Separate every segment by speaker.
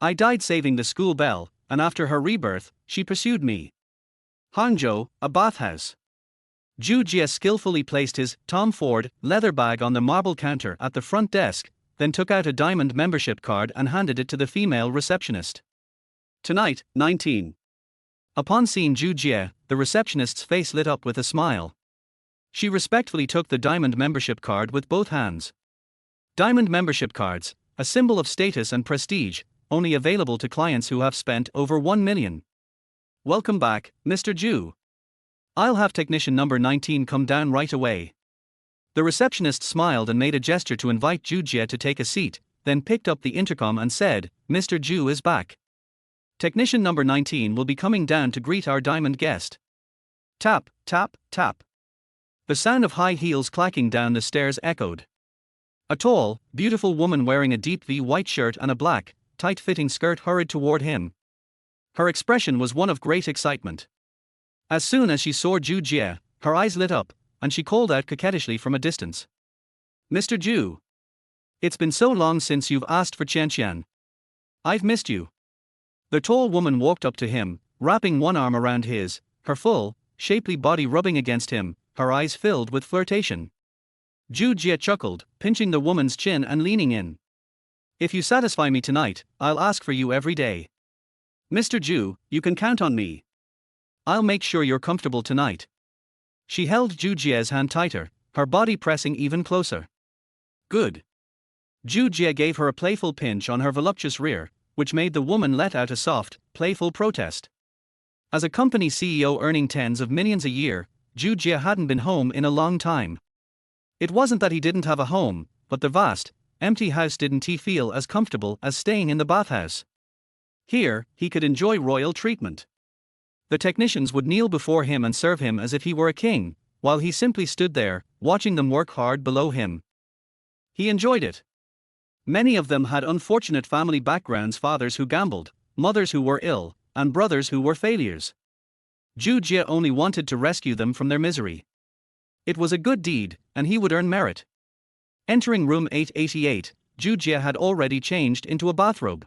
Speaker 1: I died saving the school Belle, and after her rebirth, she pursued me. Hangzhou, a bathhouse. Zhou Jie skillfully placed his Tom Ford leather bag on the marble counter at the front desk, then took out a diamond membership card and handed it to the female receptionist. Tonight, 19. Upon seeing Zhou Jie, the receptionist's face lit up with a smile. She respectfully took the diamond membership card with both hands. Diamond membership cards, a symbol of status and prestige, only available to clients who have spent over 1 million. Welcome back, Mr. Zhu. I'll have technician number 19 come down right away. The receptionist smiled and made a gesture to invite Zhou Jie to take a seat, then picked up the intercom and said, Mr. Zhu is back. Technician number 19 will be coming down to greet our diamond guest. Tap, tap, tap. The sound of high heels clacking down the stairs echoed. A tall, beautiful woman wearing a deep V white shirt and a black, tight-fitting skirt hurried toward him. Her expression was one of great excitement. As soon as she saw Zhou Jie, her eyes lit up, and she called out coquettishly from a distance. Mr. Zhu. It's been so long since you've asked for Qianqian. I've missed you. The tall woman walked up to him, wrapping one arm around his, her full, shapely body rubbing against him, her eyes filled with flirtation. Zhou Jie chuckled, pinching the woman's chin and leaning in. If you satisfy me tonight, I'll ask for you every day. Mr. Zhu, you can count on me. I'll make sure you're comfortable tonight. She held Zhou Jie's hand tighter, her body pressing even closer. Good. Zhou Jie gave her a playful pinch on her voluptuous rear, which made the woman let out a soft, playful protest. As a company CEO earning tens of millions a year, Zhou Jie hadn't been home in a long time. It wasn't that he didn't have a home, but the vast, empty house didn't he feel as comfortable as staying in the bathhouse. Here, he could enjoy royal treatment. The technicians would kneel before him and serve him as if he were a king, while he simply stood there, watching them work hard below him. He enjoyed it. Many of them had unfortunate family backgrounds, fathers who gambled, mothers who were ill, and brothers who were failures. Zhou Jie only wanted to rescue them from their misery. It was a good deed, and he would earn merit. Entering room 888, Zhou Jie had already changed into a bathrobe.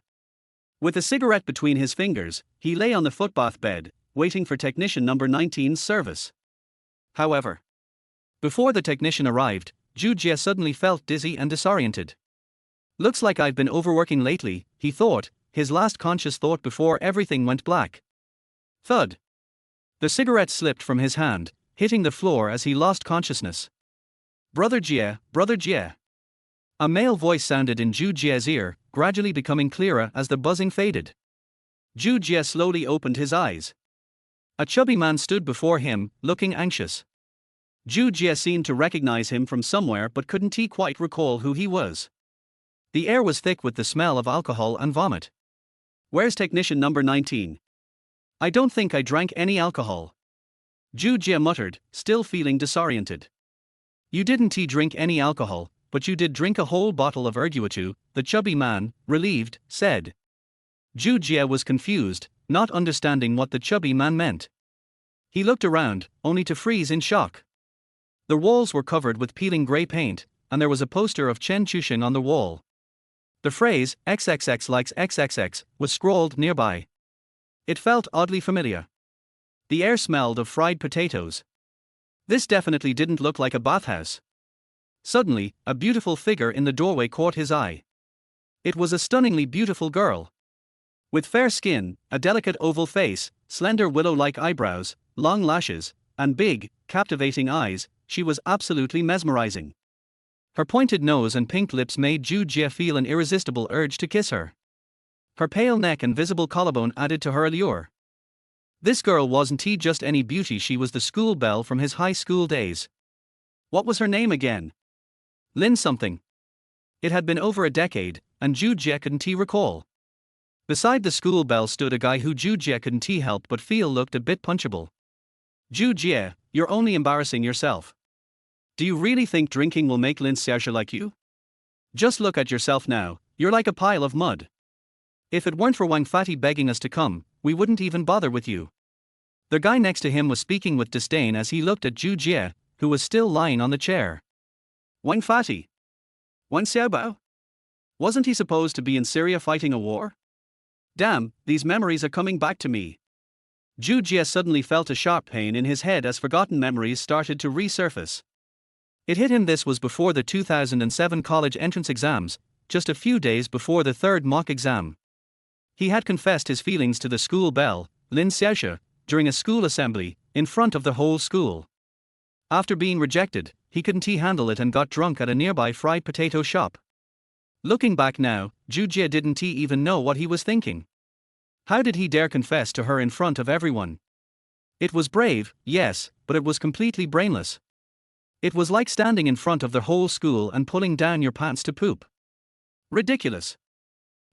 Speaker 1: With a cigarette between his fingers, he lay on the footbath bed, waiting for technician number 19's service. However, before the technician arrived, Zhou Jie suddenly felt dizzy and disoriented. Looks like I've been overworking lately, he thought, his last conscious thought before everything went black. Thud. The cigarette slipped from his hand, hitting the floor as he lost consciousness. Brother Jie, Brother Jie. A male voice sounded in Zhou Jie's ear, gradually becoming clearer as the buzzing faded. Zhou Jie slowly opened his eyes. A chubby man stood before him, looking anxious. Zhou Jie seemed to recognize him from somewhere but couldn't he quite recall who he was. The air was thick with the smell of alcohol and vomit. Where's technician number 19? I don't think I drank any alcohol. Zhou Jie muttered, still feeling disoriented. You didn't drink any alcohol, but you did drink a whole bottle of erguitu, the chubby man, relieved, said. Zhou Jie was confused, not understanding what the chubby man meant. He looked around, only to freeze in shock. The walls were covered with peeling grey paint, and there was a poster of Chen Chuxing on the wall. The phrase, XXX likes XXX, was scrawled nearby. It felt oddly familiar. The air smelled of fried potatoes. This definitely didn't look like a bathhouse. Suddenly, a beautiful figure in the doorway caught his eye. It was a stunningly beautiful girl. With fair skin, a delicate oval face, slender willow-like eyebrows, long lashes, and big, captivating eyes, she was absolutely mesmerizing. Her pointed nose and pink lips made Zhou Jie feel an irresistible urge to kiss her. Her pale neck and visible collarbone added to her allure. This girl wasn't just any beauty, she was the school belle from his high school days. What was her name again? Lin something. It had been over a decade, and Zhou Jie couldn't recall. Beside the school belle stood a guy who Zhou Jie couldn't help but feel looked a bit punchable. Zhou Jie, you're only embarrassing yourself. Do you really think drinking will make Lin Xiaoxia like you? Just look at yourself now, you're like a pile of mud. If it weren't for Wang Fati begging us to come, we wouldn't even bother with you. The guy next to him was speaking with disdain as he looked at Zhou Jie, who was still lying on the chair. Wang Fati? Wang Xiaobao? Wasn't he supposed to be in Syria fighting a war? Damn, these memories are coming back to me. Zhou Jie suddenly felt a sharp pain in his head as forgotten memories started to resurface. It hit him this was before the 2007 college entrance exams, just a few days before the third mock exam. He had confessed his feelings to the school Belle, Lin Xiaoxia, during a school assembly, in front of the whole school. After being rejected, he couldn't handle it and got drunk at a nearby fried potato shop. Looking back now, Zhou Jie didn't even know what he was thinking. How did he dare confess to her in front of everyone? It was brave, yes, but it was completely brainless. It was like standing in front of the whole school and pulling down your pants to poop. Ridiculous.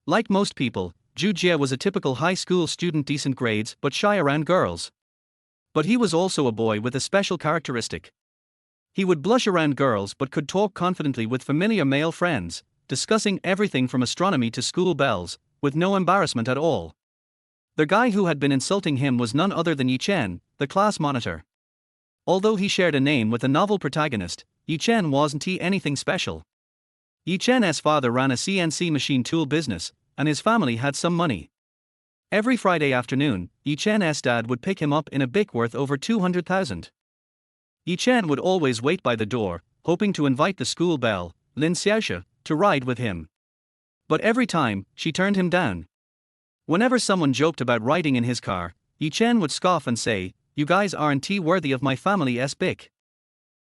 Speaker 1: Like most people, Zhou Jie was a typical high school student, decent grades but shy around girls. But he was also a boy with a special characteristic. He would blush around girls but could talk confidently with familiar male friends, discussing everything from astronomy to school bells, with no embarrassment at all. The guy who had been insulting him was none other than Yi Chen, the class monitor. Although he shared a name with a novel protagonist, Yi Chen wasn't anything special. Yi Chen's father ran a CNC machine tool business, and his family had some money. Every Friday afternoon, Yi Chen's dad would pick him up in a bic worth over 200,000. Yi Chen would always wait by the door, hoping to invite the school Belle, Lin Xiaoxia, to ride with him. But every time, she turned him down. Whenever someone joked about riding in his car, Yi Chen would scoff and say, "You guys aren't worthy of my family's bic."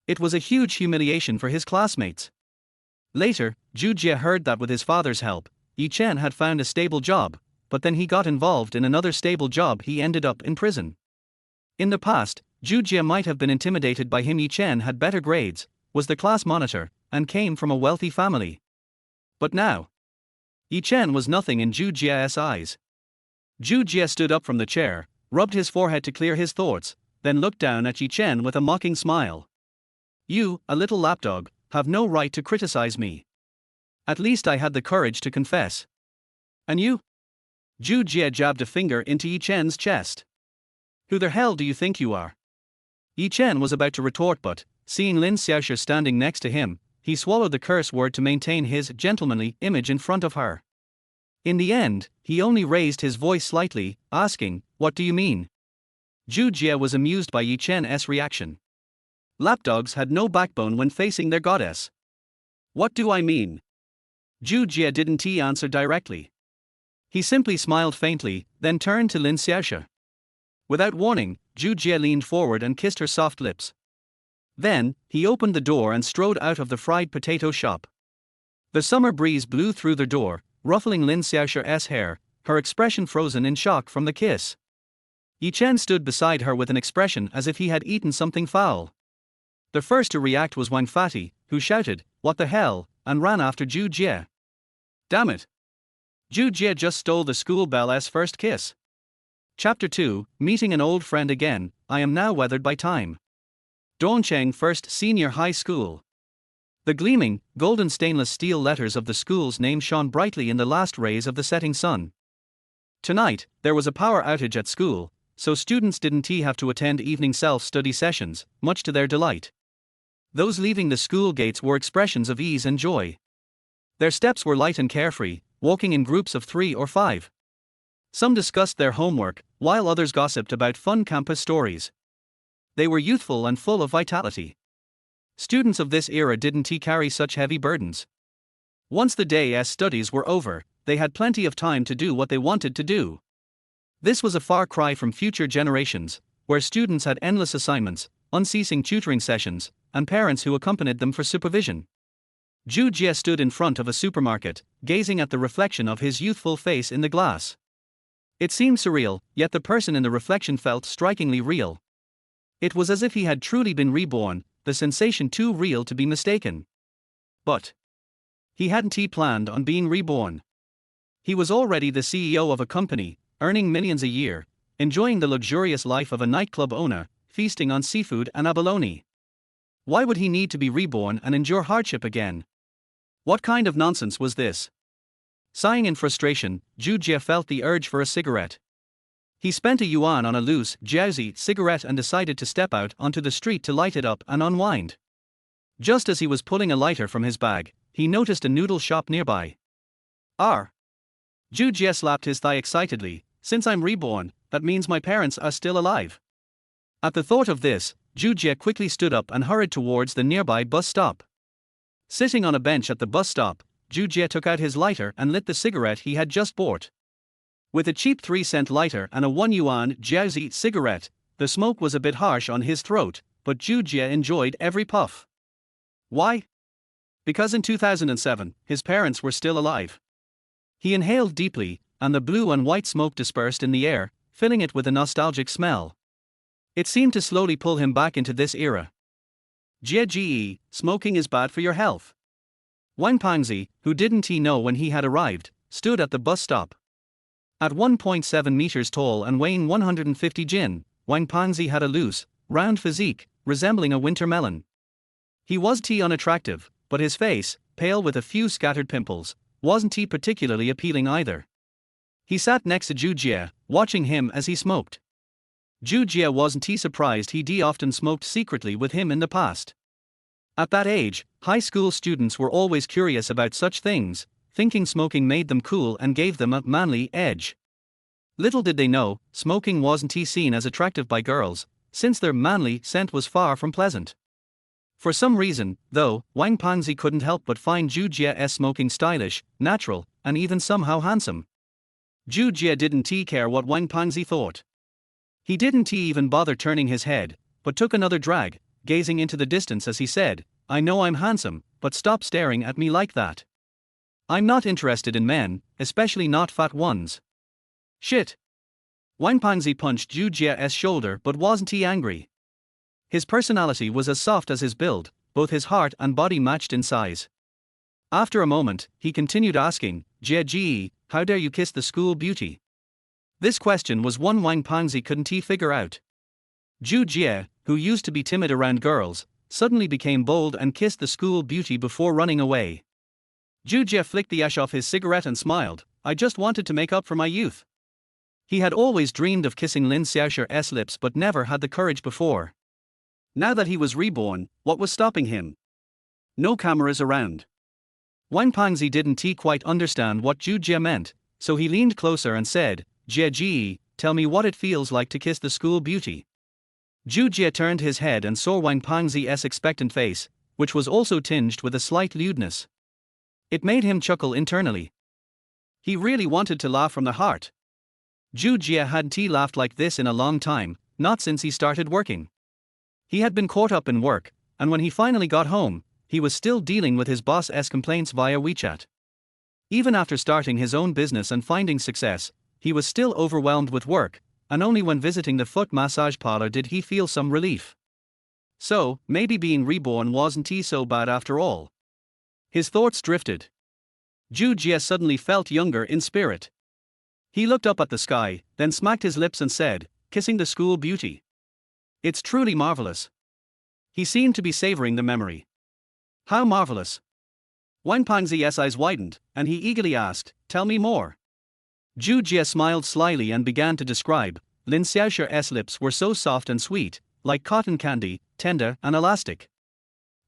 Speaker 1: It was a huge humiliation for his classmates. Later, Zhou Jie heard that with his father's help, Yi Chen had found a stable job, but then he got involved in another stable job. He ended up in prison. In the past, Zhou Jie might have been intimidated by him. Yi Chen had better grades, was the class monitor, and came from a wealthy family. But now, Yi Chen was nothing in Zhou Jie's eyes. Zhou Jie stood up from the chair, rubbed his forehead to clear his thoughts, then looked down at Yi Chen with a mocking smile. "You, a little lapdog, have no right to criticize me. At least I had the courage to confess. And you?" Zhou Jie jabbed a finger into Yi Chen's chest. "Who the hell do you think you are?" Yi Chen was about to retort, but, seeing Lin Xiaoxia standing next to him, he swallowed the curse word to maintain his gentlemanly image in front of her. In the end, he only raised his voice slightly, asking, "What do you mean?" Zhou Jie was amused by Yi Chen's reaction. Lapdogs had no backbone when facing their goddess. "What do I mean?" Zhou Jie didn't answer directly. He simply smiled faintly, then turned to Lin Xiaoxia. Without warning, Zhou Jie leaned forward and kissed her soft lips. Then, he opened the door and strode out of the fried potato shop. The summer breeze blew through the door, ruffling Lin Xiaoxia's hair, her expression frozen in shock from the kiss. Yi Chen stood beside her with an expression as if he had eaten something foul. The first to react was Wang Fati, who shouted, "What the hell?" and ran after Zhou Jie. Damn it! Zhou Jie just stole the school Belle's first kiss. Chapter 2, Meeting an Old Friend Again. I am now weathered by time. Dongcheng First Senior High School. The gleaming, golden stainless steel letters of the school's name shone brightly in the last rays of the setting sun. Tonight, there was a power outage at school, so students didn't have to attend evening self-study sessions, much to their delight. Those leaving the school gates wore expressions of ease and joy. Their steps were light and carefree, walking in groups of 3 or 5. Some discussed their homework, while others gossiped about fun campus stories. They were youthful and full of vitality. Students of this era didn't carry such heavy burdens. Once the day's studies were over, they had plenty of time to do what they wanted to do. This was a far cry from future generations, where students had endless assignments, unceasing tutoring sessions, and parents who accompanied them for supervision. Zhou Jie stood in front of a supermarket, gazing at the reflection of his youthful face in the glass. It seemed surreal, yet the person in the reflection felt strikingly real. It was as if he had truly been reborn, the sensation too real to be mistaken. But he hadn't planned on being reborn. He was already the CEO of a company, earning millions a year, enjoying the luxurious life of a nightclub owner, feasting on seafood and abalone. Why would he need to be reborn and endure hardship again? What kind of nonsense was this? Sighing in frustration, Zhou Jie felt the urge for a cigarette. He spent a yuan on a loose, Jiaozi cigarette and decided to step out onto the street to light it up and unwind. Just as he was pulling a lighter from his bag, he noticed a noodle shop nearby. Zhou Jie slapped his thigh excitedly. Since I'm reborn, that means my parents are still alive. At the thought of this, Zhou Jie quickly stood up and hurried towards the nearby bus stop. Sitting on a bench at the bus stop, Zhou Jie took out his lighter and lit the cigarette he had just bought. With a cheap 3-cent lighter and a 1 yuan jiaozi cigarette, the smoke was a bit harsh on his throat, but Zhou Jie enjoyed every puff. Why? Because in 2007, his parents were still alive. He inhaled deeply, and the blue and white smoke dispersed in the air, filling it with a nostalgic smell. It seemed to slowly pull him back into this era. Jie, smoking is bad for your health. Wang Pangzi, who didn't he know when he had arrived, stood at the bus stop. At 1.7 meters tall and weighing 150 jin, Wang Pangzi had a loose, round physique, resembling a winter melon. He was unattractive, but his face, pale with a few scattered pimples, wasn't particularly appealing either. He sat next to Zhou Jie, watching him as he smoked. Zhou Jie wasn't surprised he often smoked secretly with him in the past. At that age, high school students were always curious about such things, thinking smoking made them cool and gave them a manly edge. Little did they know, smoking wasn't seen as attractive by girls, since their manly scent was far from pleasant. For some reason, though, Wang Pangzi couldn't help but find Zhou Jie's smoking stylish, natural, and even somehow handsome. Zhou Jie didn't care what Wang Pangzi thought. He didn't even bother turning his head, but took another drag, gazing into the distance as he said, I know I'm handsome, but stop staring at me like that. I'm not interested in men, especially not fat ones. Shit. Wang Pangzi punched Zhou Jie's shoulder but wasn't angry. His personality was as soft as his build, both his heart and body matched in size. After a moment, he continued asking, Jie, how dare you kiss the school beauty? This question was one Wang Pangzi couldn't figure out. Zhou Jie, who used to be timid around girls, suddenly became bold and kissed the school beauty before running away. Zhou Jie flicked the ash off his cigarette and smiled, I just wanted to make up for my youth. He had always dreamed of kissing Lin Xiaoxue's lips but never had the courage before. Now that he was reborn, what was stopping him? No cameras around. Wang Pangzi didn't quite understand what Zhou Jie meant, so he leaned closer and said, Jie, tell me what it feels like to kiss the school beauty. Zhou Jie turned his head and saw Wang Pangzi's expectant face, which was also tinged with a slight lewdness. It made him chuckle internally. He really wanted to laugh from the heart. Zhou Jie hadn't laughed like this in a long time, not since he started working. He had been caught up in work, and when he finally got home, he was still dealing with his boss's complaints via WeChat. Even after starting his own business and finding success, he was still overwhelmed with work, and only when visiting the foot massage parlor did he feel some relief. So, maybe being reborn wasn't so bad after all. His thoughts drifted. Zhou Jie suddenly felt younger in spirit. He looked up at the sky, then smacked his lips and said, kissing the school beauty. It's truly marvelous. He seemed to be savoring the memory. How marvelous. Wang Pangzi's eyes widened, and he eagerly asked, tell me more. Zhou Jie smiled slyly and began to describe, Lin Xiaoxue's lips were so soft and sweet, like cotton candy, tender and elastic.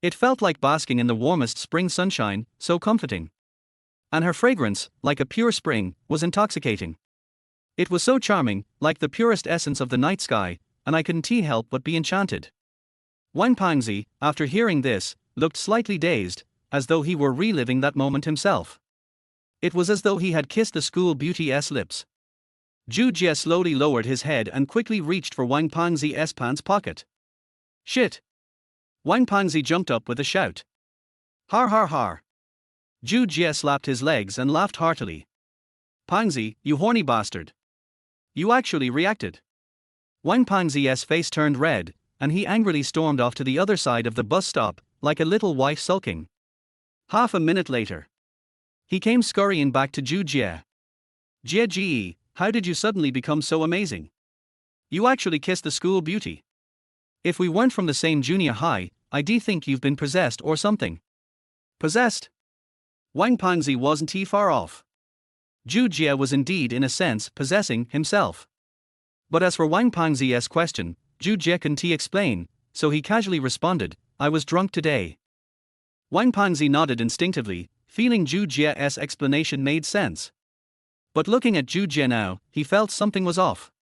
Speaker 1: It felt like basking in the warmest spring sunshine, so comforting. And her fragrance, like a pure spring, was intoxicating. It was so charming, like the purest essence of the night sky, and I couldn't help but be enchanted. Wang Pangzi, after hearing this, looked slightly dazed, as though he were reliving that moment himself. It was as though he had kissed the school beauty's lips. Zhou Jie slowly lowered his head and quickly reached for Wang Pangzi's pants pocket. Shit! Wang Pangzi jumped up with a shout. Har har har! Zhou Jie slapped his legs and laughed heartily. Pangzi, you horny bastard! You actually reacted. Wang Pangzi's face turned red, and he angrily stormed off to the other side of the bus stop, like a little wife sulking. Half a minute later, he came scurrying back to Zhou Jie. Jie, how did you suddenly become so amazing? You actually kissed the school beauty. If we weren't from the same junior high, I'd think you've been possessed or something. Possessed? Wang Pangzi wasn't far off. Zhou Jie was indeed in a sense possessing himself. But as for Wang Pangzi's question, Zhou Jie couldn't explain, so he casually responded, I was drunk today. Wang Pangzi nodded instinctively, feeling Zhou Jie's explanation made sense. But looking at Zhou Jie now, he felt something was off.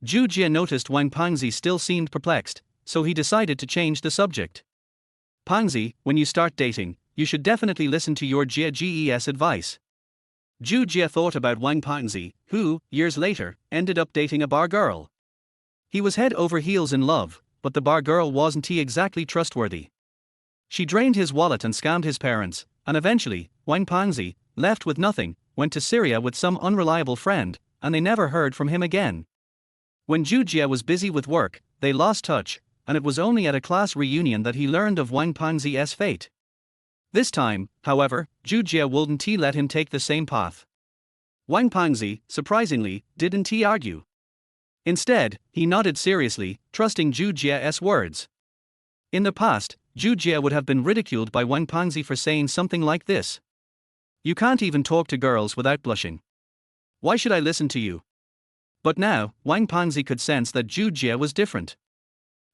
Speaker 1: Zhou Jie noticed Wang Pangzi still seemed perplexed, so he decided to change the subject. Pangzi, when you start dating, you should definitely listen to your Jie's advice. Zhou Jie thought about Wang Pangzi, who, years later, ended up dating a bar girl. He was head over heels in love, but the bar girl wasn't exactly trustworthy. She drained his wallet and scammed his parents, and eventually, Wang Pangzi, left with nothing, went to Syria with some unreliable friend, and they never heard from him again. When Zhou Jie was busy with work, they lost touch, and it was only at a class reunion that he learned of Wang Pangzi's fate. This time, however, Zhou Jie wouldn't let him take the same path. Wang Pangzi, surprisingly, didn't argue. Instead, he nodded seriously, trusting Zhou Jie's words. In the past, Zhou Jie would have been ridiculed by Wang Pangzi for saying something like this. You can't even talk to girls without blushing. Why should I listen to you? But now, Wang Pangzi could sense that Zhou Jie was different.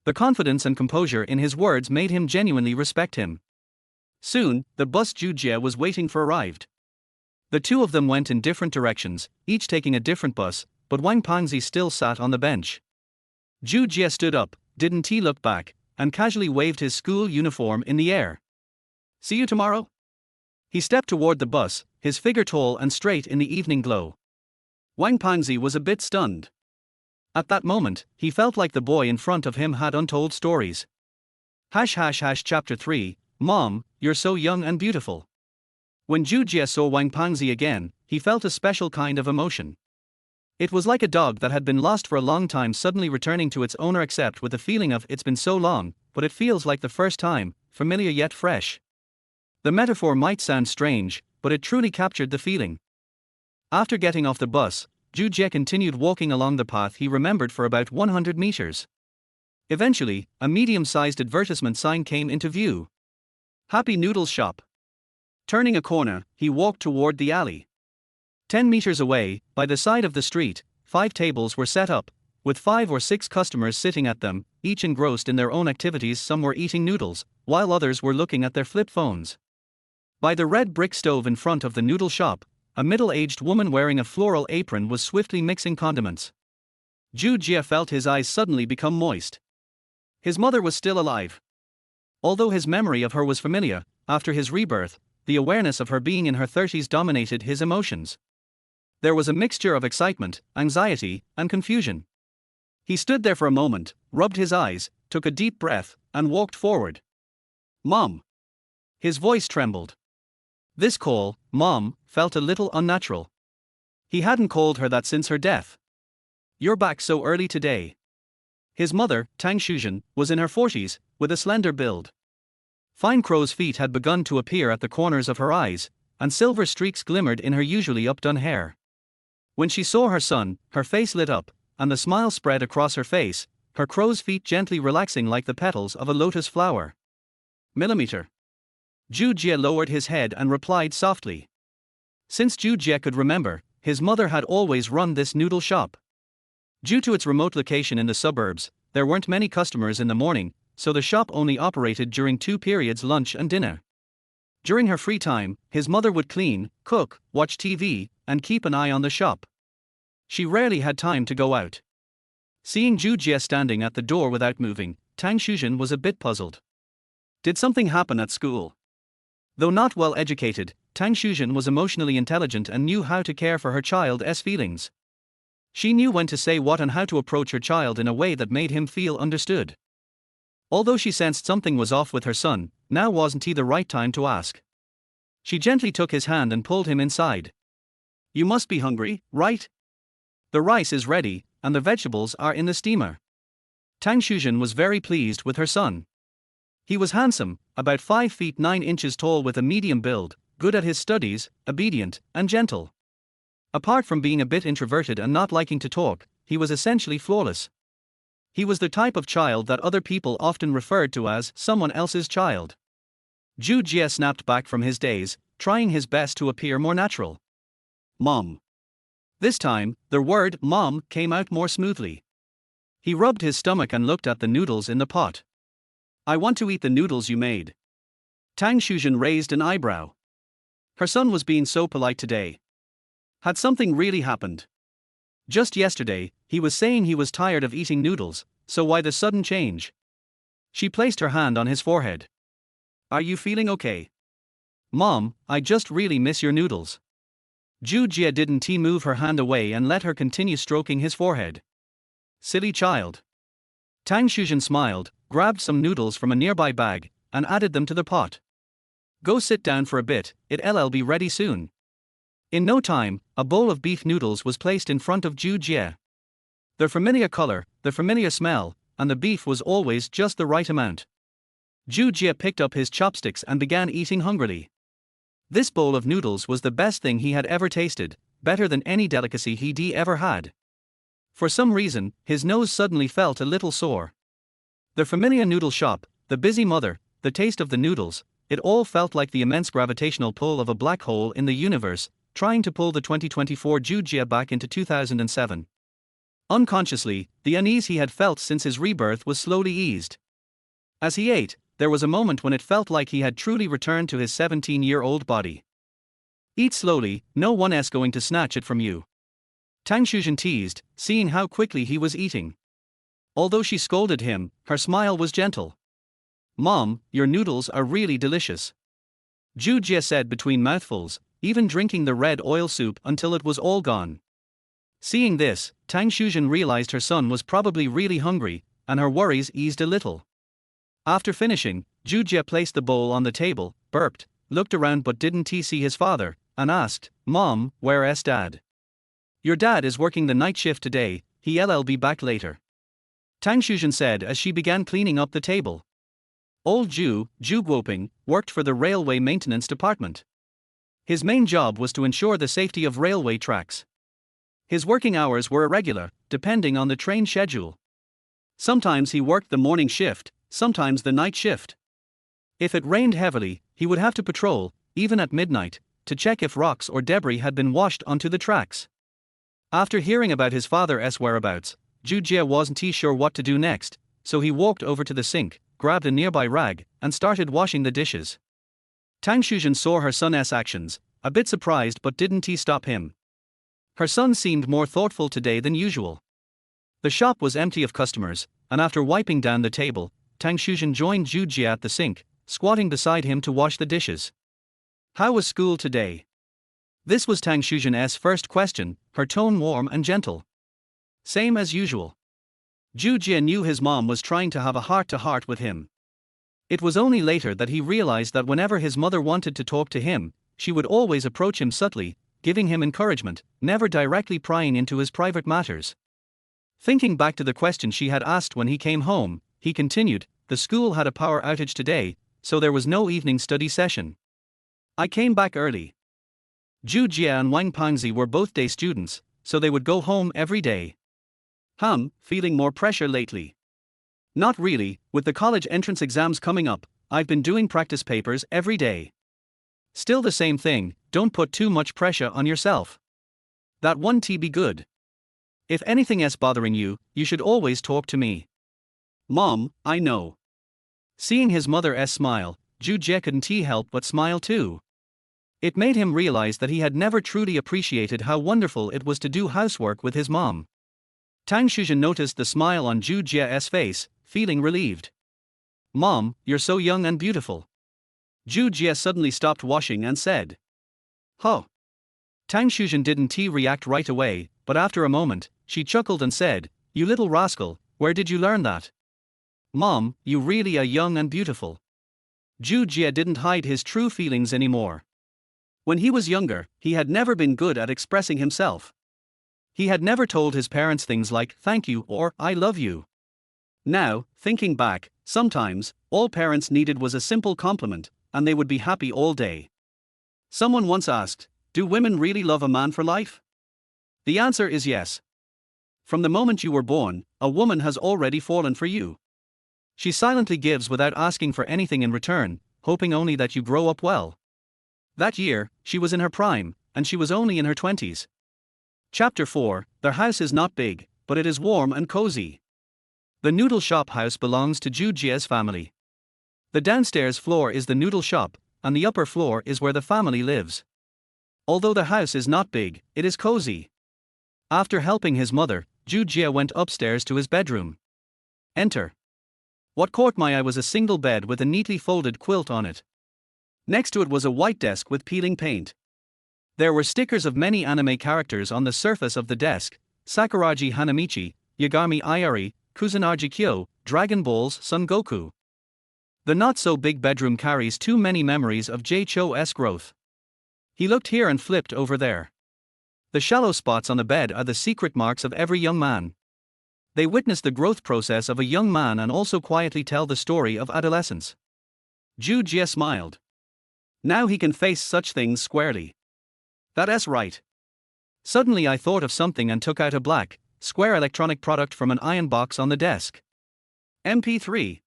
Speaker 1: The confidence and composure in his words made him genuinely respect him. Soon, the bus Zhou Jie was waiting for arrived. The two of them went in different directions, each taking a different bus, but Wang Pangzi still sat on the bench. Zhou Jie stood up, didn't look back, and casually waved his school uniform in the air. See you tomorrow? He stepped toward the bus, his figure tall and straight in the evening glow. Wang Pangzi was a bit stunned. At that moment, he felt like the boy in front of him had untold stories. Chapter 3, Mom, you're so young and beautiful. When Zhou Jie saw Wang Pangzi again, he felt a special kind of emotion. It was like a dog that had been lost for a long time suddenly returning to its owner, except with the feeling of it's been so long, but it feels like the first time, familiar yet fresh. The metaphor might sound strange, but it truly captured the feeling. After getting off the bus, Zhou Jie continued walking along the path he remembered for about 100 meters. Eventually, a medium-sized advertisement sign came into view. Happy Noodles Shop. Turning a corner, he walked toward the alley. 10 meters away, by the side of the street, 5 tables were set up, with 5 or 6 customers sitting at them, each engrossed in their own activities. Some were eating noodles, while others were looking at their flip phones. By the red brick stove in front of the noodle shop, a middle-aged woman wearing a floral apron was swiftly mixing condiments. Zhou Jie felt his eyes suddenly become moist. His mother was still alive. Although his memory of her was familiar, after his rebirth, the awareness of her being in her 30s dominated his emotions. There was a mixture of excitement, anxiety, and confusion. He stood there for a moment, rubbed his eyes, took a deep breath, and walked forward. Mom. His voice trembled. This call, Mom, felt a little unnatural. He hadn't called her that since her death. You're back so early today. His mother, Tang Shuzhen, was in her 40s, with a slender build. Fine crow's feet had begun to appear at the corners of her eyes, and silver streaks glimmered in her usually updone hair. When she saw her son, her face lit up, and the smile spread across her face, her crow's feet gently relaxing like the petals of a lotus flower. Millimeter. Zhou Jie lowered his head and replied softly. Since Zhou Jie could remember, his mother had always run this noodle shop. Due to its remote location in the suburbs, there weren't many customers in the morning, so the shop only operated during 2 periods, lunch and dinner. During her free time, his mother would clean, cook, watch TV, and keep an eye on the shop. She rarely had time to go out. Seeing Zhou Jie standing at the door without moving, Tang Shuzhen was a bit puzzled. Did something happen at school? Though not well educated, Tang Shuzhen was emotionally intelligent and knew how to care for her child's feelings. She knew when to say what and how to approach her child in a way that made him feel understood. Although she sensed something was off with her son, now wasn't he the right time to ask. She gently took his hand and pulled him inside. You must be hungry, right? The rice is ready, and the vegetables are in the steamer. Tang Shuzhen was very pleased with her son. He was handsome, about 5 feet 9 inches tall with a medium build, good at his studies, obedient, and gentle. Apart from being a bit introverted and not liking to talk, he was essentially flawless. He was the type of child that other people often referred to as someone else's child. Zhou Jie snapped back from his daze, trying his best to appear more natural. Mom. This time, the word mom came out more smoothly. He rubbed his stomach and looked at the noodles in the pot. I want to eat the noodles you made. Tang Shuzhen raised an eyebrow. Her son was being so polite today. Had something really happened? Just yesterday, he was saying he was tired of eating noodles, so why the sudden change? She placed her hand on his forehead. Are you feeling okay? Mom, I just really miss your noodles. Zhou Jie didn't move her hand away and let her continue stroking his forehead. Silly child. Tang Shuzhen smiled, grabbed some noodles from a nearby bag, and added them to the pot. Go sit down for a bit, it'll be ready soon. In no time, a bowl of beef noodles was placed in front of Zhou Jie. The familiar color, the familiar smell, and the beef was always just the right amount. Zhou Jie picked up his chopsticks and began eating hungrily. This bowl of noodles was the best thing he had ever tasted, better than any delicacy he'd ever had. For some reason, his nose suddenly felt a little sore. The familiar noodle shop, the busy mother, the taste of the noodles, it all felt like the immense gravitational pull of a black hole in the universe, trying to pull the 2024 Zhou Jie back into 2007. Unconsciously, the unease he had felt since his rebirth was slowly eased. As he ate, there was a moment when it felt like he had truly returned to his 17-year-old body. Eat slowly, no one's going to snatch it from you. Tang Shuzhen teased, seeing how quickly he was eating. Although she scolded him, her smile was gentle. Mom, your noodles are really delicious. Zhou Jie said between mouthfuls, even drinking the red oil soup until it was all gone. Seeing this, Tang Shuzhen realized her son was probably really hungry, and her worries eased a little. After finishing, Zhou Jie placed the bowl on the table, burped, looked around but didn't see his father, and asked, Mom, where's Dad? Your dad is working the night shift today, he'll be back later. Tang Shuzhen said as she began cleaning up the table. Old Zhu Guoping, worked for the railway maintenance department. His main job was to ensure the safety of railway tracks. His working hours were irregular, depending on the train schedule. Sometimes he worked the morning shift, sometimes the night shift. If it rained heavily, he would have to patrol, even at midnight, to check if rocks or debris had been washed onto the tracks. After hearing about his father's whereabouts, Zhou Jie wasn't sure what to do next, so he walked over to the sink, grabbed a nearby rag, and started washing the dishes. Tang Shuzhen saw her son's actions, a bit surprised but didn't stop him. Her son seemed more thoughtful today than usual. The shop was empty of customers, and after wiping down the table, Tang Shuzhen joined Zhou Jie at the sink, squatting beside him to wash the dishes. How was school today? This was Tang Shuzhen's first question, her tone warm and gentle. Same as usual. Zhou Jie knew his mom was trying to have a heart-to-heart with him. It was only later that he realized that whenever his mother wanted to talk to him, she would always approach him subtly, giving him encouragement, never directly prying into his private matters. Thinking back to the question she had asked when he came home, he continued, the school had a power outage today, so there was no evening study session. I came back early. Zhu Jie and Wang Pangzi were both day students, so they would go home every day. Feeling more pressure lately? Not really, with the college entrance exams coming up, I've been doing practice papers every day. Still the same thing, don't put too much pressure on yourself. That won't be good. If anything is bothering you, you should always talk to me. Mom, I know. Seeing his mother's smile, Zhu Jie couldn't help but smile too. It made him realize that he had never truly appreciated how wonderful it was to do housework with his mom. Tang Shuzhen noticed the smile on Zhu Jie's face, feeling relieved. Mom, you're so young and beautiful. Zhu Jie suddenly stopped washing and said. Huh. Tang Shuzhen didn't react right away, but after a moment, she chuckled and said, You little rascal, where did you learn that? Mom, you really are young and beautiful. Zhu Jie didn't hide his true feelings anymore. When he was younger, he had never been good at expressing himself. He had never told his parents things like thank you or I love you. Now, thinking back, sometimes, all parents needed was a simple compliment, and they would be happy all day. Someone once asked, do women really love a man for life? The answer is yes. From the moment you were born, a woman has already fallen for you. She silently gives without asking for anything in return, hoping only that you grow up well. That year, she was in her prime, and she was only in her 20s. Chapter 4, Their house is not big, but it is warm and cozy. The noodle shop house belongs to Zhu Jie's family. The downstairs floor is the noodle shop, and the upper floor is where the family lives. Although the house is not big, it is cozy. After helping his mother, Zhou Jie went upstairs to his bedroom. Enter. What caught my eye was a single bed with a neatly folded quilt on it. Next to it was a white desk with peeling paint. There were stickers of many anime characters on the surface of the desk: Sakuragi Hanamichi, Yagami Ayari, Kusanagi Kyo, Dragon Ball's Son Goku. The not-so-big bedroom carries too many memories of Cho's growth. He looked here and flipped over there. The shallow spots on the bed are the secret marks of every young man. They witness the growth process of a young man and also quietly tell the story of adolescence. Zhou Jie smiled. Now he can face such things squarely. That's right. Suddenly I thought of something and took out a black, square electronic product from an iron box on the desk. MP3.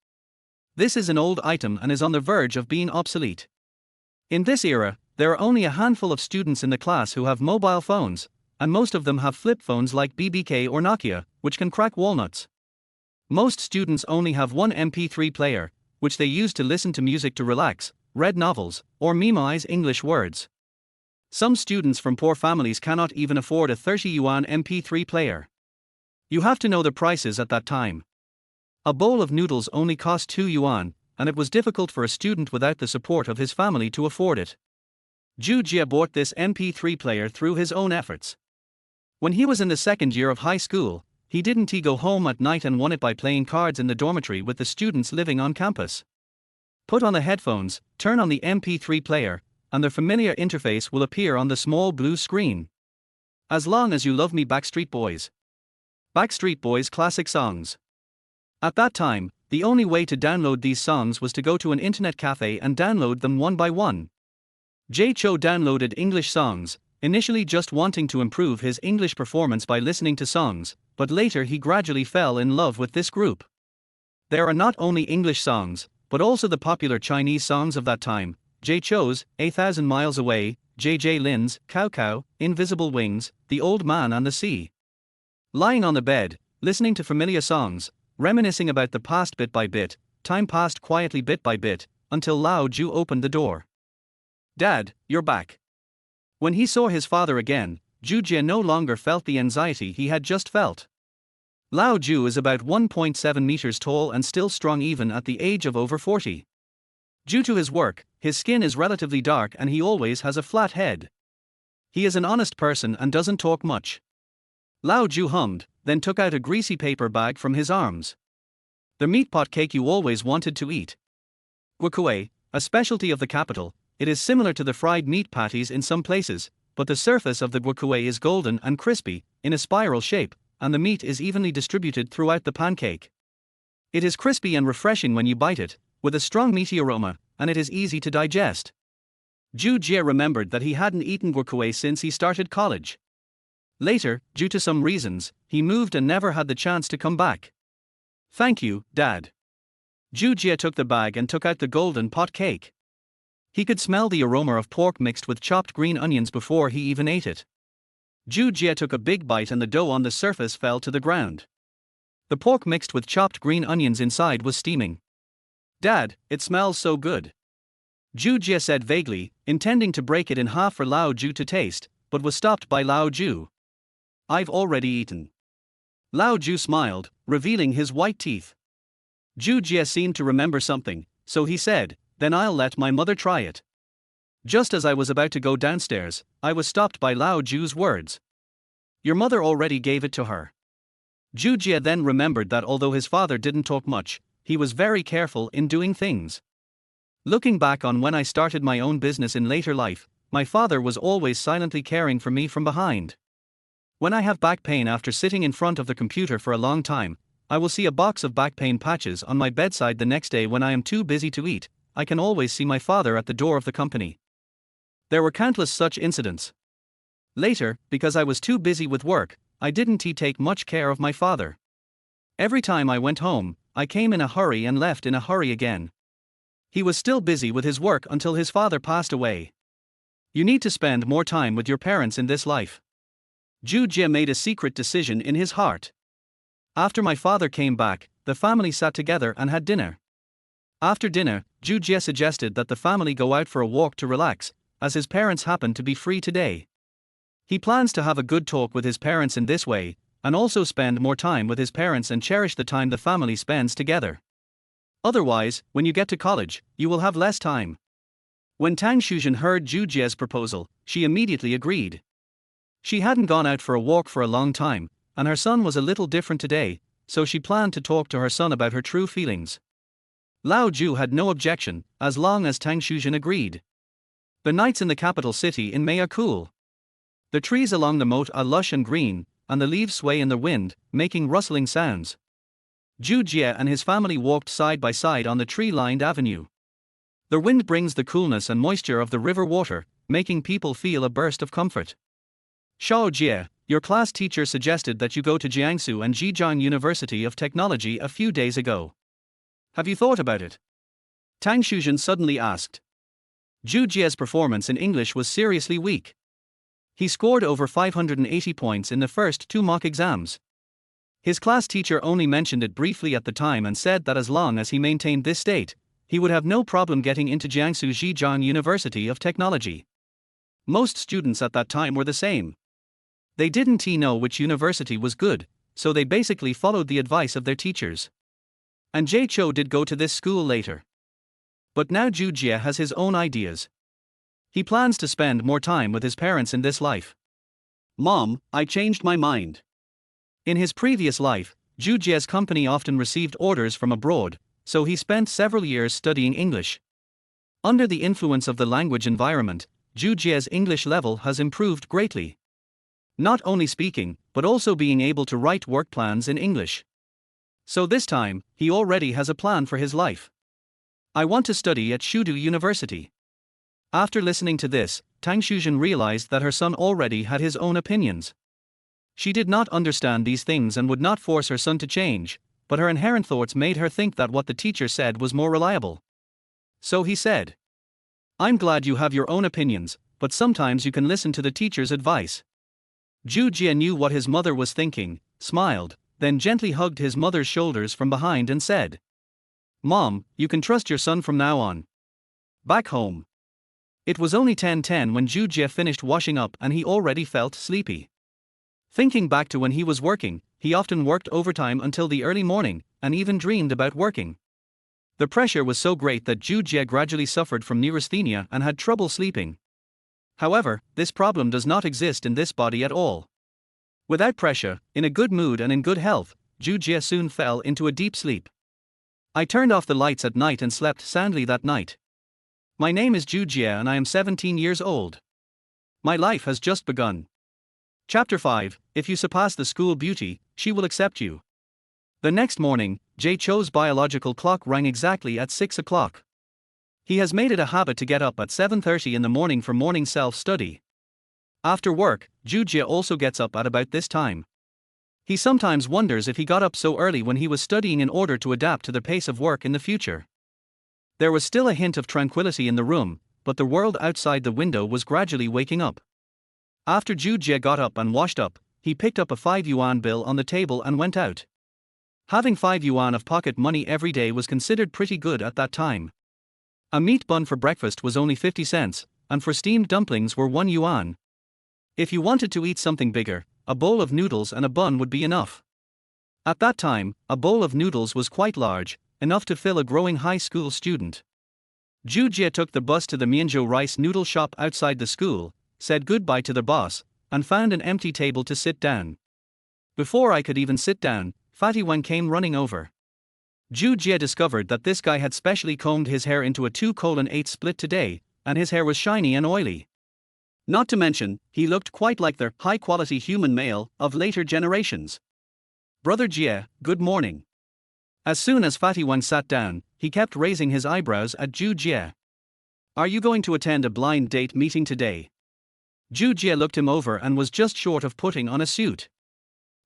Speaker 1: This is an old item and is on the verge of being obsolete. In this era, there are only a handful of students in the class who have mobile phones, and most of them have flip phones like BBK or Nokia, which can crack walnuts. Most students only have one MP3 player, which they use to listen to music to relax, read novels, or memorize English words. Some students from poor families cannot even afford a 30 yuan MP3 player. You have to know the prices at that time. A bowl of noodles only cost 2 yuan, and it was difficult for a student without the support of his family to afford it. Zhou Jie bought this MP3 player through his own efforts. When he was in the second year of high school, he didn't go home at night and won it by playing cards in the dormitory with the students living on campus. Put on the headphones, turn on the MP3 player, and the familiar interface will appear on the small blue screen. As Long as You Love Me, Backstreet Boys. Backstreet Boys classic songs. At that time, the only way to download these songs was to go to an internet cafe and download them one by one. Cho downloaded English songs, initially just wanting to improve his English performance by listening to songs, but later he gradually fell in love with this group. There are not only English songs, but also the popular Chinese songs of that time: Cho's 8,000 Miles Away, JJ Lin's Cow Cow, Invisible Wings, The Old Man and the Sea. Lying on the bed, listening to familiar songs, reminiscing about the past bit by bit, time passed quietly bit by bit, until Lao Ju opened the door. "Dad, you're back." When he saw his father again, Zhou Jie no longer felt the anxiety he had just felt. Lao Ju is about 1.7 meters tall and still strong even at the age of over 40. Due to his work, his skin is relatively dark and he always has a flat head. He is an honest person and doesn't talk much. Lao Ju hummed, then took out a greasy paper bag from his arms. "The meat pot cake you always wanted to eat. Guokue, a specialty of the capital. It is similar to the fried meat patties in some places, but the surface of the guokue is golden and crispy, in a spiral shape, and the meat is evenly distributed throughout the pancake. It is crispy and refreshing when you bite it, with a strong meaty aroma, and it is easy to digest." Zhou Jie remembered that he hadn't eaten guokue since he started college. Later, due to some reasons, he moved and never had the chance to come back. "Thank you, Dad." Zhou Jie took the bag and took out the golden pot cake. He could smell the aroma of pork mixed with chopped green onions before he even ate it. Zhou Jie took a big bite and the dough on the surface fell to the ground. The pork mixed with chopped green onions inside was steaming. "Dad, it smells so good." Zhou Jie said vaguely, intending to break it in half for Lao Ju to taste, but was stopped by Lao Ju. "I've already eaten." Lao Ju smiled, revealing his white teeth. Zhou Jie seemed to remember something, so he said, "Then I'll let my mother try it." Just as I was about to go downstairs, I was stopped by Lao Ju's words. "Your mother already gave it to her." Zhou Jie then remembered that although his father didn't talk much, he was very careful in doing things. Looking back on when I started my own business in later life, my father was always silently caring for me from behind. When I have back pain after sitting in front of the computer for a long time, I will see a box of back pain patches on my bedside the next day. When I am too busy to eat, I can always see my father at the door of the company. There were countless such incidents. Later, because I was too busy with work, I didn't take much care of my father. Every time I went home, I came in a hurry and left in a hurry again. He was still busy with his work until his father passed away. You need to spend more time with your parents in this life. Zhou Jie made a secret decision in his heart. After my father came back, the family sat together and had dinner. After dinner, Zhou Jie suggested that the family go out for a walk to relax, as his parents happen to be free today. He plans to have a good talk with his parents in this way, and also spend more time with his parents and cherish the time the family spends together. Otherwise, when you get to college, you will have less time. When Tang Shuzhen heard Zhou Jie's proposal, she immediately agreed. She hadn't gone out for a walk for a long time, and her son was a little different today, so she planned to talk to her son about her true feelings. Lao Zhu had no objection, as long as Tang Shuzhen agreed. The nights in the capital city in May are cool. The trees along the moat are lush and green, and the leaves sway in the wind, making rustling sounds. Zhou Jie and his family walked side by side on the tree-lined avenue. The wind brings the coolness and moisture of the river water, making people feel a burst of comfort. Zhou Jie, your class teacher suggested that you go to Jiangsu and Zhejiang University of Technology a few days ago. Have you thought about it? Tang Shuzhen suddenly asked. Zhou Jie's performance in English was seriously weak. He scored over 580 points in the first 2 mock exams. His class teacher only mentioned it briefly at the time and said that as long as he maintained this state, he would have no problem getting into Jiangsu Zhejiang University of Technology. Most students at that time were the same. They didn't know which university was good, so they basically followed the advice of their teachers. And Jie Chou did go to this school later. But now Zhou Jie has his own ideas. He plans to spend more time with his parents in this life. Mom, I changed my mind. In his previous life, Zhou Jie's company often received orders from abroad, so he spent several years studying English. Under the influence of the language environment, Zhou Jie's English level has improved greatly. Not only speaking, but also being able to write work plans in English. So this time, he already has a plan for his life. I want to study at Shudu University. After listening to this, Tang Shuzhen realized that her son already had his own opinions. She did not understand these things and would not force her son to change, but her inherent thoughts made her think that what the teacher said was more reliable. So he said, I'm glad you have your own opinions, but sometimes you can listen to the teacher's advice. Zhou Jie knew what his mother was thinking, smiled, then gently hugged his mother's shoulders from behind and said, Mom, you can trust your son from now on. Back home. It was only 10:10 when Zhou Jie finished washing up and he already felt sleepy. Thinking back to when he was working, he often worked overtime until the early morning, and even dreamed about working. The pressure was so great that Zhou Jie gradually suffered from neurasthenia and had trouble sleeping. However, this problem does not exist in this body at all. Without pressure, in a good mood and in good health, Zhou Jie soon fell into a deep sleep. I turned off the lights at night and slept soundly that night. My name is Zhou Jie and I am 17 years old. My life has just begun. Chapter 5, If you surpass the school beauty, she will accept you. The next morning, Jie Chou's biological clock rang exactly at 6 o'clock. He has made it a habit to get up at 7:30 in the morning for morning self-study. After work, Zhou Jie also gets up at about this time. He sometimes wonders if he got up so early when he was studying in order to adapt to the pace of work in the future. There was still a hint of tranquility in the room, but the world outside the window was gradually waking up. After Zhou Jie got up and washed up, he picked up a 5 yuan bill on the table and went out. Having 5 yuan of pocket money every day was considered pretty good at that time. A meat bun for breakfast was only 50 cents, and for steamed dumplings were 1 yuan. If you wanted to eat something bigger, a bowl of noodles and a bun would be enough. At that time, a bowl of noodles was quite large, enough to fill a growing high school student. Zhou Jie took the bus to the Mianzhou rice noodle shop outside the school, said goodbye to the boss, and found an empty table to sit down. Before I could even sit down, Fatty Wen came running over. Zhou Jie discovered that this guy had specially combed his hair into a 2:8 split today, and his hair was shiny and oily. Not to mention, he looked quite like the high-quality human male of later generations. Brother Jie, good morning. As soon as Fatty Wen sat down, he kept raising his eyebrows at Zhou Jie. Are you going to attend a blind date meeting today? Zhou Jie looked him over and was just short of putting on a suit.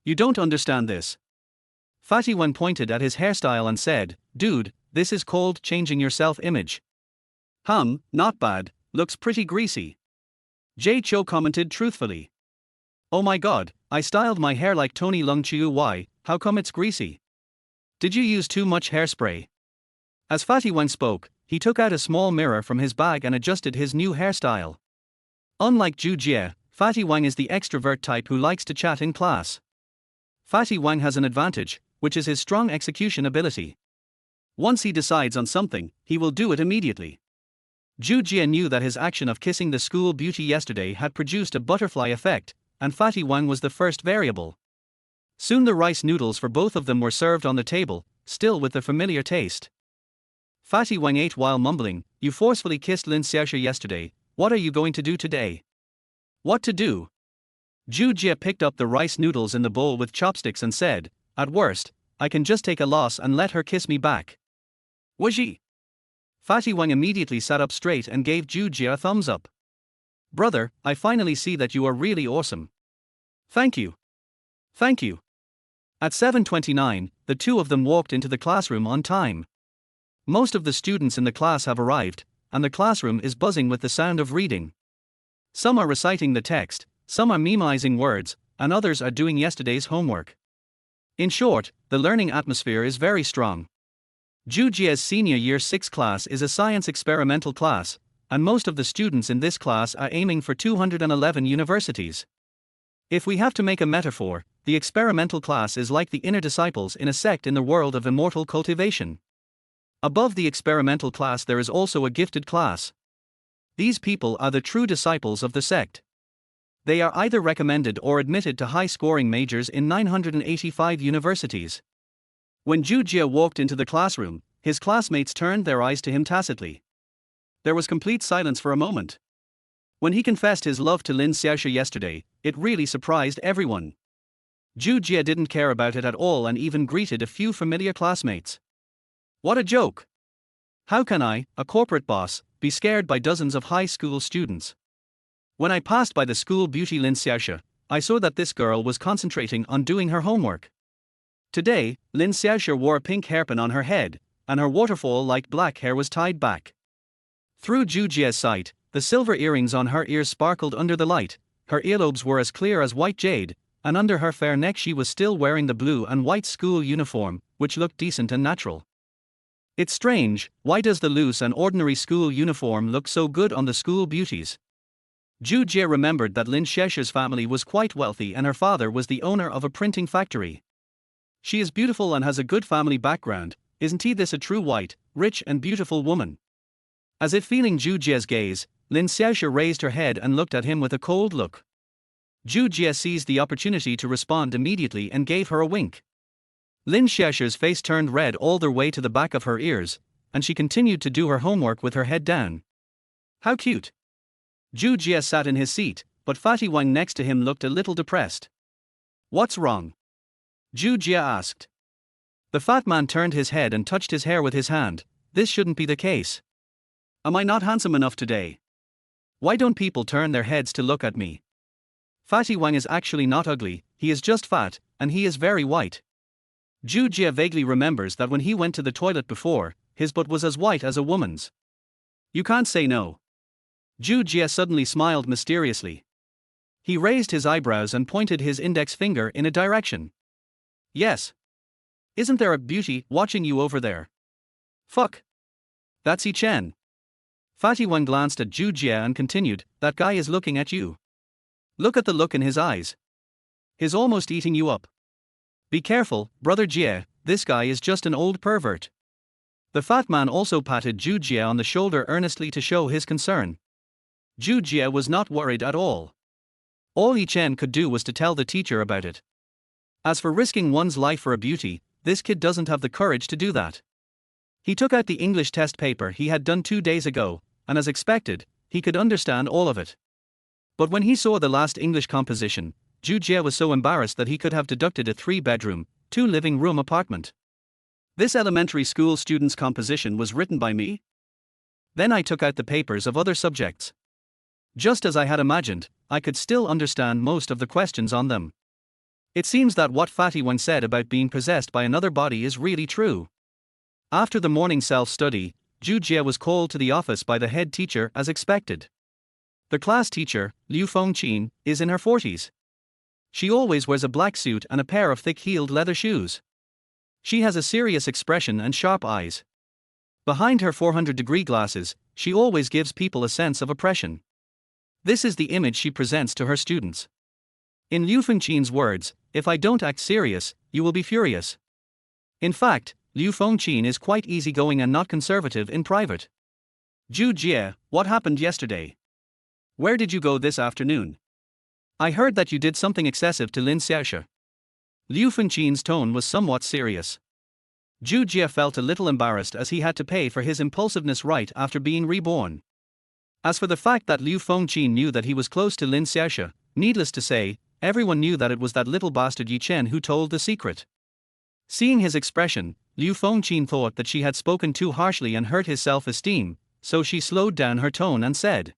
Speaker 1: You don't understand this. Fatty Wen pointed at his hairstyle and said, Dude, this is called changing your self-image. Not bad, looks pretty greasy. Jie Chou commented truthfully. Oh my god, I styled my hair like Tony Leung Chiu. Why, how come it's greasy? Did you use too much hairspray? As Fatty Wen spoke, he took out a small mirror from his bag and adjusted his new hairstyle. Unlike Zhou Jie, Fatty Wang is the extrovert type who likes to chat in class. Fatty Wang has an advantage, which is his strong execution ability. Once he decides on something, he will do it immediately. Zhou Jie knew that his action of kissing the school beauty yesterday had produced a butterfly effect, and Fatty Wang was the first variable. Soon the rice noodles for both of them were served on the table, still with the familiar taste. Fatty Wang ate while mumbling, "You forcefully kissed Lin Xiaoxia yesterday, what are you going to do today?" "What to do?" Zhu Jie picked up the rice noodles in the bowl with chopsticks and said, "At worst, I can just take a loss and let her kiss me back." "Waji?" Fatty Wang immediately sat up straight and gave Zhu Jie a thumbs up. "Brother, I finally see that you are really awesome." "Thank you. Thank you." At 7:29, the two of them walked into the classroom on time. Most of the students in the class have arrived, and the classroom is buzzing with the sound of reading. Some are reciting the text, some are memorizing words, and others are doing yesterday's homework. In short, the learning atmosphere is very strong. Zhu Jie's senior year 6 class is a science experimental class, and most of the students in this class are aiming for 211 universities. If we have to make a metaphor, the experimental class is like the inner disciples in a sect in the world of immortal cultivation. Above the experimental class there is also a gifted class. These people are the true disciples of the sect. They are either recommended or admitted to high-scoring majors in 985 universities. When Zhu Jie walked into the classroom, his classmates turned their eyes to him tacitly. There was complete silence for a moment. When he confessed his love to Lin Xiaoxia yesterday, it really surprised everyone. Zhu Jie didn't care about it at all and even greeted a few familiar classmates. What a joke! How can I, a corporate boss, be scared by dozens of high school students? When I passed by the school beauty Lin Xiaoxia, I saw that this girl was concentrating on doing her homework. Today, Lin Xiaoxia wore a pink hairpin on her head, and her waterfall-like black hair was tied back. Through Zhu Jie's sight, the silver earrings on her ears sparkled under the light, her earlobes were as clear as white jade, and under her fair neck she was still wearing the blue and white school uniform, which looked decent and natural. It's strange, why does the loose and ordinary school uniform look so good on the school beauties? Zhu Jie remembered that Lin Xiaoxia's family was quite wealthy and her father was the owner of a printing factory. She is beautiful and has a good family background, isn't he this a true white, rich and beautiful woman? As if feeling Zhu Jie's gaze, Lin Xiaoxia raised her head and looked at him with a cold look. Zhu Jie seized the opportunity to respond immediately and gave her a wink. Lin Xiaoxia's face turned red all the way to the back of her ears, and she continued to do her homework with her head down. How cute! Zhu Jie sat in his seat, but Fatty Wang next to him looked a little depressed. What's wrong? Zhu Jie asked. The fat man turned his head and touched his hair with his hand. This shouldn't be the case. Am I not handsome enough today? Why don't people turn their heads to look at me? Fatty Wang is actually not ugly, he is just fat, and he is very white. Zhu Jie vaguely remembers that when he went to the toilet before, his butt was as white as a woman's. You can't say no. Zhu Jie suddenly smiled mysteriously. He raised his eyebrows and pointed his index finger in a direction. Yes. Isn't there a beauty watching you over there? Fuck. That's Yi Chen. Fatty Wang glanced at Zhu Jie and continued, that guy is looking at you. Look at the look in his eyes. He's almost eating you up. Be careful, brother Jie, this guy is just an old pervert. The fat man also patted Zhu Jie on the shoulder earnestly to show his concern. Zhu Jie was not worried at all. All Yi Chen could do was to tell the teacher about it. As for risking one's life for a beauty, this kid doesn't have the courage to do that. He took out the English test paper he had done 2 days ago, and as expected, he could understand all of it. But when he saw the last English composition, Zhu Jie was so embarrassed that he could have deducted a 3-bedroom, 2-living-room apartment. This elementary school student's composition was written by me? Then I took out the papers of other subjects. Just as I had imagined, I could still understand most of the questions on them. It seems that what Fatty Wang said about being possessed by another body is really true. After the morning self-study, Zhu Jie was called to the office by the head teacher as expected. The class teacher, Liu Fengqin, is in her 40s. She always wears a black suit and a pair of thick-heeled leather shoes. She has a serious expression and sharp eyes. Behind her 400-degree glasses, she always gives people a sense of oppression. This is the image she presents to her students. In Liu Fengqin's words, if I don't act serious, you will be furious. In fact, Liu Fengqin is quite easygoing and not conservative in private. Zhou Jie, what happened yesterday? Where did you go this afternoon? I heard that you did something excessive to Lin Xiaoxia. Liu Fengqin's tone was somewhat serious. Zhou Jie felt a little embarrassed as he had to pay for his impulsiveness right after being reborn. As for the fact that Liu Fengqin knew that he was close to Lin Xiaoxia, needless to say, everyone knew that it was that little bastard Yi Chen who told the secret. Seeing his expression, Liu Fengqin thought that she had spoken too harshly and hurt his self-esteem, so she slowed down her tone and said,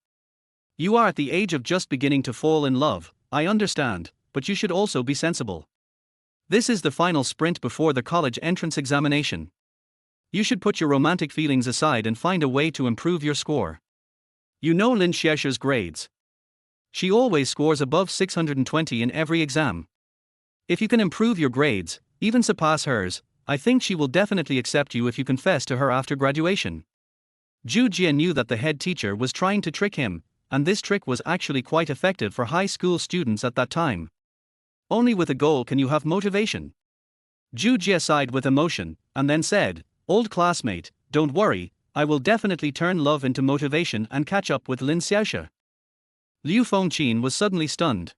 Speaker 1: "You are at the age of just beginning to fall in love, I understand, but you should also be sensible. This is the final sprint before the college entrance examination. You should put your romantic feelings aside and find a way to improve your score. You know Lin Xiaoxia's grades. She always scores above 620 in every exam. If you can improve your grades, even surpass hers, I think she will definitely accept you if you confess to her after graduation." Zhou Jie knew that the head teacher was trying to trick him, and this trick was actually quite effective for high school students at that time. Only with a goal can you have motivation. Zhou Jie sighed with emotion, and then said, "Old classmate, don't worry, I will definitely turn love into motivation and catch up with Lin Xiaoxia." Liu Fengqin was suddenly stunned.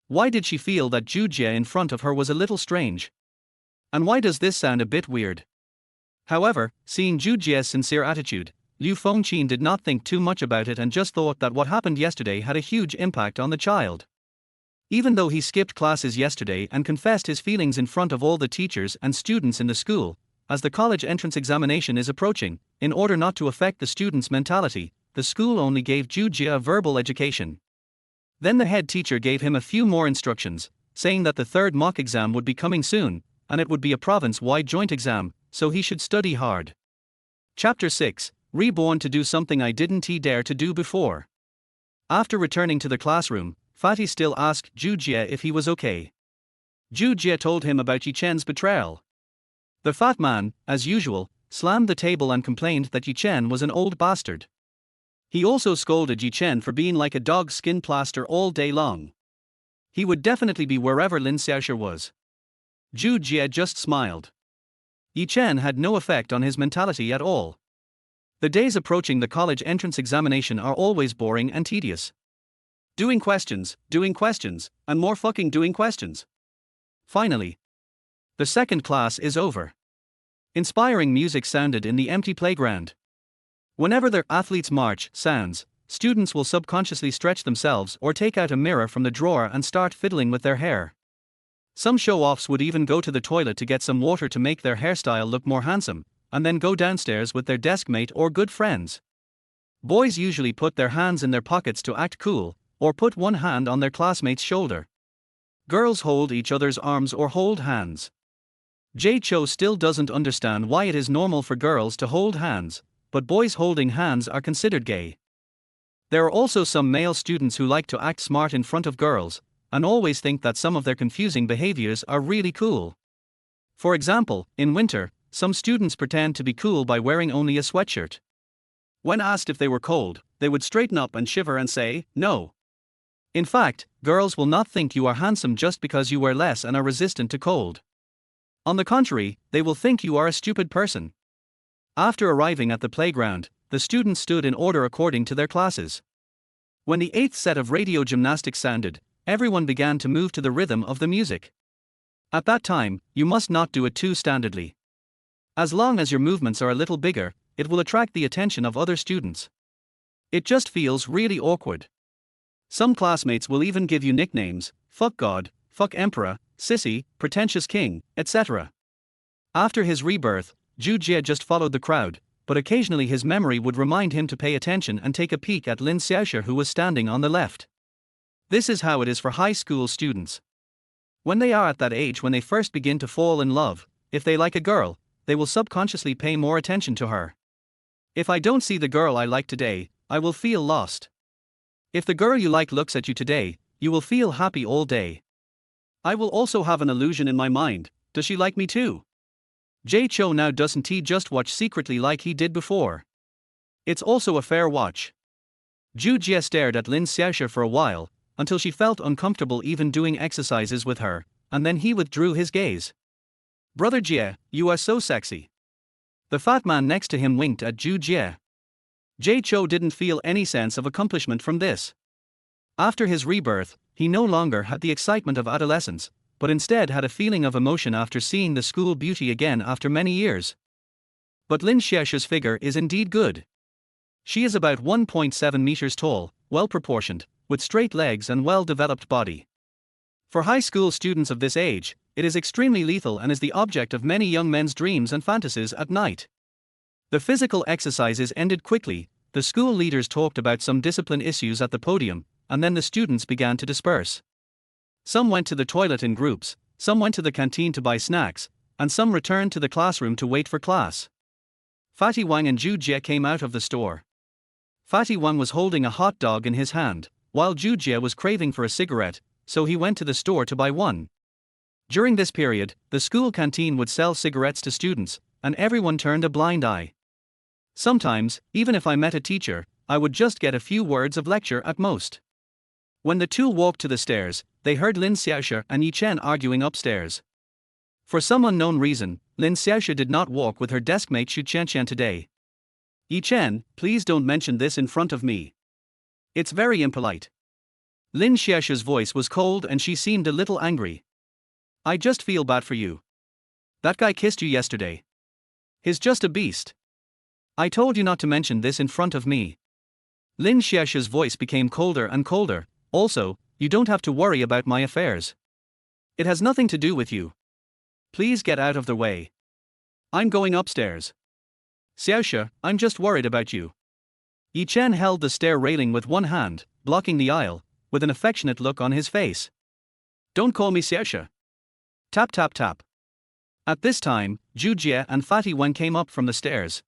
Speaker 1: Why did she feel that Zhou Jie in front of her was a little strange? And why does this sound a bit weird? However, seeing Zhou Jie's sincere attitude, Liu Fengqin did not think too much about it and just thought that what happened yesterday had a huge impact on the child. Even though he skipped classes yesterday and confessed his feelings in front of all the teachers and students in the school, as the college entrance examination is approaching, in order not to affect the students' mentality, the school only gave Zhou Jie a verbal education. Then the head teacher gave him a few more instructions, saying that the third mock exam would be coming soon, and it would be a province-wide joint exam, so he should study hard. Chapter 6, Reborn to do something I didn't dare to do before. After returning to the classroom, Fatih still asked Zhou Jie if he was okay. Zhou Jie told him about Yi Chen's betrayal. The fat man, as usual, slammed the table and complained that Yi Chen was an old bastard. He also scolded Yi Chen for being like a dog's skin plaster all day long. He would definitely be wherever Lin Xiaoxia was. Zhou Jie just smiled. Yi Chen had no effect on his mentality at all. The days approaching the college entrance examination are always boring and tedious. Doing questions, and more fucking doing questions. Finally, the second class is over. Inspiring music sounded in the empty playground. Whenever their athletes' march sounds, students will subconsciously stretch themselves or take out a mirror from the drawer and start fiddling with their hair. Some show-offs would even go to the toilet to get some water to make their hairstyle look more handsome, and then go downstairs with their desk mate or good friends. Boys usually put their hands in their pockets to act cool, or put one hand on their classmate's shoulder. Girls hold each other's arms or hold hands. Jay Cho still doesn't understand why it is normal for girls to hold hands, but boys holding hands are considered gay. There are also some male students who like to act smart in front of girls, and always think that some of their confusing behaviors are really cool. For example, in winter, some students pretend to be cool by wearing only a sweatshirt. When asked if they were cold, they would straighten up and shiver and say, "No." In fact, girls will not think you are handsome just because you wear less and are resistant to cold. On the contrary, they will think you are a stupid person. After arriving at the playground, the students stood in order according to their classes. When the 8th set of radio gymnastics sounded, everyone began to move to the rhythm of the music. At that time, you must not do it too standardly. As long as your movements are a little bigger, it will attract the attention of other students. It just feels really awkward. Some classmates will even give you nicknames: fuck God, fuck Emperor, Sissy, Pretentious King, etc. After his rebirth, Zhou Jie just followed the crowd, but occasionally his memory would remind him to pay attention and take a peek at Lin Xiaoxia, who was standing on the left. This is how it is for high school students. When they are at that age when they first begin to fall in love, if they like a girl, they will subconsciously pay more attention to her. If I don't see the girl I like today, I will feel lost. If the girl you like looks at you today, you will feel happy all day. I will also have an illusion in my mind: does she like me too? Jay Cho now doesn't he just watch secretly like he did before. It's also a fair watch. Zhou Jie stared at Lin Xiaoxia for a while, until she felt uncomfortable even doing exercises with her, and then he withdrew his gaze. Brother Jie, you are so sexy. The fat man next to him winked at Zhou Jie. Jie Chou didn't feel any sense of accomplishment from this. After his rebirth, he no longer had the excitement of adolescence, but instead had a feeling of emotion after seeing the school beauty again after many years. But Lin Xiaoxia's figure is indeed good. She is about 1.7 meters tall, well-proportioned, with straight legs and well-developed body. For high school students of this age, it is extremely lethal and is the object of many young men's dreams and fantasies at night. The physical exercises ended quickly, the school leaders talked about some discipline issues at the podium, and then the students began to disperse. Some went to the toilet in groups, some went to the canteen to buy snacks, and some returned to the classroom to wait for class. Fatty Wang and Zhou Jie came out of the store. Fatty Wang was holding a hot dog in his hand, while Zhou Jie was craving for a cigarette, so he went to the store to buy one. During this period, the school canteen would sell cigarettes to students, and everyone turned a blind eye. Sometimes, even if I met a teacher, I would just get a few words of lecture at most. When the two walked to the stairs, they heard Lin Xiaoxia and Yi Chen arguing upstairs. For some unknown reason, Lin Xiaoxia did not walk with her deskmate Xu Qianqian today. Yi Chen, please don't mention this in front of me. It's very impolite. Lin Xiaoxia's voice was cold and she seemed a little angry. I just feel bad for you. That guy kissed you yesterday. He's just a beast. I told you not to mention this in front of me. Lin Xiaoxia's voice became colder and colder. Also, you don't have to worry about my affairs. It has nothing to do with you. Please get out of the way. I'm going upstairs. Xiaoxia, I'm just worried about you. Yi Chen held the stair railing with one hand, blocking the aisle, with an affectionate look on his face. Don't call me Xiaoxia. Tap tap tap. At this time, Zhou Jie and Fatty Wang came up from the stairs.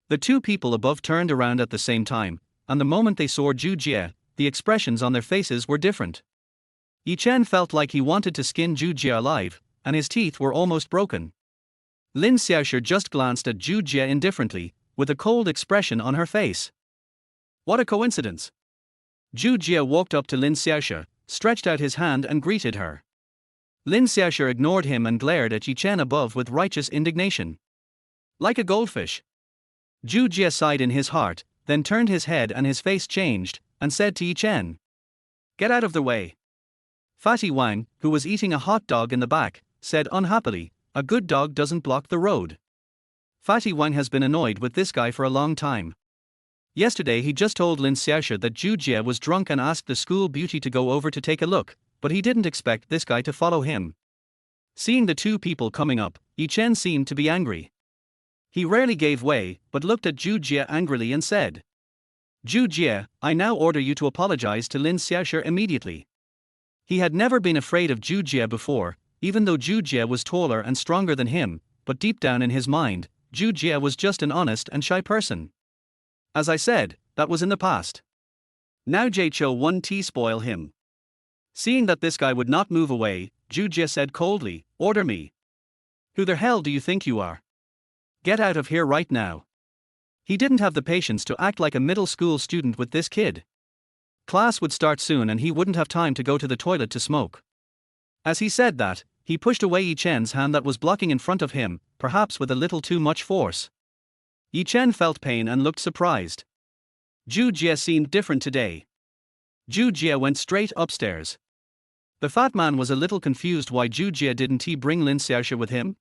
Speaker 1: The two people above turned around at the same time, and the moment they saw Zhou Jie, the expressions on their faces were different. Yi Chen felt like he wanted to skin Zhou Jie alive, and his teeth were almost broken. Lin Xiaoxia just glanced at Zhou Jie indifferently, with a cold expression on her face. What a coincidence! Zhou Jie walked up to Lin Xiaoxia, stretched out his hand and greeted her. Lin Xiaoxia ignored him and glared at Yi Chen above with righteous indignation. Like a goldfish. Zhou Jie sighed in his heart, then turned his head and his face changed, and said to Yi Chen, "Get out of the way." Fatty Wang, who was eating a hot dog in the back, said unhappily, "A good dog doesn't block the road." Fatty Wang has been annoyed with this guy for a long time. Yesterday he just told Lin Xiaoxia that Zhou Jie was drunk and asked the school beauty to go over to take a look, but he didn't expect this guy to follow him. Seeing the two people coming up, Yi Chen seemed to be angry. He rarely gave way, but looked at Zhou Jie angrily and said, "Zhou Jie, I now order you to apologize to Lin Xiaoxia immediately." He had never been afraid of Zhou Jie before, even though Zhou Jie was taller and stronger than him, but deep down in his mind, Zhou Jie was just an honest and shy person. As I said, that was in the past. Now Jie Chou won't spoil him. Seeing that this guy would not move away, Zhou Jie said coldly, "Order me." "Who the hell do you think you are? Get out of here right now." He didn't have the patience to act like a middle school student with this kid. Class would start soon and he wouldn't have time to go to the toilet to smoke. As he said that, he pushed away Yi Chen's hand that was blocking in front of him, perhaps with a little too much force. Yi Chen felt pain and looked surprised. Zhou Jie seemed different today. Zhou Jie went straight upstairs. The fat man was a little confused why Zhou Jie didn't bring Lin Xiaoxia with him?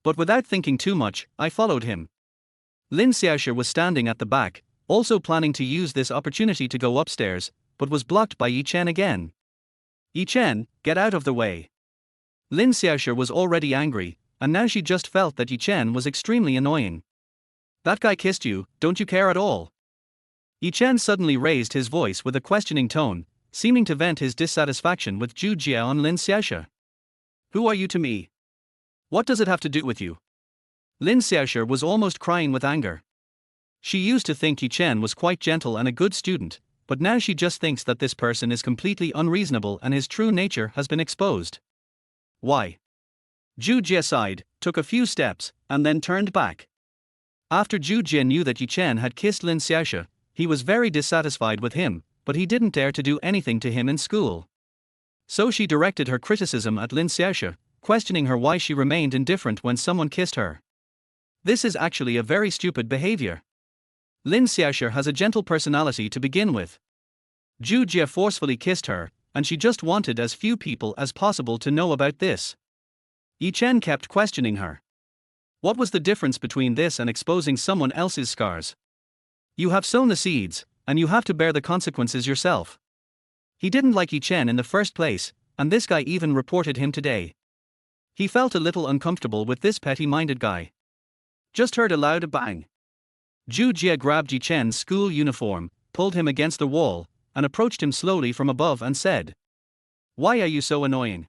Speaker 1: But without thinking too much, I followed him. Lin Xiaoxia was standing at the back, also planning to use this opportunity to go upstairs, but was blocked by Yi Chen again. "Yi Chen, get out of the way." Lin Xiaoxia was already angry, and now she just felt that Yi Chen was extremely annoying. "That guy kissed you, don't you care at all?" Yi Chen suddenly raised his voice with a questioning tone, seeming to vent his dissatisfaction with Zhou Jie on Lin Xiaoxia. "Who are you to me? What does it have to do with you?" Lin Xiaoxia was almost crying with anger. She used to think Yi Chen was quite gentle and a good student, but now she just thinks that this person is completely unreasonable and his true nature has been exposed. Why? Zhou Jie sighed, took a few steps, and then turned back. After Zhou Jie knew that Yi Chen had kissed Lin Xiaoxia, he was very dissatisfied with him, but he didn't dare to do anything to him in school. So she directed her criticism at Lin Xiaoxia, questioning her why she remained indifferent when someone kissed her. This is actually a very stupid behavior. Lin Xiaoxia has a gentle personality to begin with. Zhou Jie forcefully kissed her, and she just wanted as few people as possible to know about this. Yi Chen kept questioning her. What was the difference between this and exposing someone else's scars? You have sown the seeds, and you have to bear the consequences yourself. He didn't like Yi Chen in the first place, and this guy even reported him today. He felt a little uncomfortable with this petty-minded guy. Just heard a loud bang. Zhou Jie grabbed Yi Chen's school uniform, pulled him against the wall, and approached him slowly from above and said, "Why are you so annoying?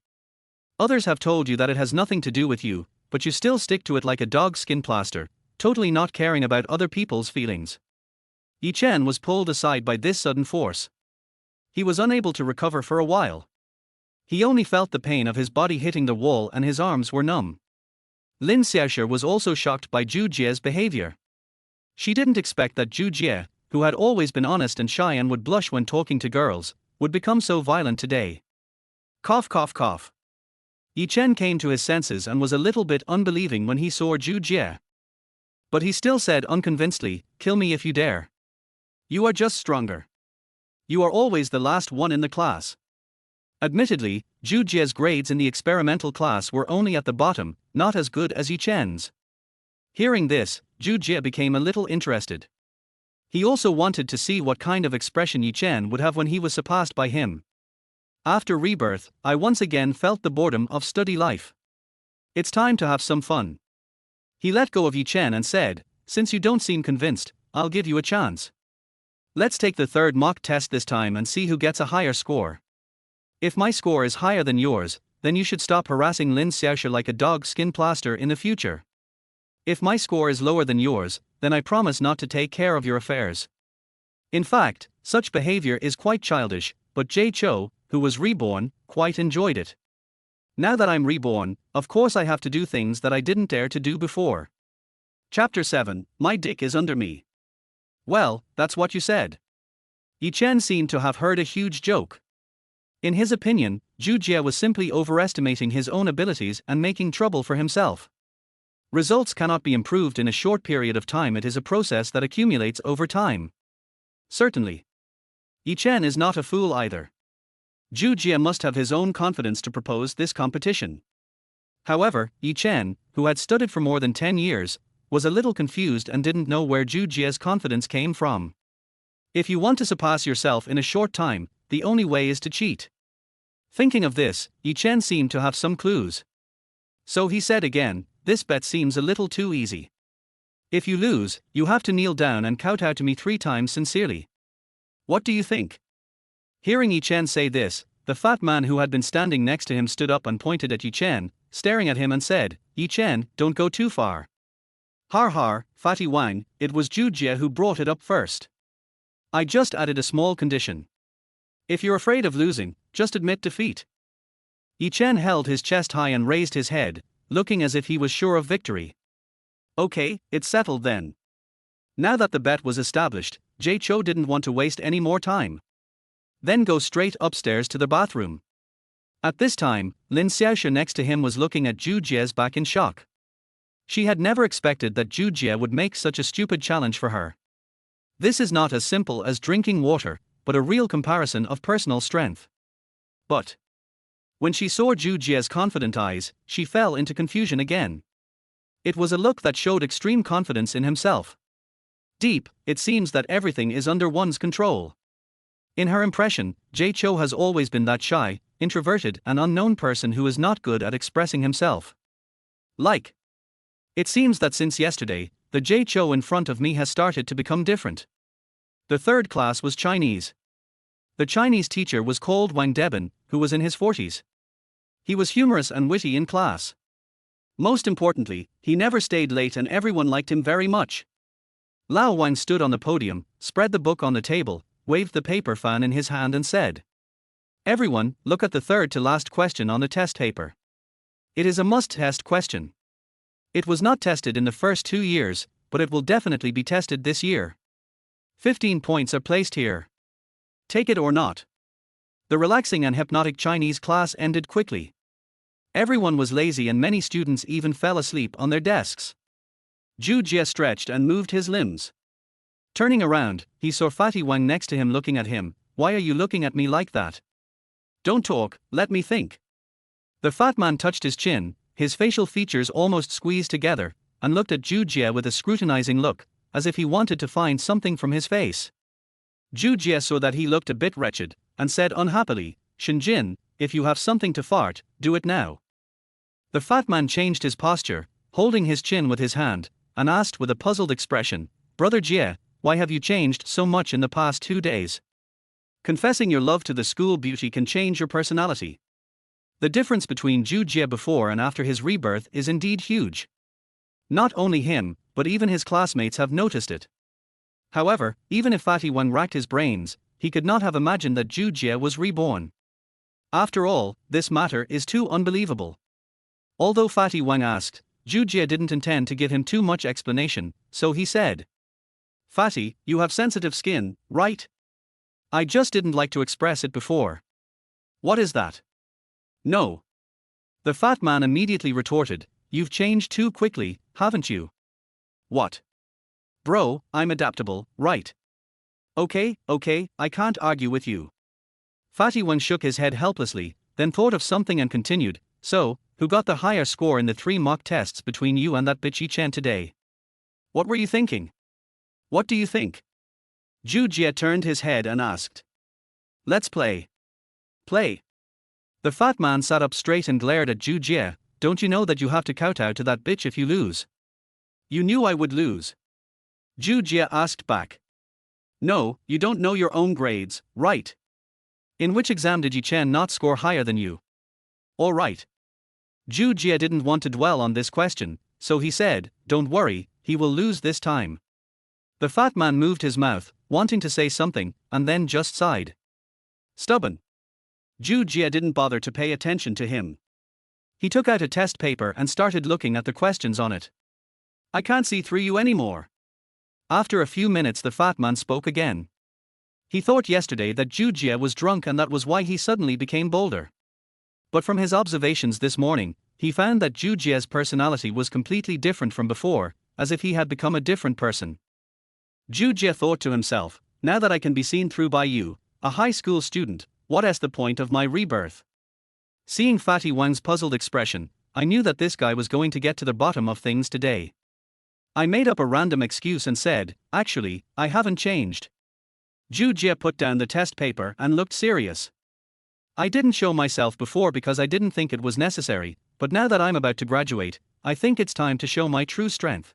Speaker 1: Others have told you that it has nothing to do with you, but you still stick to it like a dog's skin plaster, totally not caring about other people's feelings." Yi Chen was pulled aside by this sudden force. He was unable to recover for a while. He only felt the pain of his body hitting the wall and his arms were numb. Lin Xiaoxia was also shocked by Zhou Jie's behavior. She didn't expect that Zhou Jie, who had always been honest and shy and would blush when talking to girls, would become so violent today. Cough cough cough. Yi Chen came to his senses and was a little bit unbelieving when he saw Zhou Jie. But he still said unconvincedly, "Kill me if you dare. You are just stronger. You are always the last one in the class." Admittedly, Zhou Jie's grades in the experimental class were only at the bottom, not as good as Yi Chen's. Hearing this, Zhou Jie became a little interested. He also wanted to see what kind of expression Yi Chen would have when he was surpassed by him. After Rebirth, I once again felt the boredom of study life. It's time to have some fun. He let go of Yi Chen and said, "Since you don't seem convinced, I'll give you a chance. Let's take the third mock test this time and see who gets a higher score. If my score is higher than yours, then you should stop harassing Lin Xiaoxia like a dog skin plaster in the future. If my score is lower than yours, then I promise not to take care of your affairs." In fact, such behavior is quite childish, but Jie Chou, who was reborn, quite enjoyed it. Now that I'm reborn, of course I have to do things that I didn't dare to do before. Chapter 7, My Dick is Under Me. Well, that's what you said. Yi Chen seemed to have heard a huge joke. In his opinion, Zhou Jie was simply overestimating his own abilities and making trouble for himself. Results cannot be improved in a short period of time. It is a process that accumulates over time. Certainly. Yi Chen is not a fool either. Zhou Jie must have his own confidence to propose this competition. However, Yi Chen, who had studied for more than 10 years, was a little confused and didn't know where Zhou Jie's confidence came from. If you want to surpass yourself in a short time, the only way is to cheat. Thinking of this, Yi Chen seemed to have some clues. So he said again, "This bet seems a little too easy. If you lose, you have to kneel down and kowtow to me 3 times sincerely. What do you think?" Hearing Yi Chen say this, the fat man who had been standing next to him stood up and pointed at Yi Chen, staring at him and said, "Yi Chen, don't go too far." Har har, Fatty Wang, it was Zhou Jie who brought it up first. I just added a small condition. If you're afraid of losing, just admit defeat. Yi Chen held his chest high and raised his head, looking as if he was sure of victory. Okay, it's settled then. Now that the bet was established, Jie Chou didn't want to waste any more time. Then go straight upstairs to the bathroom. At this time, Lin Xiaoxia next to him was looking at Zhou Jie's back in shock. She had never expected that Zhou Jie would make such a stupid challenge for her. This is not as simple as drinking water, but a real comparison of personal strength. But when she saw Zhou Jie's confident eyes, she fell into confusion again. It was a look that showed extreme confidence in himself. Deep, it seems that everything is under one's control. In her impression, Jie Chou has always been that shy, introverted and unknown person who is not good at expressing himself. It seems that since yesterday, the Jie Chou in front of me has started to become different. The third class was Chinese. The Chinese teacher was called Wang Deben, who was in his 40s. He was humorous and witty in class. Most importantly, he never stayed late and everyone liked him very much. Lao Wang stood on the podium, spread the book on the table, waved the paper fan in his hand and said, "Everyone, look at the third to last question on the test paper. It is a must-test question. It was not tested in the first 2 years, but it will definitely be tested this year. 15 points are placed here. Take it or not. The relaxing and hypnotic Chinese class ended quickly. Everyone was lazy and many students even fell asleep on their desks. Zhou Jie stretched and moved his limbs. Turning around, he saw Fatty Wang next to him looking at him. Why are you looking at me like that? Don't talk, let me think. The fat man touched his chin, his facial features almost squeezed together, and looked at Zhou Jie with a scrutinizing look, as if he wanted to find something from his face. Zhou Jie saw that he looked a bit wretched, and said unhappily, Shenjin, if you have something to fart, do it now. The fat man changed his posture, holding his chin with his hand, and asked with a puzzled expression, Brother Jie, why have you changed so much in the past 2 days? Confessing your love to the school beauty can change your personality. The difference between Zhou Jie before and after his rebirth is indeed huge. Not only him, but even his classmates have noticed it. However, even if Fatty Wang racked his brains, he could not have imagined that Zhou Jie was reborn. After all, this matter is too unbelievable. Although Fatty Wang asked, Zhou Jie didn't intend to give him too much explanation, so he said, Fatty, you have sensitive skin, right? I just didn't like to express it before. What is that? No. The fat man immediately retorted, you've changed too quickly, haven't you? What? Bro, I'm adaptable, right? Okay, I can't argue with you. Fatty Wang shook his head helplessly, then thought of something and continued, so, who got the higher score in the 3 mock tests between you and that bitchy Chen today? What were you thinking? What do you think? Zhou Jie turned his head and asked. Let's play. Play. The fat man sat up straight and glared at Zhou Jie, don't you know that you have to kowtow to that bitch if you lose? You knew I would lose. Zhou Jie asked back. No, you don't know your own grades, right? In which exam did Yi Chen not score higher than you? All right. Zhou Jie didn't want to dwell on this question, so he said, don't worry, he will lose this time. The fat man moved his mouth, wanting to say something, and then just sighed. Stubborn. Zhou Jie didn't bother to pay attention to him. He took out a test paper and started looking at the questions on it. I can't see through you anymore. After a few minutes the fat man spoke again. He thought yesterday that Zhou Jie was drunk and that was why he suddenly became bolder. But from his observations this morning, he found that Zhou Jie's personality was completely different from before, as if he had become a different person. Zhou Jie thought to himself, now that I can be seen through by you, a high school student, what is the point of my rebirth? Seeing Fatty Wang's puzzled expression, I knew that this guy was going to get to the bottom of things today. I made up a random excuse and said, actually, I haven't changed. Zhou Jie put down the test paper and looked serious. I didn't show myself before because I didn't think it was necessary, but now that I'm about to graduate, I think it's time to show my true strength.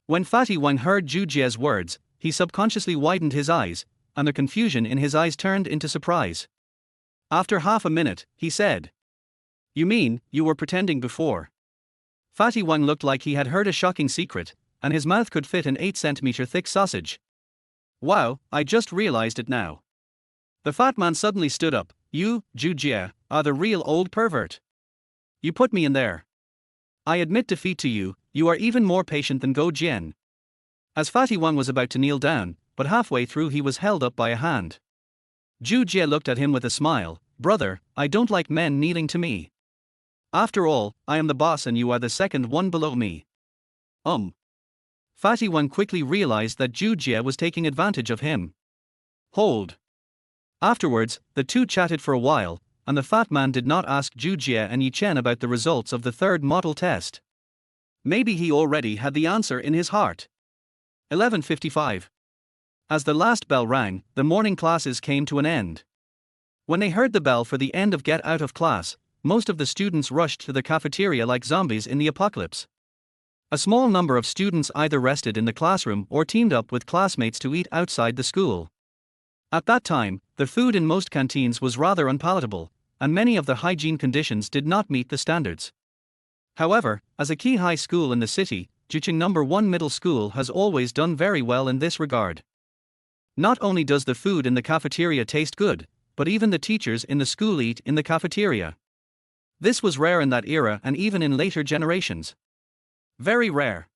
Speaker 1: When Fatty Wang heard Zhou Jie's words, he subconsciously widened his eyes, and the confusion in his eyes turned into surprise. After half a minute, he said, You mean, you were pretending before? Fatty Wang looked like he had heard a shocking secret, and his mouth could fit an 8-centimeter thick sausage. Wow, I just realized it now. The fat man suddenly stood up. You, Zhou Jie, are the real old pervert. You put me in there. I admit defeat to you, you are even more patient than Go Jian. As Fatty Wang was about to kneel down, but halfway through he was held up by a hand. Zhou Jie looked at him with a smile, Brother, I don't like men kneeling to me. After all, I am the boss and you are the second one below me. Fatty Wang quickly realized that Zhou Jie was taking advantage of him. Hold. Afterwards, the two chatted for a while, and the fat man did not ask Zhou Jie and Yi Chen about the results of the 3rd model test. Maybe he already had the answer in his heart. 11:55. As the last bell rang, the morning classes came to an end. When they heard the bell for the end of get out of class, most of the students rushed to the cafeteria like zombies in the apocalypse. A small number of students either rested in the classroom or teamed up with classmates to eat outside the school. At that time, the food in most canteens was rather unpalatable, and many of the hygiene conditions did not meet the standards. However, as a key high school in the city, Jiqing No. 1 Middle School has always done very well in this regard. Not only does the food in the cafeteria taste good, but even the teachers in the school eat in the cafeteria. This was rare in that era and even in later generations. Very rare.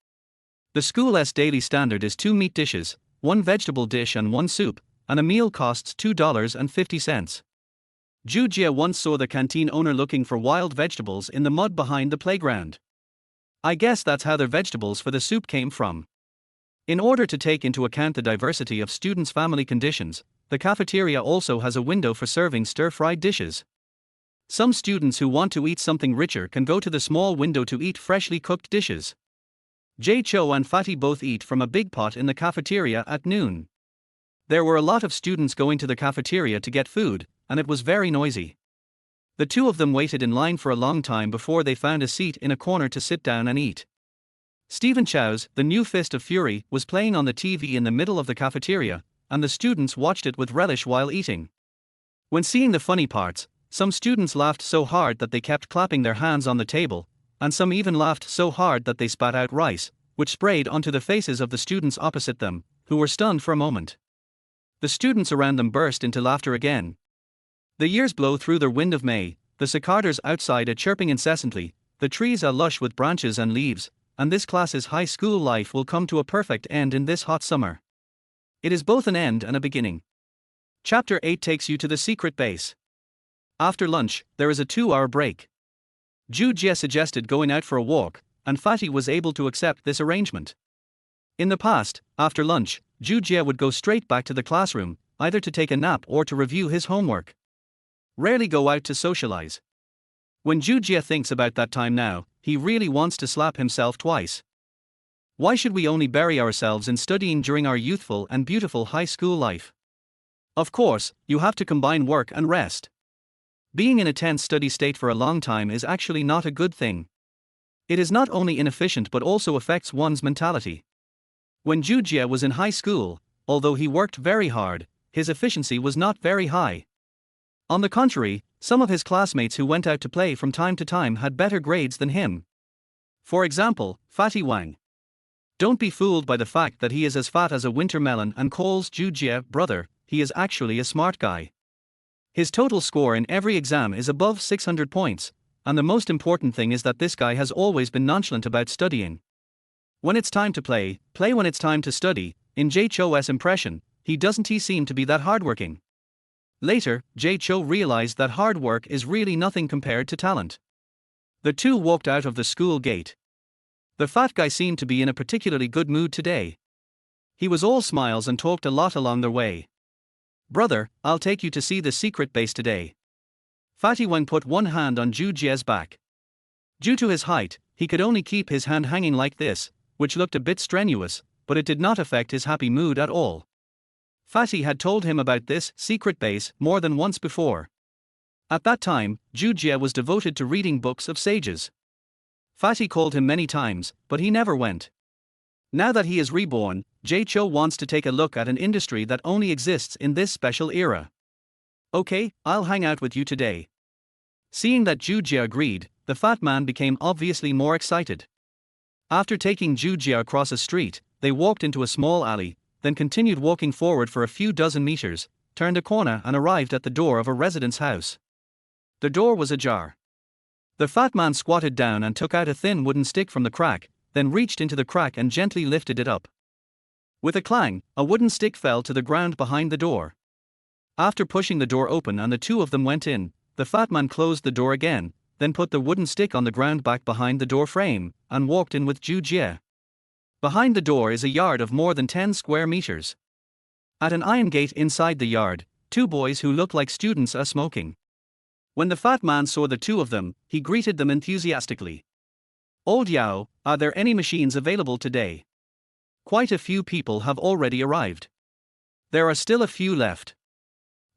Speaker 1: The school's daily standard is 2 meat dishes, one vegetable dish and one soup, and a meal costs $2.50. Zhou Jie once saw the canteen owner looking for wild vegetables in the mud behind the playground. I guess that's how their vegetables for the soup came from. In order to take into account the diversity of students' family conditions, the cafeteria also has a window for serving stir-fried dishes. Some students who want to eat something richer can go to the small window to eat freshly cooked dishes. Jay Cho and Fatty both eat from a big pot in the cafeteria at noon. There were a lot of students going to the cafeteria to get food, and it was very noisy. The two of them waited in line for a long time before they found a seat in a corner to sit down and eat. Stephen Chow's The New Fist of Fury was playing on the TV in the middle of the cafeteria, and the students watched it with relish while eating. When seeing the funny parts, some students laughed so hard that they kept clapping their hands on the table, and some even laughed so hard that they spat out rice, which sprayed onto the faces of the students opposite them, who were stunned for a moment. The students around them burst into laughter again. The years blow through their wind of May, the cicadas outside are chirping incessantly, the trees are lush with branches and leaves, and this class's high school life will come to a perfect end in this hot summer. It is both an end and a beginning. Chapter 8 takes you to the secret base. After lunch, there is a 2-hour break. Zhou Jie suggested going out for a walk, and Fatty was able to accept this arrangement. In the past, after lunch, Zhou Jie would go straight back to the classroom, either to take a nap or to review his homework. Rarely go out to socialize. When Zhou Jie thinks about that time now, he really wants to slap himself twice. Why should we only bury ourselves in studying during our youthful and beautiful high school life? Of course, you have to combine work and rest. Being in a tense study state for a long time is actually not a good thing. It is not only inefficient but also affects one's mentality. When Zhou Jie was in high school, although he worked very hard, his efficiency was not very high. On the contrary, some of his classmates who went out to play from time to time had better grades than him. For example, Fatty Wang. Don't be fooled by the fact that he is as fat as a winter melon and calls Zhou Jie brother, he is actually a smart guy. His total score in every exam is above 600 points, and the most important thing is that this guy has always been nonchalant about studying. When it's time to play, play when it's time to study. In Jay Cho's impression, he doesn't seem to be that hardworking. Later, Jay Cho realized that hard work is really nothing compared to talent. The two walked out of the school gate. The fat guy seemed to be in a particularly good mood today. He was all smiles and talked a lot along their way. Brother, I'll take you to see the secret base today. Fatty Wang put one hand on Zhou Jie's back. Due to his height, he could only keep his hand hanging like this, which looked a bit strenuous, but it did not affect his happy mood at all. Fatty had told him about this secret base more than once before. At that time, Zhou Jie was devoted to reading books of sages. Fatty called him many times, but he never went. Now that he is reborn, Jay Cho wants to take a look at an industry that only exists in this special era. Okay, I'll hang out with you today. Seeing that Zhou Jie agreed, the fat man became obviously more excited. After taking Zhou Jie across a street, they walked into a small alley, then continued walking forward for a few dozen meters, turned a corner and arrived at the door of a resident's house. The door was ajar. The fat man squatted down and took out a thin wooden stick from the crack, then reached into the crack and gently lifted it up. With a clang, a wooden stick fell to the ground behind the door. After pushing the door open and the two of them went in, the fat man closed the door again, then put the wooden stick on the ground back behind the door frame, and walked in with Zhou Jie. Behind the door is a yard of more than 10 square meters. At an iron gate inside the yard, two boys who look like students are smoking. When the fat man saw the two of them, he greeted them enthusiastically. Old Yao, are there any machines available today? Quite a few people have already arrived. There are still a few left.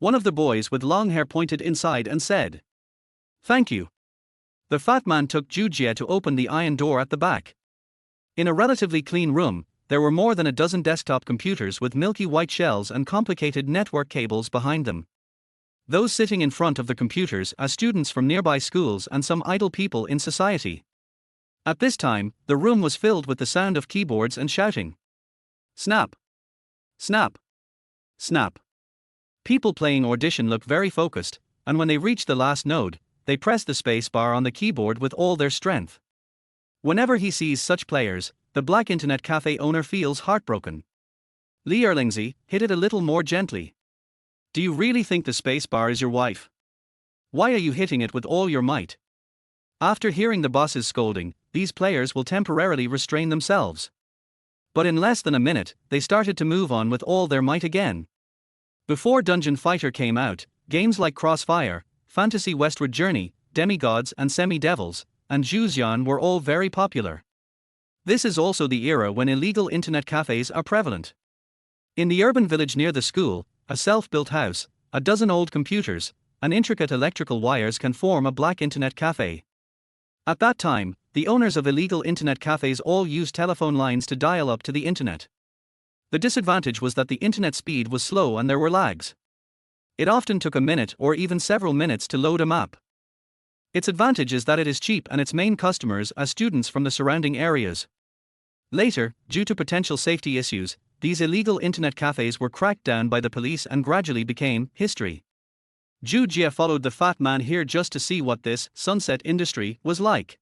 Speaker 1: One of the boys with long hair pointed inside and said, "Thank you." The fat man took Zhou Jie to open the iron door at the back. In a relatively clean room, there were more than a dozen desktop computers with milky white shells and complicated network cables behind them. Those sitting in front of the computers are students from nearby schools and some idle people in society. At this time, the room was filled with the sound of keyboards and shouting. Snap! Snap! Snap! People playing Audition look very focused, and when they reach the last node, they press the space bar on the keyboard with all their strength. Whenever he sees such players, the black internet cafe owner feels heartbroken. Li Erlingzi, hit it a little more gently. Do you really think the space bar is your wife? Why are you hitting it with all your might? After hearing the boss's scolding, these players will temporarily restrain themselves. But in less than a minute, they started to move on with all their might again. Before Dungeon Fighter came out, games like Crossfire, Fantasy Westward Journey, Demigods and Semi-Devils, and Zhou Jie were all very popular. This is also the era when illegal internet cafes are prevalent. In the urban village near the school, a self-built house, a dozen old computers, and intricate electrical wires can form a black internet cafe. At that time, the owners of illegal internet cafes all used telephone lines to dial up to the internet. The disadvantage was that the internet speed was slow and there were lags. It often took a minute or even several minutes to load a map. Its advantage is that it is cheap and its main customers are students from the surrounding areas. Later, due to potential safety issues, these illegal internet cafes were cracked down by the police and gradually became history. Zhou Jie followed the fat man here just to see what this sunset industry was like.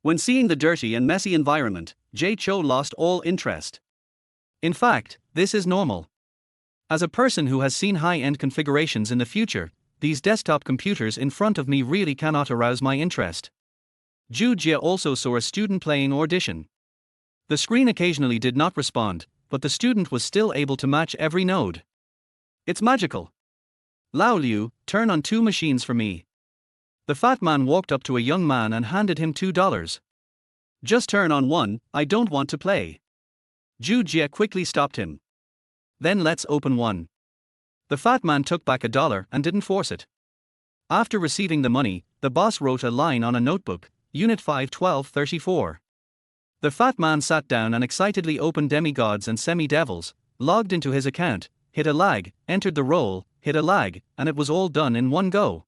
Speaker 1: When seeing the dirty and messy environment, Jie Cho lost all interest. In fact, this is normal. As a person who has seen high-end configurations in the future, these desktop computers in front of me really cannot arouse my interest. Zhou Jie also saw a student playing Audition. The screen occasionally did not respond, but the student was still able to match every node. It's magical. Lao Liu, turn on 2 machines for me. The fat man walked up to a young man and handed him $2. Just turn on one, I don't want to play. Zhou Jie quickly stopped him. Then let's open one. The fat man took back $1 and didn't force it. After receiving the money, the boss wrote a line on a notebook, Unit 51234. The fat man sat down and excitedly opened Demigods and Semi-Devils, logged into his account, hit a lag, entered the role, hit a lag, and it was all done in one go.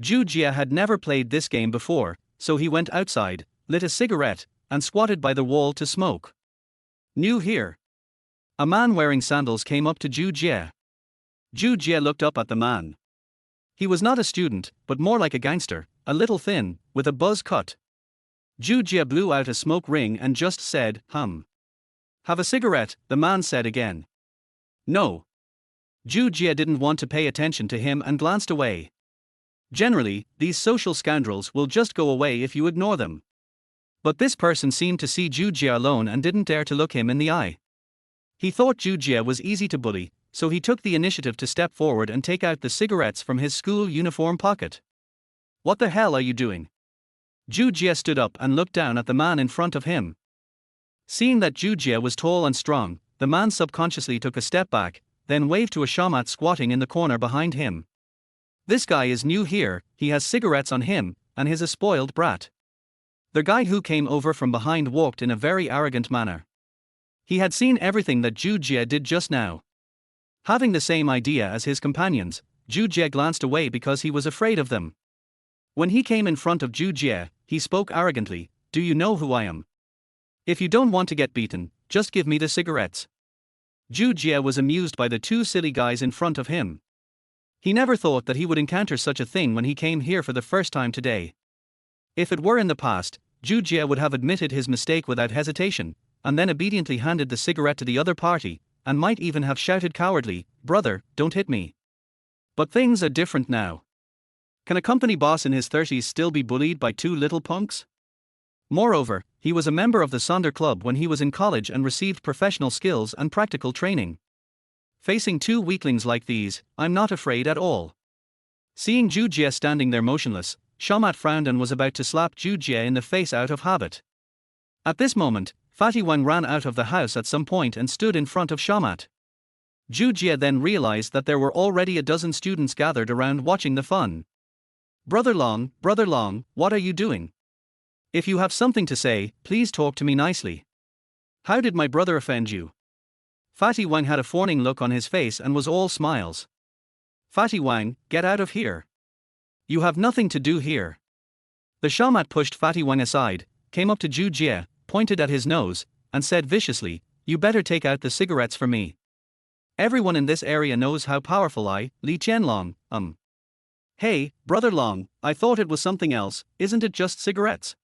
Speaker 1: Zhou Jie had never played this game before, so he went outside, lit a cigarette, and squatted by the wall to smoke. New here. A man wearing sandals came up to Zhou Jie. Zhou Jie looked up at the man. He was not a student, but more like a gangster, a little thin, with a buzz cut. Zhou Jie blew out a smoke ring and just said, Have a cigarette, the man said again. No. Zhou Jie didn't want to pay attention to him and glanced away. Generally, these social scoundrels will just go away if you ignore them. But this person seemed to see Zhou Jie alone and didn't dare to look him in the eye. He thought Zhou Jie was easy to bully, so he took the initiative to step forward and take out the cigarettes from his school uniform pocket. What the hell are you doing? Zhou Jie stood up and looked down at the man in front of him. Seeing that Zhou Jie was tall and strong, the man subconsciously took a step back, then waved to a shamat squatting in the corner behind him. This guy is new here, he has cigarettes on him, and he's a spoiled brat. The guy who came over from behind walked in a very arrogant manner. He had seen everything that Zhou Jie did just now. Having the same idea as his companions, Zhou Jie glanced away because he was afraid of them. When he came in front of Zhou Jie, he spoke arrogantly, Do you know who I am? If you don't want to get beaten, just give me the cigarettes. Zhou Jie was amused by the 2 silly guys in front of him. He never thought that he would encounter such a thing when he came here for the first time today. If it were in the past, Zhou Jie would have admitted his mistake without hesitation, and then obediently handed the cigarette to the other party, and might even have shouted cowardly, Brother, don't hit me. But things are different now. Can a company boss in his 30s still be bullied by 2 little punks? Moreover, he was a member of the Sonder Club when he was in college and received professional skills and practical training. Facing 2 weaklings like these, I'm not afraid at all. Seeing Zhou Jie standing there motionless, Shamat frowned and was about to slap Zhou Jie in the face out of habit. At this moment, Fatty Wang ran out of the house at some point and stood in front of Shamat. Zhou Jie then realized that there were already a dozen students gathered around watching the fun. Brother Long, what are you doing? If you have something to say, please talk to me nicely. How did my brother offend you? Fatty Wang had a fawning look on his face and was all smiles. Fatty Wang, get out of here. You have nothing to do here. The shamat pushed Fatty Wang aside, came up to Zhou Jie, pointed at his nose, and said viciously, You better take out the cigarettes for me. Everyone in this area knows how powerful I, Li Qianlong, Hey, Brother Long, I thought it was something else, isn't it just cigarettes?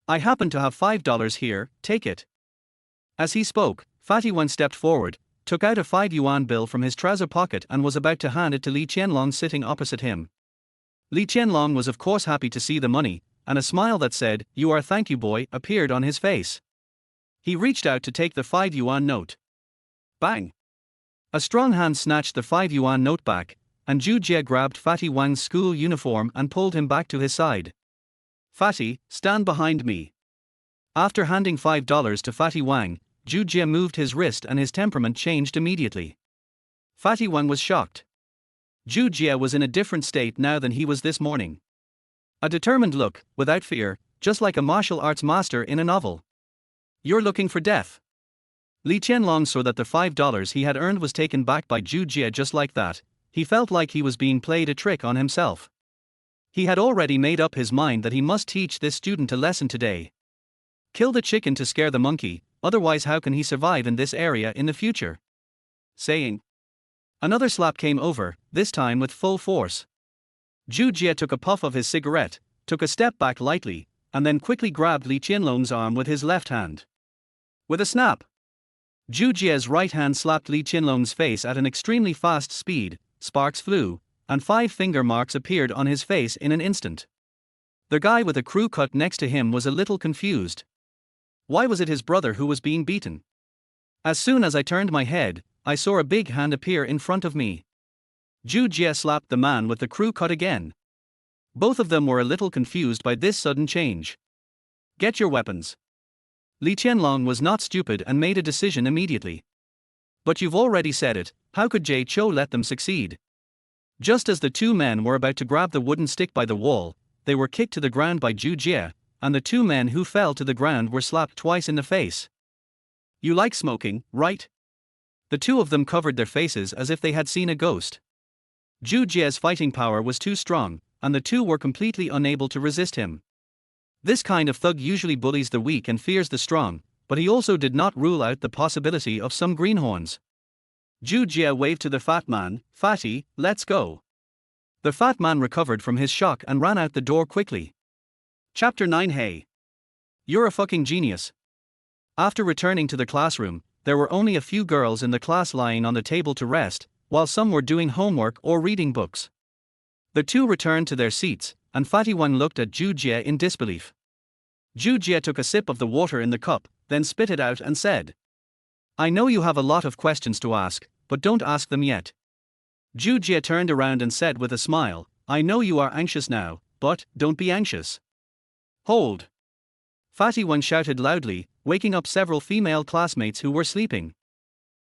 Speaker 1: I happen to have $5 here, take it. As he spoke, Fatty Wang stepped forward, took out a 5 yuan bill from his trouser pocket and was about to hand it to Li Qianlong sitting opposite him. Li Qianlong was of course happy to see the money, and a smile that said, "You are thank you boy," appeared on his face. He reached out to take the 5 yuan note. Bang! A strong hand snatched the 5 yuan note back, and Zhou Jie grabbed Fatty Wang's school uniform and pulled him back to his side. "Fatty, stand behind me." After handing $5 to Fatty Wang, Zhou Jie moved his wrist and his temperament changed immediately. Fatty Wang was shocked. Zhou Jie was in a different state now than he was this morning. A determined look, without fear, just like a martial arts master in a novel. "You're looking for death." Li Qianlong saw that the $5 he had earned was taken back by Zhou Jie just like that. He felt like he was being played a trick on himself. He had already made up his mind that he must teach this student a lesson today. Kill the chicken to scare the monkey, otherwise how can he survive in this area in the future? Saying. Another slap came over, this time with full force. Zhou Jie took a puff of his cigarette, took a step back lightly, and then quickly grabbed Li Qianlong's arm with his left hand. With a snap, Zhou Jie's right hand slapped Li Qianlong's face at an extremely fast speed, sparks flew, and 5 finger marks appeared on his face in an instant. The guy with a crew cut next to him was a little confused. Why was it his brother who was being beaten? As soon as I turned my head, I saw a big hand appear in front of me. Zhou Jie slapped the man with the crew cut again. Both of them were a little confused by this sudden change. "Get your weapons." Li Qianlong was not stupid and made a decision immediately. "But you've already said it, how could Jie Chou let them succeed?" Just as the two men were about to grab the wooden stick by the wall, they were kicked to the ground by Zhou Jie, and the two men who fell to the ground were slapped twice in the face. "You like smoking, right?" The two of them covered their faces as if they had seen a ghost. Zhou Jie's fighting power was too strong, and the two were completely unable to resist him. This kind of thug usually bullies the weak and fears the strong, but he also did not rule out the possibility of some greenhorns. Zhou Jie waved to the fat man, "Fatty, let's go." The fat man recovered from his shock and ran out the door quickly. Chapter 9. Hey! You're a fucking genius. After returning to the classroom, there were only a few girls in the class lying on the table to rest, while some were doing homework or reading books. The two returned to their seats, and Fatty Wang looked at Zhou Jie in disbelief. Zhou Jie took a sip of the water in the cup, then spit it out and said, "I know you have a lot of questions to ask, but don't ask them yet." Zhou Jie turned around and said with a smile, "I know you are anxious now, but don't be anxious." "Hold!" Fatty Wang shouted loudly, waking up several female classmates who were sleeping.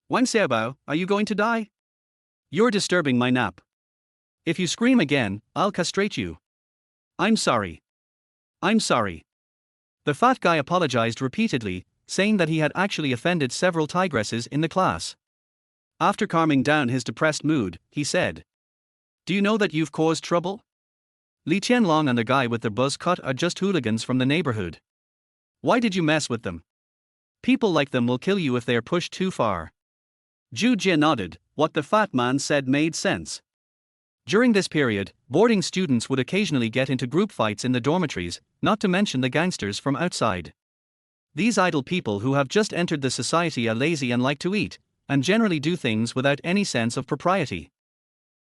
Speaker 1: "Wang Xiaobao, are you going to die? You're disturbing my nap. If you scream again, I'll castrate you." "I'm sorry. I'm sorry." The fat guy apologized repeatedly, saying that he had actually offended several tigresses in the class. After calming down his depressed mood, he said, "Do you know that you've caused trouble? Li Qianlong and the guy with the buzz cut are just hooligans from the neighborhood. Why did you mess with them? People like them will kill you if they are pushed too far." Zhou Jie nodded. What the fat man said made sense. During this period, boarding students would occasionally get into group fights in the dormitories, not to mention the gangsters from outside. These idle people who have just entered the society are lazy and like to eat, and generally do things without any sense of propriety.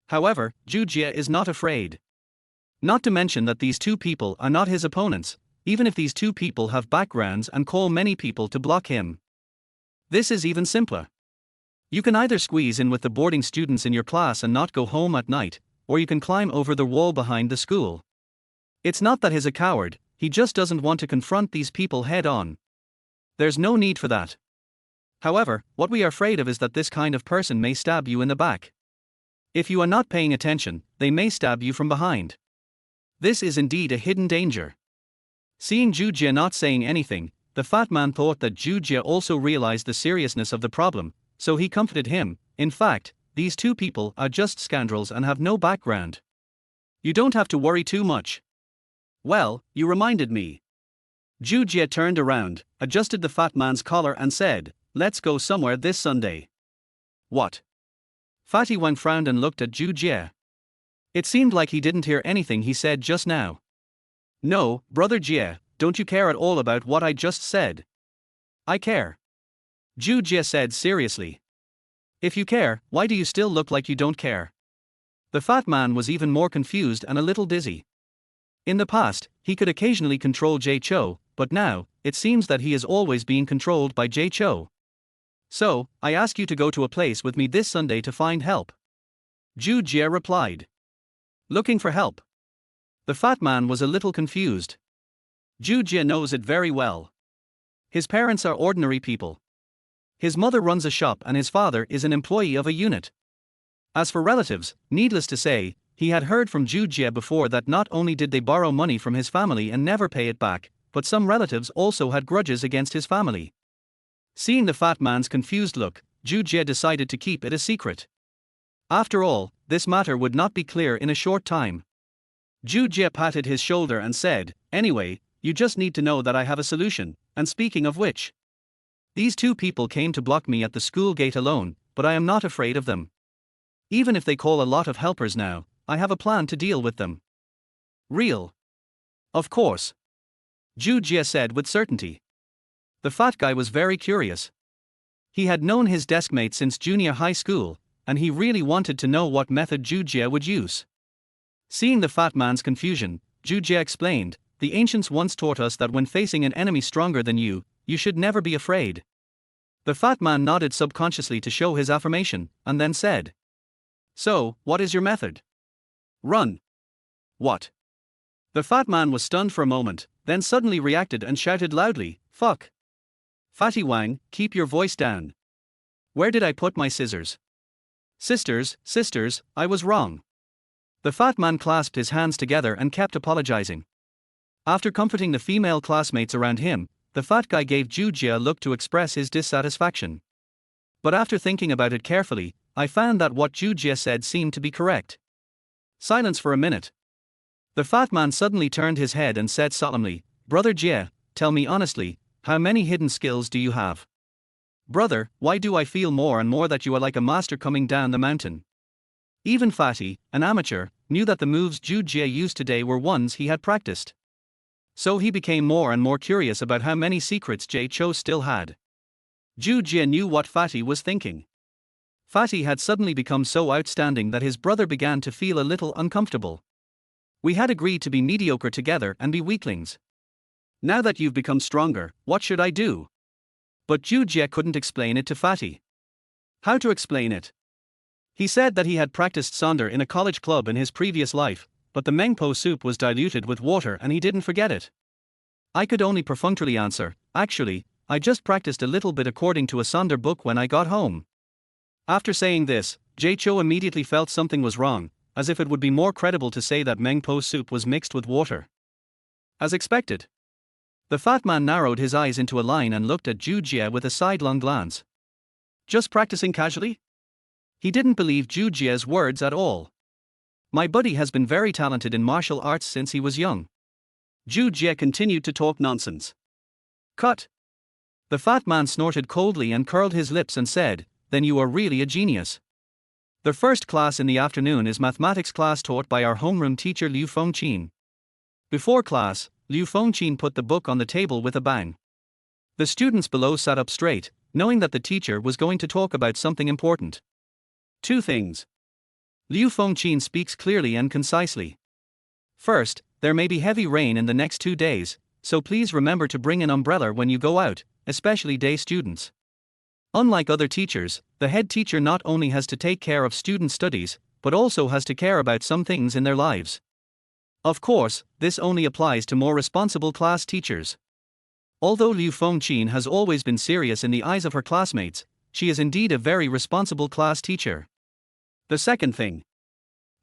Speaker 1: However, Zhou Jie is not afraid. Not to mention that these two people are not his opponents, even if these two people have backgrounds and call many people to block him. This is even simpler. You can either squeeze in with the boarding students in your class and not go home at night, or you can climb over the wall behind the school. It's not that he's a coward, he just doesn't want to confront these people head on. There's no need for that. However, what we are afraid of is that this kind of person may stab you in the back. If you are not paying attention, they may stab you from behind. This is indeed a hidden danger. Seeing Zhou Jie not saying anything, the fat man thought that Zhou Jie also realized the seriousness of the problem, so he comforted him. In fact, these two people are just scoundrels and have no background. You don't have to worry too much. Well, you reminded me. Zhou Jie turned around, adjusted the fat man's collar and said, "Let's go somewhere this Sunday." "What?" Fatty Wang frowned and looked at Zhou Jie. It seemed like he didn't hear anything he said just now. "No, brother Jie, don't you care at all about what I just said?" "I care," Zhou Jie said seriously. If you care, why do you still look like you don't care? The fat man was even more confused and a little dizzy. In the past, he could occasionally control Jay Cho, but now, it seems that he is always being controlled by Jay Cho. So, I ask you to go to a place with me this Sunday to find help. Zhou Jie replied. Looking for help? The fat man was a little confused. Zhou Jie knows it very well. His parents are ordinary people. His mother runs a shop and his father is an employee of a unit. As for relatives, needless to say, he had heard from Zhou Jie before that not only did they borrow money from his family and never pay it back, but some relatives also had grudges against his family. Seeing the fat man's confused look, Zhou Jie decided to keep it a secret. After all, this matter would not be clear in a short time. Zhou Jie patted his shoulder and said, "Anyway, you just need to know that I have a solution, and speaking of which, these two people came to block me at the school gate alone, but I am not afraid of them. Even if they call a lot of helpers now, I have a plan to deal with them." Real? Of course. Zhou Jie said with certainty. The fat guy was very curious. He had known his deskmate since junior high school, and he really wanted to know what method Zhou Jie would use. Seeing the fat man's confusion, Zhou Jie explained, "The ancients once taught us that when facing an enemy stronger than you should never be afraid." The fat man nodded subconsciously to show his affirmation, and then said, "So, what is your method?" "Run." "What?" The fat man was stunned for a moment, then suddenly reacted and shouted loudly, "Fuck. Fatty Wang, keep your voice down. Where did I put my scissors? Sisters, I was wrong." The fat man clasped his hands together and kept apologizing. After comforting the female classmates around him, the fat guy gave Zhou Jie a look to express his dissatisfaction. But after thinking about it carefully, I found that what Zhou Jie said seemed to be correct. Silence for a minute. The fat man suddenly turned his head and said solemnly, "Brother Jie, tell me honestly, how many hidden skills do you have? Brother, why do I feel more and more that you are like a master coming down the mountain?" Even Fatty, an amateur, knew that the moves Zhou Jie used today were ones he had practiced. So he became more and more curious about how many secrets Jay Cho still had. Zhou Jie knew what Fatty was thinking. Fatty had suddenly become so outstanding that his brother began to feel a little uncomfortable. "We had agreed to be mediocre together and be weaklings. Now that you've become stronger, what should I do?" But Zhou Jie couldn't explain it to Fatty. How to explain it? He said that he had practiced Sonder in a college club in his previous life, but the Mengpo soup was diluted with water and he didn't forget it. I could only perfunctorily answer, "Actually, I just practiced a little bit according to a Sonder book when I got home." After saying this, Jay Cho immediately felt something was wrong, as if it would be more credible to say that Mengpo soup was mixed with water. As expected. The fat man narrowed his eyes into a line and looked at Zhou Jie with a sidelong glance. Just practicing casually? He didn't believe Zhou Jie's words at all. "My buddy has been very talented in martial arts since he was young." Zhou Jie continued to talk nonsense. "Cut." The fat man snorted coldly and curled his lips and said, "Then you are really a genius. The first class in the afternoon is mathematics class taught by our homeroom teacher Liu Fengqin." Before class, Liu Fengqin put the book on the table with a bang. The students below sat up straight, knowing that the teacher was going to talk about something important. Two things. Liu Fengqin speaks clearly and concisely. First, there may be heavy rain in the next 2 days, so please remember to bring an umbrella when you go out, especially day students. Unlike other teachers, the head teacher not only has to take care of student studies, but also has to care about some things in their lives. Of course, this only applies to more responsible class teachers. Although Liu Fengqin has always been serious in the eyes of her classmates, she is indeed a very responsible class teacher. The second thing.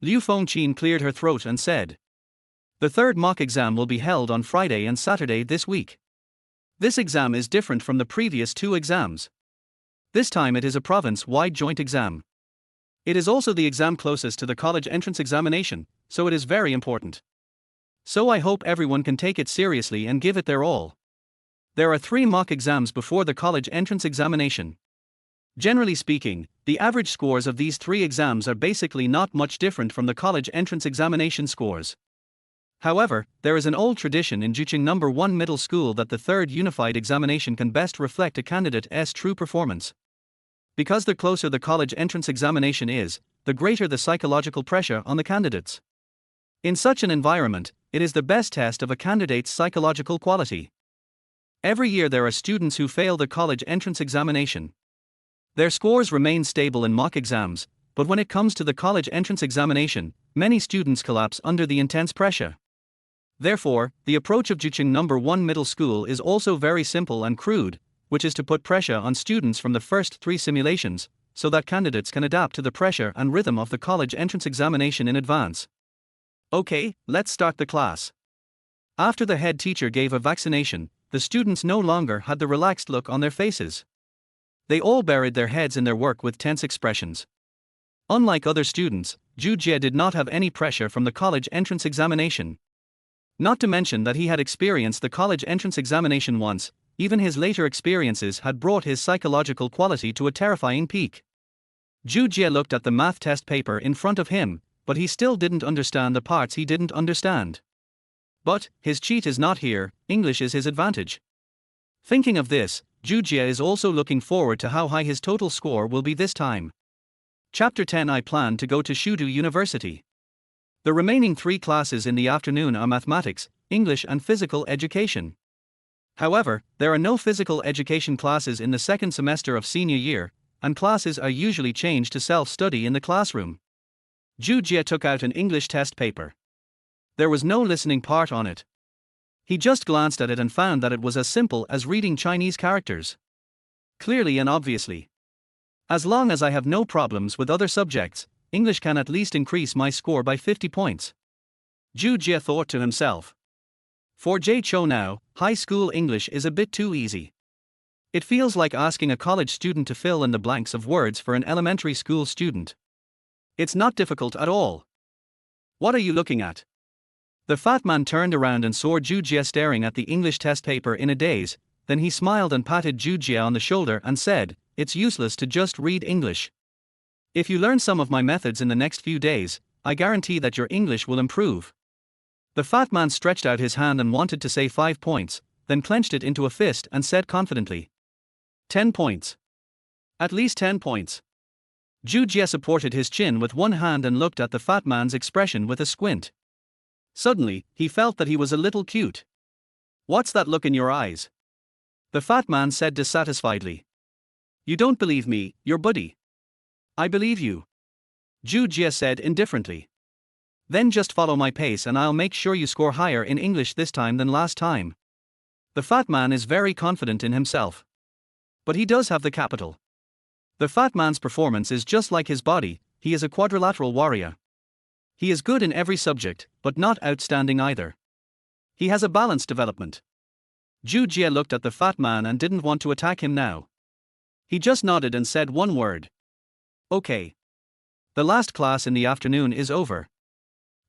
Speaker 1: Liu Fengqin cleared her throat and said, "The third mock exam will be held on Friday and Saturday this week. This exam is different from the previous 2 exams. This time it is a province-wide joint exam. It is also the exam closest to the college entrance examination, so it is very important. So I hope everyone can take it seriously and give it their all. There are 3 mock exams before the college entrance examination. Generally speaking, the average scores of these 3 exams are basically not much different from the college entrance examination scores. However, there is an old tradition in Jucheng No. 1 Middle School that the third unified examination can best reflect a candidate's true performance. because the closer the college entrance examination is, the greater the psychological pressure on the candidates. In such an environment, it is the best test of a candidate's psychological quality. Every year there are students who fail the college entrance examination. Their scores remain stable in mock exams, but when it comes to the college entrance examination, many students collapse under the intense pressure. Therefore, the approach of Zhucheng No. 1 Middle School is also very simple and crude, which is to put pressure on students from the first 3 simulations, so that candidates can adapt to the pressure and rhythm of the college entrance examination in advance. Okay, let's start the class. After the head teacher gave a vaccination, the students no longer had the relaxed look on their faces. They all buried their heads in their work with tense expressions. Unlike other students, Zhou Jie did not have any pressure from the college entrance examination. Not to mention that he had experienced the college entrance examination once. Even his later experiences had brought his psychological quality to a terrifying peak. Zhou Jie looked at the math test paper in front of him, but he still didn't understand the parts he didn't understand. But his cheat is not here, English is his advantage. Thinking of this, Zhou Jie is also looking forward to how high his total score will be this time. Chapter 10. I plan to go to Shudu University. The remaining 3 classes in the afternoon are mathematics, English and physical education. However, there are no physical education classes in the second semester of senior year, and classes are usually changed to self-study in the classroom. Zhou Jie took out an English test paper. There was no listening part on it. He just glanced at it and found that it was as simple as reading Chinese characters. Clearly and obviously. As long as I have no problems with other subjects, English can at least increase my score by 50 points. Zhou Jie thought to himself. For Jie Chou now, high school English is a bit too easy. It feels like asking a college student to fill in the blanks of words for an elementary school student. It's not difficult at all. What are you looking at? The fat man turned around and saw Zhou Jie staring at the English test paper in a daze, then he smiled and patted Zhou Jie on the shoulder and said, "It's useless to just read English. If you learn some of my methods in the next few days, I guarantee that your English will improve." The fat man stretched out his hand and wanted to say 5 points, then clenched it into a fist and said confidently, 10 points. At least 10 points. Zhou Jie supported his chin with one hand and looked at the fat man's expression with a squint. Suddenly, he felt that he was a little cute. "What's that look in your eyes?" The fat man said dissatisfiedly. "You don't believe me, your buddy." "I believe you," Zhou Jie said indifferently. "Then just follow my pace and I'll make sure you score higher in English this time than last time." The fat man is very confident in himself. But he does have the capital. The fat man's performance is just like his body, he is a quadrilateral warrior. He is good in every subject, but not outstanding either. He has a balanced development. Zhou Jie looked at the fat man and didn't want to attack him now. He just nodded and said one word. "Okay." The last class in the afternoon is over.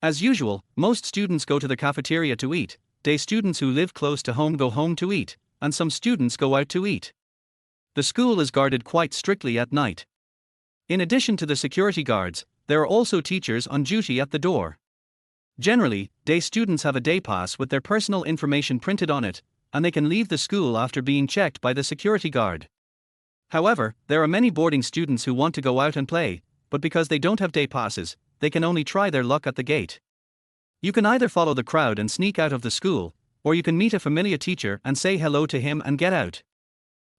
Speaker 1: As usual, most students go to the cafeteria to eat, day students who live close to home go home to eat, and some students go out to eat. The school is guarded quite strictly at night. In addition to the security guards, there are also teachers on duty at the door. Generally, day students have a day pass with their personal information printed on it, and they can leave the school after being checked by the security guard. However, there are many boarding students who want to go out and play, but because they don't have day passes, they can only try their luck at the gate. You can either follow the crowd and sneak out of the school, or you can meet a familiar teacher and say hello to him and get out.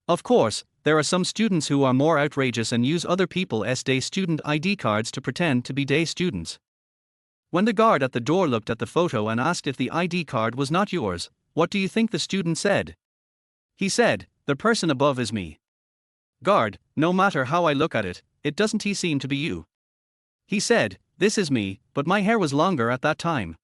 Speaker 1: Of course, there are some students who are more outrageous and use other people's day student ID cards to pretend to be day students. When the guard at the door looked at the photo and asked if the ID card was not yours, what do you think the student said? He said, "The person above is me." "Guard, no matter how I look at it, it doesn't seem to be you." He said, "This is me, but my hair was longer at that time."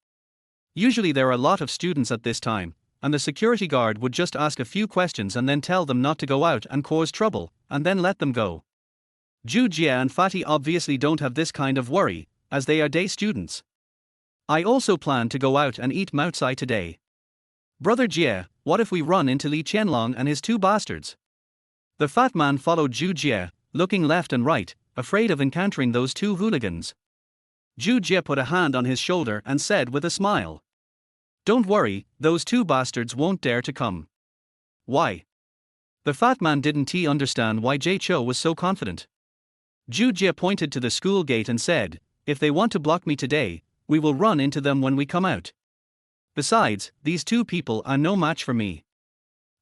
Speaker 1: Usually there are a lot of students at this time, and the security guard would just ask a few questions and then tell them not to go out and cause trouble, and then let them go. Zhou Jie and Fatty obviously don't have this kind of worry, as they are day students. "I also plan to go out and eat Moutsai today. Brother Jie, what if we run into Li Qianlong and his 2 bastards?" The fat man followed Zhou Jie, looking left and right, afraid of encountering those 2 hooligans. Zhou Jie put a hand on his shoulder and said with a smile, "Don't worry, those 2 bastards won't dare to come." "Why?" The fat man didn't understand why Jie Cho was so confident. Zhou Jie pointed to the school gate and said, "If they want to block me today, we will run into them when we come out. Besides, these two people are no match for me.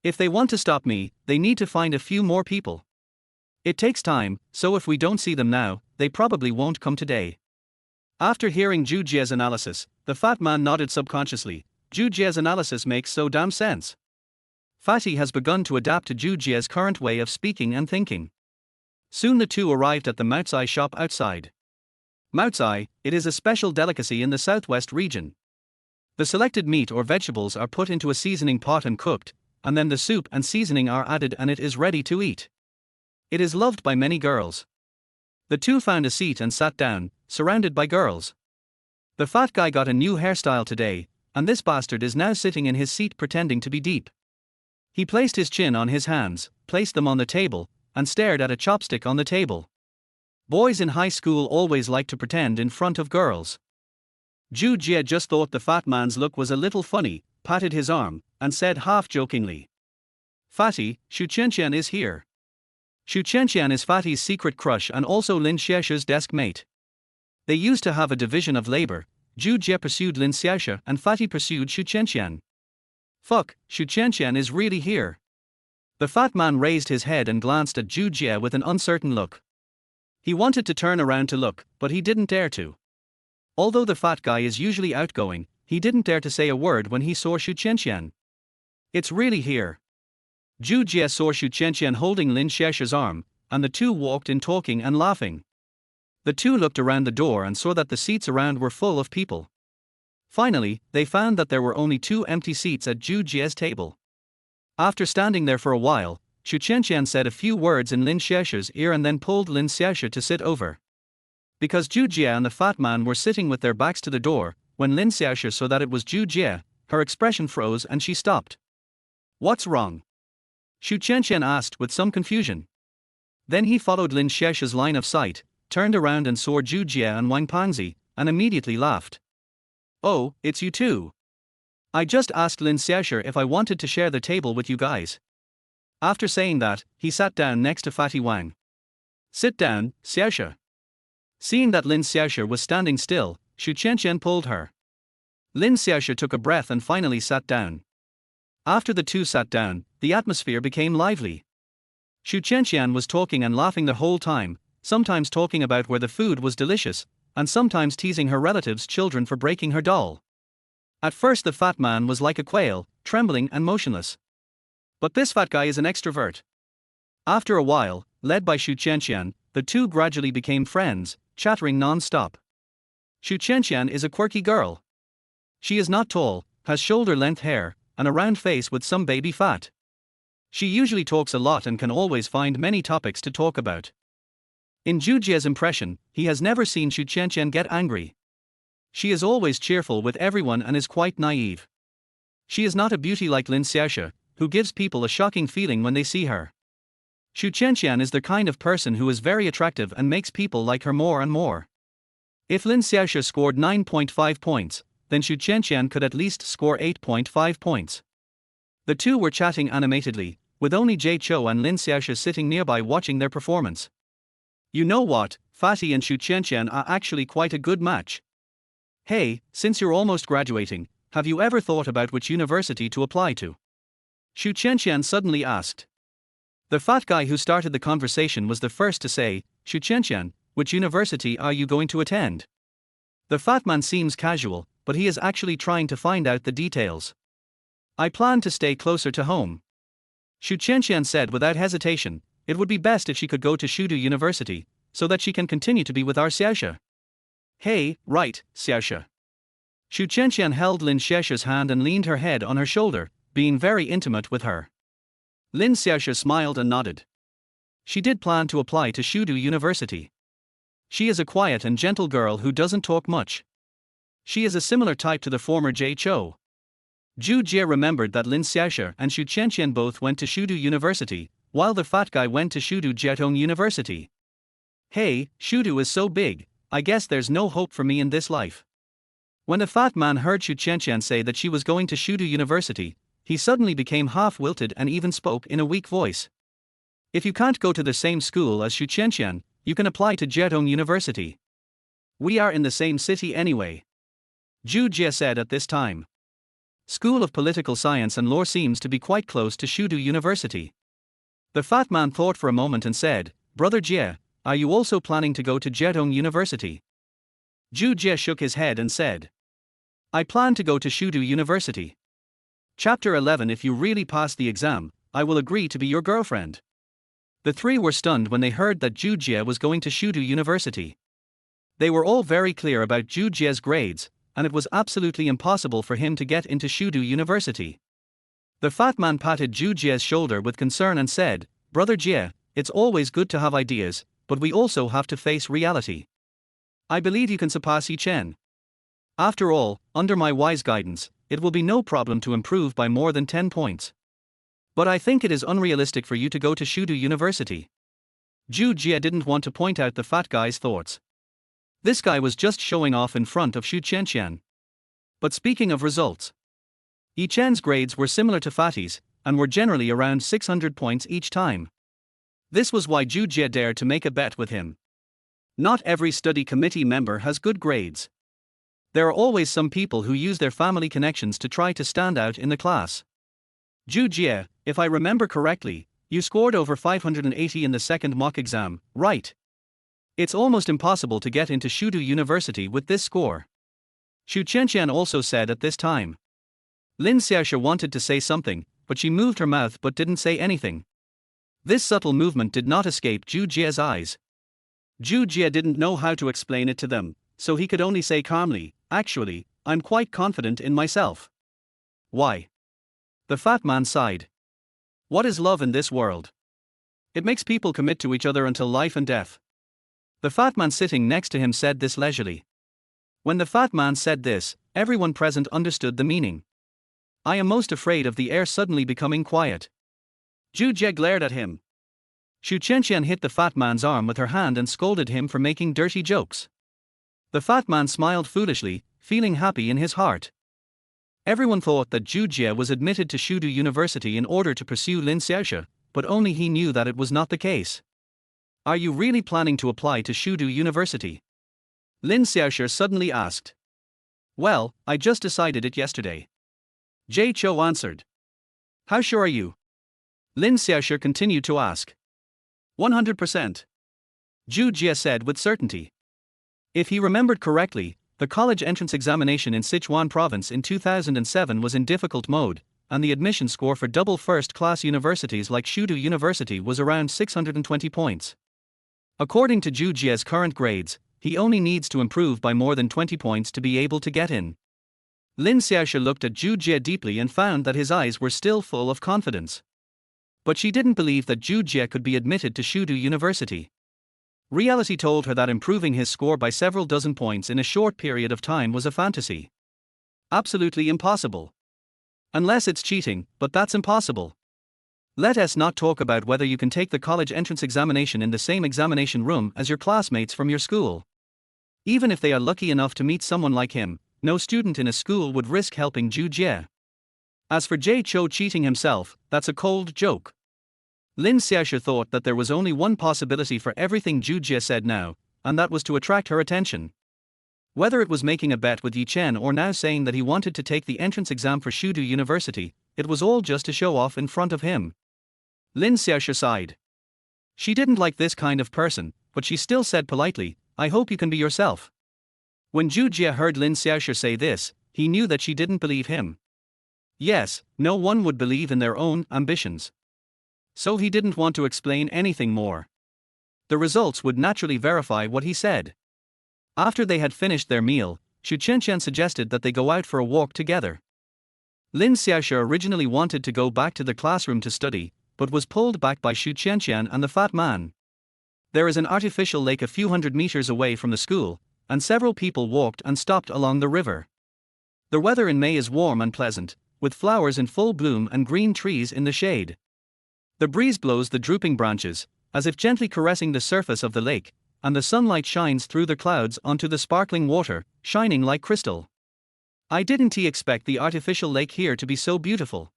Speaker 1: If they want to stop me, they need to find a few more people. It takes time, so if we don't see them now, they probably won't come today." After hearing Zhou Jie's analysis, the fat man nodded subconsciously. Zhou Jie's analysis makes so damn sense. Fatty has begun to adapt to Zhou Jie's current way of speaking and thinking. Soon the two arrived at the Maotsai shop outside. Maotsai, it is a special delicacy in the southwest region. The selected meat or vegetables are put into a seasoning pot and cooked, and then the soup and seasoning are added and it is ready to eat. It is loved by many girls. The two found a seat and sat down, surrounded by girls. The fat guy got a new hairstyle today, and this bastard is now sitting in his seat pretending to be deep. He placed his chin on his hands, placed them on the table, and stared at a chopstick on the table. Boys in high school always like to pretend in front of girls. Zhou Jie just thought the fat man's look was a little funny, patted his arm, and said half-jokingly, "Fatty, Xu Qianqian is here." Xu Qianqian is Fatty's secret crush and also Lin Xiaoshe's desk mate. They used to have a division of labor. Zhou Jie pursued Lin Xiaoshe and Fatty pursued Xu Qianqian. "Fuck, Xu Qianqian is really here." The fat man raised his head and glanced at Zhou Jie with an uncertain look. He wanted to turn around to look, but he didn't dare to. Although the fat guy is usually outgoing, he didn't dare to say a word when he saw Xu Qianqian. "It's really here." Zhou Jie saw Xu Qianqian holding Lin Xiaoshe's arm, and the two walked in talking and laughing. The two looked around the door and saw that the seats around were full of people. Finally, they found that there were only 2 empty seats at Zhou Jie's table. After standing there for a while, Xu Qianqian said a few words in Lin Xiaoshe's ear and then pulled Lin Xiaoshe to sit over. Because Zhou Jie and the fat man were sitting with their backs to the door, when Lin Xiaoshe saw that it was Zhou Jie, her expression froze and she stopped. "What's wrong?" Xu Qianqian asked with some confusion. Then he followed Lin Xiaoshe's line of sight, turned around and saw Zhou Jie and Wang Pangzi, and immediately laughed. "Oh, it's you two. I just asked Lin Xiaoshe if I wanted to share the table with you guys." After saying that, he sat down next to Fatty Wang. "Sit down, Xiaoshe." Seeing that Lin Xiaoshe was standing still, Xu Qianqian pulled her. Lin Xiaoshe took a breath and finally sat down. After the two sat down, the atmosphere became lively. Xu Qianqian was talking and laughing the whole time, sometimes talking about where the food was delicious, and sometimes teasing her relatives' children for breaking her doll. At first the fat man was like a quail, trembling and motionless. But this fat guy is an extrovert. After a while, led by Xu Qianqian, the two gradually became friends, chattering non-stop. Xu Qianqian is a quirky girl. She is not tall, has shoulder-length hair, and a round face with some baby fat. She usually talks a lot and can always find many topics to talk about. In Zhou Jie's impression, he has never seen Xu Qianqian get angry. She is always cheerful with everyone and is quite naive. She is not a beauty like Lin Xiaoshe, who gives people a shocking feeling when they see her. Xu Qianqian is the kind of person who is very attractive and makes people like her more and more. If Lin Xiaoshe scored 9.5 points, then Xu Qianqian could at least score 8.5 points. The two were chatting animatedly, with only Jie Cho and Lin Xiaoshe sitting nearby watching their performance. "You know what, Fatty and Xu Qianqian are actually quite a good match. Hey, since you're almost graduating, have you ever thought about which university to apply to?" Xu Qianqian suddenly asked. The fat guy who started the conversation was the first to say, "Xu Qianqian, which university are you going to attend?" The fat man seems casual, but he is actually trying to find out the details. "I plan to stay closer to home." Xu Qianqian said without hesitation, it would be best if she could go to Shudu University, so that she can continue to be with our Xiaoshe. "Hey, right, Xiaoshe." Xu Qianqian held Lin Xiaoshe's hand and leaned her head on her shoulder, being very intimate with her. Lin Xiaoshe smiled and nodded. She did plan to apply to Shudu University. She is a quiet and gentle girl who doesn't talk much. She is a similar type to the former Jie Cho. Zhou Jie remembered that Lin Xiaoshe and Xu Qianqian both went to Shudu University, while the fat guy went to Shudu Jiatong University. "Hey, Shudu is so big, I guess there's no hope for me in this life." When the fat man heard Xu Qianqian say that she was going to Shudu University, he suddenly became half-wilted and even spoke in a weak voice. If you can't go to the same school as Xu Qianqian, you can apply to Jiedong University. We are in the same city anyway. Zhou Jie said at this time. School of Political Science and Law seems to be quite close to Shudu University. The fat man thought for a moment and said, Brother Jie, are you also planning to go to Jiedong University? Zhou Jie shook his head and said, I plan to go to Shudu University. Chapter 11. If you really pass the exam, I will agree to be your girlfriend. The three were stunned when they heard that Zhou Jie was going to Shudu University. They were all very clear about Zhou Jie's grades, and it was absolutely impossible for him to get into Shudu University. The fat man patted Zhou Jie's shoulder with concern and said, Brother Jie, it's always good to have ideas, but we also have to face reality. I believe you can surpass Yi Chen. After all, under my wise guidance, it will be no problem to improve by more than 10 points. But I think it is unrealistic for you to go to Shudu University. Zhou Jie didn't want to point out the fat guy's thoughts. This guy was just showing off in front of Xu Qianqian. But speaking of results, Yi Chen's grades were similar to Fatty's, and were generally around 600 points each time. This was why Zhou Jie dared to make a bet with him. Not every study committee member has good grades. There are always some people who use their family connections to try to stand out in the class. Zhou Jie, if I remember correctly, you scored over 580 in the second mock exam, right? It's almost impossible to get into Shudu University with this score. Xu Qianqian also said at this time. Lin Xiaoshi wanted to say something, but she moved her mouth but didn't say anything. This subtle movement did not escape Zhou Jie's eyes. Zhou Jie didn't know how to explain it to them, so he could only say calmly, actually, I'm quite confident in myself. Why? The fat man sighed. What is love in this world? It makes people commit to each other until life and death. The fat man sitting next to him said this leisurely. When the fat man said this, everyone present understood the meaning. I am most afraid of the air suddenly becoming quiet. Zhou Jie glared at him. Xu Qianqian hit the fat man's arm with her hand and scolded him for making dirty jokes. The fat man smiled foolishly, feeling happy in his heart. Everyone thought that Zhou Jie was admitted to Shudu University in order to pursue Lin Xiaoshi, but only he knew that it was not the case. Are you really planning to apply to Shudu University? Lin Xiaoshi suddenly asked. Well, I just decided it yesterday. Jie Chou answered. How sure are you? Lin Xiaoshi continued to ask. 100%. Zhou Jie said with certainty. If he remembered correctly, the college entrance examination in Sichuan province in 2007 was in difficult mode, and the admission score for double first-class universities like Shudu University was around 620 points. According to Zhou Jie's current grades, he only needs to improve by more than 20 points to be able to get in. Lin Xiaoshi looked at Zhou Jie deeply and found that his eyes were still full of confidence. But she didn't believe that Zhou Jie could be admitted to Shudu University. Reality told her that improving his score by several dozen points in a short period of time was a fantasy. Absolutely impossible. Unless it's cheating, but that's impossible. Let us not talk about whether you can take the college entrance examination in the same examination room as your classmates from your school. Even if they are lucky enough to meet someone like him, no student in a school would risk helping Zhou Jie. As for Jie Chou cheating himself, that's a cold joke. Lin Xiaoshi thought that there was only one possibility for everything Zhou Jie said now, and that was to attract her attention. Whether it was making a bet with Yi Chen or now saying that he wanted to take the entrance exam for Shudu University, it was all just to show off in front of him. Lin Xiaoshi sighed. She didn't like this kind of person, but she still said politely, I hope you can be yourself. When Zhou Jie heard Lin Xiaoshi say this, he knew that she didn't believe him. Yes, no one would believe in their own ambitions. So he didn't want to explain anything more. The results would naturally verify what he said. After they had finished their meal, Xu Qianqian suggested that they go out for a walk together. Lin Xiaoshi originally wanted to go back to the classroom to study, but was pulled back by Xu Qianqian and the fat man. There is an artificial lake a few hundred meters away from the school, and several people walked and stopped along the river. The weather in May is warm and pleasant, with flowers in full bloom and green trees in the shade. The breeze blows the drooping branches, as if gently caressing the surface of the lake, and the sunlight shines through the clouds onto the sparkling water, shining like crystal. I didn't expect the artificial lake here to be so beautiful.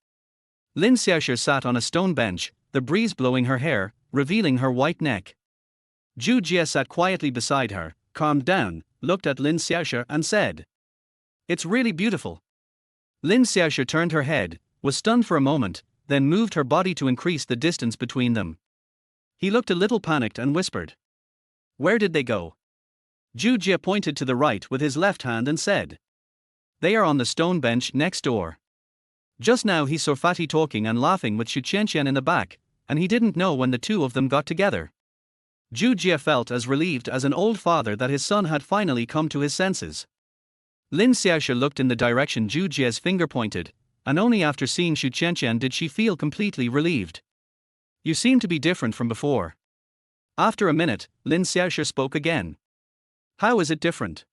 Speaker 1: Lin Xiaoshi sat on a stone bench, the breeze blowing her hair, revealing her white neck. Zhou Jie sat quietly beside her, calmed down, looked at Lin Xiaoshi and said, "It's really beautiful." Lin Xiaoshi turned her head, was stunned for a moment, then moved her body to increase the distance between them. He looked a little panicked and whispered, "Where did they go?" Zhou Jie pointed to the right with his left hand and said, "They are on the stone bench next door." Just now he saw Fatty talking and laughing with Xu Qianqian in the back, and he didn't know when the two of them got together. Zhou Jie felt as relieved as an old father that his son had finally come to his senses. Lin Xiaoshi looked in the direction Zhou Jie's finger pointed, and only after seeing Xu Qianqian did she feel completely relieved. "You seem to be different from before." After a minute, Lin Xiaoshi spoke again. "How is it different?"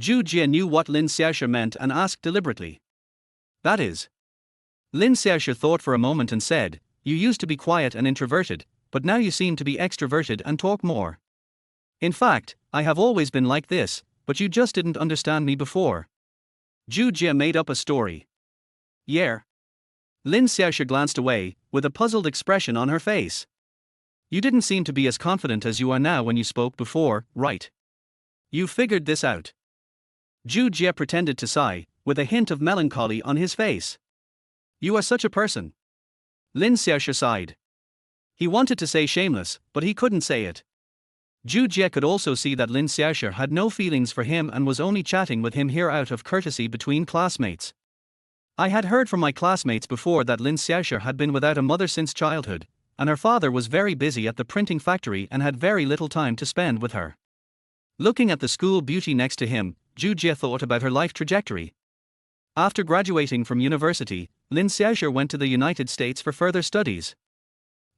Speaker 1: Zhou Jie knew what Lin Xiaoshi meant and asked deliberately. "That is." Lin Xiaoshi thought for a moment and said, "You used to be quiet and introverted, but now you seem to be extroverted and talk more. In fact, I have always been like this, but you just didn't understand me before." Zhou Jie made up a story. "Yeah." Lin Xiaoshi glanced away, with a puzzled expression on her face. "You didn't seem to be as confident as you are now when you spoke before, right? You figured this out." Zhou Jie pretended to sigh, with a hint of melancholy on his face. "You are such a person." Lin Xiaoshi sighed. He wanted to say shameless, but he couldn't say it. Zhou Jie could also see that Lin Xiaoshi had no feelings for him and was only chatting with him here out of courtesy between classmates. "I had heard from my classmates before that Lin Xiaoshi had been without a mother since childhood, and her father was very busy at the printing factory and had very little time to spend with her." Looking at the school beauty next to him, Zhou Jie thought about her life trajectory. After graduating from university, Lin Xiaoshi went to the United States for further studies.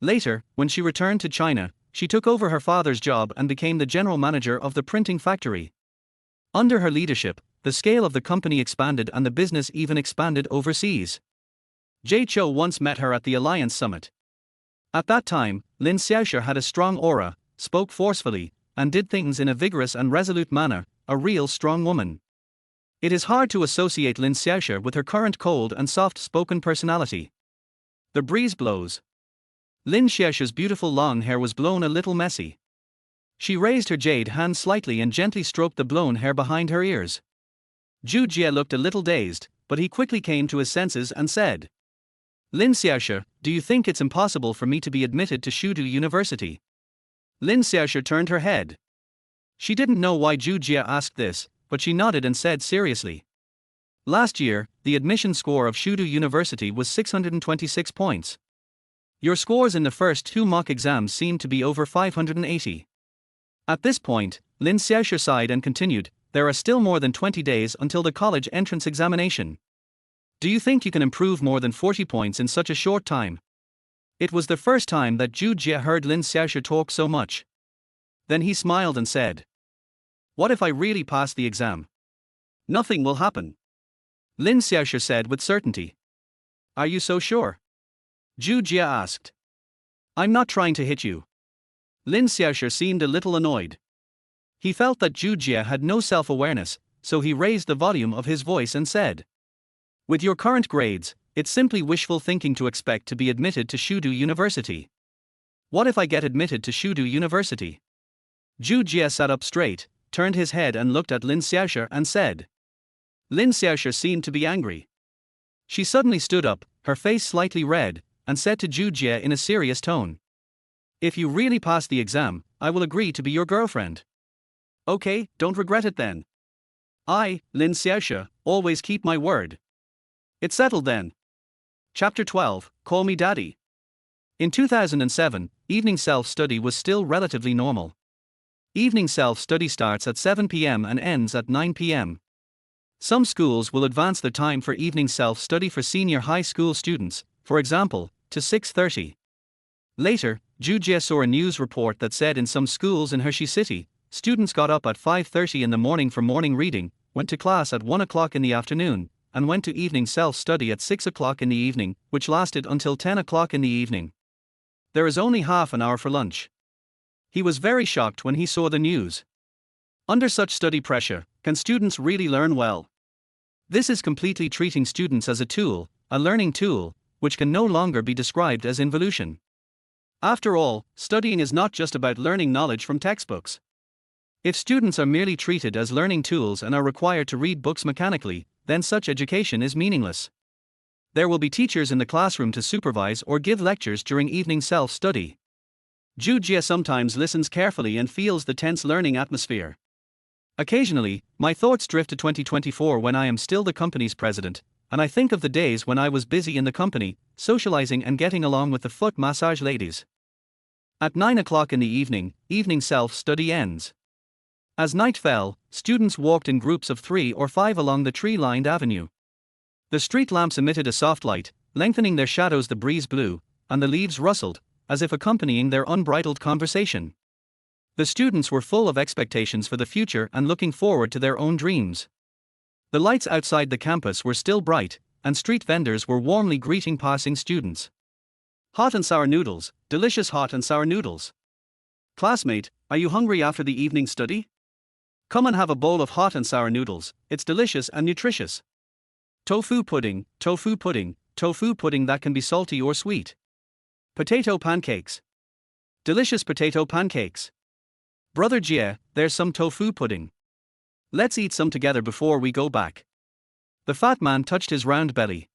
Speaker 1: Later, when she returned to China, she took over her father's job and became the general manager of the printing factory. Under her leadership, the scale of the company expanded and the business even expanded overseas. Jay Chou once met her at the Alliance Summit. At that time, Lin Xiaoshi had a strong aura, spoke forcefully, and did things in a vigorous and resolute manner, a real strong woman. It is hard to associate Lin Xiaoshi with her current cold and soft-spoken personality. The breeze blows. Lin Xiaoshi's beautiful long hair was blown a little messy. She raised her jade hand slightly and gently stroked the blown hair behind her ears. Zhou Jie looked a little dazed, but he quickly came to his senses and said, "Lin Xiaoshi, do you think it's impossible for me to be admitted to Shudu University?" Lin Xiaoshi turned her head. She didn't know why Zhou Jie asked this, but she nodded and said seriously. "Last year, the admission score of Shudu University was 626 points. Your scores in the first two mock exams seemed to be over 580. At this point, Lin Xiaoshi sighed and continued, "There are still more than 20 days until the college entrance examination. Do you think you can improve more than 40 points in such a short time?" It was the first time that Zhou Jie heard Lin Xiaoshi talk so much. Then he smiled and said, "What if I really pass the exam?" "Nothing will happen," Lin Xiaoshi said with certainty. "Are you so sure?" Zhou Jie asked. "I'm not trying to hit you." Lin Xiaoshi seemed a little annoyed. He felt that Zhou Jie had no self-awareness, so he raised the volume of his voice and said, "With your current grades, it's simply wishful thinking to expect to be admitted to Shudu University. What if I get admitted to Shudu University?" Zhou Jie sat up straight, turned his head and looked at Lin Xiaoshi and said. Lin Xiaoshi seemed to be angry. She suddenly stood up, her face slightly red, and said to Zhou Jie in a serious tone, "If you really pass the exam, I will agree to be your girlfriend." "Okay, don't regret it then. I, Lin Xiaoshi, always keep my word." It's settled then. Chapter 12, Call Me Daddy. In 2007, evening self-study was still relatively normal. Evening self-study starts at 7 p.m. and ends at 9 p.m. Some schools will advance the time for evening self-study for senior high school students, for example, to 6:30. Later, Zhu Jie saw a news report that said in some schools in Hershey City, students got up at 5:30 in the morning for morning reading, went to class at 1 o'clock in the afternoon, and went to evening self-study at 6 o'clock in the evening, which lasted until 10 o'clock in the evening. There is only half an hour for lunch. He was very shocked when he saw the news. Under such study pressure, can students really learn well? This is completely treating students as a tool, a learning tool, which can no longer be described as involution. After all, studying is not just about learning knowledge from textbooks. If students are merely treated as learning tools and are required to read books mechanically, then such education is meaningless. There will be teachers in the classroom to supervise or give lectures during evening self-study. Zhou Jie sometimes listens carefully and feels the tense learning atmosphere. Occasionally, my thoughts drift to 2024 when I am still the company's president, and I think of the days when I was busy in the company, socializing and getting along with the foot massage ladies. At 9 o'clock in the evening self-study ends. As night fell, students walked in groups of 3 or 5 along the tree-lined avenue. The street lamps emitted a soft light, lengthening their shadows. The breeze blew, and the leaves rustled, as if accompanying their unbridled conversation. The students were full of expectations for the future and looking forward to their own dreams. The lights outside the campus were still bright, and street vendors were warmly greeting passing students. Hot and sour noodles, delicious hot and sour noodles. Classmate, are you hungry after the evening study? Come and have a bowl of hot and sour noodles, it's delicious and nutritious. Tofu pudding, tofu pudding, tofu pudding that can be salty or sweet. Potato pancakes. Delicious potato pancakes. Brother Jie, there's some tofu pudding. Let's eat some together before we go back. The fat man touched his round belly.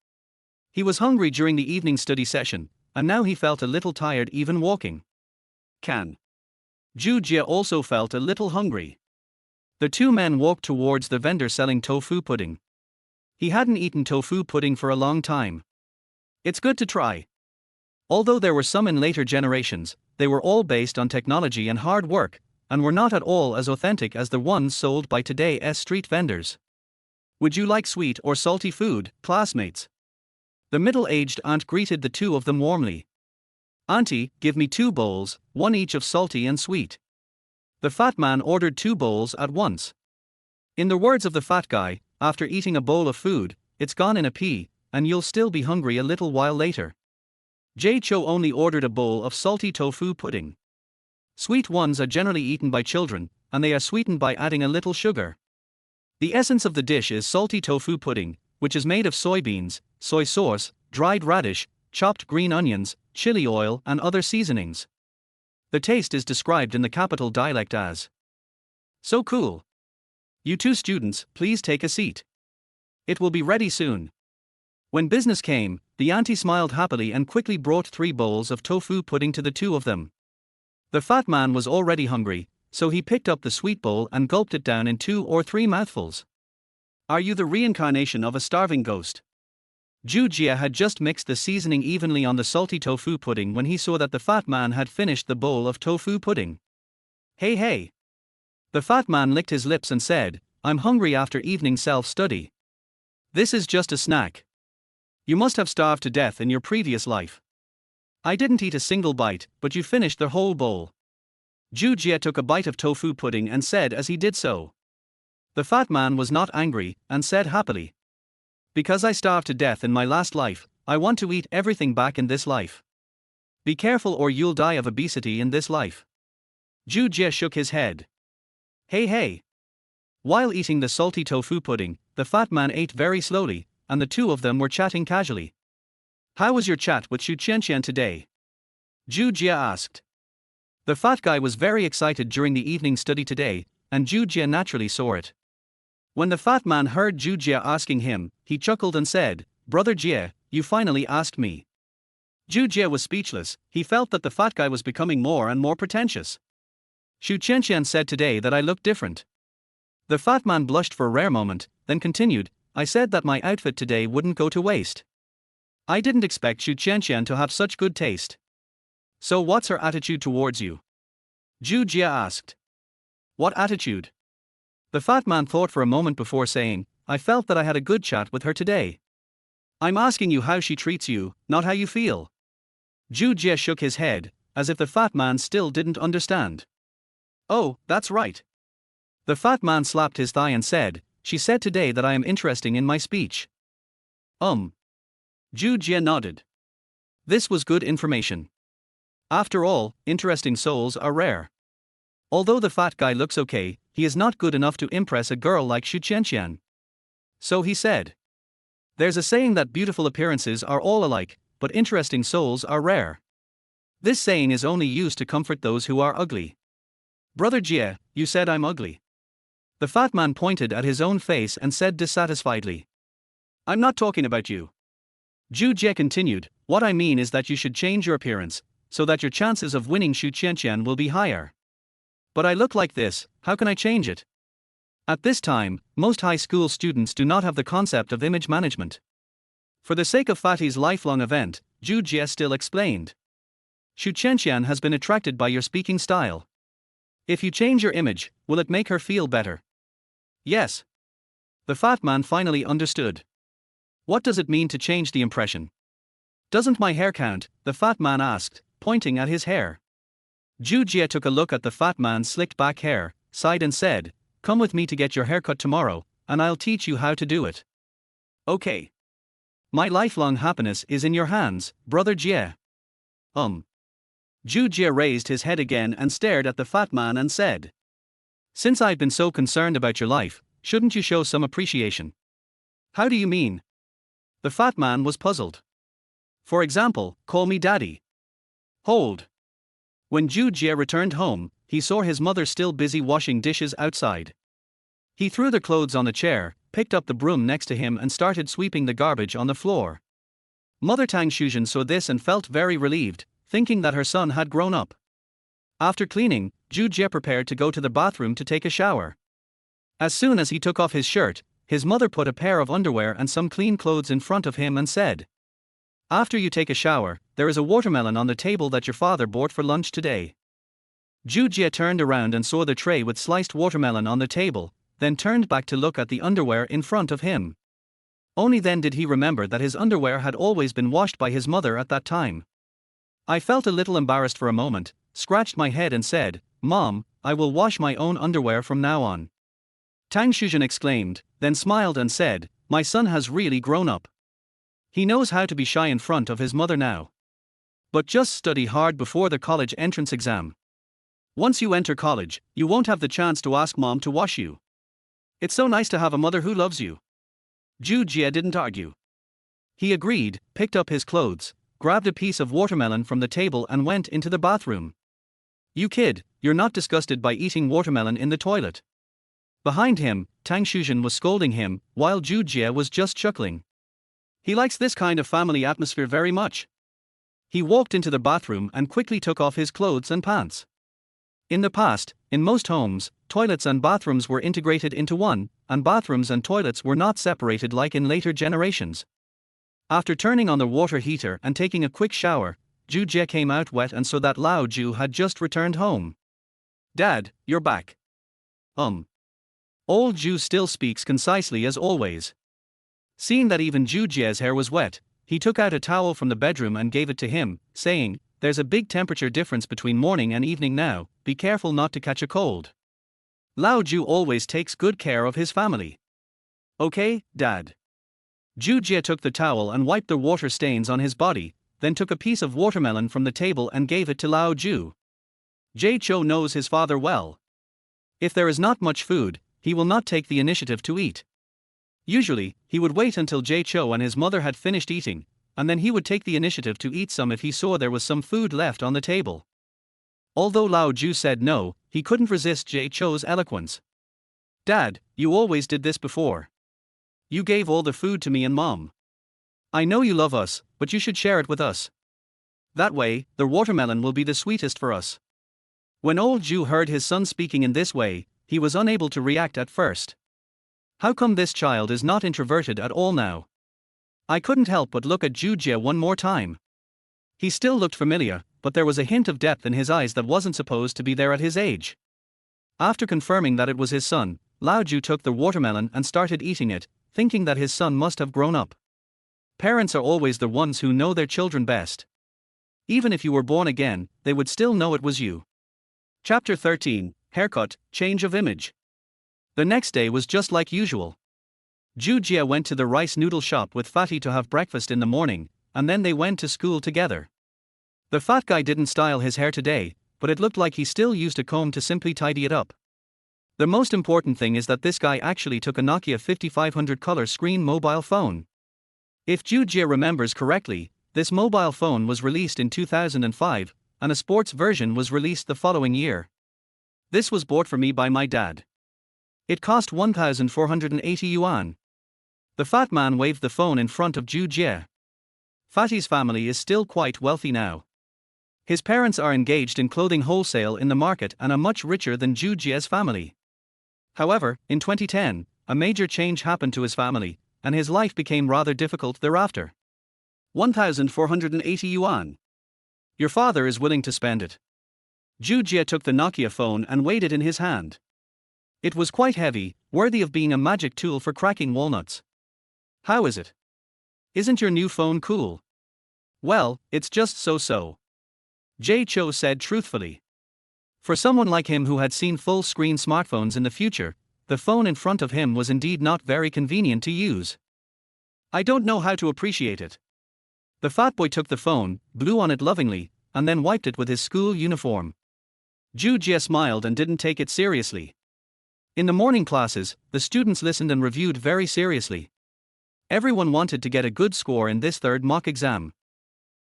Speaker 1: He was hungry during the evening study session, and now he felt a little tired even walking. Zhou Jie also felt a little hungry. The two men walked towards the vendor selling tofu pudding. He hadn't eaten tofu pudding for a long time. It's good to try. Although there were some in later generations, they were all based on technology and hard work, and were not at all as authentic as the ones sold by today's street vendors. Would you like sweet or salty food, classmates? The middle-aged aunt greeted the two of them warmly. Auntie, give me 2 bowls, one each of salty and sweet. The fat man ordered 2 bowls at once. In the words of the fat guy, after eating a bowl of food, it's gone in a pea, and you'll still be hungry a little while later. Jay Cho only ordered a bowl of salty tofu pudding. Sweet ones are generally eaten by children, and they are sweetened by adding a little sugar. The essence of the dish is salty tofu pudding, which is made of soybeans, soy sauce, dried radish, chopped green onions, chili oil, and other seasonings. The taste is described in the capital dialect as so cool. You two students, please take a seat. It will be ready soon. When business came, the auntie smiled happily and quickly brought 3 bowls of tofu pudding to the two of them. The fat man was already hungry, so he picked up the sweet bowl and gulped it down in 2 or 3 mouthfuls. Are you the reincarnation of a starving ghost? Zhou Jie had just mixed the seasoning evenly on the salty tofu pudding when he saw that the fat man had finished the bowl of tofu pudding. Hey hey! The fat man licked his lips and said, I'm hungry after evening self-study. This is just a snack. You must have starved to death in your previous life. I didn't eat a single bite, but you finished the whole bowl. Zhou Jie took a bite of tofu pudding and said as he did so. The fat man was not angry, and said happily. Because I starved to death in my last life, I want to eat everything back in this life. Be careful or you'll die of obesity in this life. Zhou Jie shook his head. Hey hey! While eating the salty tofu pudding, the fat man ate very slowly, and the two of them were chatting casually. How was your chat with Xu Qianqian today? Zhou Jie asked. The fat guy was very excited during the evening study today, and Zhou Jie naturally saw it. When the fat man heard Zhou Jie asking him, he chuckled and said, Brother Jie, you finally asked me. Zhou Jie was speechless. He felt that the fat guy was becoming more and more pretentious. Xu Qianqian said today that I looked different. The fat man blushed for a rare moment, then continued, I said that my outfit today wouldn't go to waste. I didn't expect Xu Qianqian to have such good taste. So what's her attitude towards you? Zhou Jie asked. What attitude? The fat man thought for a moment before saying, I felt that I had a good chat with her today. I'm asking you how she treats you, not how you feel. Zhou Jie shook his head, as if the fat man still didn't understand. Oh, that's right. The fat man slapped his thigh and said, she said today that I am interesting in my speech. Zhou Jie nodded. This was good information. After all, interesting souls are rare. Although the fat guy looks okay, he is not good enough to impress a girl like Xu Qianqian. So he said. There's a saying that beautiful appearances are all alike, but interesting souls are rare. This saying is only used to comfort those who are ugly. Brother Jie, you said I'm ugly. The fat man pointed at his own face and said dissatisfiedly. I'm not talking about you. Zhou Jie continued, what I mean is that you should change your appearance, so that your chances of winning Shu Qianqian will be higher. But I look like this, how can I change it? At this time, most high school students do not have the concept of image management. For the sake of Fatty's lifelong event, Zhou Jie still explained. Shu Qianqian has been attracted by your speaking style. If you change your image, will it make her feel better? Yes. The fat man finally understood. What does it mean to change the impression? Doesn't my hair count? The fat man asked, pointing at his hair. Zhou Jie took a look at the fat man's slicked back hair, sighed and said, come with me to get your haircut tomorrow, and I'll teach you how to do it. Okay. My lifelong happiness is in your hands, Brother Jie. Zhou Jie raised his head again and stared at the fat man and said, since I've been so concerned about your life, shouldn't you show some appreciation? How do you mean? The fat man was puzzled. For example, call me daddy. Hold. When Zhou Jie returned home, he saw his mother still busy washing dishes outside. He threw the clothes on the chair, picked up the broom next to him and started sweeping the garbage on the floor. Mother Tang Shuzhen saw this and felt very relieved, thinking that her son had grown up. After cleaning, Zhou Jie prepared to go to the bathroom to take a shower. As soon as he took off his shirt, his mother put a pair of underwear and some clean clothes in front of him and said, after you take a shower, there is a watermelon on the table that your father bought for lunch today. Zhou Jie turned around and saw the tray with sliced watermelon on the table, then turned back to look at the underwear in front of him. Only then did he remember that his underwear had always been washed by his mother at that time. I felt a little embarrassed for a moment, scratched my head and said, Mom, I will wash my own underwear from now on. Tang Shuzhen exclaimed, then smiled and said, my son has really grown up. He knows how to be shy in front of his mother now. But just study hard before the college entrance exam. Once you enter college, you won't have the chance to ask mom to wash you. It's so nice to have a mother who loves you. Zhou Jie didn't argue. He agreed, picked up his clothes, grabbed a piece of watermelon from the table and went into the bathroom. You kid, you're not disgusted by eating watermelon in the toilet. Behind him, Tang Shuzhen was scolding him, while Zhou Jie was just chuckling. He likes this kind of family atmosphere very much. He walked into the bathroom and quickly took off his clothes and pants. In the past, in most homes, toilets and bathrooms were integrated into one, and bathrooms and toilets were not separated like in later generations. After turning on the water heater and taking a quick shower, Zhou Jie came out wet and saw that Lao Ju had just returned home. Dad, you're back. Old Zhu still speaks concisely as always. Seeing that even Zhou Jie's hair was wet, he took out a towel from the bedroom and gave it to him, saying, there's a big temperature difference between morning and evening now, be careful not to catch a cold. Lao Ju always takes good care of his family. Okay, Dad. Zhou Jie took the towel and wiped the water stains on his body, then took a piece of watermelon from the table and gave it to Lao Ju. Jie Chou knows his father well. If there is not much food, he will not take the initiative to eat. Usually, he would wait until Jie Chou and his mother had finished eating, and then he would take the initiative to eat some if he saw there was some food left on the table. Although Lao Ju said no, he couldn't resist Jie Chou's eloquence. Dad, you always did this before. You gave all the food to me and Mom. I know you love us, but you should share it with us. That way, the watermelon will be the sweetest for us. When old Zhu heard his son speaking in this way, he was unable to react at first. How come this child is not introverted at all now? I couldn't help but look at Zhou Jie one more time. He still looked familiar, but there was a hint of depth in his eyes that wasn't supposed to be there at his age. After confirming that it was his son, Lao Ju took the watermelon and started eating it, thinking that his son must have grown up. Parents are always the ones who know their children best. Even if you were born again, they would still know it was you. Chapter 13, Haircut, Change of Image. The next day was just like usual. Zhou Jie went to the rice noodle shop with Fatty to have breakfast in the morning, and then they went to school together. The fat guy didn't style his hair today, but it looked like he still used a comb to simply tidy it up. The most important thing is that this guy actually took a Nokia 5500 color screen mobile phone. If Zhou Jie remembers correctly, This mobile phone was released in 2005, and a sports version was released the following year. This was bought for me by my dad. It cost 1,480 yuan. The fat man waved the phone in front of Zhou Jie. Fatty's family is still quite wealthy now. His parents are engaged in clothing wholesale in the market and are much richer than Zhou Jie's family. However, in 2010, a major change happened to his family, and his life became rather difficult thereafter. 1,480 yuan. Your father is willing to spend it. Zhou Jie took the Nokia phone and weighed it in his hand. It was quite heavy, worthy of being a magic tool for cracking walnuts. How is it? Isn't your new phone cool? Well, it's just so-so. Jay Cho said truthfully. For someone like him who had seen full-screen smartphones in the future, the phone in front of him was indeed not very convenient to use. I don't know how to appreciate it. The fat boy took the phone, blew on it lovingly, and then wiped it with his school uniform. Zhou Jie smiled and didn't take it seriously. In the morning classes, the students listened and reviewed very seriously. Everyone wanted to get a good score in this third mock exam.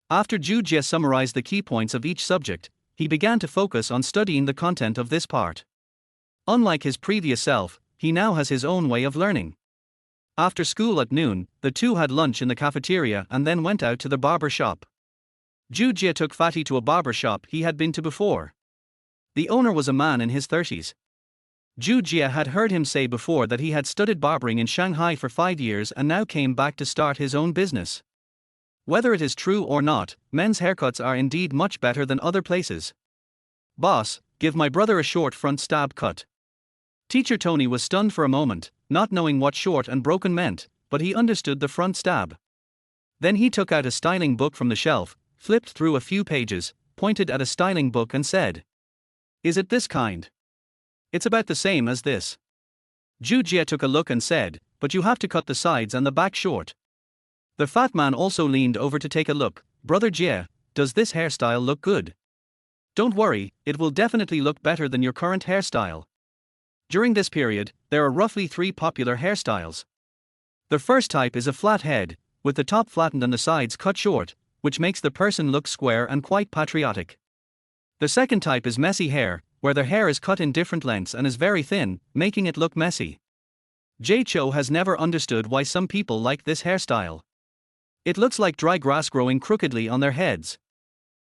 Speaker 1: After Zhou Jie summarized the key points of each subject, he began to focus on studying the content of this part. Unlike his previous self, he now has his own way of learning. After school at noon, the two had lunch in the cafeteria and then went out to the barber shop. Zhou Jie took Fatty to a barber shop he had been to before. The owner was a man in his 30s. Zhou Jie had heard him say before that he had studied barbering in Shanghai for 5 years and now came back to start his own business. Whether it is true or not, men's haircuts are indeed much better than other places. Boss, give my brother a short front stab cut. Teacher Tony was stunned for a moment, not knowing what short and broken meant, but he understood the front stab. Then he took out a styling book from the shelf, flipped through a few pages, pointed at a styling book and said, "Is it this kind? It's about the same as this." Zhou Jie took a look and said, "But you have to cut the sides and the back short." The fat man also leaned over to take a look. "Brother Jie, does this hairstyle look good?" "Don't worry, it will definitely look better than your current hairstyle." During this period, there are roughly 3 popular hairstyles. The first type is a flat head, with the top flattened and the sides cut short, which makes the person look square and quite patriotic. The second type is messy hair, where the hair is cut in different lengths and is very thin, making it look messy. Jay Cho has never understood why some people like this hairstyle. It looks like dry grass growing crookedly on their heads.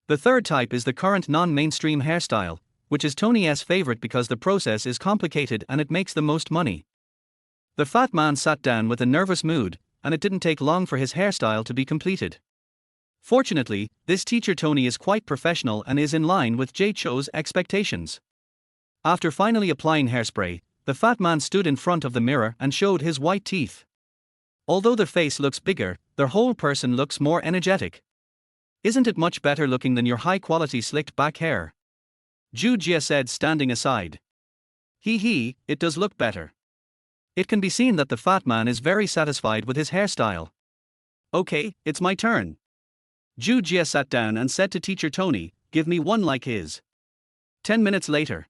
Speaker 1: The third type is the current non-mainstream hairstyle, which is Tony's favorite because the process is complicated and it makes the most money. The fat man sat down with a nervous mood, and it didn't take long for his hairstyle to be completed. Fortunately, this teacher Tony is quite professional and is in line with Jay Cho's expectations. After finally applying hairspray, the fat man stood in front of the mirror and showed his white teeth. Although the face looks bigger, the whole person looks more energetic. Isn't it much better looking than your high-quality slicked back hair? Zhou Jie said, standing aside. He, it does look better. It can be seen that the fat man is very satisfied with his hairstyle. Okay, it's my turn. Zhou Jie sat down and said to teacher Tony, "Give me one like his." 10 minutes later.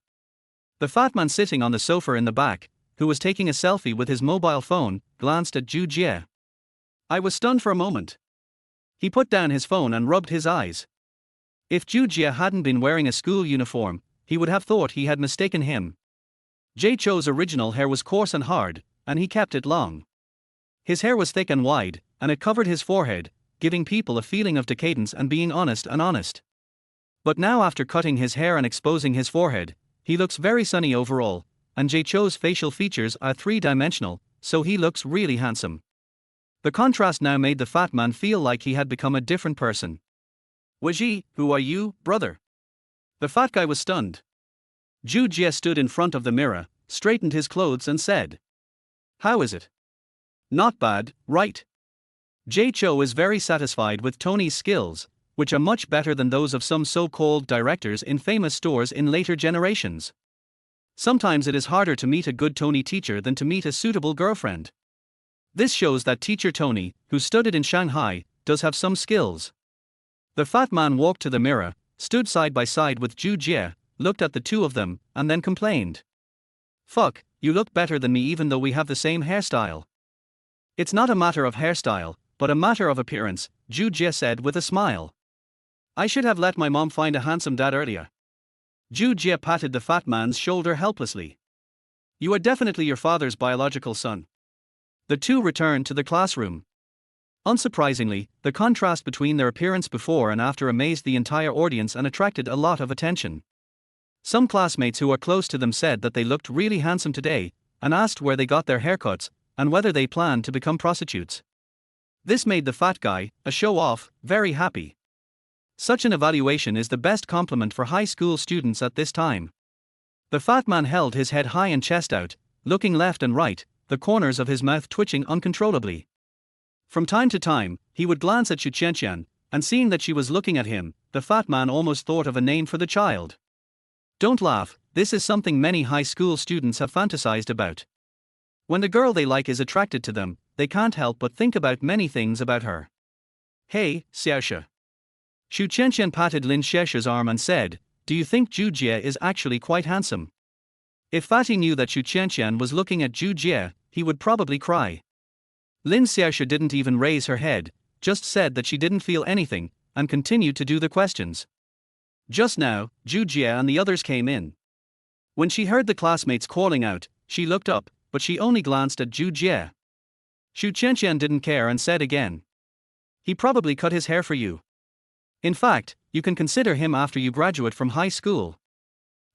Speaker 1: The fat man sitting on the sofa in the back, who was taking a selfie with his mobile phone, glanced at Zhou Jie. I was stunned for a moment. He put down his phone and rubbed his eyes. If Zhou Jie hadn't been wearing a school uniform, he would have thought he had mistaken him. Jay Cho's original hair was coarse and hard, and he kept it long. His hair was thick and wide, and it covered his forehead, giving people a feeling of decadence and being honest. But now after cutting his hair and exposing his forehead, he looks very sunny overall, and Jay Cho's facial features are 3-dimensional, so he looks really handsome. The contrast now made the fat man feel like he had become a different person. Weiji, who are you, brother? The fat guy was stunned. Zhou Jie stood in front of the mirror, straightened his clothes and said, "How is it?" "Not bad, right?" Jay Cho is very satisfied with Tony's skills, which are much better than those of some so-called directors in famous stores in later generations. Sometimes it is harder to meet a good Tony teacher than to meet a suitable girlfriend. This shows that teacher Tony, who studied in Shanghai, does have some skills. The fat man walked to the mirror, stood side by side with Zhou Jie, looked at the two of them, and then complained. "Fuck, you look better than me even though we have the same hairstyle." It's not a matter of hairstyle, but a matter of appearance, Zhou Jie said with a smile. I should have let my mom find a handsome dad earlier. Zhou Jie patted the fat man's shoulder helplessly. You are definitely your father's biological son. The two returned to the classroom. Unsurprisingly, the contrast between their appearance before and after amazed the entire audience and attracted a lot of attention. Some classmates who are close to them said that they looked really handsome today, and asked where they got their haircuts, and whether they planned to become prostitutes. This made the fat guy, a show-off, very happy. Such an evaluation is the best compliment for high school students at this time. The fat man held his head high and chest out, looking left and right, the corners of his mouth twitching uncontrollably. From time to time, he would glance at Xu Qianqian, and seeing that she was looking at him, the fat man almost thought of a name for the child. Don't laugh, this is something many high school students have fantasized about. When the girl they like is attracted to them, they can't help but think about many things about her. Hey, Xiaoshi. Xu Qianqian patted Lin Xiaoshi's arm and said, do you think Zhou Jie is actually quite handsome? If Fatty knew that Xu Qianqian was looking at Zhou Jie, he would probably cry. Lin Xiaoshi didn't even raise her head, just said that she didn't feel anything, and continued to do the questions. Just now, Zhou Jie and the others came in. When she heard the classmates calling out, she looked up, but she only glanced at Zhou Jie. Xu Qianqian didn't care and said again. He probably cut his hair for you. In fact, you can consider him after you graduate from high school.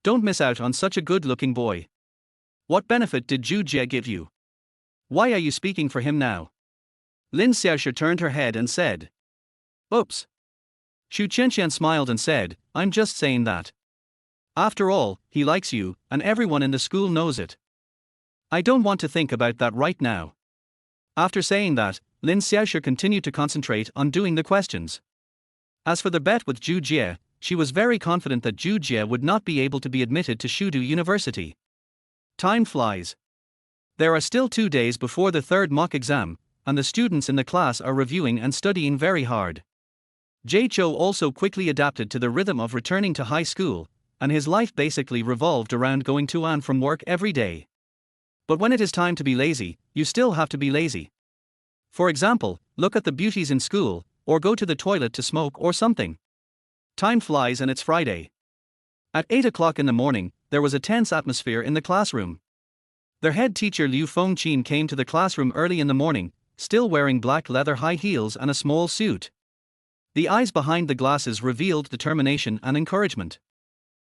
Speaker 1: Don't miss out on such a good-looking boy. What benefit did Zhou Jie give you? Why are you speaking for him now? Lin Xiaoshi turned her head and said. Oops. Xu Qianqian smiled and said, I'm just saying that. After all, he likes you, and everyone in the school knows it. I don't want to think about that right now. After saying that, Lin Xiaoshi continued to concentrate on doing the questions. As for the bet with Zhou Jie, she was very confident that Zhou Jie would not be able to be admitted to Shudu University. Time flies. There are still 2 days before the third mock exam, and the students in the class are reviewing and studying very hard. Jie Chou also quickly adapted to the rhythm of returning to high school, and his life basically revolved around going to and from work every day. But when it is time to be lazy, you still have to be lazy. For example, look at the beauties in school, or go to the toilet to smoke or something. Time flies and it's Friday. At 8 o'clock in the morning, there was a tense atmosphere in the classroom. Their head teacher Liu Fengqin came to the classroom early in the morning, still wearing black leather high heels and a small suit. The eyes behind the glasses revealed determination and encouragement.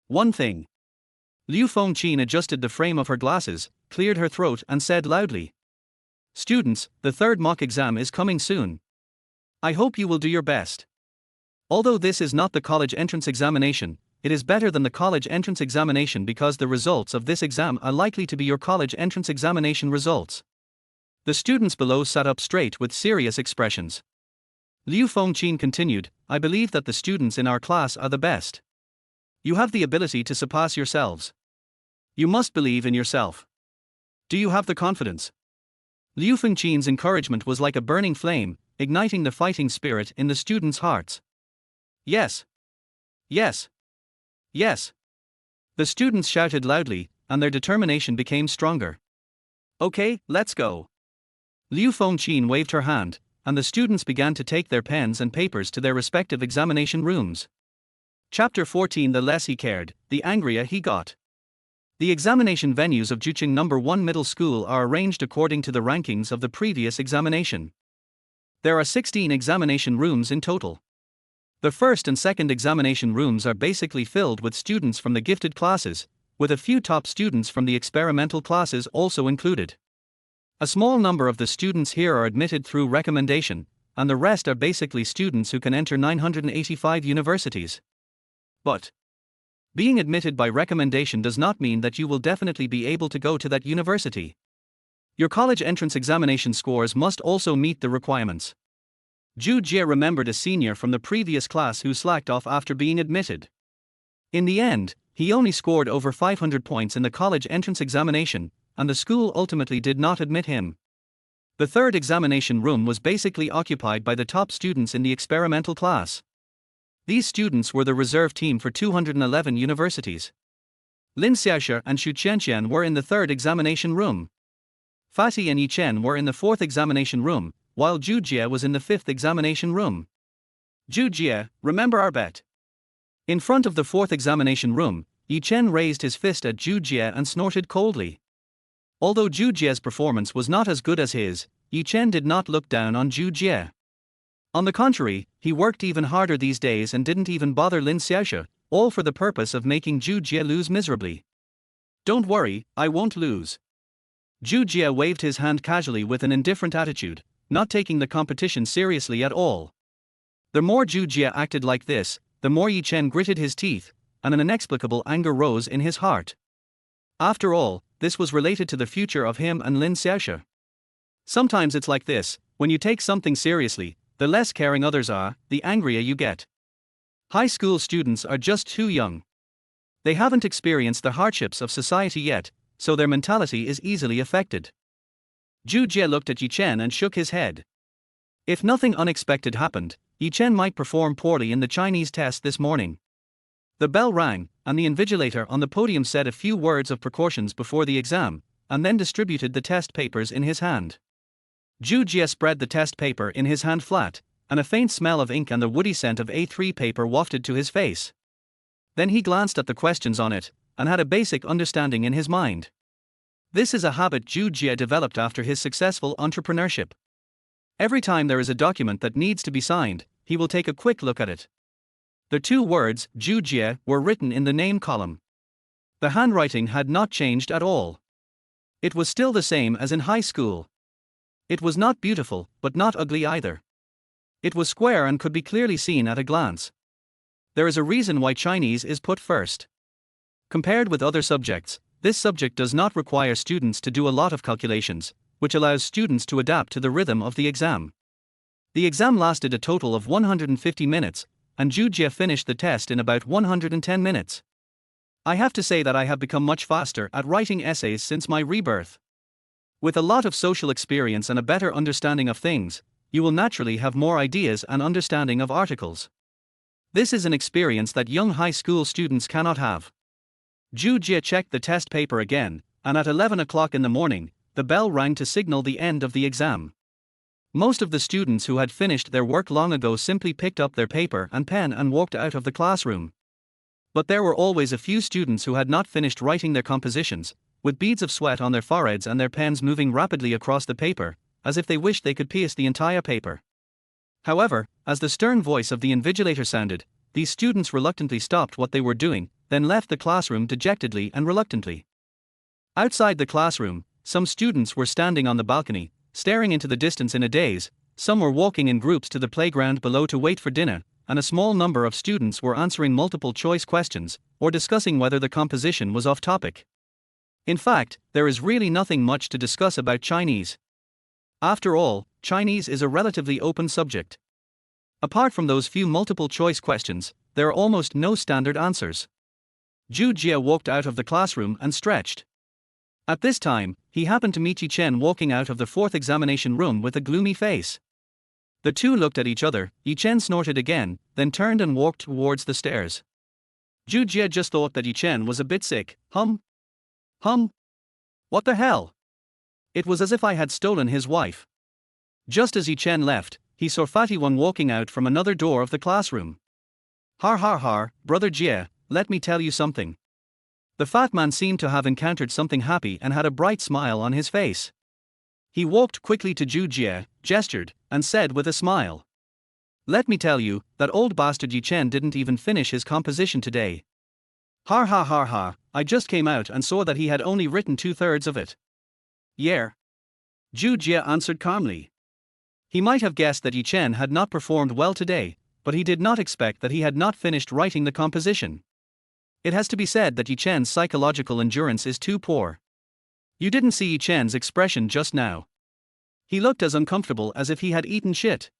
Speaker 1: One thing. Liu Fengqin adjusted the frame of her glasses, cleared her throat and said loudly. Students, the third mock exam is coming soon. I hope you will do your best. Although this is not the college entrance examination, it is better than the college entrance examination because the results of this exam are likely to be your college entrance examination results. The students below sat up straight with serious expressions. Liu Fengqin continued, I believe that the students in our class are the best. You have the ability to surpass yourselves. You must believe in yourself. Do you have the confidence? Liu Fengqin's encouragement was like a burning flame, igniting the fighting spirit in the students' hearts. Yes. Yes. Yes. The students shouted loudly, and their determination became stronger. Okay, let's go. Liu Fengqin waved her hand, and the students began to take their pens and papers to their respective examination rooms. Chapter 14 The less he cared, the angrier he got. The examination venues of Juqing No. 1 Middle School are arranged according to the rankings of the previous examination. There are 16 examination rooms in total. The first and second examination rooms are basically filled with students from the gifted classes, with a few top students from the experimental classes also included. A small number of the students here are admitted through recommendation, and the rest are basically students who can enter 985 universities. But being admitted by recommendation does not mean that you will definitely be able to go to that university. Your college entrance examination scores must also meet the requirements. Zhou Jie remembered a senior from the previous class who slacked off after being admitted. In the end, he only scored over 500 points in the college entrance examination, and the school ultimately did not admit him. The third examination room was basically occupied by the top students in the experimental class. These students were the reserve team for 211 universities. Lin Xiaoshi and Xu Qianqian were in the third examination room. Fatty and Yi Chen were in the fourth examination room, while Zhou Jie was in the 5th examination room. Zhou Jie, remember our bet? In front of the 4th examination room, Yi Chen raised his fist at Zhou Jie and snorted coldly. Although Zhou Jie's performance was not as good as his, Yi Chen did not look down on Zhou Jie. On the contrary, he worked even harder these days and didn't even bother Lin Xiaoxia, all for the purpose of making Zhou Jie lose miserably. Don't worry, I won't lose. Zhou Jie waved his hand casually with an indifferent attitude, not taking the competition seriously at all. The more Zhou Jie acted like this, the more Yi Chen gritted his teeth, and an inexplicable anger rose in his heart. After all, this was related to the future of him and Lin Xiaoxia. Sometimes it's like this: when you take something seriously, the less caring others are, the angrier you get. High school students are just too young. They haven't experienced the hardships of society yet, so their mentality is easily affected. Zhou Jie looked at Yi Chen and shook his head. If nothing unexpected happened, Yi Chen might perform poorly in the Chinese test this morning. The bell rang, and the invigilator on the podium said a few words of precautions before the exam, and then distributed the test papers in his hand. Zhou Jie spread the test paper in his hand flat, and a faint smell of ink and the woody scent of A3 paper wafted to his face. Then he glanced at the questions on it, and had a basic understanding in his mind. This is a habit Zhou Jie developed after his successful entrepreneurship. Every time there is a document that needs to be signed, he will take a quick look at it. The 2 words, Zhou Jie, were written in the name column. The handwriting had not changed at all. It was still the same as in high school. It was not beautiful, but not ugly either. It was square and could be clearly seen at a glance. There is a reason why Chinese is put first. Compared with other subjects, this subject does not require students to do a lot of calculations, which allows students to adapt to the rhythm of the exam. The exam lasted a total of 150 minutes, and Zhou Jie finished the test in about 110 minutes. I have to say that I have become much faster at writing essays since my rebirth. With a lot of social experience and a better understanding of things, you will naturally have more ideas and understanding of articles. This is an experience that young high school students cannot have. Zhou Jie checked the test paper again, and at 11 o'clock in the morning, the bell rang to signal the end of the exam. Most of the students who had finished their work long ago simply picked up their paper and pen and walked out of the classroom. But there were always a few students who had not finished writing their compositions, with beads of sweat on their foreheads and their pens moving rapidly across the paper, as if they wished they could pierce the entire paper. However, as the stern voice of the invigilator sounded, these students reluctantly stopped what they were doing, then left the classroom dejectedly and reluctantly. Outside the classroom, some students were standing on the balcony, staring into the distance in a daze, some were walking in groups to the playground below to wait for dinner, and a small number of students were answering multiple choice questions, or discussing whether the composition was off topic. In fact, there is really nothing much to discuss about Chinese. After all, Chinese is a relatively open subject. Apart from those few multiple choice questions, there are almost no standard answers. Zhou Jie walked out of the classroom and stretched. At this time, he happened to meet Yi Chen walking out of the 4th examination room with a gloomy face. The two looked at each other. Yi Chen snorted again, then turned and walked towards the stairs. Zhou Jie just thought that Yi Chen was a bit sick. What the hell? It was as if I had stolen his wife. Just as Yi Chen left, he saw Fatty Wang walking out from another door of the classroom. Har, brother Jie, let me tell you something. The fat man seemed to have encountered something happy and had a bright smile on his face. He walked quickly to Zhou Jie, gestured, and said with a smile, "Let me tell you, that old bastard Yi Chen didn't even finish his composition today. Har, I just came out and saw that he had only written 2/3 of it." "Yeah." Zhou Jie answered calmly. He might have guessed that Yi Chen had not performed well today, but he did not expect that he had not finished writing the composition. It has to be said that Yi Chen's psychological endurance is too poor. You didn't see Yi Chen's expression just now. He looked as uncomfortable as if he had eaten shit.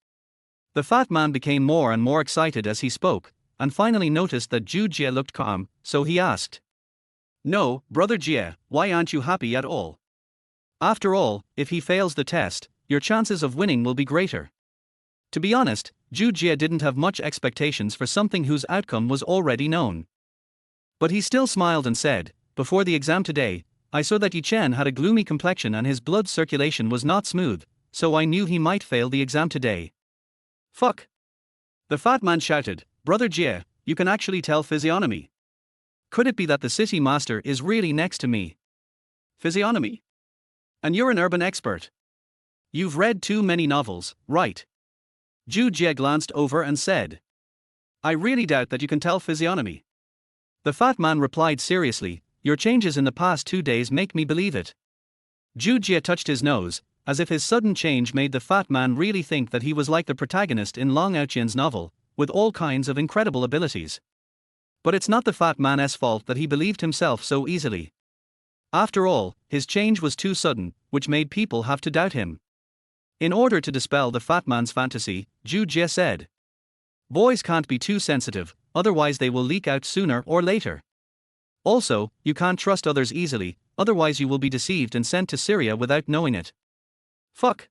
Speaker 1: The fat man became more and more excited as he spoke, and finally noticed that Zhou Jie looked calm, so he asked, "No, brother Jie, why aren't you happy at all? After all, if he fails the test, your chances of winning will be greater." To be honest, Zhou Jie didn't have much expectations for something whose outcome was already known. But he still smiled and said, "Before the exam today, I saw that Yi Chen had a gloomy complexion and his blood circulation was not smooth, so I knew he might fail the exam today. Fuck! The fat man shouted, Brother Jie, you can actually tell physiognomy. Could it be that the city master is really next to me? Physiognomy? And you're an urban expert. You've read too many novels, right? Zhou Jie glanced over and said. I really doubt that you can tell physiognomy. The fat man replied seriously, your changes in the past 2 days make me believe it. Zhou Jie touched his nose, as if his sudden change made the fat man really think that he was like the protagonist in Long Ouqian's novel, with all kinds of incredible abilities. But it's not the fat man's fault that he believed himself so easily. After all, his change was too sudden, which made people have to doubt him. In order to dispel the fat man's fantasy, Zhou Jie said. Boys can't be too sensitive, otherwise they will leak out sooner or later. Also, you can't trust others easily, otherwise you will be deceived and sent to Syria without knowing it. Fuck.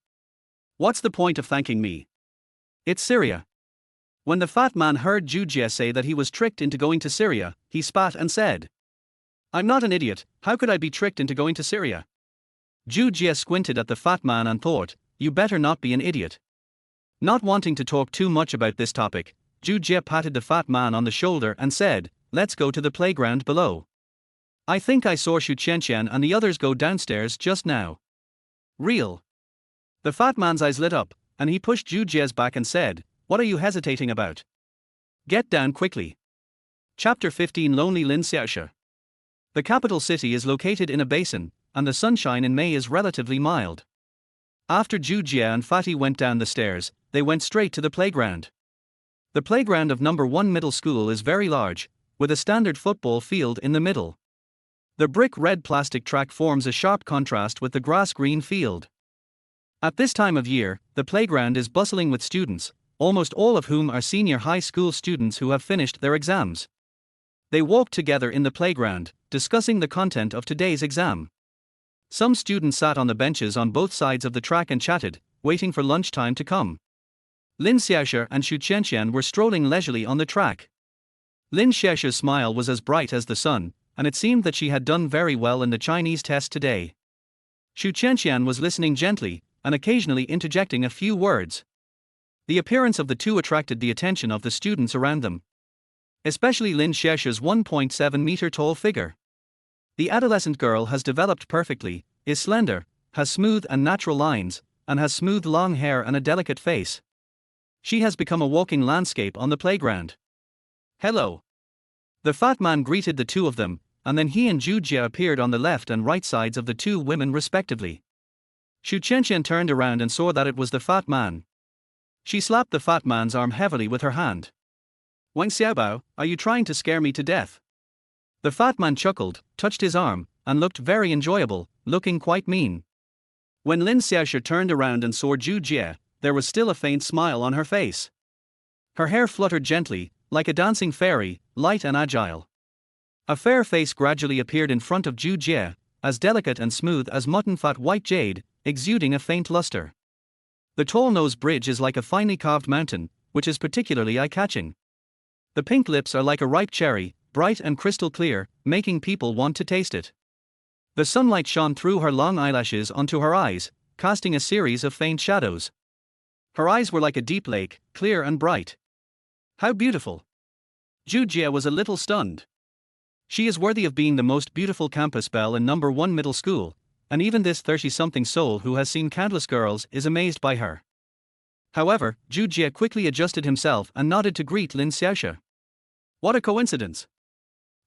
Speaker 1: What's the point of thanking me? It's Syria. When the fat man heard Zhou Jie say that he was tricked into going to Syria, he spat and said. I'm not an idiot, how could I be tricked into going to Syria? Zhou Jie squinted at the fat man and thought, you better not be an idiot. Not wanting to talk too much about this topic, Zhou Jie patted the fat man on the shoulder and said, let's go to the playground below. I think I saw Xu Qianqian and the others go downstairs just now. Real. The fat man's eyes lit up, and he pushed Zhou Jie's back and said, what are you hesitating about? Get down quickly. Chapter 15 Lonely Lin Xiaoxia. The capital city is located in a basin, and the sunshine in May is relatively mild. After Zhou Jie and Fatty went down the stairs, they went straight to the playground. The playground of number 1 middle school is very large, with a standard football field in the middle. The brick red plastic track forms a sharp contrast with the grass green field. At this time of year, the playground is bustling with students, almost all of whom are senior high school students who have finished their exams. They walked together in the playground, discussing the content of today's exam. Some students sat on the benches on both sides of the track and chatted, waiting for lunchtime to come. Lin Xiaoxia and Xu Qianqian were strolling leisurely on the track. Lin Xiaoxia's smile was as bright as the sun, and it seemed that she had done very well in the Chinese test today. Xu Qianqian was listening gently, and occasionally interjecting a few words. The appearance of the two attracted the attention of the students around them. Especially Lin Xiaoxia's 1.7-meter tall figure. The adolescent girl has developed perfectly, is slender, has smooth and natural lines, and has smooth long hair and a delicate face. She has become a walking landscape on the playground. Hello. The fat man greeted the two of them, and then he and Zhou Jie appeared on the left and right sides of the two women respectively. Xu Qianqian turned around and saw that it was the fat man. She slapped the fat man's arm heavily with her hand. Wang Xiaobao, are you trying to scare me to death? The fat man chuckled, touched his arm, and looked very enjoyable, looking quite mean. When Lin Xiaoxia turned around and saw Zhou Jie, there was still a faint smile on her face. Her hair fluttered gently, like a dancing fairy, light and agile. A fair face gradually appeared in front of Zhou Jie, as delicate and smooth as mutton-fat white jade, exuding a faint luster. The tall nose bridge is like a finely carved mountain, which is particularly eye-catching. The pink lips are like a ripe cherry, bright and crystal clear, making people want to taste it. The sunlight shone through her long eyelashes onto her eyes, casting a series of faint shadows. Her eyes were like a deep lake, clear and bright. How beautiful! Zhou Jie was a little stunned. She is worthy of being the most beautiful campus belle in number 1 middle school, and even this 30-something soul who has seen countless girls is amazed by her. However, Zhou Jie quickly adjusted himself and nodded to greet Lin Xiaoxia. What a coincidence!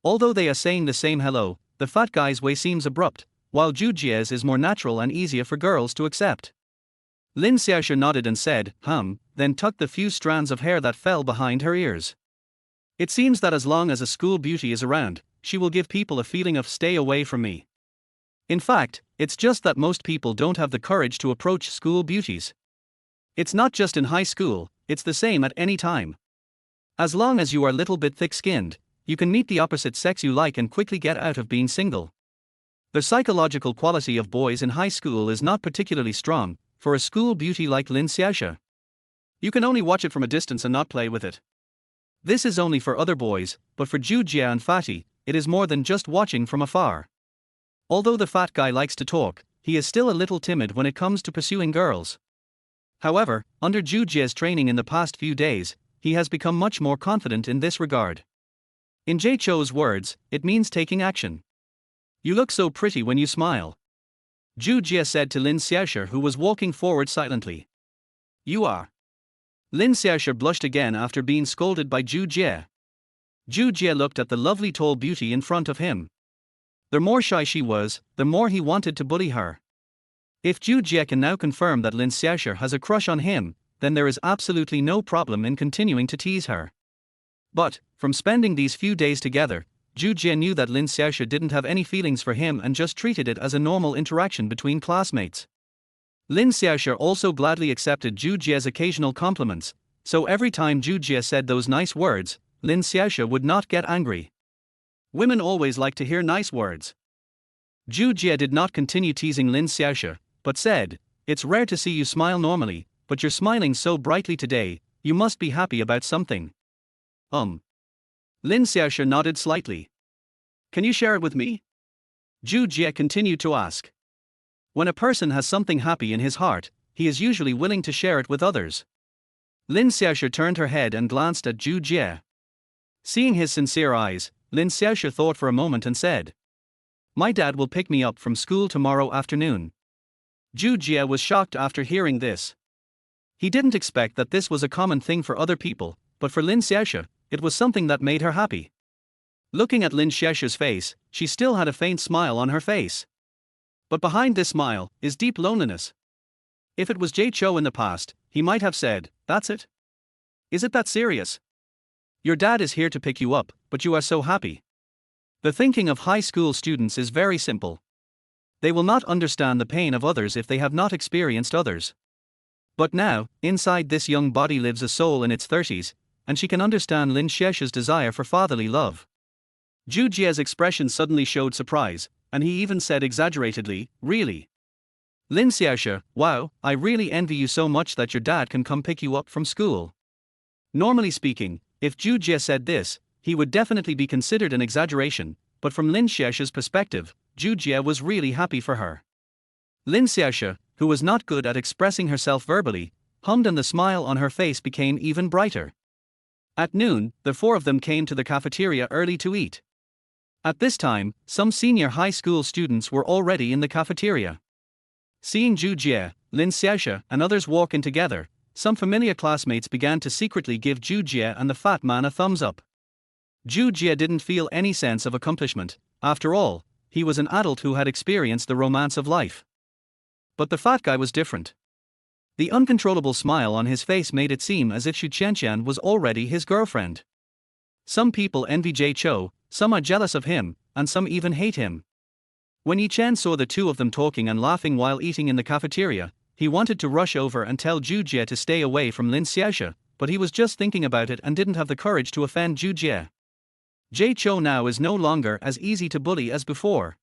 Speaker 1: Although they are saying the same hello, the fat guy's way seems abrupt, while Zhou Jie's is more natural and easier for girls to accept. Lin Xiaoxia nodded and said, then tucked the few strands of hair that fell behind her ears. It seems that as long as a school beauty is around, she will give people a feeling of stay away from me. In fact, it's just that most people don't have the courage to approach school beauties. It's not just in high school, it's the same at any time. As long as you are a little bit thick-skinned, you can meet the opposite sex you like and quickly get out of being single. The psychological quality of boys in high school is not particularly strong, for a school beauty like Lin Xiaoxia. You can only watch it from a distance and not play with it. This is only for other boys, but for Zhou Jie and Fatty, it is more than just watching from afar. Although the fat guy likes to talk, he is still a little timid when it comes to pursuing girls. However, under Zhou Jie's training in the past few days, he has become much more confident in this regard. In Jie Chou's words, it means taking action. You look so pretty when you smile. Zhou Jie said to Lin Xiaoshi, who was walking forward silently. You are. Lin Xiaoshi blushed again after being scolded by Zhou Jie. Zhou Jie looked at the lovely tall beauty in front of him. The more shy she was, the more he wanted to bully her. If Zhou Jie can now confirm that Lin Xiaoshi has a crush on him, then there is absolutely no problem in continuing to tease her. But, from spending these few days together, Zhou Jie knew that Lin Xiaoshi didn't have any feelings for him and just treated it as a normal interaction between classmates. Lin Xiaoshi also gladly accepted Zhou Jie's occasional compliments, so every time Zhou Jie said those nice words, Lin Xiaoshi would not get angry. Women always like to hear nice words. Zhou Jie did not continue teasing Lin Xiaoshi, but said, "It's rare to see you smile normally, but you're smiling so brightly today, you must be happy about something." Lin Xiaoshi nodded slightly. "Can you share it with me?" Zhou Jie continued to ask. When a person has something happy in his heart, he is usually willing to share it with others. Lin Xiaoshi turned her head and glanced at Zhou Jie. Seeing his sincere eyes, Lin Xiaoshi thought for a moment and said, "My dad will pick me up from school tomorrow afternoon." Zhou Jie was shocked after hearing this. He didn't expect that this was a common thing for other people, but for Lin Xiaoshi, it was something that made her happy. Looking at Lin Xiaoshi's face, she still had a faint smile on her face. But behind this smile is deep loneliness. If it was Jie Chou in the past, he might have said, "That's it? Is it that serious? Your dad is here to pick you up, but you are so happy." The thinking of high school students is very simple. They will not understand the pain of others if they have not experienced others. But now, inside this young body lives a soul in its 30s, and she can understand Lin Xiaoshi's desire for fatherly love. Zhou Jie's expression suddenly showed surprise, and he even said exaggeratedly, "Really? Lin Xiaoshi, wow, I really envy you so much that your dad can come pick you up from school." Normally speaking, if Zhou Jie said this, he would definitely be considered an exaggeration, but from Lin Xiaoshi's perspective, Zhou Jie was really happy for her. Lin Xiaoshi, who was not good at expressing herself verbally, hummed and the smile on her face became even brighter. At noon, the four of them came to the cafeteria early to eat. At this time, some senior high school students were already in the cafeteria. Seeing Zhou Jie, Lin Xiaoshi, and others walk in together, some familiar classmates began to secretly give Zhou Jie and the fat man a thumbs up. Zhou Jie didn't feel any sense of accomplishment. After all, he was an adult who had experienced the romance of life. But the fat guy was different. The uncontrollable smile on his face made it seem as if Xu Qianqian was already his girlfriend. Some people envy Jie Chou, some are jealous of him, and some even hate him. When Yi Chen saw the two of them talking and laughing while eating in the cafeteria, he wanted to rush over and tell Zhou Jie to stay away from Lin Xiaoshi, but he was just thinking about it and didn't have the courage to offend Zhou Jie. Jie Chou now is no longer as easy to bully as before.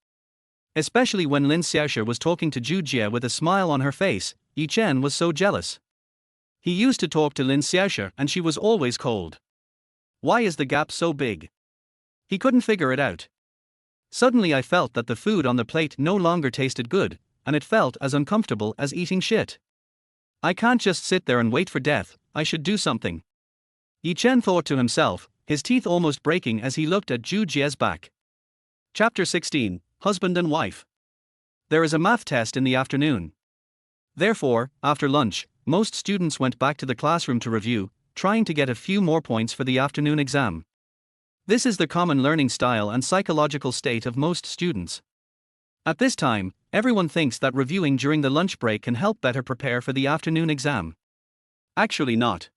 Speaker 1: Especially when Lin Xiaoshi was talking to Zhou Jie with a smile on her face, Yi Chen was so jealous. He used to talk to Lin Xiaoshi and she was always cold. Why is the gap so big? He couldn't figure it out. Suddenly I felt that the food on the plate no longer tasted good, and it felt as uncomfortable as eating shit. I can't just sit there and wait for death, I should do something. Yi Chen thought to himself, his teeth almost breaking as he looked at Zhou Jie's back. Chapter 16, Husband and Wife. There is a math test in the afternoon. Therefore, after lunch, most students went back to the classroom to review, trying to get a few more points for the afternoon exam. This is the common learning style and psychological state of most students. At this time, everyone thinks that reviewing during the lunch break can help better prepare for the afternoon exam. Actually not.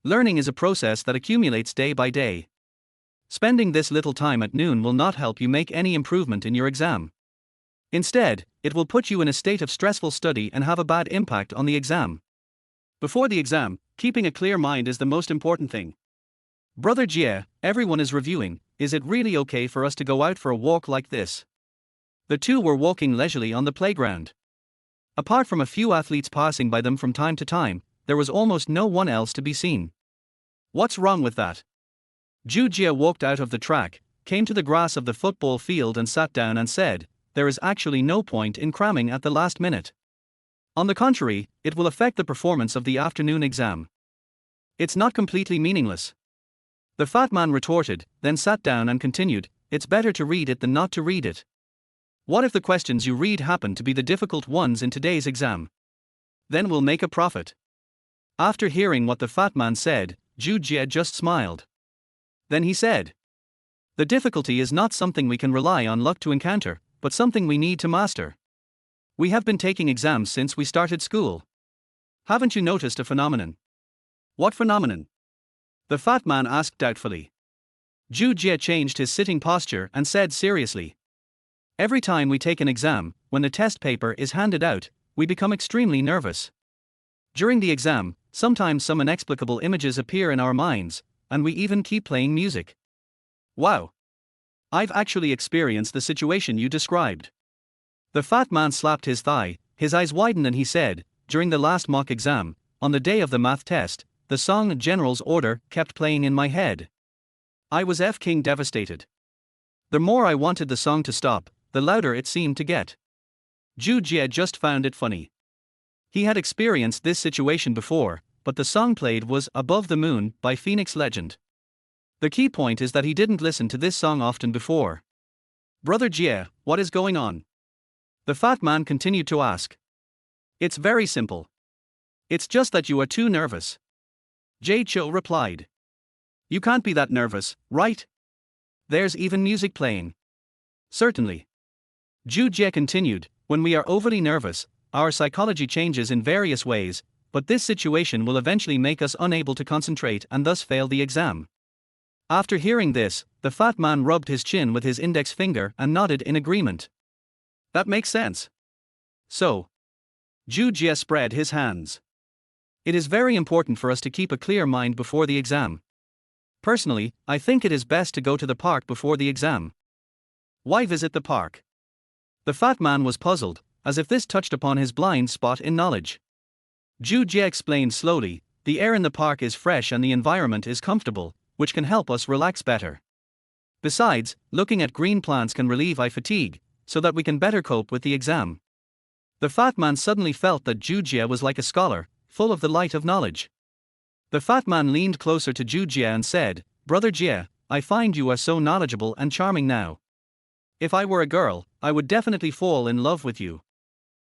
Speaker 1: Learning is a process that accumulates day by day. Spending this little time at noon will not help you make any improvement in your exam. Instead, it will put you in a state of stressful study and have a bad impact on the exam. Before the exam, keeping a clear mind is the most important thing. Brother Jie, everyone is reviewing, is it really okay for us to go out for a walk like this? The two were walking leisurely on the playground. Apart from a few athletes passing by them from time to time, there was almost no one else to be seen. What's wrong with that? Zhou Jie walked out of the track, came to the grass of the football field and sat down and said, "There is actually no point in cramming at the last minute. On the contrary, it will affect the performance of the afternoon exam. It's not completely meaningless. The fat man retorted, then sat down and continued, it's better to read it than not to read it. What if the questions you read happen to be the difficult ones in today's exam? Then we'll make a profit. After hearing what the fat man said, Zhou Jie just smiled. Then he said, the difficulty is not something we can rely on luck to encounter, but something we need to master. We have been taking exams since we started school. Haven't you noticed a phenomenon? What phenomenon? The fat man asked doubtfully. Zhou Jie changed his sitting posture and said seriously. Every time we take an exam, when the test paper is handed out, we become extremely nervous. During the exam, sometimes some inexplicable images appear in our minds, and we even keep playing music. Wow! I've actually experienced the situation you described. The fat man slapped his thigh, his eyes widened, and he said, during the last mock exam, on the day of the math test, the song General's Order kept playing in my head. I was f-king devastated. The more I wanted the song to stop, the louder it seemed to get. Zhou Jie just found it funny. He had experienced this situation before, but the song played was Above the Moon by Phoenix Legend. The key point is that he didn't listen to this song often before. Brother Jie, what is going on? The fat man continued to ask. It's very simple. It's just that you are too nervous. Jie Cho replied. You can't be that nervous, right? There's even music playing. Certainly. Zhou Jie continued, when we are overly nervous, our psychology changes in various ways, but this situation will eventually make us unable to concentrate and thus fail the exam. After hearing this, the fat man rubbed his chin with his index finger and nodded in agreement. That makes sense. So. Zhou Jie spread his hands. It is very important for us to keep a clear mind before the exam. Personally, I think it is best to go to the park before the exam. Why visit the park? The fat man was puzzled, as if this touched upon his blind spot in knowledge. Zhou Jie explained slowly, the air in the park is fresh and the environment is comfortable, which can help us relax better. Besides, looking at green plants can relieve eye fatigue, so that we can better cope with the exam. The fat man suddenly felt that Zhou Jie was like a scholar, full of the light of knowledge. The fat man leaned closer to Zhou Jie and said, Brother Jie, I find you are so knowledgeable and charming now. If I were a girl, I would definitely fall in love with you.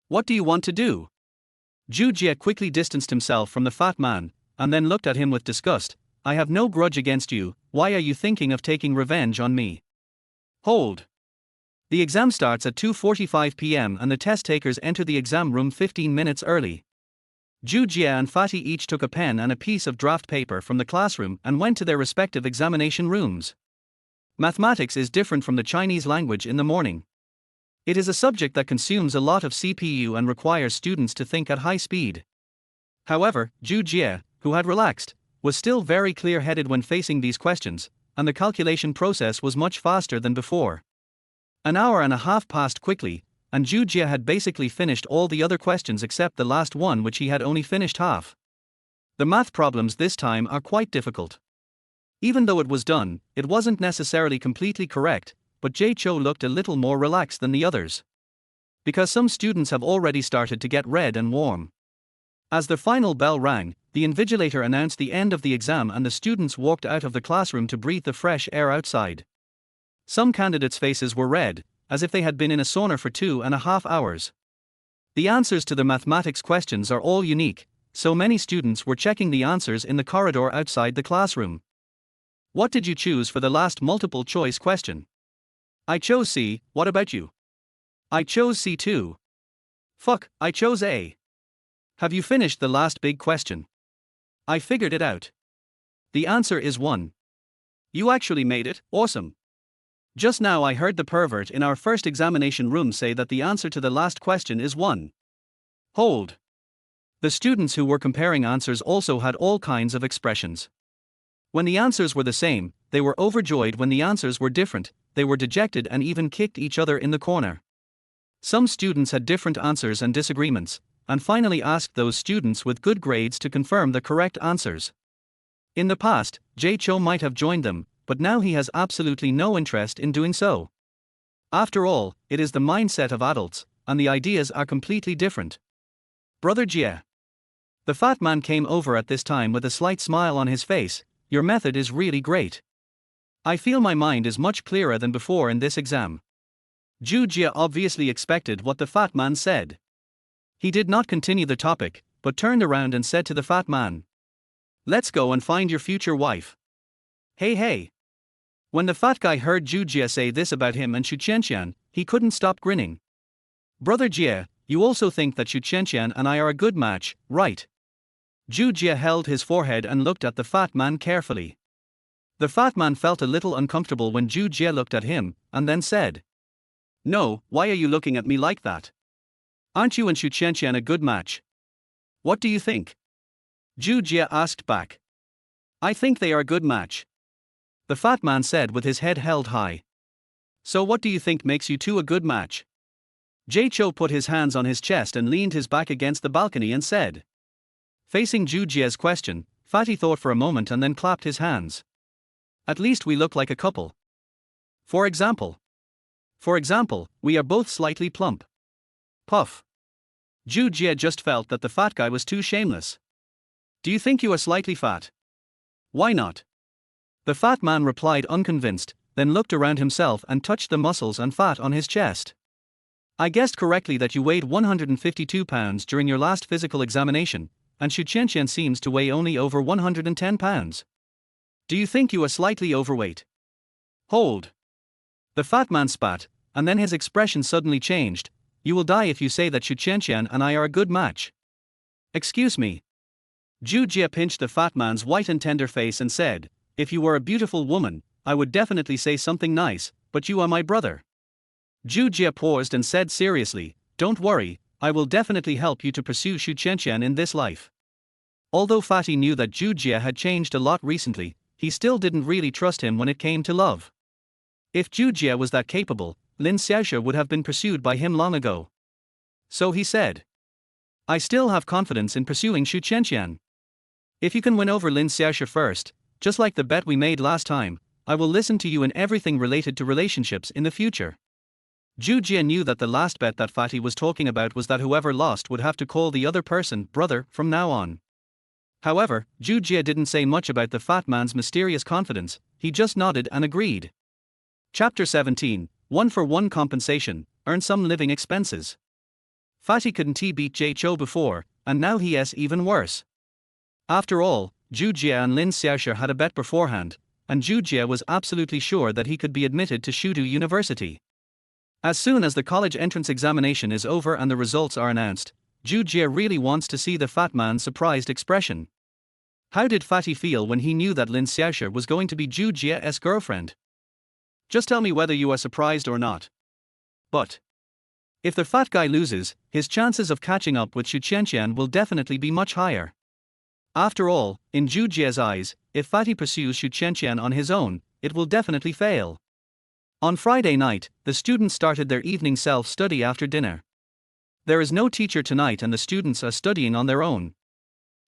Speaker 1: What do you want to do? Zhou Jie quickly distanced himself from the fat man, and then looked at him with disgust. I have no grudge against you, why are you thinking of taking revenge on me? Hold. The exam starts at 2:45 p.m. and the test takers enter the exam room 15 minutes early. Zhou Jie and Fatty each took a pen and a piece of draft paper from the classroom and went to their respective examination rooms. Mathematics is different from the Chinese language in the morning. It is a subject that consumes a lot of CPU and requires students to think at high speed. However, Zhou Jie, who had relaxed, was still very clear-headed when facing these questions, and the calculation process was much faster than before. An hour and a half passed quickly, and Zhou Jie had basically finished all the other questions except the last one, which he had only finished half. The math problems this time are quite difficult. Even though it was done, it wasn't necessarily completely correct, but Jie Cho looked a little more relaxed than the others. Because some students have already started to get red and warm. As the final bell rang, the invigilator announced the end of the exam and the students walked out of the classroom to breathe the fresh air outside. Some candidates' faces were red, as if they had been in a sauna for 2.5 hours. The answers to the mathematics questions are all unique, so many students were checking the answers in the corridor outside the classroom. What did you choose for the last multiple choice question? I chose C, what about you? I chose C too. Fuck, I chose A. Have you finished the last big question? I figured it out. The answer is 1. You actually made it, awesome. Just now I heard the pervert in our first examination room say that the answer to the last question is 1. Hold. The students who were comparing answers also had all kinds of expressions. When the answers were the same, they were overjoyed. When the answers were different, they were dejected and even kicked each other in the corner. Some students had different answers and disagreements, and finally asked those students with good grades to confirm the correct answers. In the past, Jie Cho might have joined them, but now he has absolutely no interest in doing so. After all, it is the mindset of adults, and the ideas are completely different. Brother Jie. The fat man came over at this time with a slight smile on his face. Your method is really great. I feel my mind is much clearer than before in this exam. Zhou Jie obviously expected what the fat man said. He did not continue the topic, but turned around and said to the fat man, let's go and find your future wife. Hey hey. When the fat guy heard Zhou Jie say this about him and Xu Qianqian, he couldn't stop grinning. Brother Jie, you also think that Xu Qianqian and I are a good match, right? Zhou Jie held his forehead and looked at the fat man carefully. The fat man felt a little uncomfortable when Zhou Jie looked at him, and then said, no, why are you looking at me like that? Aren't you and Xu Qianqian a good match? What do you think? Zhou Jie asked back. I think they are a good match. The fat man said with his head held high. So what do you think makes you two a good match? Jie Chou put his hands on his chest and leaned his back against the balcony and said. Facing Zhou Jie's question, Fatty thought for a moment and then clapped his hands. At least we look like a couple. For example, we are both slightly plump. Puff. Zhou Jie just felt that the fat guy was too shameless. Do you think you are slightly fat? Why not? The fat man replied unconvinced, then looked around himself and touched the muscles and fat on his chest. I guessed correctly that you weighed 152 pounds during your last physical examination, and Xu Qianqian seems to weigh only over 110 pounds. Do you think you are slightly overweight? Hold. The fat man spat, and then his expression suddenly changed. You will die if you say that Xu Qianqian and I are a good match. Excuse me. Zhou Jie pinched the fat man's white and tender face and said, if you were a beautiful woman, I would definitely say something nice, but you are my brother. Zhou Jie paused and said seriously, don't worry, I will definitely help you to pursue Xu Qianqian in this life. Although Fatty knew that Zhou Jie had changed a lot recently, he still didn't really trust him when it came to love. If Zhou Jie was that capable, Lin Xiaoxia would have been pursued by him long ago. So he said, I still have confidence in pursuing Xu Qianqian. If you can win over Lin Xiaoxia first, just like the bet we made last time, I will listen to you in everything related to relationships in the future. Zhou Jie knew that the last bet that Fatty was talking about was that whoever lost would have to call the other person brother from now on. However, Zhou Jie didn't say much about the fat man's mysterious confidence, he just nodded and agreed. Chapter 17, 1-for-1 compensation, earn some living expenses. Fatty couldn't beat Jie Chou before, and now he is even worse. After all, Zhou Jie and Lin Xiaoxia had a bet beforehand, and Zhou Jie was absolutely sure that he could be admitted to Shudu University. As soon as the college entrance examination is over and the results are announced, Zhou Jie really wants to see the fat man's surprised expression. How did Fatty feel when he knew that Lin Xiaoxia was going to be Zhou Jie's girlfriend? Just tell me whether you are surprised or not. But if the fat guy loses, his chances of catching up with Xu Qianqian will definitely be much higher. After all, in Zhou Jie's eyes, if Fatty pursues Xu Qianqian on his own, it will definitely fail. On Friday night, the students started their evening self-study after dinner. There is no teacher tonight and the students are studying on their own.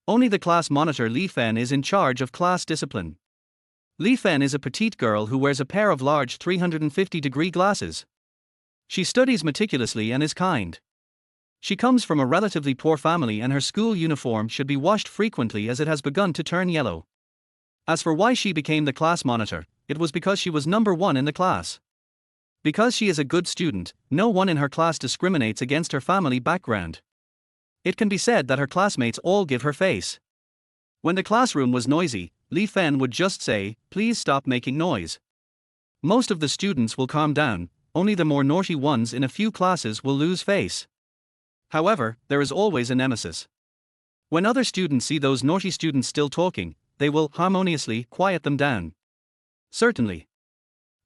Speaker 1: Only the class monitor Li Fen is in charge of class discipline. Li Fen is a petite girl who wears a pair of large 350-degree glasses. She studies meticulously and is kind. She comes from a relatively poor family and her school uniform should be washed frequently as it has begun to turn yellow. As for why she became the class monitor, it was because she was number one in the class. Because she is a good student, no one in her class discriminates against her family background. It can be said that her classmates all give her face. When the classroom was noisy, Li Fen would just say, please stop making noise. Most of the students will calm down, only the more naughty ones in a few classes will lose face. However, there is always a nemesis. When other students see those naughty students still talking, they will harmoniously quiet them down. Certainly.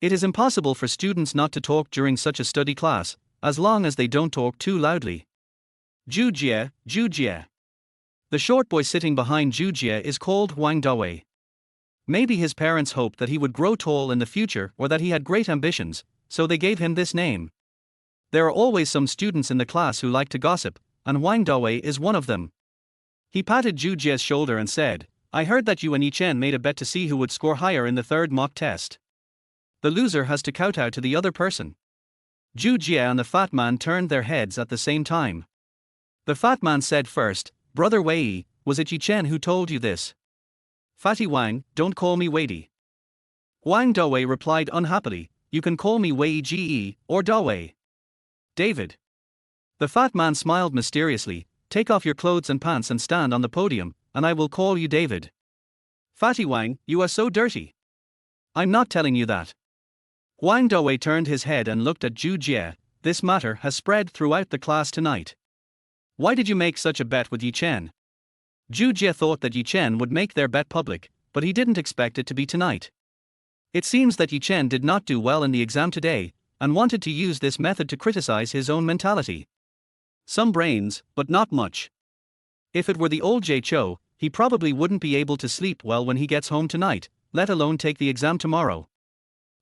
Speaker 1: It is impossible for students not to talk during such a study class, as long as they don't talk too loudly. Zhou Jie, Zhou Jie. The short boy sitting behind Zhou Jie is called Huang Dawei. Maybe his parents hoped that he would grow tall in the future or that he had great ambitions, so they gave him this name. There are always some students in the class who like to gossip, and Huang Dawei is one of them. He patted Zhou Jie's shoulder and said, I heard that you and Yi Chen made a bet to see who would score higher in the third mock test. The loser has to kowtow to the other person. Zhou Jie and the fat man turned their heads at the same time. The fat man said first, "Brother Wei, was it Yi Chen who told you this?" "Fatty Wang, don't call me Weidy." Wang Dawei replied unhappily, "You can call me Wei Ge or Dawei." "David." The fat man smiled mysteriously, "Take off your clothes and pants and stand on the podium, and I will call you David." "Fatty Wang, you are so dirty." "I'm not telling you that." Wang Dawei turned his head and looked at Zhou Jie. "This matter has spread throughout the class tonight. Why did you make such a bet with Yi Chen?" Zhou Jie thought that Yi Chen would make their bet public, but he didn't expect it to be tonight. It seems that Yi Chen did not do well in the exam today, and wanted to use this method to criticize his own mentality. Some brains, but not much. If it were the old Jie Cho, he probably wouldn't be able to sleep well when he gets home tonight, let alone take the exam tomorrow.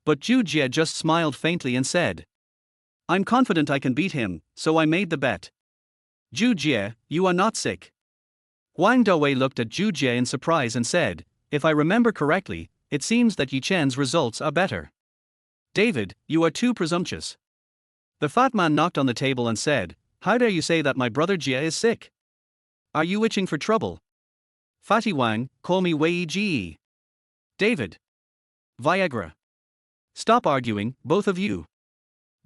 Speaker 1: But Zhou Jie just smiled faintly and said, "I'm confident I can beat him, so I made the bet." "Zhou Jie, you are not sick." Wang Dawei looked at Zhou Jie in surprise and said, "If I remember correctly, it seems that Yi Chen's results are better." "David, you are too presumptuous." The fat man knocked on the table and said, "How dare you say that my brother Jie is sick? Are you itching for trouble?" "Fatty Wang, call me Wei Ge." "David." "Viagra." "Stop arguing, both of you."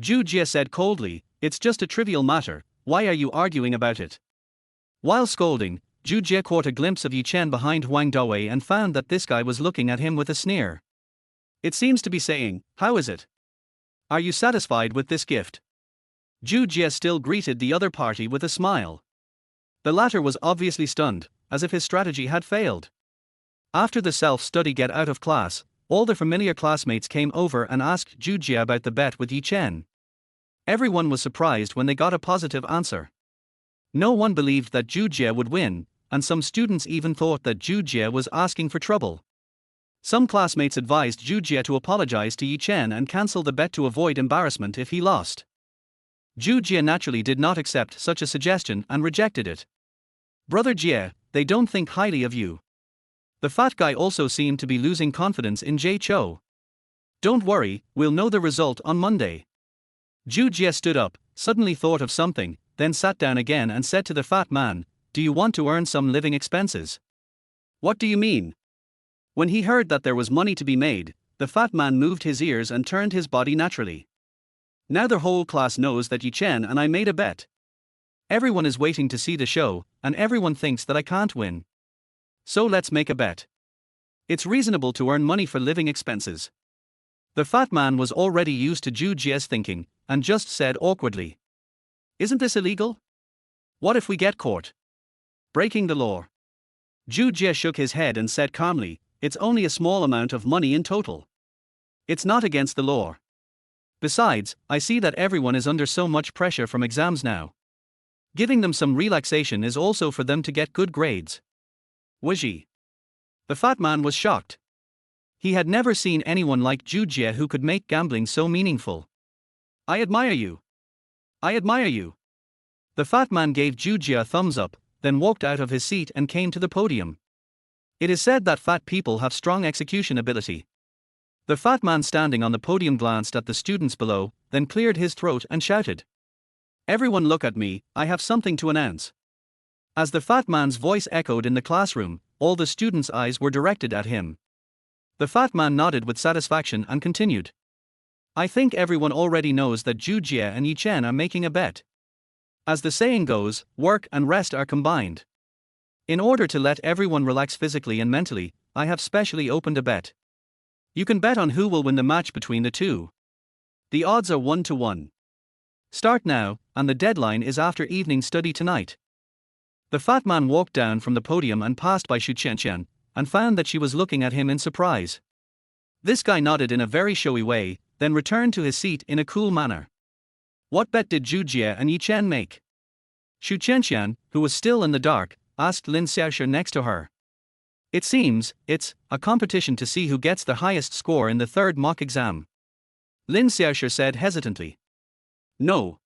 Speaker 1: Zhou Jie said coldly, "It's just a trivial matter, why are you arguing about it?" While scolding, Zhou Jie caught a glimpse of Yi Chen behind Wang Dawei and found that this guy was looking at him with a sneer. It seems to be saying, "How is it? Are you satisfied with this gift?" Zhou Jie still greeted the other party with a smile. The latter was obviously stunned, as if his strategy had failed. After the self-study get out of class, all the familiar classmates came over and asked Zhou Jie about the bet with Yi Chen. Everyone was surprised when they got a positive answer. No one believed that Zhou Jie would win, and some students even thought that Zhou Jie was asking for trouble. Some classmates advised Zhou Jie to apologize to Yi Chen and cancel the bet to avoid embarrassment if he lost. Zhou Jie naturally did not accept such a suggestion and rejected it. "Brother Jie, they don't think highly of you." The fat guy also seemed to be losing confidence in Jie Cho. "Don't worry, we'll know the result on Monday." Zhou Jie stood up, suddenly thought of something, then sat down again and said to the fat man, "Do you want to earn some living expenses?" "What do you mean?" When he heard that there was money to be made, the fat man moved his ears and turned his body naturally. "Now the whole class knows that Yi Chen and I made a bet. Everyone is waiting to see the show, and everyone thinks that I can't win. So let's make a bet. It's reasonable to earn money for living expenses." The fat man was already used to Zhou Jie's thinking, and just said awkwardly, "Isn't this illegal? What if we get caught breaking the law?" Zhou Jie shook his head and said calmly, "It's only a small amount of money in total. It's not against the law. Besides, I see that everyone is under so much pressure from exams now. Giving them some relaxation is also for them to get good grades." "Wuji." The fat man was shocked. He had never seen anyone like Zhou Jie who could make gambling so meaningful. "I admire you. I admire you." The fat man gave Zhou Jie a thumbs up, then walked out of his seat and came to the podium. It is said that fat people have strong execution ability. The fat man standing on the podium glanced at the students below, then cleared his throat and shouted, "Everyone look at me, I have something to announce." As the fat man's voice echoed in the classroom, all the students' eyes were directed at him. The fat man nodded with satisfaction and continued, "I think everyone already knows that Zhou Jie and Yi Chen are making a bet. As the saying goes, work and rest are combined. In order to let everyone relax physically and mentally, I have specially opened a bet. You can bet on who will win the match between the two. The odds are 1-to-1. Start now, and the deadline is after evening study tonight." The fat man walked down from the podium and passed by Xu Qianqian, and found that she was looking at him in surprise. This guy nodded in a very showy way, then returned to his seat in a cool manner. "What bet did Zhou Jie and Yi Chen make?" Xu Qianqian, who was still in the dark, asked Lin Xiaoshi next to her. "It seems it's a competition to see who gets the highest score in the third mock exam," Lin Xiaoshi said hesitantly. "No."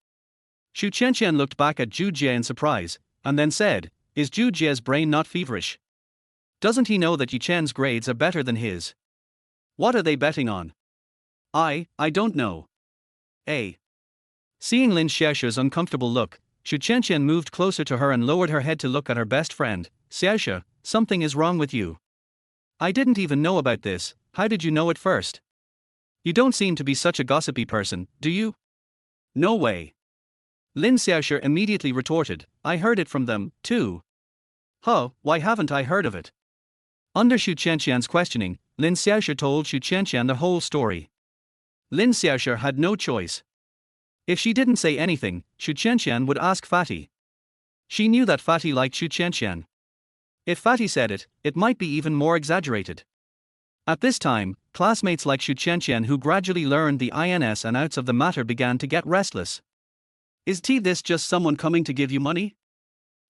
Speaker 1: Xu Qianqian looked back at Zhou Jie in surprise, and then said, "Is Zhou Jie's brain not feverish? Doesn't he know that Yi Chen's grades are better than his? What are they betting on?" I don't know." Seeing Lin Xiaoshi's uncomfortable look, Xu Qianqian moved closer to her and lowered her head to look at her best friend. Xiaoxia, something is wrong with you. I didn't even know about this, how did you know it first? You don't seem to be such a gossipy person, do you? No way. Lin Xiaoxia immediately retorted, I heard it from them, too. Huh, why haven't I heard of it? Under Xu Qianqian's questioning, Lin Xiaoxia told Xu Qianqian the whole story. Lin Xiaoxia had no choice. If she didn't say anything, Xu Qianqian would ask Fatty. She knew that Fatty liked Xu Qianqian. If Fatty said it, it might be even more exaggerated. At this time, classmates like Xu Qianqian who gradually learned the ins and outs of the matter began to get restless. Is this just someone coming to give you money?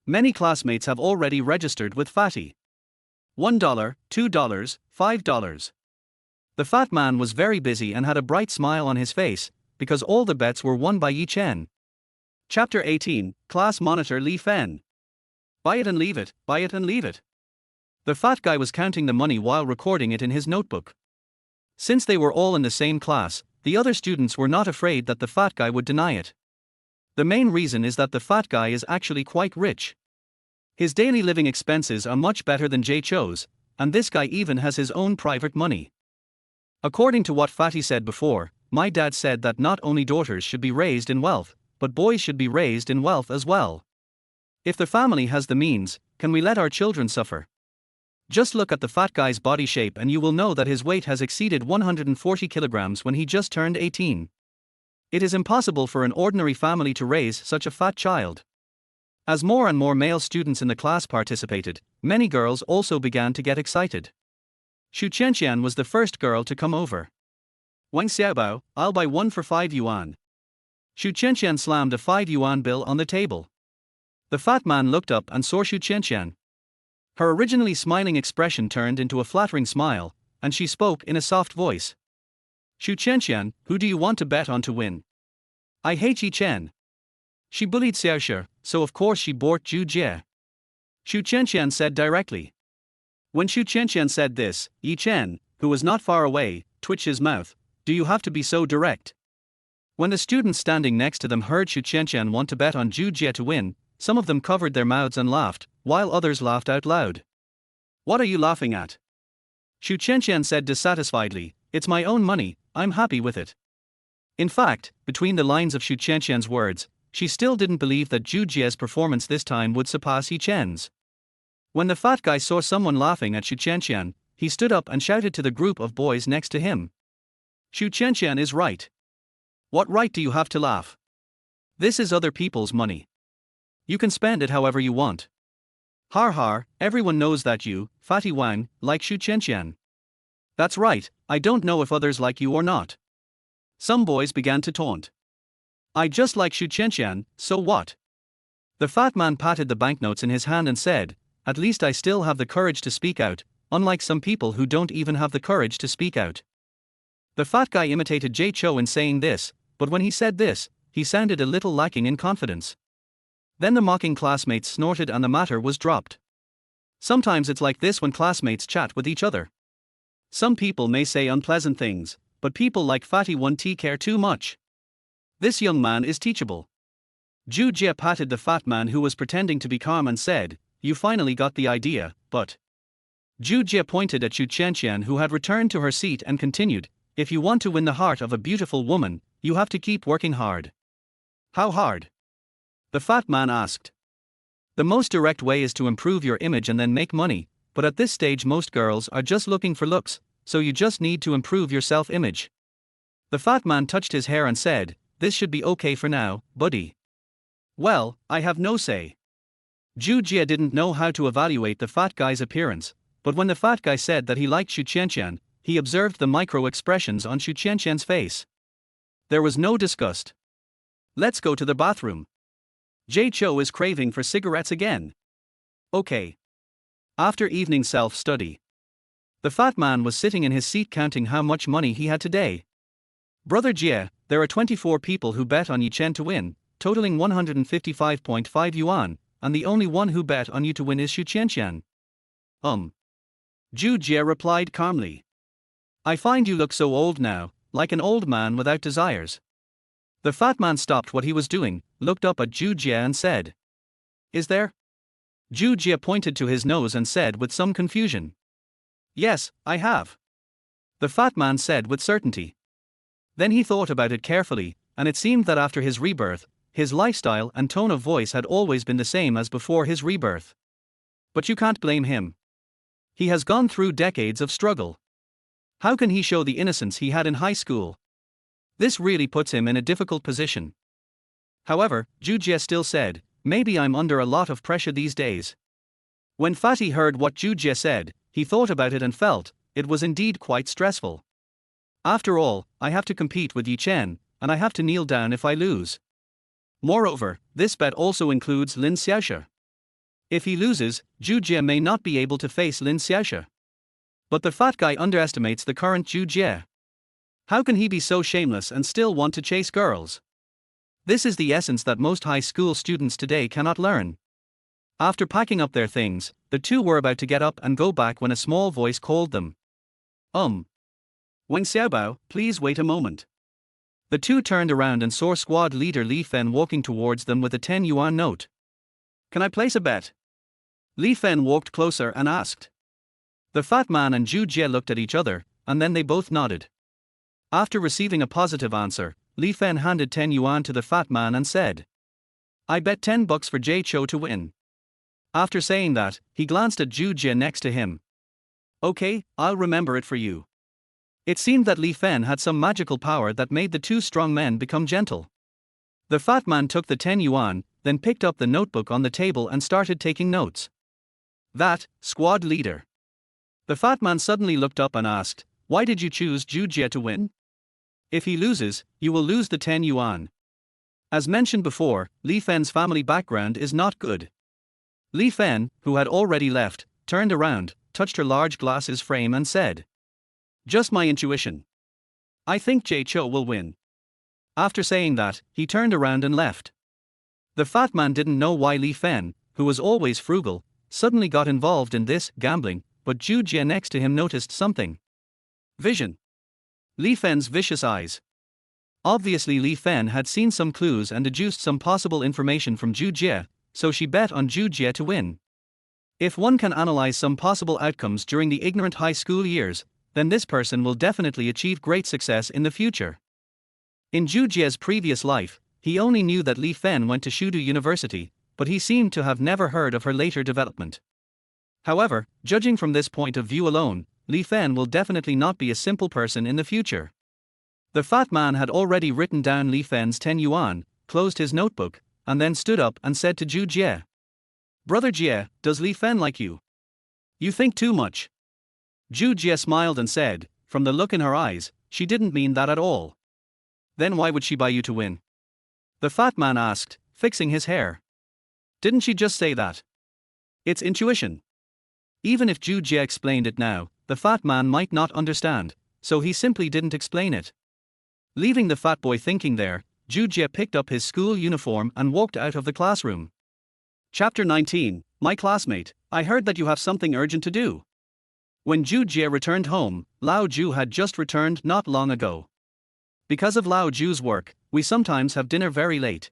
Speaker 1: Many classmates have already registered with Fatty. $1, $2, $5. The fat man was very busy and had a bright smile on his face, because all the bets were won by Yi Chen. Chapter 18, Class Monitor Li Fen. Buy it and leave it, buy it and leave it. The fat guy was counting the money while recording it in his notebook. Since they were all in the same class, the other students were not afraid that the fat guy would deny it. The main reason is that the fat guy is actually quite rich. His daily living expenses are much better than Jie Chou's, and this guy even has his own private money. According to what Fatty said before, my dad said that not only daughters should be raised in wealth, but boys should be raised in wealth as well. If the family has the means, can we let our children suffer? Just look at the fat guy's body shape and you will know that his weight has exceeded 140 kilograms when he just turned 18. It is impossible for an ordinary family to raise such a fat child. As more and more male students in the class participated, many girls also began to get excited. Xu Qianqian was the first girl to come over. Wang Xiaobao, I'll buy one for 5 yuan. Xu Qianqian slammed a 5 yuan bill on the table. The fat man looked up and saw Xu Qianqian. Her originally smiling expression turned into a flattering smile, and she spoke in a soft voice. Xu Qianqian, who do you want to bet on to win? I hate Yi Chen. She bullied Xiaoxia, so of course she bought Zhou Jie. Xu Qianqian said directly. When Xu Qianqian said this, Yi Chen, who was not far away, twitched his mouth. Do you have to be so direct? When the students standing next to them heard Xu Qianqian want to bet on Zhou Jie to win, some of them covered their mouths and laughed, while others laughed out loud. What are you laughing at? Xu Qianqian said dissatisfiedly, it's my own money, I'm happy with it. In fact, between the lines of Xu Qianqian's words, she still didn't believe that Zhou Jie's performance this time would surpass Yi Chen's. When the fat guy saw someone laughing at Xu Qianqian, he stood up and shouted to the group of boys next to him. Xu Qianqian is right. What right do you have to laugh? This is other people's money. You can spend it however you want. Har har, everyone knows that you, Fatty Wang, like Xu Qianqian. That's right, I don't know if others like you or not. Some boys began to taunt. I just like Xu Qianqian, so what? The fat man patted the banknotes in his hand and said, at least I still have the courage to speak out, unlike some people who don't even have the courage to speak out. The fat guy imitated Jie Chou in saying this, but when he said this, he sounded a little lacking in confidence. Then the mocking classmates snorted and the matter was dropped. Sometimes it's like this when classmates chat with each other. Some people may say unpleasant things, but people like Fatty 1T care too much. This young man is teachable. Zhou Jie patted the fat man who was pretending to be calm and said, you finally got the idea, but... Zhou Jie pointed at Xu Qianqian who had returned to her seat and continued, if you want to win the heart of a beautiful woman, you have to keep working hard. How hard? The fat man asked. The most direct way is to improve your image and then make money, but at this stage most girls are just looking for looks, so you just need to improve your self-image. The fat man touched his hair and said, this should be okay for now, buddy. Well, I have no say. Zhou Jie didn't know how to evaluate the fat guy's appearance, but when the fat guy said that he liked Xu Qianqian, he observed the micro-expressions on Xu Qianqian's face. There was no disgust. Let's go to the bathroom. Jie Chou is craving for cigarettes again. Okay. After evening self-study. The fat man was sitting in his seat counting how much money he had today. Brother Jie, there are 24 people who bet on Yi Chen to win, totaling 155.5 yuan, and the only one who bet on you to win is Xu Qianqian. Zhou Jie replied calmly. I find you look so old now, like an old man without desires. The fat man stopped what he was doing, looked up at Zhou Jie and said, "Is there?" Zhou Jie pointed to his nose and said with some confusion, "Yes, I have." The fat man said with certainty. Then he thought about it carefully, and it seemed that after his rebirth, his lifestyle and tone of voice had always been the same as before his rebirth. But you can't blame him. He has gone through decades of struggle. How can he show the innocence he had in high school? This really puts him in a difficult position. However, Zhou Jie still said, "Maybe I'm under a lot of pressure these days." When Fatty heard what Zhou Jie said, he thought about it and felt, it was indeed quite stressful. After all, I have to compete with Yi Chen, and I have to kneel down if I lose. Moreover, this bet also includes Lin Xiaoxia. If he loses, Zhou Jie may not be able to face Lin Xiaoxia. But the fat guy underestimates the current Zhou Jie. How can he be so shameless and still want to chase girls? This is the essence that most high school students today cannot learn. After packing up their things, the two were about to get up and go back when a small voice called them. Wang Xiaobao, please wait a moment. The two turned around and saw squad leader Li Fen walking towards them with a 10 yuan note. Can I place a bet? Li Fen walked closer and asked. The fat man and Zhou Jie looked at each other, and then they both nodded. After receiving a positive answer, Li Fen handed 10 yuan to the fat man and said, "I bet $10 for Jie Chou to win." After saying that, he glanced at Zhou Jie next to him. "Okay, I'll remember it for you." It seemed that Li Fen had some magical power that made the two strong men become gentle. The fat man took the 10 yuan, then picked up the notebook on the table and started taking notes. That, squad leader. The fat man suddenly looked up and asked, "Why did you choose Zhou Jie to win?" "If he loses, you will lose the 10 yuan. As mentioned before, Li Fen's family background is not good." Li Fen, who had already left, turned around, touched her large glasses frame and said, "Just my intuition. I think Jie Chou will win." After saying that, he turned around and left. The fat man didn't know why Li Fen, who was always frugal, suddenly got involved in this gambling, but Zhou Jie next to him noticed something. Vision. Li Fen's vicious eyes. Obviously Li Fen had seen some clues and deduced some possible information from Zhou Jie, so she bet on Zhou Jie to win. If one can analyze some possible outcomes during the ignorant high school years, then this person will definitely achieve great success in the future. In Zhou Jie's previous life, he only knew that Li Fen went to Shudu University, but he seemed to have never heard of her later development. However, judging from this point of view alone, Li Fen will definitely not be a simple person in the future. The fat man had already written down Li Fen's 10 yuan, closed his notebook, and then stood up and said to Zhou Jie, "Brother Jie, does Li Fen like you? You think too much." Zhou Jie smiled and said, from the look in her eyes, she didn't mean that at all. "Then why would she buy you to win?" The fat man asked, fixing his hair. "Didn't she just say that? It's intuition." Even if Zhou Jie explained it now, the fat man might not understand, so he simply didn't explain it. Leaving the fat boy thinking there, Zhou Jie picked up his school uniform and walked out of the classroom. Chapter 19, My classmate, I heard that you have something urgent to do. When Zhou Jie returned home, Lao Zhu had just returned not long ago. Because of Lao Zhu's work, we sometimes have dinner very late.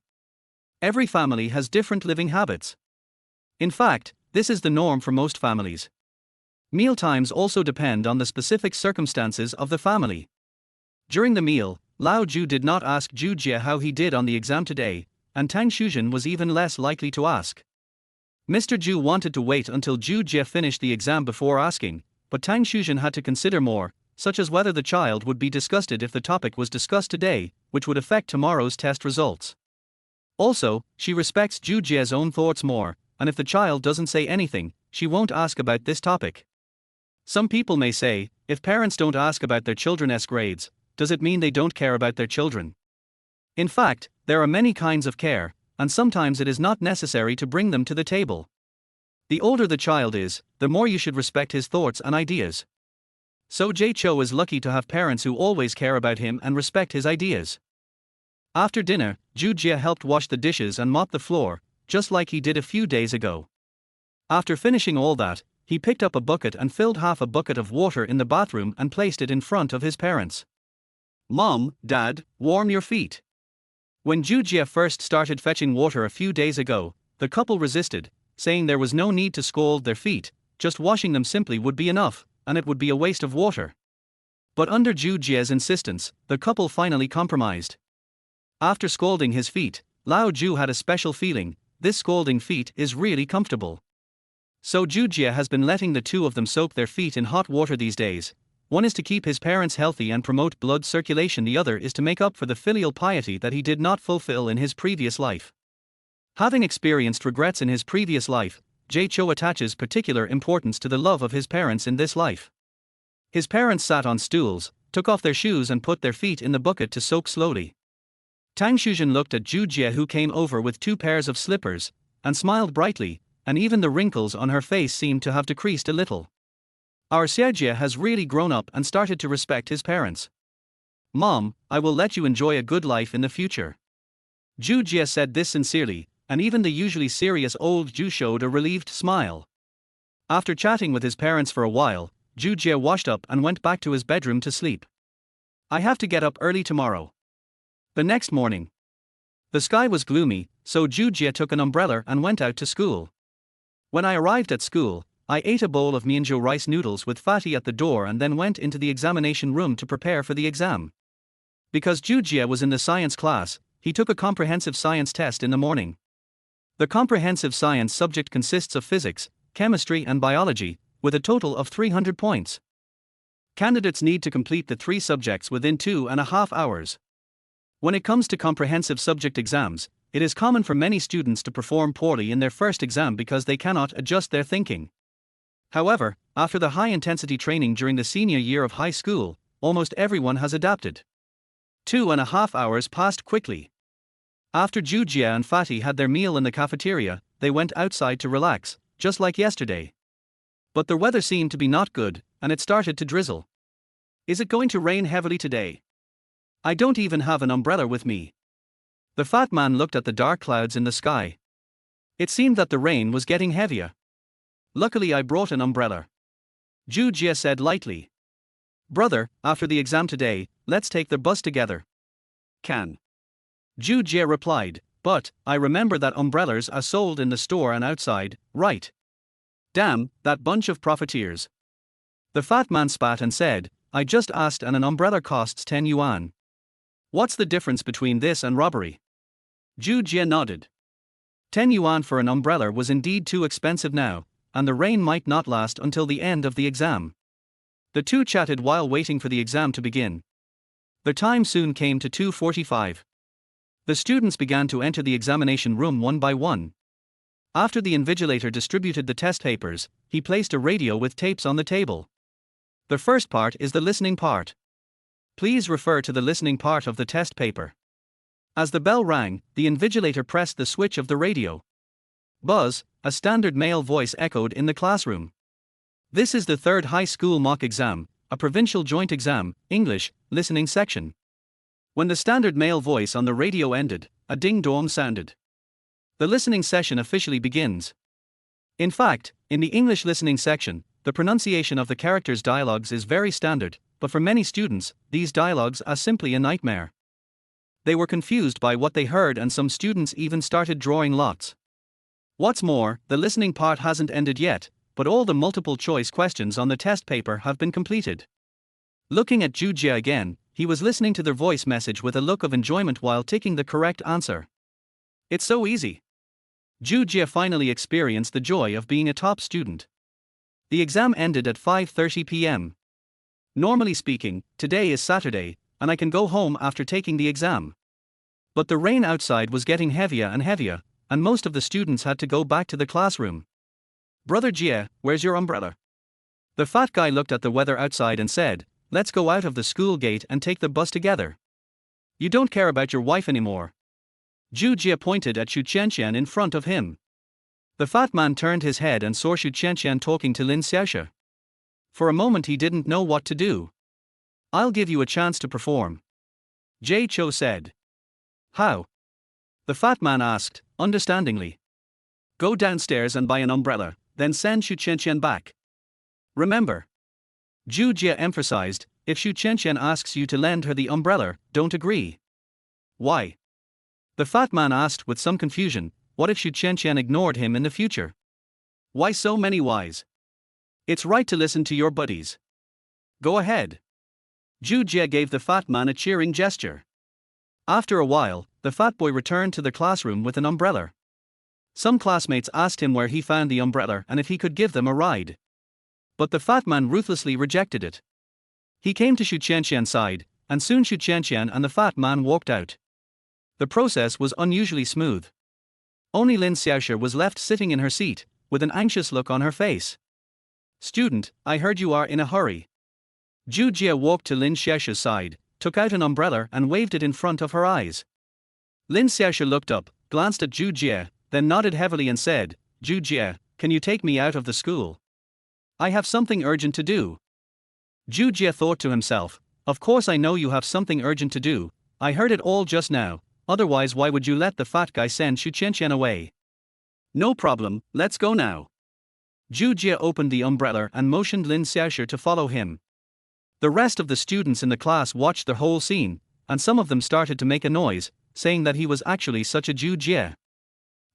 Speaker 1: Every family has different living habits. In fact, this is the norm for most families. Meal times also depend on the specific circumstances of the family. During the meal, Lao Zhu did not ask Zhou Jie how he did on the exam today, and Tang Shuzhen was even less likely to ask. Mr. Zhu wanted to wait until Zhou Jie finished the exam before asking, but Tang Shuzhen had to consider more, such as whether the child would be disgusted if the topic was discussed today, which would affect tomorrow's test results. Also, she respects Zhou Jie's own thoughts more, and if the child doesn't say anything, she won't ask about this topic. Some people may say, if parents don't ask about their children's grades, does it mean they don't care about their children? In fact, there are many kinds of care, and sometimes it is not necessary to bring them to the table. The older the child is, the more you should respect his thoughts and ideas. So Jie Chou is lucky to have parents who always care about him and respect his ideas. After dinner, Zhou Jie helped wash the dishes and mop the floor, just like he did a few days ago. After finishing all that, he picked up a bucket and filled half a bucket of water in the bathroom and placed it in front of his parents. "Mom, Dad, warm your feet. When Zhou Jie first started fetching water a few days ago, the couple resisted, saying there was no need to scald their feet, just washing them simply would be enough, and it would be a waste of water. But under Zhou Jie's insistence, the couple finally compromised. After scalding his feet, Lao Zhu had a special feeling: this scalding feet is really comfortable. So Zhou Jie has been letting the two of them soak their feet in hot water these days. One is to keep his parents healthy and promote blood circulation, the other is to make up for the filial piety that he did not fulfill in his previous life. Having experienced regrets in his previous life, Jie Cho attaches particular importance to the love of his parents in this life. His parents sat on stools, took off their shoes and put their feet in the bucket to soak slowly. Tang Shuzhen looked at Zhou Jie, who came over with 2 pairs of slippers, and smiled brightly, and even the wrinkles on her face seemed to have decreased a little. Our Xie Jie has really grown up and started to respect his parents. Mom, I will let you enjoy a good life in the future. Zhou Jie said this sincerely, and even the usually serious old Zhu showed a relieved smile. After chatting with his parents for a while, Zhou Jie washed up and went back to his bedroom to sleep. I have to get up early tomorrow. The next morning, the sky was gloomy, so Zhou Jie took an umbrella and went out to school. When I arrived at school, I ate a bowl of mianzhou rice noodles with fatty at the door and then went into the examination room to prepare for the exam. Because Zhou Jie was in the science class, he took a comprehensive science test in the morning. The comprehensive science subject consists of physics, chemistry and biology, with a total of 300 points. Candidates need to complete the 3 subjects within 2.5 hours. When it comes to comprehensive subject exams, it is common for many students to perform poorly in their first exam because they cannot adjust their thinking. However, after the high-intensity training during the senior year of high school, almost everyone has adapted. 2.5 hours passed quickly. After Zhou Jie and Fatty had their meal in the cafeteria, they went outside to relax, just like yesterday. But the weather seemed to be not good, and it started to drizzle. Is it going to rain heavily today? I don't even have an umbrella with me. The fat man looked at the dark clouds in the sky. It seemed that the rain was getting heavier. Luckily I brought an umbrella. Zhou Jie said lightly. Brother, after the exam today, let's take the bus together. Can. Zhou Jie replied, but, I remember that umbrellas are sold in the store and outside, right? Damn, that bunch of profiteers. The fat man spat and said, I just asked and an umbrella costs 10 yuan. What's the difference between this and robbery? Zhou Jie nodded. 10 yuan for an umbrella was indeed too expensive now, and the rain might not last until the end of the exam. The two chatted while waiting for the exam to begin. The time soon came to 2:45. The students began to enter the examination room one by one. After the invigilator distributed the test papers, he placed a radio with tapes on the table. The first part is the listening part. Please refer to the listening part of the test paper. As the bell rang, the invigilator pressed the switch of the radio. Buzz, a standard male voice echoed in the classroom. This is the 3rd high school mock exam, a provincial joint exam, English, listening section. When the standard male voice on the radio ended, a ding-dong sounded. The listening session officially begins. In fact, in the English listening section, the pronunciation of the characters' dialogues is very standard, but for many students, these dialogues are simply a nightmare. They were confused by what they heard and some students even started drawing lots. What's more, the listening part hasn't ended yet, but all the multiple choice questions on the test paper have been completed. Looking at Zhou Jie again, he was listening to their voice message with a look of enjoyment while ticking the correct answer. It's so easy. Zhou Jie finally experienced the joy of being a top student. The exam ended at 5:30 p.m. Normally speaking, today is Saturday, and I can go home after taking the exam. But the rain outside was getting heavier and heavier, and most of the students had to go back to the classroom. Brother Jie, where's your umbrella? The fat guy looked at the weather outside and said, let's go out of the school gate and take the bus together. You don't care about your wife anymore. Zhou Jie pointed at Xu Qianqian in front of him. The fat man turned his head and saw Xu Qianqian talking to Lin Xiaoxia. For a moment he didn't know what to do. I'll give you a chance to perform. Jie Cho said. How? The fat man asked, understandingly. Go downstairs and buy an umbrella, then send Xu Qianqian back. Remember. Zhou Jie emphasized, if Xu Qianqian asks you to lend her the umbrella, don't agree. Why? The fat man asked with some confusion, what if Xu Qianqian ignored him in the future? Why so many whys? It's right to listen to your buddies. Go ahead. Zhou Jie gave the fat man a cheering gesture. After a while, the fat boy returned to the classroom with an umbrella. Some classmates asked him where he found the umbrella and if he could give them a ride. But the fat man ruthlessly rejected it. He came to Xu Qianqian's side, and soon Xu Qianqian and the fat man walked out. The process was unusually smooth. Only Lin Xiaoshi was left sitting in her seat, with an anxious look on her face. Student, I heard you are in a hurry. Zhou Jie walked to Lin Xiaoshi's side, took out an umbrella and waved it in front of her eyes. Lin Xiaoshi looked up, glanced at Zhou Jie, then nodded heavily and said, Zhou Jie, can you take me out of the school? I have something urgent to do. Zhou Jie thought to himself, of course I know you have something urgent to do, I heard it all just now, otherwise why would you let the fat guy send Xu Qianqian away? No problem, let's go now. Zhou Jie opened the umbrella and motioned Lin Xiaoshi to follow him. The rest of the students in the class watched the whole scene, and some of them started to make a noise, saying that he was actually such a Zhou Jie.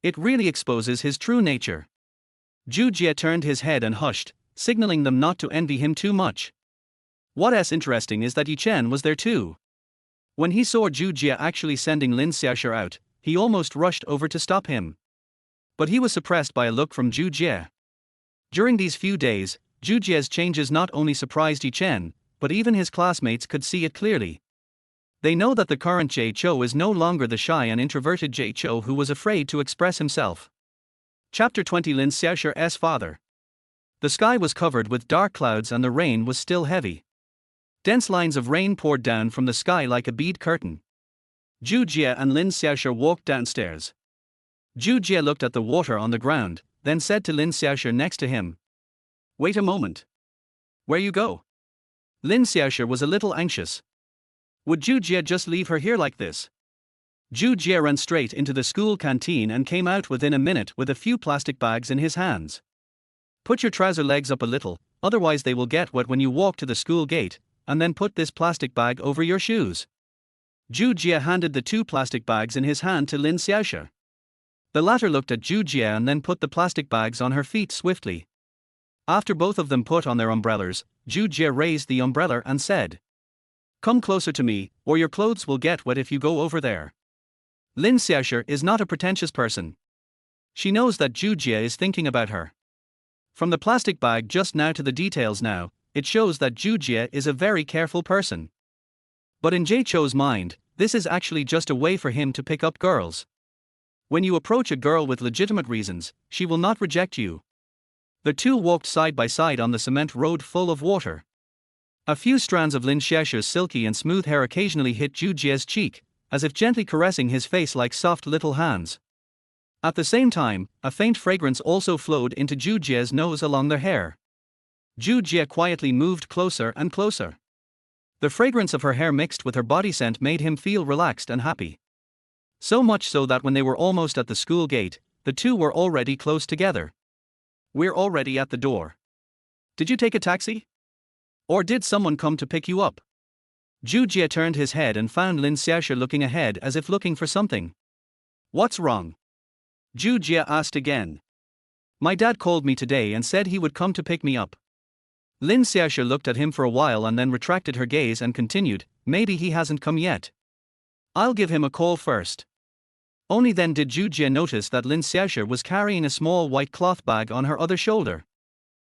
Speaker 1: It really exposes his true nature. Zhou Jie turned his head and hushed, signaling them not to envy him too much. What's interesting is that Yi Chen was there too. When he saw Zhou Jie actually sending Lin Xiaoshi out, he almost rushed over to stop him. But he was suppressed by a look from Zhou Jie. During these few days, Zhou Jie's changes not only surprised Yi Chen, but even his classmates could see it clearly. They know that the current Jie Chou is no longer the shy and introverted Jie Chou who was afraid to express himself. Chapter 20 Lin Xiaoshi's father. The sky was covered with dark clouds and the rain was still heavy. Dense lines of rain poured down from the sky like a bead curtain. Zhou Jie and Lin Xiaoshi walked downstairs. Zhou Jie looked at the water on the ground, then said to Lin Xiaoshi next to him, wait a moment. Where you go? Lin Xiaoshi was a little anxious. Would Zhou Jie just leave her here like this? Zhou Jie ran straight into the school canteen and came out within a minute with a few plastic bags in his hands. Put your trouser legs up a little, otherwise they will get wet when you walk to the school gate, and then put this plastic bag over your shoes. Zhou Jie handed the 2 plastic bags in his hand to Lin Xiaoshi. The latter looked at Zhou Jie and then put the plastic bags on her feet swiftly. After both of them put on their umbrellas, Zhou Jie raised the umbrella and said, come closer to me, or your clothes will get wet if you go over there. Lin Xiaoshi is not a pretentious person. She knows that Zhou Jie is thinking about her. From the plastic bag just now to the details now, it shows that Zhou Jie is a very careful person. But in Jie Chou's mind, this is actually just a way for him to pick up girls. When you approach a girl with legitimate reasons, she will not reject you. The two walked side by side on the cement road full of water. A few strands of Lin Xiaoshi's silky and smooth hair occasionally hit Zhou Jie's cheek, as if gently caressing his face like soft little hands. At the same time, a faint fragrance also flowed into Zhou Jie's nose along their hair. Zhou Jie quietly moved closer and closer. The fragrance of her hair mixed with her body scent made him feel relaxed and happy. So much so that when they were almost at the school gate, the two were already close together. We're already at the door. Did you take a taxi? Or did someone come to pick you up? Zhou Jie turned his head and found Lin Xiaoshi looking ahead as if looking for something. What's wrong? Zhou Jie asked again. My dad called me today and said he would come to pick me up. Lin Xiaoshi looked at him for a while and then retracted her gaze and continued, maybe he hasn't come yet. I'll give him a call first. Only then did Zhou Jie notice that Lin Xiaoshi was carrying a small white cloth bag on her other shoulder.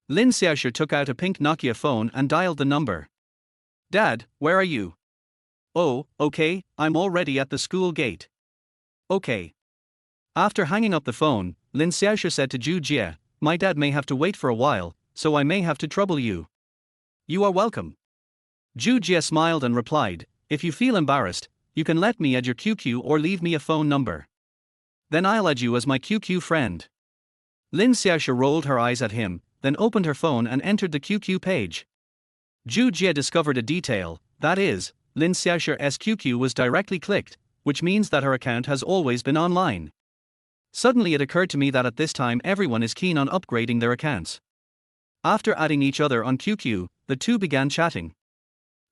Speaker 1: Lin Xiaoshi took out a pink Nokia phone and dialed the number. Dad, where are you? Oh, okay, I'm already at the school gate. Okay. After hanging up the phone, Lin Xiaoshi said to Zhou Jie, my dad may have to wait for a while, so I may have to trouble you. You are welcome. Zhou Jie smiled and replied, if you feel embarrassed, you can let me add your QQ or leave me a phone number. Then I'll add you as my QQ friend. Lin Xiaoshi rolled her eyes at him, then opened her phone and entered the QQ page. Zhou Jie discovered a detail, that is, Lin Xiaoshi's QQ was directly clicked, which means that her account has always been online. Suddenly it occurred to me that at this time everyone is keen on upgrading their accounts. After adding each other on QQ, the two began chatting.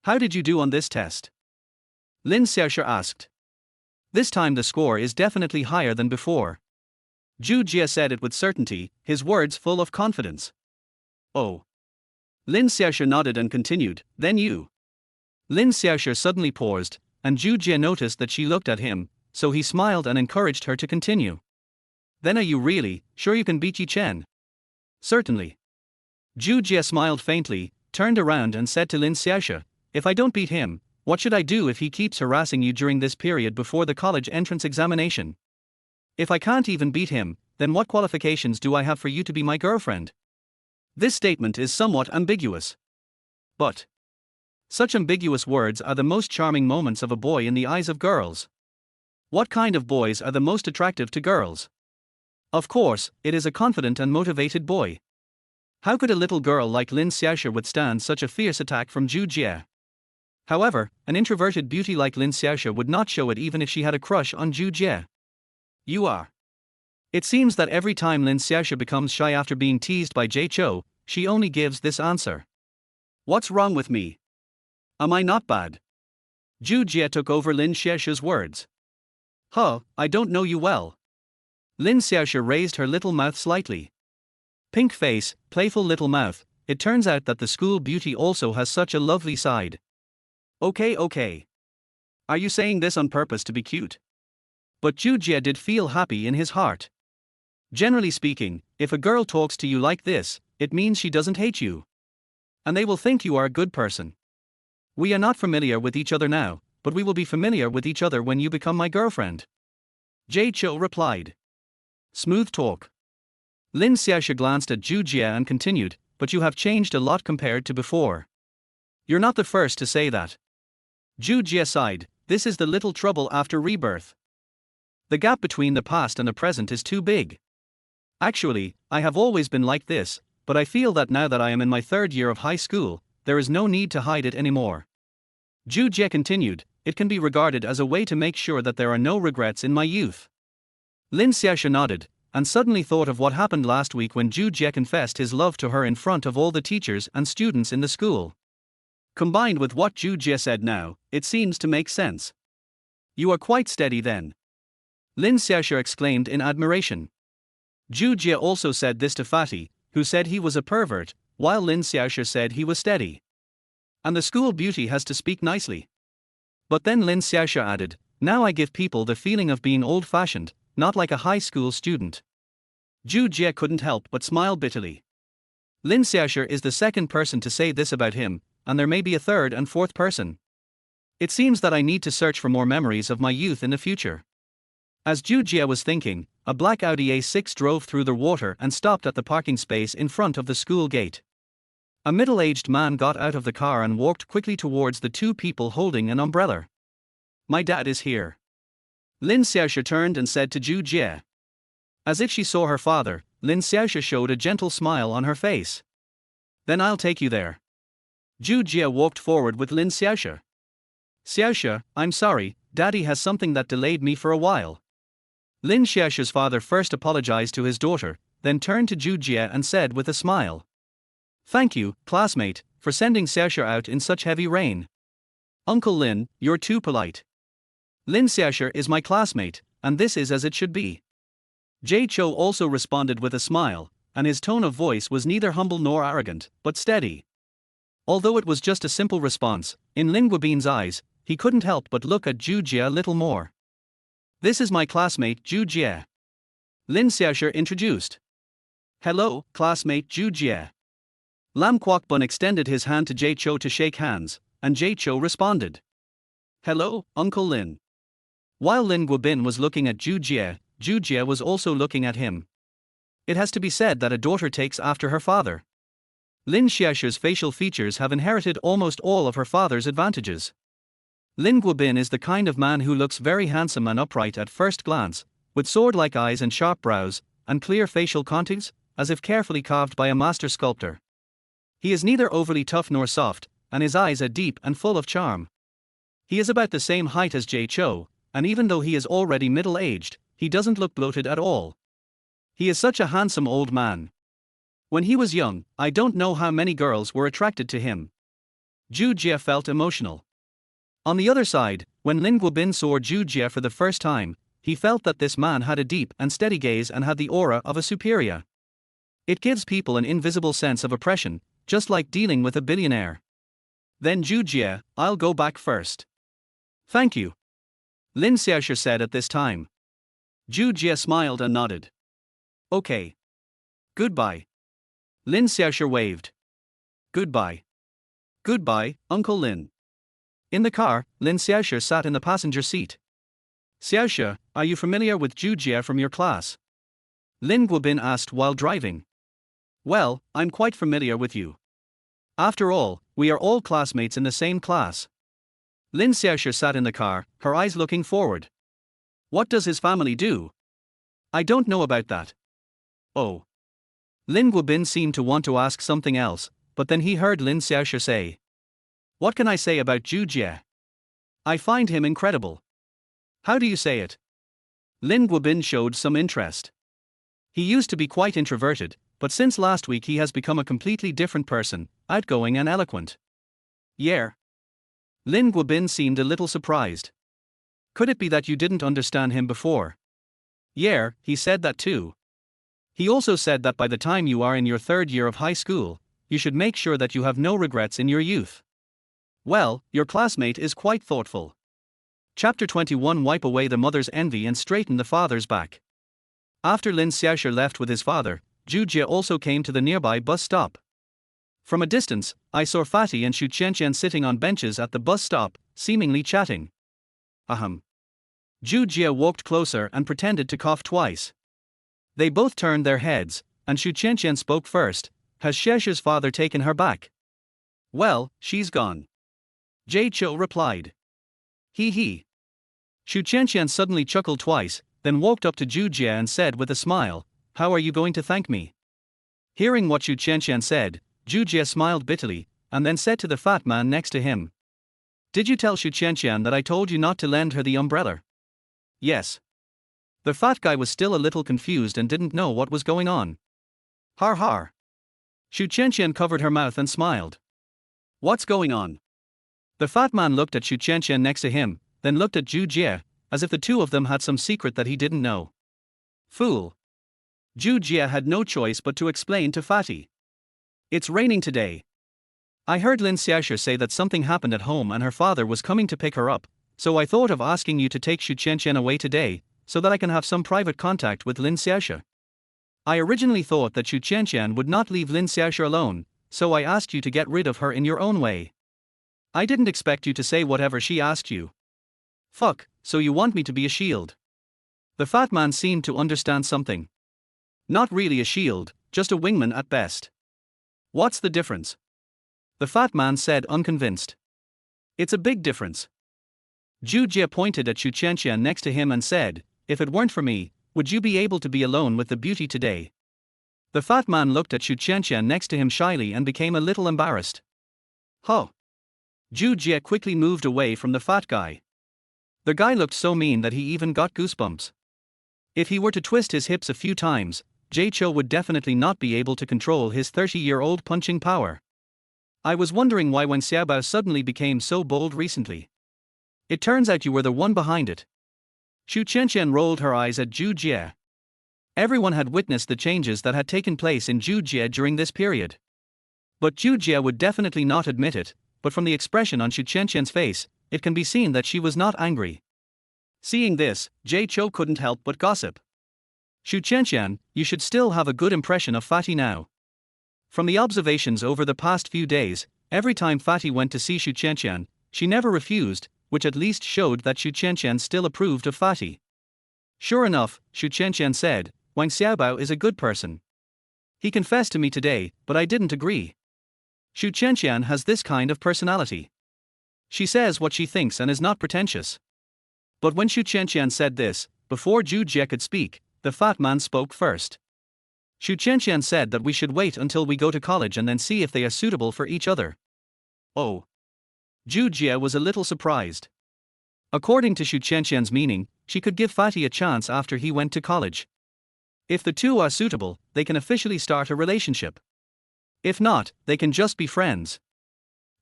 Speaker 1: How did you do on this test? Lin Xiaoshi asked. This time the score is definitely higher than before. Zhou Jie said it with certainty, his words full of confidence. Oh. Lin Xiaoshi nodded and continued, then you. Lin Xiaoshi suddenly paused, and Zhou Jie noticed that she looked at him, so he smiled and encouraged her to continue. Then are you really sure you can beat Yi Chen? Certainly. Zhou Jie smiled faintly, turned around and said to Lin Xiaoshi, if I don't beat him, what should I do if he keeps harassing you during this period before the college entrance examination? If I can't even beat him, then what qualifications do I have for you to be my girlfriend? This statement is somewhat ambiguous. But such ambiguous words are the most charming moments of a boy in the eyes of girls. What kind of boys are the most attractive to girls? Of course, it is a confident and motivated boy. How could a little girl like Lin Xiaoshi withstand such a fierce attack from Zhou Jie? However, an introverted beauty like Lin Xiaoshi would not show it even if she had a crush on Zhou Jie. You are. It seems that every time Lin Xiaoshi becomes shy after being teased by Jie Chou, she only gives this answer. What's wrong with me? Am I not bad? Zhou Jie took over Lin Xiaoshi's words. Huh, I don't know you well. Lin Xiaoshi raised her little mouth slightly. Pink face, playful little mouth, it turns out that the school beauty also has such a lovely side. Okay. Are you saying this on purpose to be cute? But Zhou Jie did feel happy in his heart. Generally speaking, if a girl talks to you like this, it means she doesn't hate you. And they will think you are a good person. We are not familiar with each other now, but we will be familiar with each other when you become my girlfriend. Jie Chou replied. Smooth talk. Lin Xiaoshi glanced at Zhou Jie and continued, but you have changed a lot compared to before. You're not the first to say that. Zhou Jie sighed, this is the little trouble after rebirth. The gap between the past and the present is too big. Actually, I have always been like this, but I feel that now that I am in my third year of high school, there is no need to hide it anymore. Zhou Jie continued, it can be regarded as a way to make sure that there are no regrets in my youth. Lin Xiaoshi nodded, and suddenly thought of what happened last week when Zhou Jie confessed his love to her in front of all the teachers and students in the school. Combined with what Zhou Jie said now, it seems to make sense. You are quite steady then. Lin Xiaoshi exclaimed in admiration. Zhou Jie also said this to Fatty, who said he was a pervert, while Lin Xiaoshi said he was steady. And the school beauty has to speak nicely. But then Lin Xiaoshi added, now I give people the feeling of being old-fashioned, not like a high school student. Zhou Jie couldn't help but smile bitterly. Lin Xiaoshi is the second person to say this about him, and there may be a third and fourth person. It seems that I need to search for more memories of my youth in the future. As Zhou Jie was thinking, a black Audi A6 drove through the water and stopped at the parking space in front of the school gate. A middle-aged man got out of the car and walked quickly towards the two people holding an umbrella. My dad is here. Lin Xiaoshi turned and said to Zhou Jie. As if she saw her father, Lin Xiaoshi showed a gentle smile on her face. Then I'll take you there. Zhou Jie walked forward with Lin Xiaoshi. Xiaoshi, I'm sorry, Daddy has something that delayed me for a while. Lin Xiaoshi's father first apologized to his daughter, then turned to Zhou Jie and said with a smile. Thank you, classmate, for sending Xiaoshi out in such heavy rain. Uncle Lin, you're too polite. Lin Xiaoshi is my classmate, and this is as it should be. Jie Chou also responded with a smile, and his tone of voice was neither humble nor arrogant, but steady. Although it was just a simple response, in Lin Guobin's eyes, he couldn't help but look at Zhou Jie a little more. This is my classmate Zhou Jie. Lin Xiaoshi introduced. Hello, classmate Zhou Jie. Lam Kwokbun extended his hand to Jie Chou to shake hands, and Jie Chou responded. Hello, Uncle Lin. While Lin Guobin was looking at Zhou Jie was also looking at him. It has to be said that a daughter takes after her father. Lin Xiaoshi's facial features have inherited almost all of her father's advantages. Lin Guobin is the kind of man who looks very handsome and upright at first glance, with sword-like eyes and sharp brows, and clear facial contours, as if carefully carved by a master sculptor. He is neither overly tough nor soft, and his eyes are deep and full of charm. He is about the same height as Jie Chou, and even though he is already middle-aged, he doesn't look bloated at all. He is such a handsome old man. When he was young, I don't know how many girls were attracted to him. Zhou Jie felt emotional. On the other side, When Lin Guobin saw Zhou Jie for the first time, he felt that this man had a deep and steady gaze and had the aura of a superior. It gives people an invisible sense of oppression, just like dealing with a billionaire. Then Zhou Jie, I'll go back first. Thank you. Lin Xiaoshi said at this time. Zhou Jie smiled and nodded. Okay. Goodbye. Lin Xiaoshi waved. Goodbye. Goodbye, Uncle Lin. In the car, Lin Xiaoshi sat in the passenger seat. Xiaoshi, are you familiar with Zhou Jie from your class? Lin Guobin asked while driving. Well, I'm quite familiar with you. After all, we are all classmates in the same class. Lin Xiaoshi sat in the car, her eyes looking forward. What does his family do? I don't know about that. Oh. Lin Guobin seemed to want to ask something else, but then he heard Lin Xiaoshi say. What can I say about Zhou Jie? I find him incredible. How do you say it? Lin Guobin showed some interest. He used to be quite introverted, but since last week he has become a completely different person, outgoing and eloquent. Yeah. Lin Guobin seemed a little surprised. Could it be that you didn't understand him before? Yeah, he said that too. He also said that by the time you are in your third year of high school, you should make sure that you have no regrets in your youth. Well, your classmate is quite thoughtful. Chapter 21. Wipe away the mother's envy and straighten the father's back. After Lin Xiaoshi left with his father, Zhou Jie also came to the nearby bus stop. From a distance, I saw Fatty and Xu Qianqian sitting on benches at the bus stop, seemingly chatting. Ahem. Zhou Jie walked closer and pretended to cough twice. They both turned their heads, and Xu Qianqian spoke first. Has Xiaoshi's father taken her back? Well, she's gone. Jie Chou replied. Hee hee. Xu Qianqian suddenly chuckled twice, then walked up to Zhou Jie and said with a smile, How are you going to thank me? Hearing what Xu Qianqian said, Zhou Jie smiled bitterly, and then said to the fat man next to him. Did you tell Xu Qianqian that I told you not to lend her the umbrella? Yes. The fat guy was still a little confused and didn't know what was going on. Har har. Xu Qianqian covered her mouth and smiled. What's going on? The fat man looked at Xu Qianqian next to him, then looked at Zhou Jie, as if the two of them had some secret that he didn't know. Fool. Zhou Jie had no choice but to explain to Fatty. It's raining today. I heard Lin Xiaoshi say that something happened at home and her father was coming to pick her up, so I thought of asking you to take Xu Qianqian away today, so that I can have some private contact with Lin Xiaoshi. I originally thought that Xu Qianqian would not leave Lin Xiaoshi alone, so I asked you to get rid of her in your own way. I didn't expect you to say whatever she asked you. Fuck, so you want me to be a shield? The fat man seemed to understand something. Not really a shield, just a wingman at best. What's the difference? The fat man said unconvinced. It's a big difference. Zhou Jie pointed at Xu Qianqian next to him and said, If it weren't for me, would you be able to be alone with the beauty today? The fat man looked at Xu Qianqian next to him shyly and became a little embarrassed. Huh. Zhou Jie quickly moved away from the fat guy. The guy looked so mean that he even got goosebumps. If he were to twist his hips a few times, Jie Chou would definitely not be able to control his 30-year-old punching power. I was wondering why Wen Xiaobao suddenly became so bold recently. It turns out you were the one behind it. Xu Qianqian rolled her eyes at Zhou Jie. Everyone had witnessed the changes that had taken place in Zhou Jie during this period. But Zhou Jie would definitely not admit it, but from the expression on Xu Qianqian's face, it can be seen that she was not angry. Seeing this, Jie Chou couldn't help but gossip. Xu Qianqian, you should still have a good impression of Fatty now. From the observations over the past few days, every time Fatty went to see Xu Qianqian, she never refused, which at least showed that Xu Qianqian still approved of Fatty. Sure enough, Xu Qianqian said, Wang Xiaobao is a good person. He confessed to me today, but I didn't agree. Xu Qianqian has this kind of personality. She says what she thinks and is not pretentious. But when Xu Qianqian said this, before Zhou Jie could speak, the fat man spoke first. Xu Qianqian said that we should wait until we go to college and then see if they are suitable for each other. Oh. Zhou Jie was a little surprised. According to Xu Qianqian's meaning, she could give Fatty a chance after he went to college. If the two are suitable, they can officially start a relationship. If not, they can just be friends.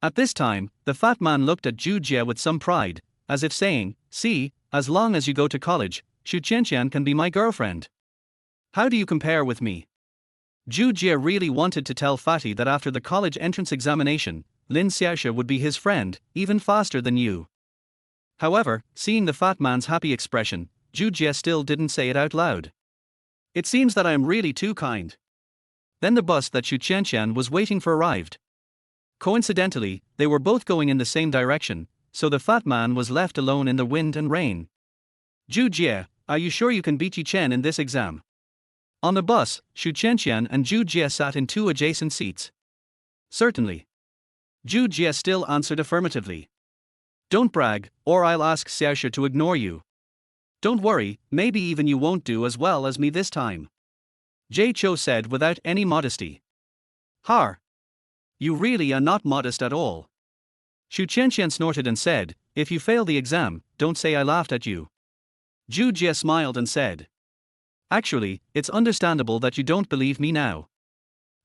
Speaker 1: At this time, the fat man looked at Zhou Jie with some pride, as if saying, "See, as long as you go to college, Xu Qianqian can be my girlfriend. How do you compare with me?" Zhou Jie really wanted to tell Fatty that after the college entrance examination, Lin Xiaoxia would be his friend, even faster than you. However, seeing the fat man's happy expression, Zhou Jie still didn't say it out loud. "It seems that I am really too kind." Then the bus that Xu Qianqian was waiting for arrived. Coincidentally, they were both going in the same direction, so the fat man was left alone in the wind and rain. "Zhou Jie, are you sure you can beat Yi Chen in this exam?" On the bus, Xu Qianqian and Zhou Jie sat in two adjacent seats. "Certainly." Zhou Jie still answered affirmatively. "Don't brag, or I'll ask Xiaoxia to ignore you." "Don't worry, maybe even you won't do as well as me this time," Jie Cho said without any modesty. "Har! You really are not modest at all." Xu Qianqian snorted and said, "If you fail the exam, don't say I laughed at you." Zhou Jie smiled and said, "Actually, it's understandable that you don't believe me now.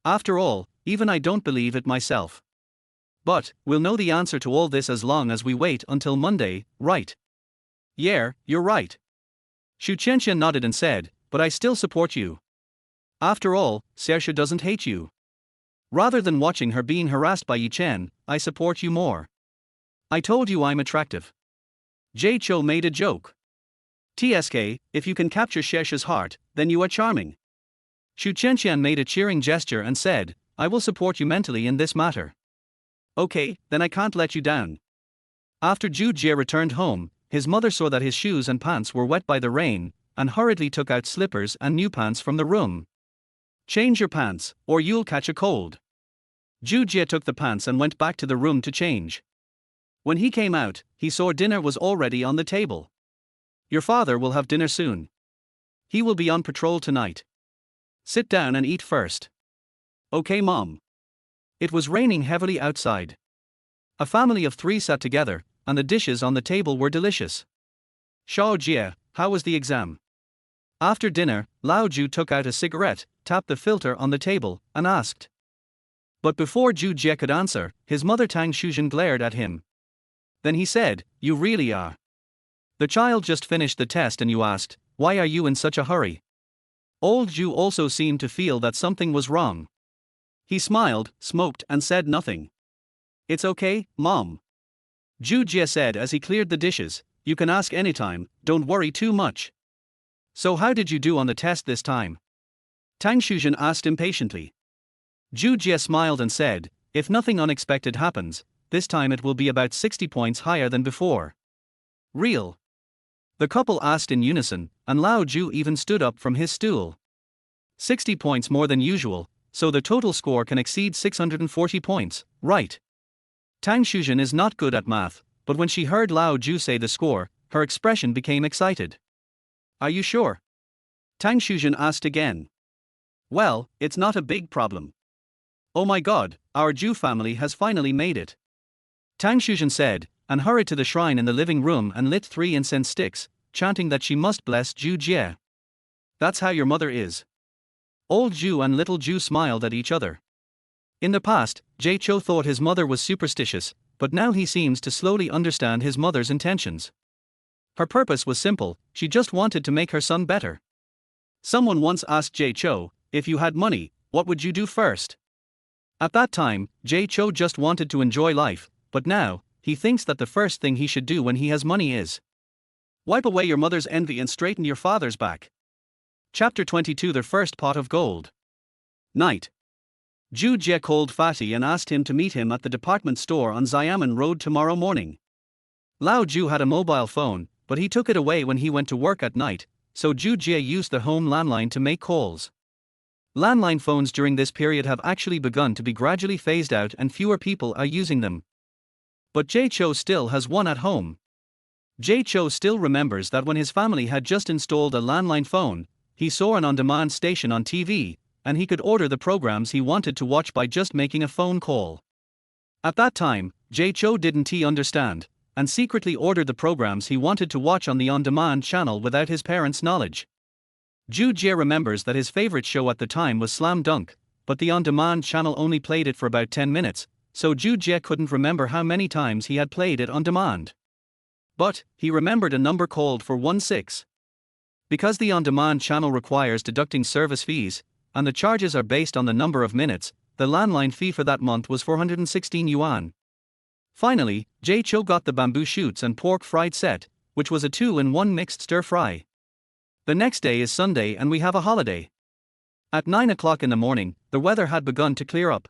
Speaker 1: After all, even I don't believe it myself. But, we'll know the answer to all this as long as we wait until Monday, right?" "Yeah, you're right." Xu Qianqian nodded and said, "But I still support you. After all, Xiaoxia doesn't hate you. Rather than watching her being harassed by Yi Chen, I support you more. I told you I'm attractive." Jie Cho made a joke. "TSK, if you can capture Xiaoxia's heart, then you are charming." Xu Qianqian made a cheering gesture and said, "I will support you mentally in this matter." "Okay, then I can't let you down." After Zhu Jie returned home, his mother saw that his shoes and pants were wet by the rain, and hurriedly took out slippers and new pants from the room. "Change your pants, or you'll catch a cold." Zhu Jie took the pants and went back to the room to change. When he came out, he saw dinner was already on the table. "Your father will have dinner soon. He will be on patrol tonight. Sit down and eat first." "Okay, Mom." It was raining heavily outside. A family of 3 sat together, and the dishes on the table were delicious. "Zhou Jie, how was the exam?" After dinner, Lao Ju took out a cigarette, tapped the filter on the table, and asked. But before Zhu Jie could answer, his mother Tang Shuzhen glared at him. Then he said, "You really are. The child just finished the test and you asked, why are you in such a hurry?" Old Zhu also seemed to feel that something was wrong. He smiled, smoked and said nothing. "It's okay, Mom." Zhu Jie said as he cleared the dishes, "You can ask anytime, don't worry too much." "So how did you do on the test this time?" Tang Shuzhen asked impatiently. Zhu Jie smiled and said, "If nothing unexpected happens, this time it will be about 60 points higher than before." "Real?" The couple asked in unison, and Lao Ju even stood up from his stool. 60 points more than usual, so the total score can exceed 640 points, right? Tang Shuzhen is not good at math, but when she heard Lao Ju say the score, her expression became excited. "Are you sure?" Tang Shuzhen asked again. "Well, it's not a big problem." "Oh my god, our Zhu family has finally made it," Tang Shuzhen said, and hurried to the shrine in the living room and lit 3 incense sticks, chanting that she must bless Zhu Jie. "That's how your mother is." Old Zhu and little Zhu smiled at each other. In the past, Jie Cho thought his mother was superstitious, but now he seems to slowly understand his mother's intentions. Her purpose was simple, she just wanted to make her son better. Someone once asked Jie Cho, "If you had money, what would you do first?" At that time, Jie Cho just wanted to enjoy life, but now, he thinks that the first thing he should do when he has money is wipe away your mother's envy and straighten your father's back. Chapter 22 The First Pot of Gold. Night. Zhu Jie called Fatty and asked him to meet him at the department store on Xiamen Road tomorrow morning. Lao Ju had a mobile phone, but he took it away when he went to work at night, so Zhu Jie used the home landline to make calls. Landline phones during this period have actually begun to be gradually phased out and fewer people are using them. But Jie Cho still has one at home. Jie Cho still remembers that when his family had just installed a landline phone, he saw an on-demand station on TV, and he could order the programs he wanted to watch by just making a phone call. At that time, Jie Cho didn't understand, and secretly ordered the programs he wanted to watch on the on-demand channel without his parents' knowledge. Zhu Jie remembers that his favorite show at the time was Slam Dunk, but the on-demand channel only played it for about 10 minutes, so Zhu Jie couldn't remember how many times he had played it on demand. But, he remembered a number called for 16. Because the on-demand channel requires deducting service fees, and the charges are based on the number of minutes, the landline fee for that month was 416 yuan. Finally, Jay Cho got the bamboo shoots and pork fried set, which was a 2-in-1 mixed stir-fry. The next day is Sunday and we have a holiday. At 9 o'clock in the morning, the weather had begun to clear up.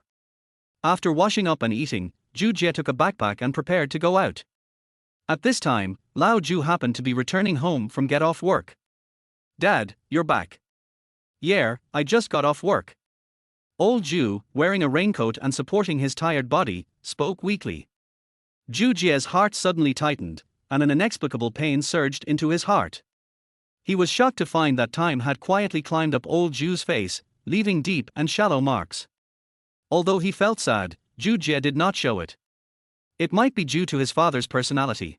Speaker 1: After washing up and eating, Zhou Jie took a backpack and prepared to go out. At this time, Lao Ju happened to be returning home from get off work. "Dad, you're back." "Yeah, I just got off work." Old Zhu, wearing a raincoat and supporting his tired body, spoke weakly. Zhou Jie's heart suddenly tightened, and an inexplicable pain surged into his heart. He was shocked to find that time had quietly climbed up old Zhu's face, leaving deep and shallow marks. Although he felt sad, Zhou Jie did not show it. It might be due to his father's personality.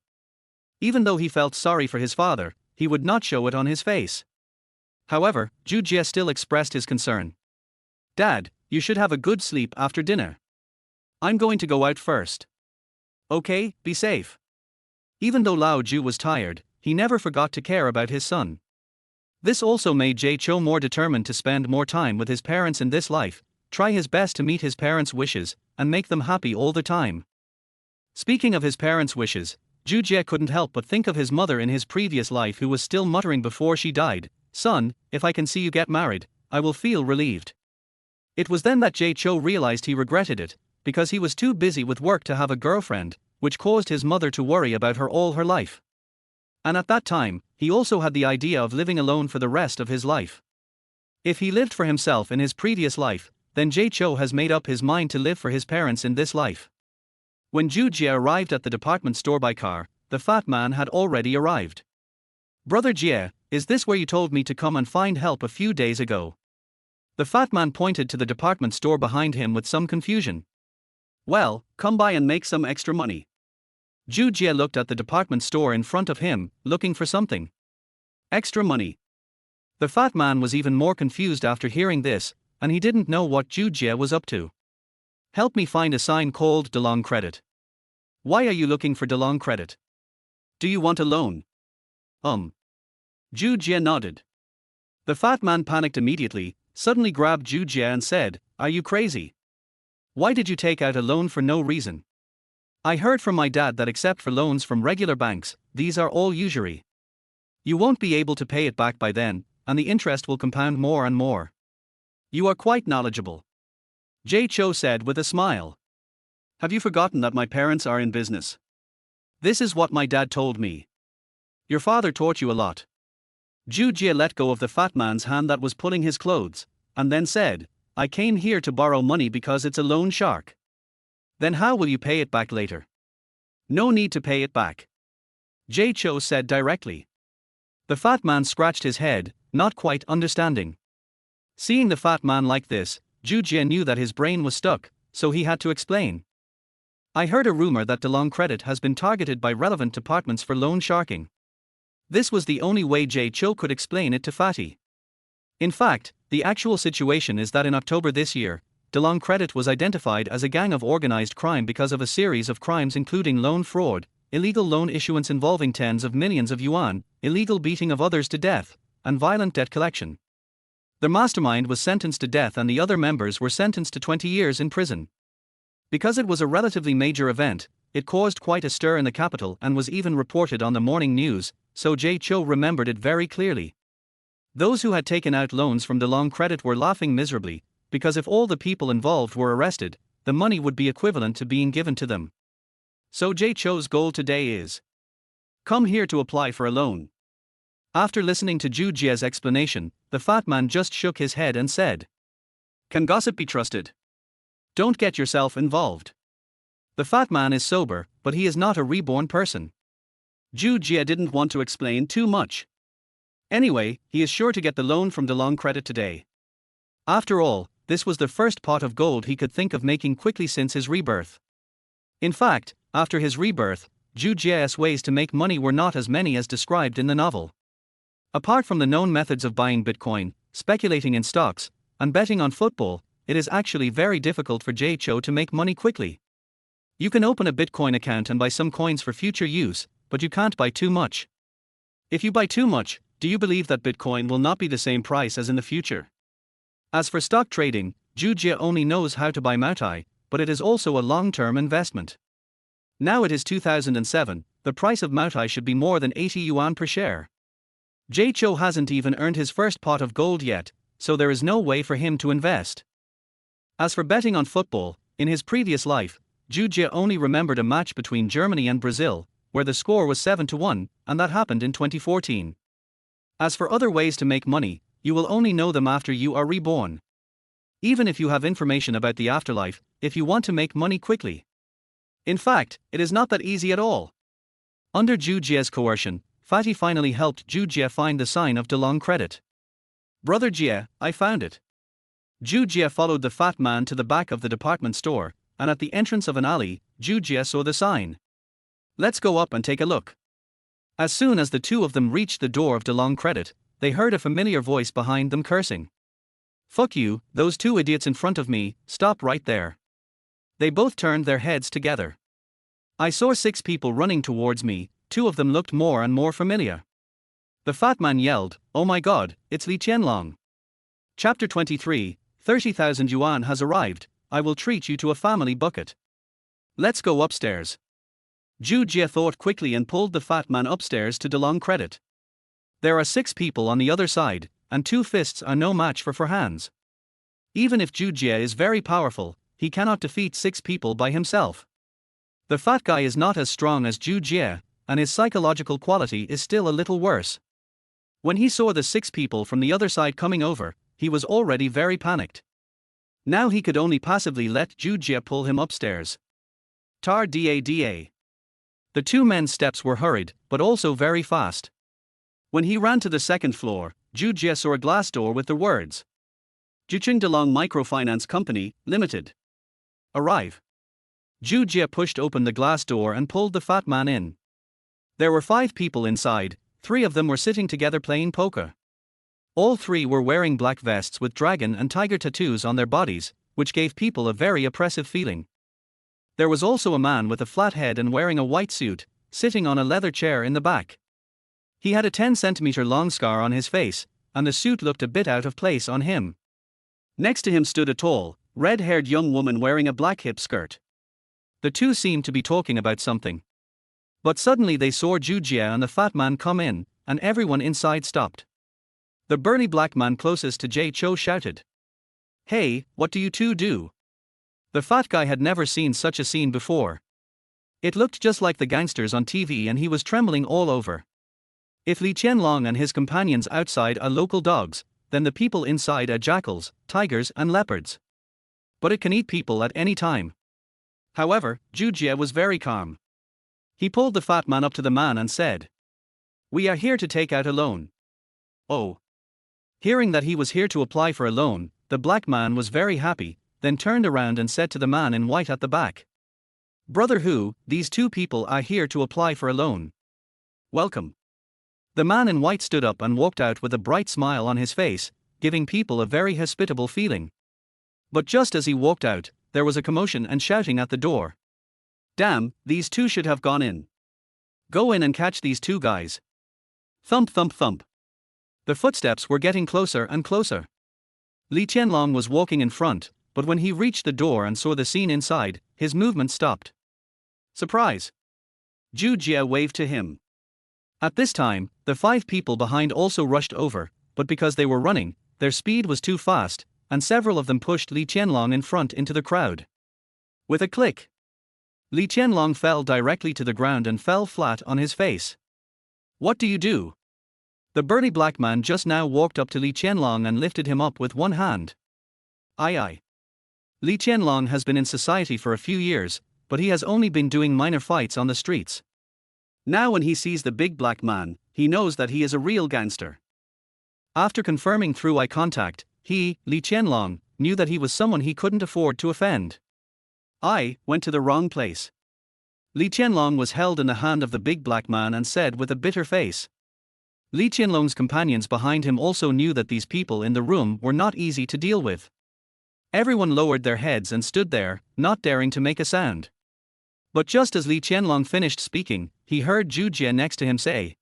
Speaker 1: Even though he felt sorry for his father, he would not show it on his face. However, Zhou Jie still expressed his concern. "Dad, you should have a good sleep after dinner. I'm going to go out first." "Okay, be safe." Even though Lao Ju was tired, he never forgot to care about his son. This also made Jay Cho more determined to spend more time with his parents in this life, try his best to meet his parents' wishes, and make them happy all the time. Speaking of his parents' wishes, Zhou Jie couldn't help but think of his mother in his previous life, who was still muttering before she died, "Son, if I can see you get married, I will feel relieved." It was then that Jay Cho realized he regretted it, because he was too busy with work to have a girlfriend, which caused his mother to worry about her all her life. And at that time, he also had the idea of living alone for the rest of his life. If he lived for himself in his previous life, then Jay Cho has made up his mind to live for his parents in this life. When Zhou Jie arrived at the department store by car, the fat man had already arrived. "Brother Jie, is this where you told me to come and find help a few days ago?" The fat man pointed to the department store behind him with some confusion. "Well, come by and make some extra money." Zhou Jie looked at the department store in front of him, looking for something. Extra money. The fat man was even more confused after hearing this, and he didn't know what Zhou Jie was up to. "Help me find a sign called DeLong Credit." "Why are you looking for DeLong Credit? Do you want a loan?" Zhou Jie nodded. The fat man panicked immediately, suddenly grabbed Zhou Jie and said, "Are you crazy? Why did you take out a loan for no reason? I heard from my dad that except for loans from regular banks, these are all usury. You won't be able to pay it back by then, and the interest will compound more and more." "You are quite knowledgeable," Jay Cho said with a smile. "Have you forgotten that my parents are in business? This is what my dad told me. Your father taught you a lot." Zhou Jie let go of the fat man's hand that was pulling his clothes, and then said, "I came here to borrow money because it's a loan shark." "Then how will you pay it back later?" "No need to pay it back," Jay Cho said directly. The fat man scratched his head, not quite understanding. Seeing the fat man like this, Zhou Jie knew that his brain was stuck, so he had to explain. "I heard a rumor that DeLong Credit has been targeted by relevant departments for loan sharking." This was the only way Jay Cho could explain it to Fatty. In fact, the actual situation is that in October this year, DeLong Credit was identified as a gang of organized crime because of a series of crimes including loan fraud, illegal loan issuance involving tens of millions of yuan, illegal beating of others to death, and violent debt collection. The mastermind was sentenced to death and the other members were sentenced to 20 years in prison. Because it was a relatively major event, it caused quite a stir in the capital and was even reported on the morning news, so Jay Cho remembered it very clearly. Those who had taken out loans from DeLong Credit were laughing miserably, because if all the people involved were arrested, the money would be equivalent to being given to them. So Jay Cho's goal today is: come here to apply for a loan. After listening to Zhou Jie's explanation, the fat man just shook his head and said, "Can gossip be trusted? Don't get yourself involved." The fat man is sober, but he is not a reborn person. Zhou Jie didn't want to explain too much. Anyway, he is sure to get the loan from DeLong Credit today. After all, this was the first pot of gold he could think of making quickly since his rebirth. In fact, after his rebirth, Zhou Jie's ways to make money were not as many as described in the novel. Apart from the known methods of buying Bitcoin, speculating in stocks, and betting on football, it is actually very difficult for Jay Cho to make money quickly. You can open a Bitcoin account and buy some coins for future use, but you can't buy too much. If you buy too much, do you believe that Bitcoin will not be the same price as in the future? As for stock trading, Zhou Jie only knows how to buy Moutai, but it is also a long-term investment. Now it is 2007, the price of Moutai should be more than 80 yuan per share. Jie Chou hasn't even earned his first pot of gold yet, so there is no way for him to invest. As for betting on football, in his previous life, Zhou Jie only remembered a match between Germany and Brazil, where the score was 7-1, and that happened in 2014. As for other ways to make money, you will only know them after you are reborn. Even if you have information about the afterlife, if you want to make money quickly. In fact, it is not that easy at all. Under Zhou Jie's coercion, Fatty finally helped Zhou Jie find the sign of DeLong credit. Brother Jie, I found it. Zhou Jie followed the fat man to the back of the department store, and at the entrance of an alley, Zhou Jie saw the sign. Let's go up and take a look. As soon as the two of them reached the door of DeLong credit, they heard a familiar voice behind them cursing. Fuck you, those two idiots in front of me, stop right there. They both turned their heads together. I saw 6 people running towards me, 2 of them looked more and more familiar. The fat man yelled, oh my god, it's Li Qianlong. Chapter 23, 30,000 yuan has arrived, I will treat you to a family bucket. Let's go upstairs. Zhou Jie thought quickly and pulled the fat man upstairs to DeLong credit. There are 6 people on the other side, and 2 fists are no match for 4 hands. Even if Zhou Jie is very powerful, he cannot defeat 6 people by himself. The fat guy is not as strong as Zhou Jie, and his psychological quality is still a little worse. When he saw the 6 people from the other side coming over, he was already very panicked. Now he could only passively let Zhou Jie pull him upstairs. Tar da da. The 2 men's steps were hurried, but also very fast. When he ran to the 2nd floor, Zhou Jie saw a glass door with the words Juqing DeLong Microfinance Company, Limited. Arrive. Zhou Jie pushed open the glass door and pulled the fat man in. There were 5 people inside, 3 of them were sitting together playing poker. All 3 were wearing black vests with dragon and tiger tattoos on their bodies, which gave people a very oppressive feeling. There was also a man with a flat head and wearing a white suit, sitting on a leather chair in the back. He had a 10-centimeter long scar on his face, and the suit looked a bit out of place on him. Next to him stood a tall, red-haired young woman wearing a black hip skirt. The 2 seemed to be talking about something. But suddenly they saw Zhou Jie and the fat man come in, and everyone inside stopped. The burly black man closest to Jie Chou shouted, "Hey, what do you two do?" The fat guy had never seen such a scene before. It looked just like the gangsters on TV and he was trembling all over. If Li Qianlong and his companions outside are local dogs, then the people inside are jackals, tigers and leopards. But it can eat people at any time. However, Zhou Jie was very calm. He pulled the fat man up to the man and said, "We are here to take out a loan." Oh. Hearing that he was here to apply for a loan, the black man was very happy, then turned around and said to the man in white at the back, "Brother Hu, these 2 people are here to apply for a loan. Welcome." The man in white stood up and walked out with a bright smile on his face, giving people a very hospitable feeling. But just as he walked out, there was a commotion and shouting at the door. "Damn, these 2 should have gone in. Go in and catch these 2 guys." Thump thump thump. The footsteps were getting closer and closer. Li Qianlong was walking in front, but when he reached the door and saw the scene inside, his movement stopped. Surprise! Zhou Jie waved to him. At this time, the 5 people behind also rushed over, but because they were running, their speed was too fast, and several of them pushed Li Qianlong in front into the crowd. With a click, Li Qianlong fell directly to the ground and fell flat on his face. "What do you do?" The burly black man just now walked up to Li Qianlong and lifted him up with one hand. Aye. Li Qianlong has been in society for a few years, but he has only been doing minor fights on the streets. Now when he sees the big black man, he knows that he is a real gangster. After confirming through eye contact, he, Li Qianlong, knew that he was someone he couldn't afford to offend. I went to the wrong place. Li Qianlong was held in the hand of the big black man and said with a bitter face. Li Qianlong's companions behind him also knew that these people in the room were not easy to deal with. Everyone lowered their heads and stood there, not daring to make a sound. But just as Li Qianlong finished speaking, he heard Zhou Jie next to him say,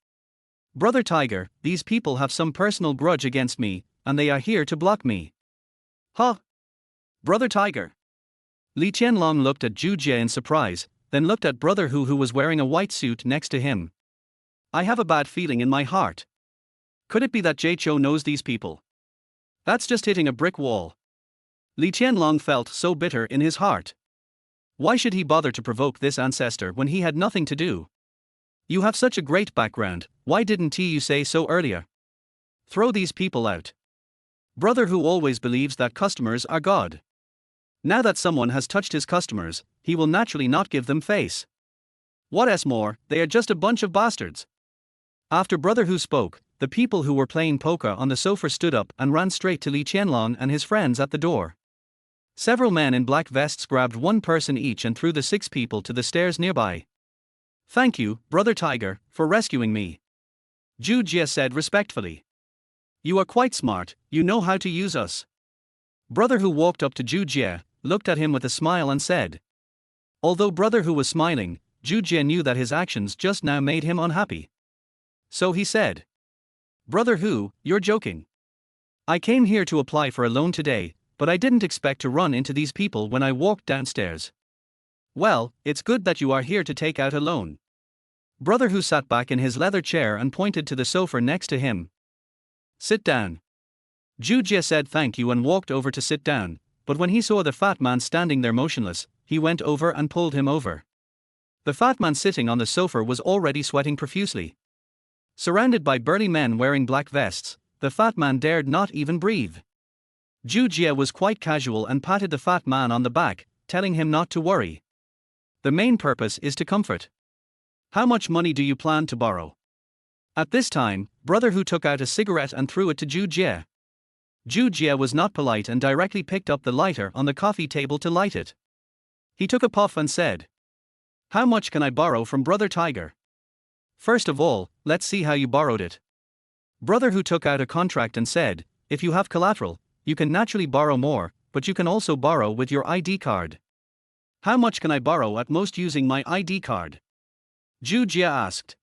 Speaker 1: "Brother Tiger, these people have some personal grudge against me, and they are here to block me." "Huh? Brother Tiger?" Li Qianlong looked at Zhou Jie in surprise, then looked at Brother who was wearing a white suit next to him. "I have a bad feeling in my heart. Could it be that Jie Chou knows these people? That's just hitting a brick wall." Li Qianlong felt so bitter in his heart. Why should he bother to provoke this ancestor when he had nothing to do? "You have such a great background, why didn't you say so earlier? Throw these people out." Brother who always believes that customers are God. Now that someone has touched his customers, he will naturally not give them face. What's more, they are just a bunch of bastards. After Brother Hu spoke, the people who were playing poker on the sofa stood up and ran straight to Li Qianlong and his friends at the door. Several men in black vests grabbed one person each and threw the 6 people to the stairs nearby. "Thank you, Brother Tiger, for rescuing me," Zhou Jie said respectfully. "You are quite smart, you know how to use us." Brother Hu walked up to Zhou Jie, looked at him with a smile and said. Although Brother Hu was smiling, Zhou Jie knew that his actions just now made him unhappy. So he said, "Brother Hu, you're joking. I came here to apply for a loan today, but I didn't expect to run into these people when I walked downstairs." "Well, it's good that you are here to take out a loan." Brother Hu sat back in his leather chair and pointed to the sofa next to him. "Sit down." Zhou Jie said thank you and walked over to sit down, but when he saw the fat man standing there motionless, he went over and pulled him over. The fat man sitting on the sofa was already sweating profusely. Surrounded by burly men wearing black vests, the fat man dared not even breathe. Zhou Jie was quite casual and patted the fat man on the back, telling him not to worry. The main purpose is to comfort. "How much money do you plan to borrow?" At this time, Brother Hu took out a cigarette and threw it to Zhou Jie. Zhou Jie was not polite and directly picked up the lighter on the coffee table to light it. He took a puff and said, "How much can I borrow from Brother Tiger?" "First of all, let's see how you borrowed it." Brother Hu took out a contract and said, "If you have collateral, you can naturally borrow more, but you can also borrow with your ID card." "How much can I borrow at most using my ID card?" Zhou Jie asked.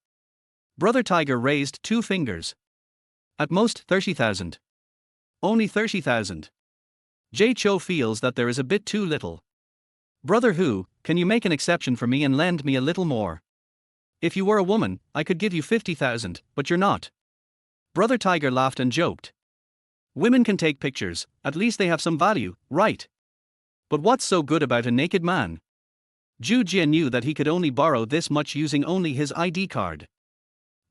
Speaker 1: Brother Tiger raised 2 fingers. "At most 30,000. Only 30,000. Jie Chou feels that there is a bit too little. Brother Hu, can you make an exception for me and lend me a little more? If you were a woman, I could give you 50,000, but you're not." Brother Tiger laughed and joked. "Women can take pictures, at least they have some value, right? But what's so good about a naked man?" Zhou Jie knew that he could only borrow this much using only his ID card.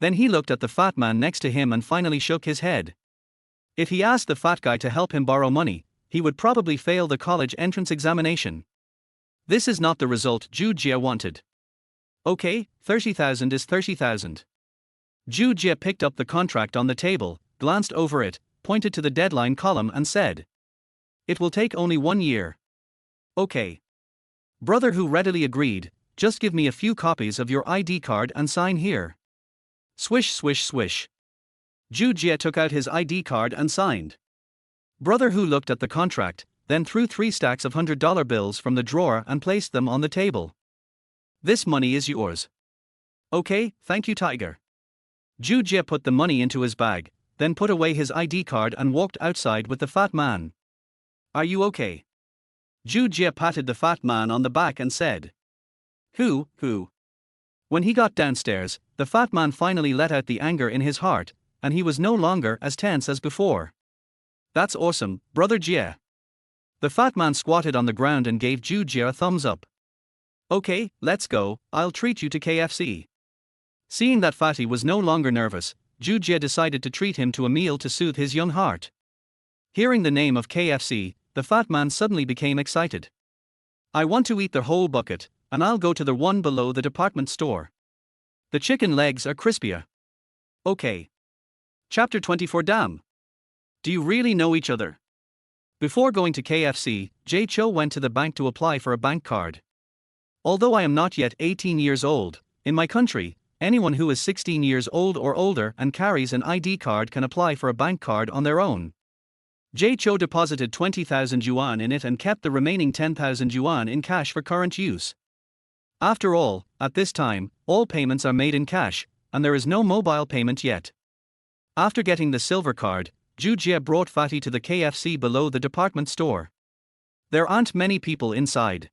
Speaker 1: Then he looked at the fat man next to him and finally shook his head. If he asked the fat guy to help him borrow money, he would probably fail the college entrance examination. This is not the result Zhou Jie wanted. "Okay, 30,000 is 30,000. Zhou Jie picked up the contract on the table, glanced over it, pointed to the deadline column and said, "It will take only 1 year." "Okay." Brother Hu readily agreed, "Just give me a few copies of your ID card and sign here." Swish swish swish. Zhou Jie took out his ID card and signed. Brother Hu looked at the contract, then threw 3 stacks of $100 bills from the drawer and placed them on the table. "This money is yours." "Okay, thank you, Tiger." Zhou Jie put the money into his bag, then put away his ID card and walked outside with the fat man. "Are you okay?" Zhou Jie patted the fat man on the back and said, Who? When he got downstairs, the fat man finally let out the anger in his heart, and he was no longer as tense as before. "That's awesome, Brother Jie." The fat man squatted on the ground and gave Zhou Jie a thumbs up. "Okay, let's go, I'll treat you to KFC." Seeing that Fatty was no longer nervous, Zhou Jie decided to treat him to a meal to soothe his young heart. Hearing the name of KFC, the fat man suddenly became excited. "I want to eat the whole bucket, and I'll go to the one below the department store. The chicken legs are crispier." "Okay." Chapter 24. Damn. Do you really know each other? Before going to KFC, Jie Chou went to the bank to apply for a bank card. Although I am not yet 18 years old, in my country, anyone who is 16 years old or older and carries an ID card can apply for a bank card on their own. Jie Chou deposited 20,000 yuan in it and kept the remaining 10,000 yuan in cash for current use. After all, at this time, all payments are made in cash, and there is no mobile payment yet. After getting the silver card, Zhou Jie brought Fatty to the KFC below the department store. There aren't many people inside.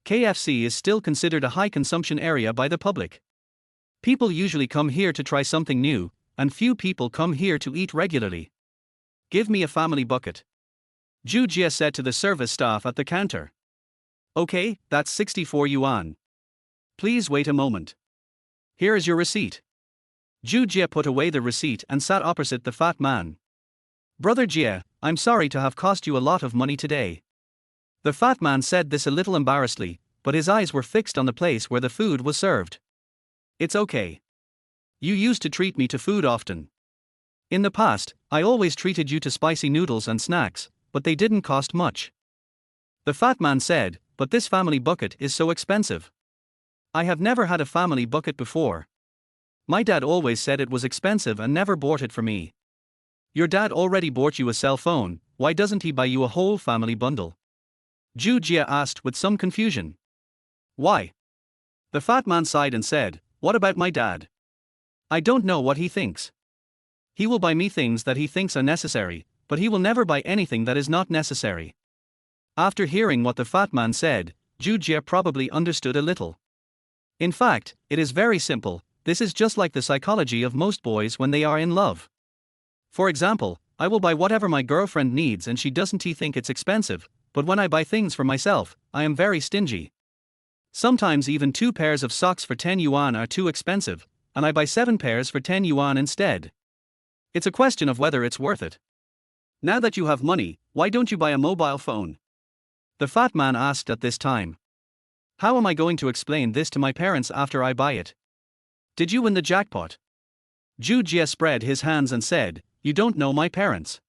Speaker 1: KFC is still considered a high consumption area by the public. People usually come here to try something new, and few people come here to eat regularly. Give me a family bucket, Zhou Jie said to the service staff at the counter. Okay, that's 64 yuan. Please wait a moment. Here is your receipt. Zhou Jie put away the receipt and sat opposite the fat man. Brother Jie, I'm sorry to have cost you a lot of money today. The fat man said this a little embarrassedly, but his eyes were fixed on the place where the food was served. It's okay. You used to treat me to food often. In the past, I always treated you to spicy noodles and snacks, but they didn't cost much. The fat man said, but this family bucket is so expensive. I have never had a family bucket before. My dad always said it was expensive and never bought it for me. Your dad already bought you a cell phone, why doesn't he buy you a whole family bundle? Zhou Jie asked with some confusion. Why? The fat man sighed and said, what about my dad? I don't know what he thinks. He will buy me things that he thinks are necessary, but he will never buy anything that is not necessary. After hearing what the fat man said, Zhou Jie probably understood a little. In fact, it is very simple, this is just like the psychology of most boys when they are in love. For example, I will buy whatever my girlfriend needs and she doesn't think it's expensive, but when I buy things for myself, I am very stingy. Sometimes even 2 pairs of socks for 10 yuan are too expensive, and I buy 7 pairs for 10 yuan instead. It's a question of whether it's worth it. Now that you have money, why don't you buy a mobile phone? The fat man asked at this time. How am I going to explain this to my parents after I buy it? Did you win the jackpot? Zhou Jie spread his hands and said, you don't know my parents.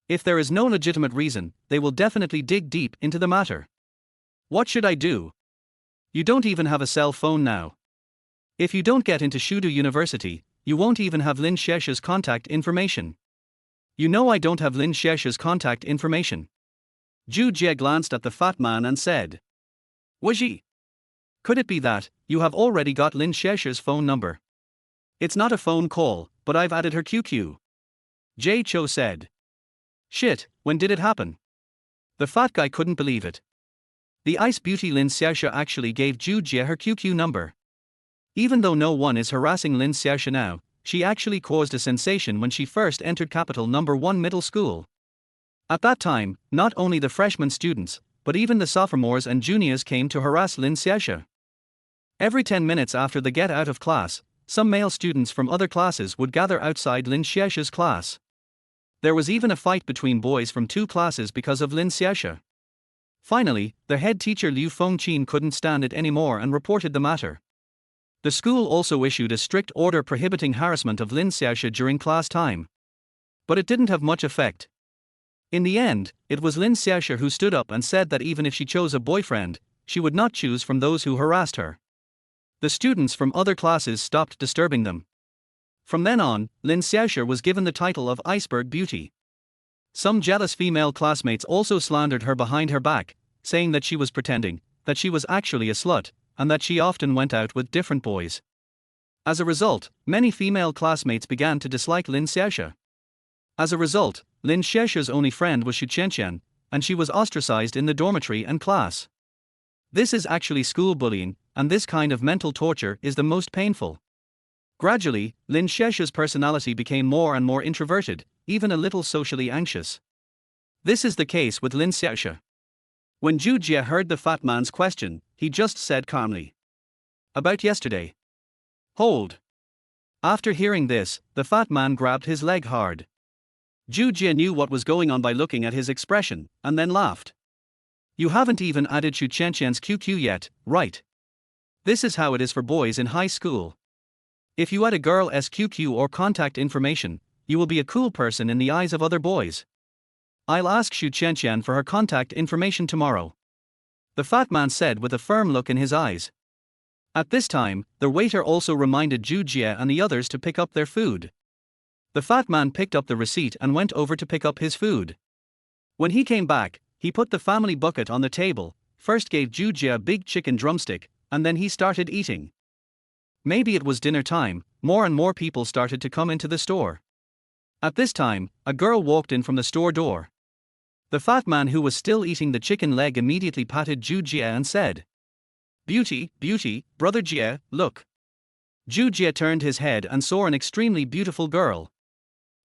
Speaker 1: If there is no legitimate reason, they will definitely dig deep into the matter. What should I do? You don't even have a cell phone now. If you don't get into Shudu University, you won't even have Lin Xiex's contact information. You know I don't have Lin Xiex's contact information. Zhou Jie glanced at the fat man and said. Waji. Could it be that you have already got Lin Xiex's phone number? It's not a phone call, but I've added her QQ. Jay Cho said. Shit, when did it happen? The fat guy couldn't believe it. The ice beauty Lin Xiexia actually gave Zhou Jie her QQ number. Even though no one is harassing Lin Xiexia now, she actually caused a sensation when she first entered Capital No. 1 middle school. At that time, not only the freshman students, but even the sophomores and juniors came to harass Lin Xiexia. Every 10 minutes after the get out of class, some male students from other classes would gather outside Lin Xiex's class. There was even a fight between boys from 2 classes because of Lin Xiexia. Finally, the head teacher Liu Fengqin couldn't stand it anymore and reported the matter. The school also issued a strict order prohibiting harassment of Lin Xiexia during class time. But it didn't have much effect. In the end, it was Lin Xiexia who stood up and said that even if she chose a boyfriend, she would not choose from those who harassed her. The students from other classes stopped disturbing them. From then on, Lin Xiexia was given the title of Iceberg Beauty. Some jealous female classmates also slandered her behind her back, saying that she was pretending, that she was actually a slut, and that she often went out with different boys. As a result, many female classmates began to dislike Lin Xiexia. As a result, Lin Xiexia only friend was Xu Qianqian, and she was ostracized in the dormitory and class. This is actually school bullying, and this kind of mental torture is the most painful. Gradually, Lin Xiex's personality became more and more introverted, even a little socially anxious. This is the case with Lin Xiexia. When Zhou Jie heard the fat man's question, he just said calmly. About yesterday. Hold. After hearing this, the fat man grabbed his leg hard. Zhou Jie knew what was going on by looking at his expression, and then laughed. You haven't even added Xu Qianqian's QQ yet, right? This is how it is for boys in high school. If you add a girl's QQ or contact information, you will be a cool person in the eyes of other boys. I'll ask Xu Qianqian for her contact information tomorrow, the fat man said with a firm look in his eyes. At this time, the waiter also reminded Zhou Jie and the others to pick up their food. The fat man picked up the receipt and went over to pick up his food. When he came back, he put the family bucket on the table, first gave Zhou Jie a big chicken drumstick, and then he started eating. Maybe it was dinner time, more and more people started to come into the store. At this time, a girl walked in from the store door. The fat man who was still eating the chicken leg immediately patted Zhou Jie and said, "Beauty, beauty, brother Jie, look." Zhou Jie turned his head and saw an extremely beautiful girl.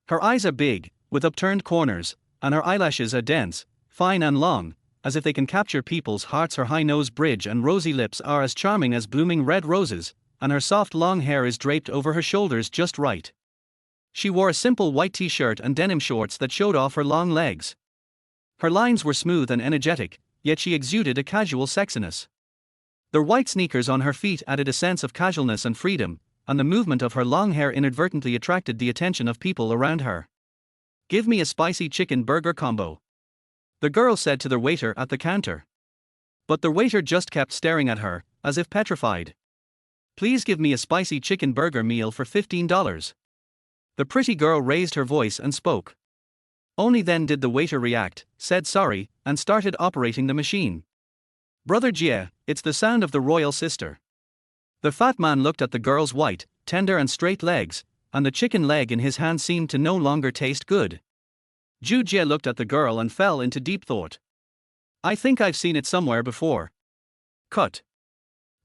Speaker 1: Her eyes are big, with upturned corners, and her eyelashes are dense, fine and long, as if they can capture people's hearts. Her high nose bridge and rosy lips are as charming as blooming red roses, and her soft long hair is draped over her shoulders just right. She wore a simple white t-shirt and denim shorts that showed off her long legs. Her lines were smooth and energetic, yet she exuded a casual sexiness. The white sneakers on her feet added a sense of casualness and freedom, and the movement of her long hair inadvertently attracted the attention of people around her. "Give me a spicy chicken burger combo," the girl said to the waiter at the counter. But the waiter just kept staring at her, as if petrified. "Please give me a spicy chicken burger meal for $15. The pretty girl raised her voice and spoke. Only then did the waiter react, said sorry, and started operating the machine. "Brother Jie, it's the sound of the royal sister." The fat man looked at the girl's white, tender and straight legs, and the chicken leg in his hand seemed to no longer taste good. Zhou Jie looked at the girl and fell into deep thought. "I think I've seen it somewhere before." Cut.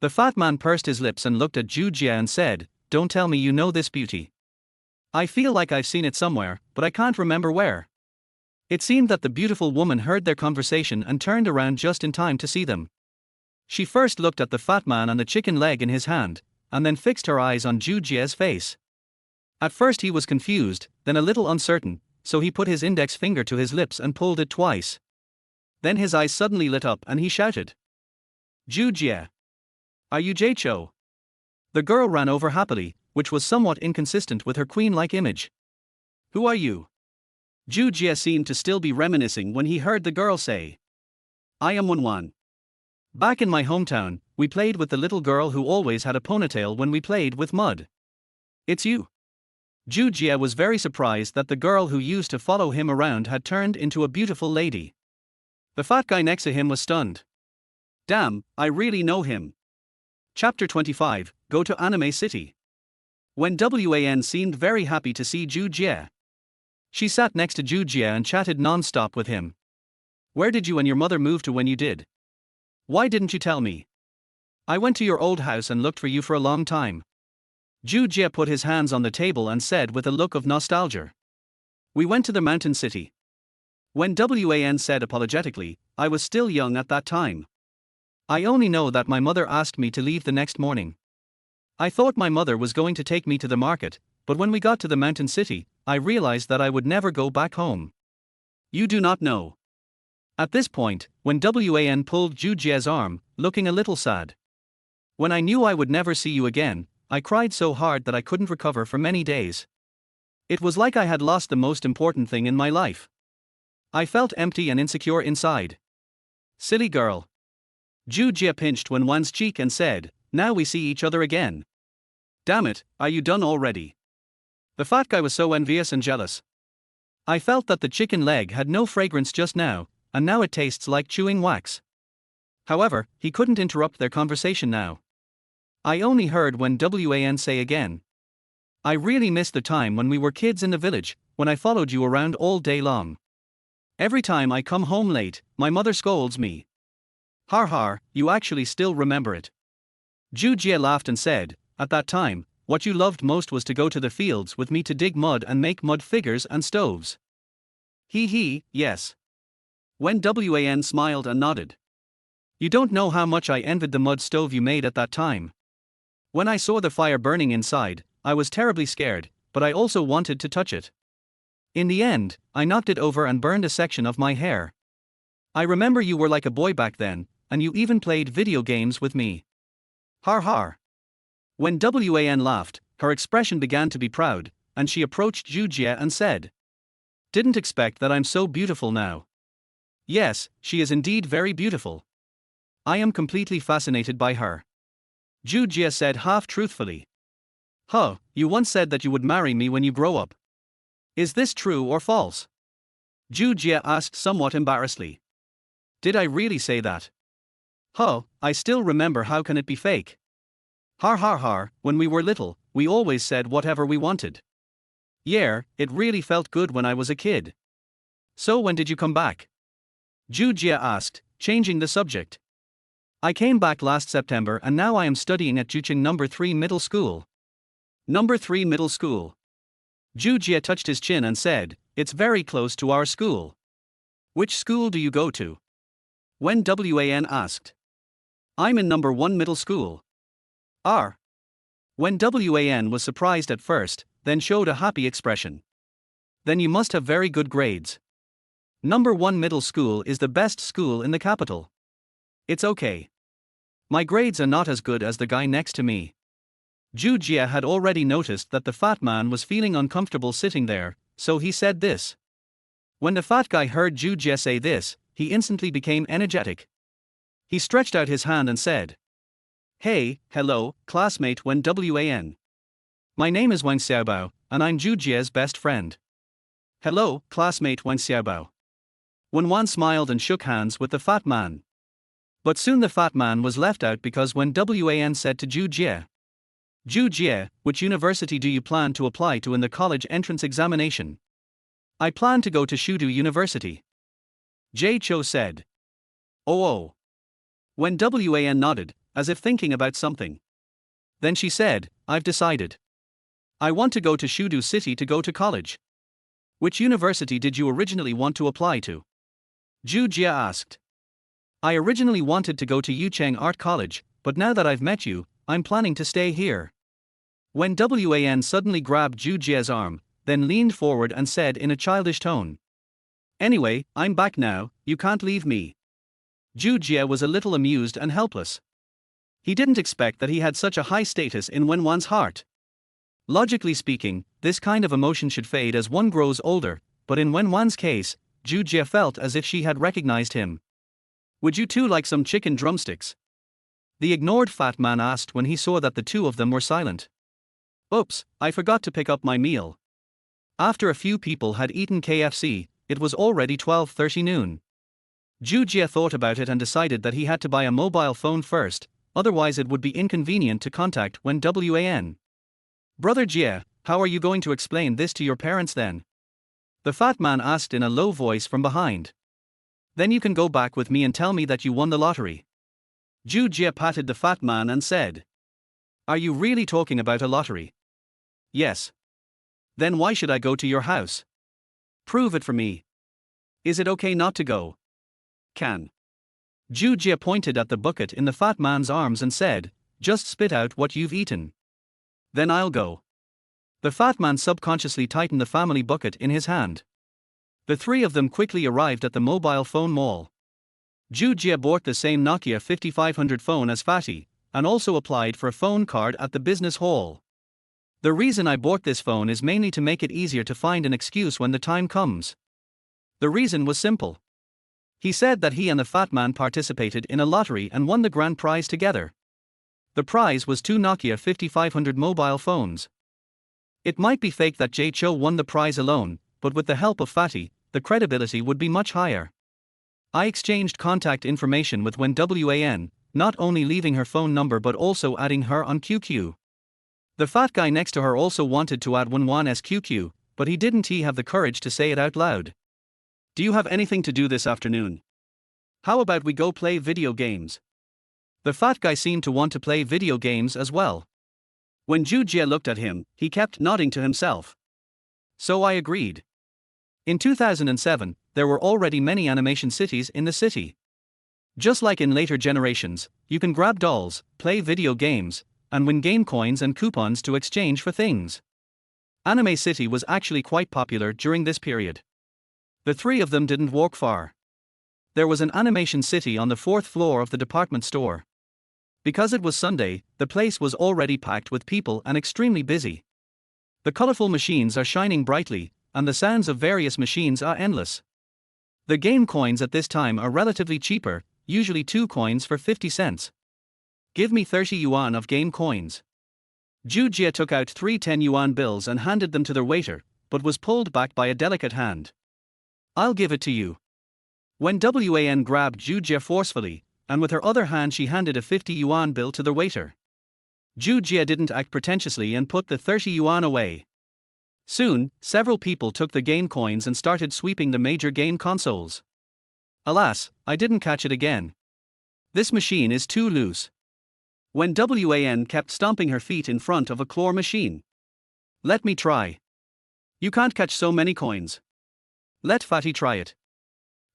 Speaker 1: The fat man pursed his lips and looked at Zhou Jie and said, "Don't tell me you know this beauty." "I feel like I've seen it somewhere, but I can't remember where." It seemed that the beautiful woman heard their conversation and turned around just in time to see them. She first looked at the fat man and the chicken leg in his hand, and then fixed her eyes on Zhou Jie's face. At first he was confused, then a little uncertain, so he put his index finger to his lips and pulled it twice. Then his eyes suddenly lit up and he shouted, "Zhou Jie! Are you Jie Chou?" The girl ran over happily, which was somewhat inconsistent with her queen-like image. "Who are you?" Zhou Jie seemed to still be reminiscing when he heard the girl say, "I am Wenwan. Back in my hometown, we played with the little girl who always had a ponytail when we played with mud." "It's you." Zhou Jie was very surprised that the girl who used to follow him around had turned into a beautiful lady. The fat guy next to him was stunned. "Damn, I really know him." Chapter 25, Go to Anime City. When Wan seemed very happy to see Zhou Jie. She sat next to Zhou Jie and chatted non-stop with him. "Where did you and your mother move to when you did? Why didn't you tell me? I went to your old house and looked for you for a long time." Zhou Jie put his hands on the table and said with a look of nostalgia, "We went to the mountain city." When Wan said apologetically, "I was still young at that time. I only know that my mother asked me to leave the next morning. I thought my mother was going to take me to the market, but when we got to the mountain city, I realized that I would never go back home." "You do not know." At this point, when Wan pulled Zhou Jie's arm, looking a little sad. "When I knew I would never see you again, I cried so hard that I couldn't recover for many days. It was like I had lost the most important thing in my life. I felt empty and insecure inside." "Silly girl." Zhou Jie pinched Wenwan's cheek and said, "Now we see each other again. Damn it, are you done already?" The fat guy was so envious and jealous. "I felt that the chicken leg had no fragrance just now, and now it tastes like chewing wax." However, he couldn't interrupt their conversation now. "I only heard when Wan say again. I really miss the time when we were kids in the village, when I followed you around all day long. Every time I come home late, my mother scolds me." "Har har, you actually still remember it." Zhou Jie laughed and said, "At that time, what you loved most was to go to the fields with me to dig mud and make mud figures and stoves." He, yes." When Wan smiled and nodded. "You don't know how much I envied the mud stove you made at that time. When I saw the fire burning inside, I was terribly scared, but I also wanted to touch it. In the end, I knocked it over and burned a section of my hair. I remember you were like a boy back then, and you even played video games with me." Har har. When Wan laughed, her expression began to be proud, and she approached Zhou Jie and said, "Didn't expect that I'm so beautiful now." "Yes, she is indeed very beautiful. I am completely fascinated by her." Zhou Jie said half-truthfully. "Huh, you once said that you would marry me when you grow up. Is this true or false?" Zhou Jie asked somewhat embarrassedly. "Did I really say that?" Huh, I still remember, how can it be fake? Har har har, when we were little, we always said whatever we wanted. Yeah, it really felt good when I was a kid. So when did you come back? Zhou Jie asked, changing the subject. I came back last September and now I am studying at Jucheng number 3 Middle School. Number 3 Middle School. Zhou Jie touched his chin and said, it's very close to our school. Which school do you go to? Wen Wan asked. I'm in number 1 Middle School. R. Wen Wan was surprised at first, then showed a happy expression. Then you must have very good grades. Number 1 Middle School is the best school in the capital. It's okay. My grades are not as good as the guy next to me. Zhou Jie had already noticed that the fat man was feeling uncomfortable sitting there, so he said this. When the fat guy heard Zhou Jie say this, he instantly became energetic. He stretched out his hand and said, Hey, hello, classmate Wen Wan. My name is Wang Xiaobao, and I'm Zhou Jie's best friend. Hello, classmate Wang Xiaobao. Wen Wan smiled and shook hands with the fat man. But soon the fat man was left out because Wen Wan said to Zhou Jie, which university do you plan to apply to in the college entrance examination? I plan to go to Shudu University. Jie Cho said. Oh. Wen Wan nodded, as if thinking about something. Then she said, I've decided. I want to go to Shudu City to go to college. Which university did you originally want to apply to? Zhou Jie asked. I originally wanted to go to Yucheng Art College, but now that I've met you, I'm planning to stay here. Wen Wan suddenly grabbed Zhou Jie's arm, then leaned forward and said in a childish tone. Anyway, I'm back now, you can't leave me. Zhou Jie was a little amused and helpless. He didn't expect that he had such a high status in Wen Wan's heart. Logically speaking, this kind of emotion should fade as one grows older, but in Wen Wan's case, Zhou Jie felt as if she had recognized him. Would you two like some chicken drumsticks? The ignored fat man asked when he saw that the two of them were silent. Oops, I forgot to pick up my meal. After a few people had eaten KFC, it was already 12:30 noon. Zhou Jie thought about it and decided that he had to buy a mobile phone first, otherwise it would be inconvenient to contact Wen Wan. Brother Jie, how are you going to explain this to your parents then? The fat man asked in a low voice from behind. Then you can go back with me and tell me that you won the lottery. Zhou Jie patted the fat man and said. Are you really talking about a lottery? Yes. Then why should I go to your house? Prove it for me. Is it okay not to go? Can. Zhou Jie pointed at the bucket in the fat man's arms and said, just spit out what you've eaten. Then I'll go. The fat man subconsciously tightened the family bucket in his hand. The three of them quickly arrived at the mobile phone mall. Zhou Jie bought the same Nokia 5500 phone as Fatty, and also applied for a phone card at the business hall. The reason I bought this phone is mainly to make it easier to find an excuse when the time comes. The reason was simple. He said that he and the fat man participated in a lottery and won the grand prize together. The prize was 2 Nokia 5500 mobile phones. It might be fake that Jie Cho won the prize alone, but with the help of Fatty, the credibility would be much higher. I exchanged contact information with Wen Wan, not only leaving her phone number but also adding her on QQ. The fat guy next to her also wanted to add Wen Wan's QQ, but he didn't have the courage to say it out loud. Do you have anything to do this afternoon? How about we go play video games? The fat guy seemed to want to play video games as well. When Zhou Jie looked at him, he kept nodding to himself. So I agreed. In 2007, there were already many animation cities in the city. Just like in later generations, you can grab dolls, play video games, and win game coins and coupons to exchange for things. Anime City was actually quite popular during this period. The three of them didn't walk far. There was an animation city on the 4th floor of the department store. Because it was Sunday, the place was already packed with people and extremely busy. The colorful machines are shining brightly, and the sounds of various machines are endless. The game coins at this time are relatively cheaper, usually 2 coins for 50 cents. Give me 30 yuan of game coins. Zhou Jie took out 3 10-yuan bills and handed them to their waiter, but was pulled back by a delicate hand. I'll give it to you. When Wan grabbed Zhou Jie forcefully, and with her other hand she handed a 50 yuan bill to the waiter. Zhou Jie didn't act pretentiously and put the 30 yuan away. Soon, several people took the game coins and started sweeping the major game consoles. Alas, I didn't catch it again. This machine is too loose. When Wan kept stomping her feet in front of a claw machine. Let me try. You can't catch so many coins. Let Fatty try it.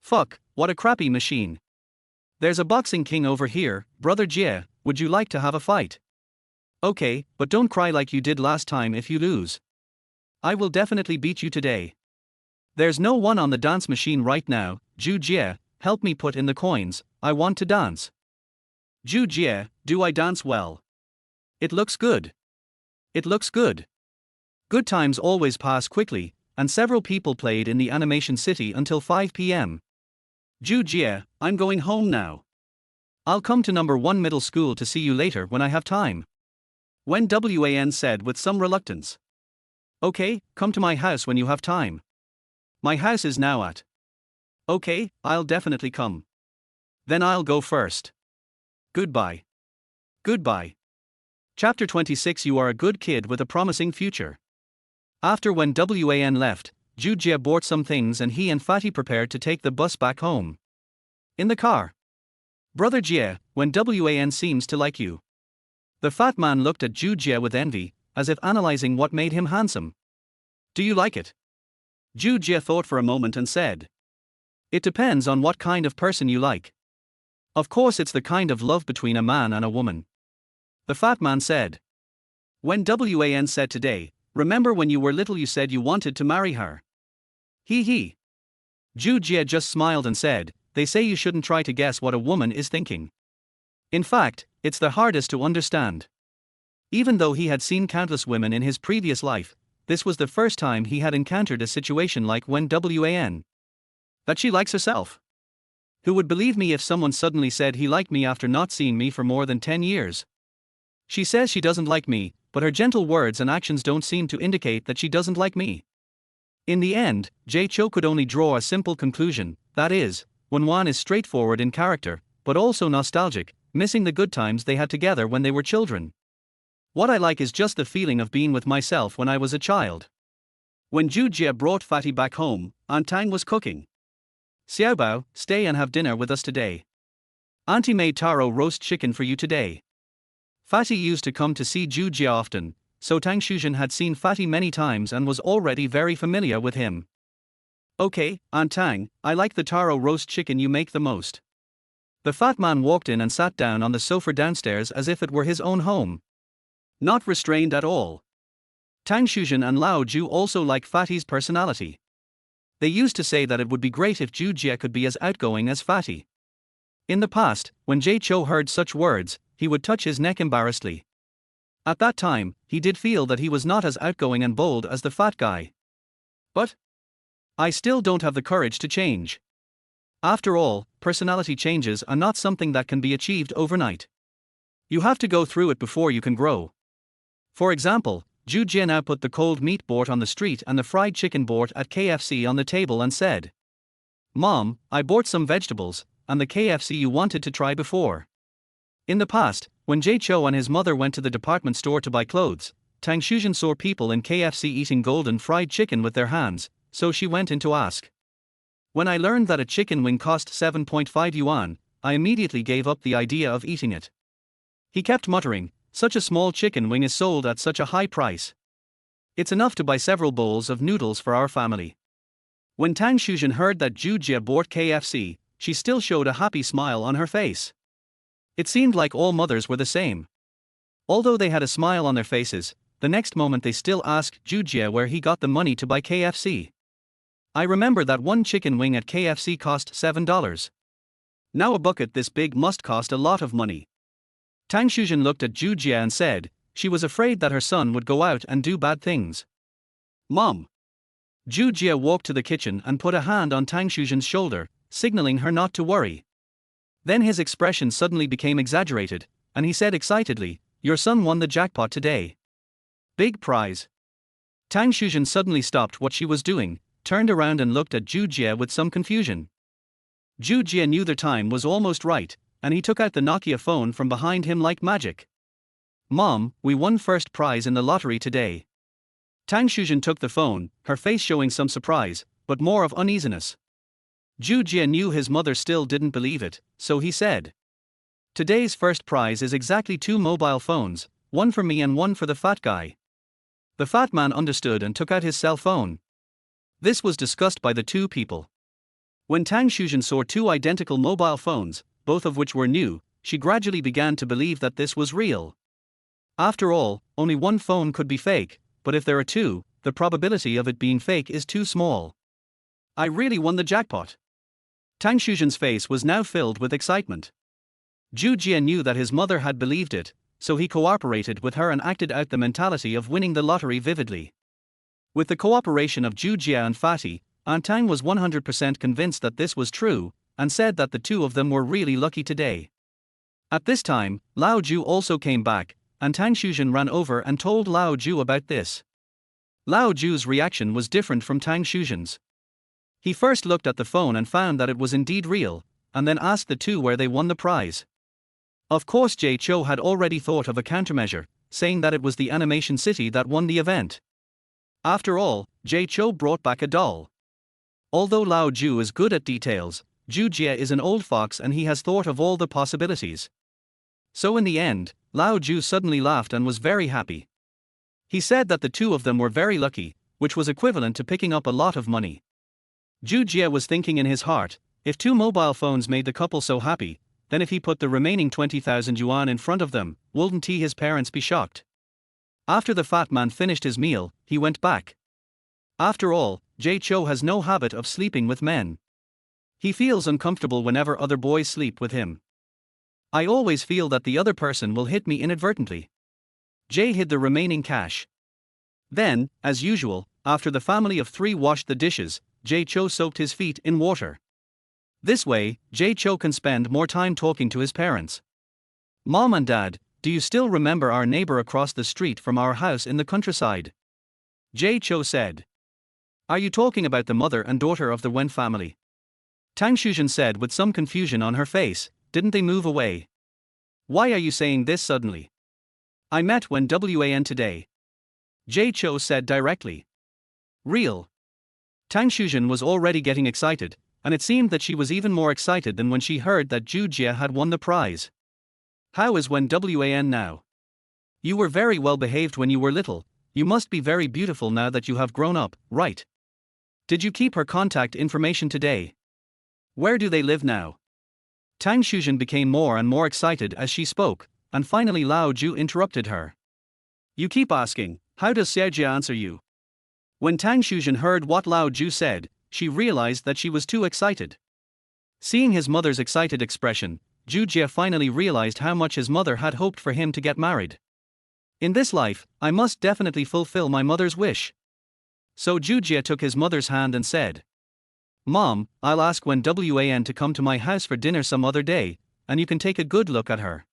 Speaker 1: Fuck, what a crappy machine. There's a boxing king over here, brother Jie, would you like to have a fight? Okay, but don't cry like you did last time if you lose. I will definitely beat you today. There's no one on the dance machine right now, Zhou Jie, help me put in the coins, I want to dance. Zhou Jie, do I dance well? It looks good. It looks good. Good times always pass quickly, and several people played in the animation city until 5 p.m. Zhou Jie, I'm going home now. I'll come to number 1 middle school to see you later when I have time. Wen Wan said with some reluctance. Okay, come to my house when you have time. My house is now at. Okay, I'll definitely come. Then I'll go first. Goodbye. Goodbye. Chapter 26. You are a good kid with a promising future. After when Wan left, Zhou Jie bought some things and he and Fatty prepared to take the bus back home. In the car. Brother Jie, when Wan seems to like you. The fat man looked at Zhou Jie with envy, as if analyzing what made him handsome. Do you like it? Zhou Jie thought for a moment and said. It depends on what kind of person you like. Of course it's the kind of love between a man and a woman. The fat man said. When Wan said today, remember when you were little you said you wanted to marry her. He. Zhou Jie just smiled and said, they say you shouldn't try to guess what a woman is thinking. In fact, it's the hardest to understand. Even though he had seen countless women in his previous life, this was the first time he had encountered a situation like when Wan. That she likes herself. Who would believe me if someone suddenly said he liked me after not seeing me for more than 10 years? She says she doesn't like me, but her gentle words and actions don't seem to indicate that she doesn't like me. In the end, Jie Chou could only draw a simple conclusion, that is, Wan is straightforward in character, but also nostalgic, missing the good times they had together when they were children. What I like is just the feeling of being with myself when I was a child. When Zhou Jie brought Fatty back home, Aunt Tang was cooking. Xiaobao, stay and have dinner with us today. Auntie made taro roast chicken for you today. Fatty used to come to see Zhou Jie often, so Tang Shuzhen had seen Fatty many times and was already very familiar with him. Okay, Aunt Tang, I like the taro roast chicken you make the most. The fat man walked in and sat down on the sofa downstairs as if it were his own home. Not restrained at all. Tang Shuzhen and Lao Ju also like Fatty's personality. They used to say that it would be great if Zhou Jie could be as outgoing as Fatty. In the past, when Jie Chou heard such words, he would touch his neck embarrassedly. At that time, he did feel that he was not as outgoing and bold as the fat guy. But I still don't have the courage to change. After all, personality changes are not something that can be achieved overnight. You have to go through it before you can grow. For example, Zhou Jie now put the cold meat board on the street and the fried chicken board at KFC on the table and said, Mom, I bought some vegetables, and the KFC you wanted to try before. In the past, when Jie Chou and his mother went to the department store to buy clothes, Tang Shuzhen saw people in KFC eating golden fried chicken with their hands, so she went in to ask. When I learned that a chicken wing cost 7.5 yuan, I immediately gave up the idea of eating it. He kept muttering, such a small chicken wing is sold at such a high price. It's enough to buy several bowls of noodles for our family. When Tang Shuzhen heard that Zhou Jie bought KFC, she still showed a happy smile on her face. It seemed like all mothers were the same. Although they had a smile on their faces, the next moment they still asked Zhou Jie where he got the money to buy KFC. I remember that one chicken wing at KFC cost $7. Now a bucket this big must cost a lot of money. Tang Shuzhen looked at Zhou Jie and said, she was afraid that her son would go out and do bad things. Mom. Zhou Jie walked to the kitchen and put a hand on Tang Shuzhen's shoulder, signaling her not to worry. Then his expression suddenly became exaggerated, and he said excitedly, your son won the jackpot today. Big prize. Tang Shuzhen suddenly stopped what she was doing, turned around and looked at Zhou Jie with some confusion. Zhou Jie knew the time was almost right, and he took out the Nokia phone from behind him like magic. "Mom, we won first prize in the lottery today." Tang Shuzhen took the phone, her face showing some surprise, but more of uneasiness. Zhou Jie knew his mother still didn't believe it, so he said, "Today's first prize is exactly 2 mobile phones, one for me and one for the fat guy." The fat man understood and took out his cell phone. This was discussed by the two people. When Tang Shuzhen saw 2 identical mobile phones, both of which were new, she gradually began to believe that this was real. After all, only one phone could be fake, but if there are 2, the probability of it being fake is too small. "I really won the jackpot." Tang Shuzhen's face was now filled with excitement. Zhou Jie knew that his mother had believed it, so he cooperated with her and acted out the mentality of winning the lottery vividly. With the cooperation of Zhou Jie and Fatty, Aunt Tang was 100% convinced that this was true, and said that the two of them were really lucky today. At this time, Lao Ju also came back, and Tang Shuzhen ran over and told Lao Ju about this. Lao Ju's reaction was different from Tang Shuzhen's. He first looked at the phone and found that it was indeed real, and then asked the two where they won the prize. Of course, Jie Chou had already thought of a countermeasure, saying that it was the animation city that won the event. After all, Jie Chou brought back a doll. Although Lao Ju is good at details, Zhou Jie is an old fox and he has thought of all the possibilities. So in the end, Lao Ju suddenly laughed and was very happy. He said that the two of them were very lucky, which was equivalent to picking up a lot of money. Zhou Jie was thinking in his heart, if 2 mobile phones made the couple so happy, then if he put the remaining 20,000 yuan in front of them, wouldn't his parents be shocked? After the fat man finished his meal, he went back. After all, Jie Chou has no habit of sleeping with men. He feels uncomfortable whenever other boys sleep with him. "I always feel that the other person will hit me inadvertently." Jie hid the remaining cash. Then, as usual, after the family of 3 washed the dishes, Jie Chou soaked his feet in water. This way, Jie Chou can spend more time talking to his parents. "Mom and Dad, do you still remember our neighbor across the street from our house in the countryside?" Jie Chou said. "Are you talking about the mother and daughter of the Wen family?" Tang Shuzhen said with some confusion on her face, "Didn't they move away?" "Why are you saying this suddenly?" "I met Wen Wan today." Jie Chou said directly. "Real?" Tang Shuzhen was already getting excited, and it seemed that she was even more excited than when she heard that Zhou Jie had won the prize. "How is Wen Wan now?" "You were very well behaved when you were little, you must be very beautiful now that you have grown up, right? Did you keep her contact information today? Where do they live now?" Tang Shuzhen became more and more excited as she spoke, and finally Lao Ju interrupted her. "You keep asking, how does Zhou Jie answer you?" When Tang Shuzhen heard what Lao Ju said, she realized that she was too excited. Seeing his mother's excited expression, Zhou Jie finally realized how much his mother had hoped for him to get married. "In this life, I must definitely fulfill my mother's wish." So Zhou Jie took his mother's hand and said, "Mom, I'll ask Wen Wan to come to my house for dinner some other day, and you can take a good look at her."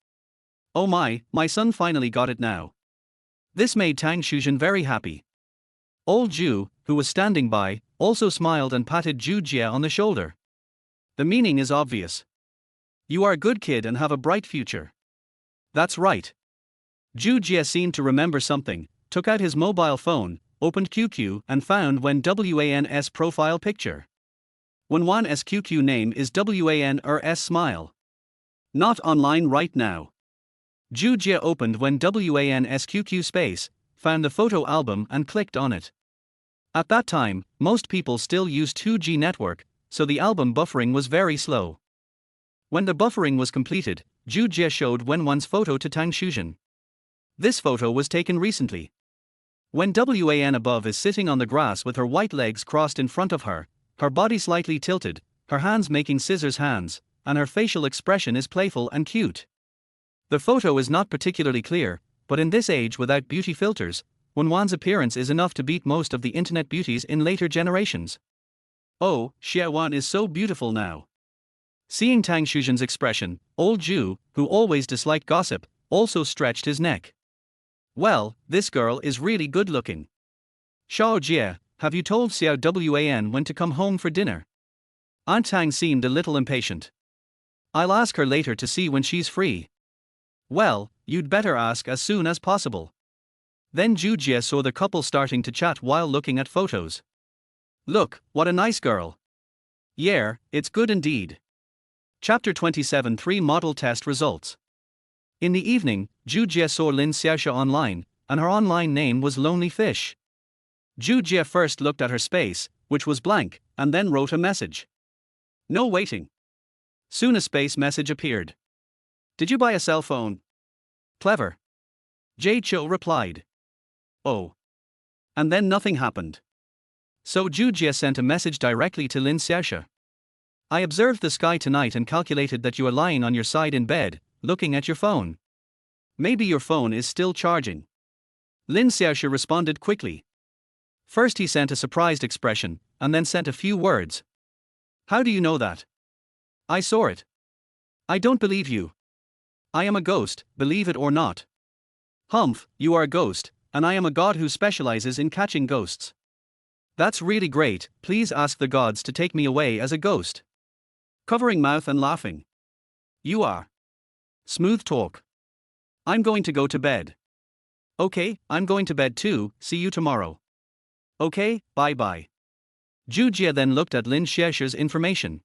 Speaker 1: "Oh my son finally got it now." This made Tang Shuzhen very happy. Old Zhu, who was standing by, also smiled and patted Zhou Jie on the shoulder. "The meaning is obvious. You are a good kid and have a bright future." "That's right." Zhou Jie seemed to remember something, took out his mobile phone, opened QQ and found Wen Wan's profile picture. Wen Wan's QQ name is Wan Smile. "Not online right now." Zhou Jie opened Wen Wan's QQ space, found the photo album and clicked on it. At that time, most people still used 2G network, so the album buffering was very slow. When the buffering was completed, Zhou Jie showed Wen Wan's photo to Tang Shuzhen. This photo was taken recently. Wen Wan above is sitting on the grass with her white legs crossed in front of her, her body slightly tilted, her hands making scissors hands, and her facial expression is playful and cute. The photo is not particularly clear, but in this age without beauty filters, Wen Wan's appearance is enough to beat most of the internet beauties in later generations. "Oh, Xie Wan is so beautiful now." Seeing Tang Shuzhen's expression, old Zhu, who always disliked gossip, also stretched his neck. "Well, this girl is really good looking." "Zhou Jie, have you told Xiao Wan when to come home for dinner?" Aunt Tang seemed a little impatient. I'll ask her later to see when she's free. Well, you'd better ask as soon as possible. Then Zhou Jie saw the couple starting to chat while looking at photos. Look, what a nice girl. Yeah, it's good indeed. Chapter 27 3 Model Test Results. In the evening, Zhou Jie saw Lin Xiaoxia online, and her online name was Lonely Fish. Zhou Jie first looked at her space, which was blank, and then wrote a message. No waiting. Soon a space message appeared. Did you buy a cell phone? Clever. Jay Cho replied. Oh. And then nothing happened. So Zhou Jie sent a message directly to Lin Xiaoxia. I observed the sky tonight and calculated that you are lying on your side in bed, looking at your phone. Maybe your phone is still charging. Lin Xiaoxia responded quickly. First he sent a surprised expression, and then sent a few words. How do you know that? I saw it. I don't believe you. I am a ghost, believe it or not. Humph, you are a ghost, and I am a god who specializes in catching ghosts. That's really great, please ask the gods to take me away as a ghost. Covering mouth and laughing. You are. Smooth talk. I'm going to go to bed. Okay, I'm going to bed too, see you tomorrow. Okay, bye-bye. Zhou Jie then looked at Lin Xiaoxia's information.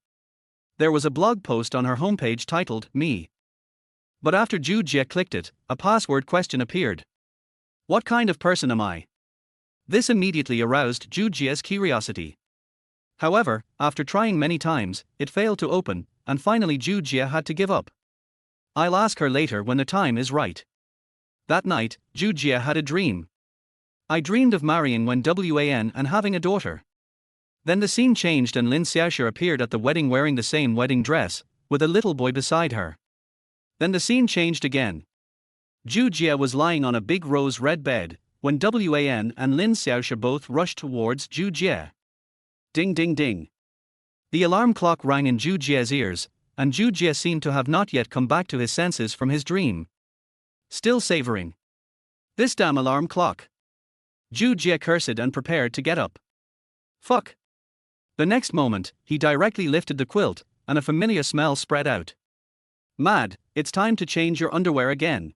Speaker 1: There was a blog post on her homepage titled, Me. But after Zhou Jie clicked it, a password question appeared. What kind of person am I? This immediately aroused Zhou Jie's curiosity. However, after trying many times, it failed to open, and finally Zhou Jie had to give up. I'll ask her later when the time is right. That night, Zhou Jie had a dream. I dreamed of marrying Wen and having a daughter. Then the scene changed and Lin Xiaoxia appeared at the wedding wearing the same wedding dress, with a little boy beside her. Then the scene changed again. Zhou Jie was lying on a big rose-red bed, when and Lin Xiaoxia both rushed towards Zhou Jie. Ding ding ding. The alarm clock rang in Zhou Jie's ears, and Zhou Jie seemed to have not yet come back to his senses from his dream. Still savoring. This damn alarm clock. Zhou Jie cursed and prepared to get up. Fuck. The next moment, he directly lifted the quilt, and a familiar smell spread out. Mad, it's time to change your underwear again.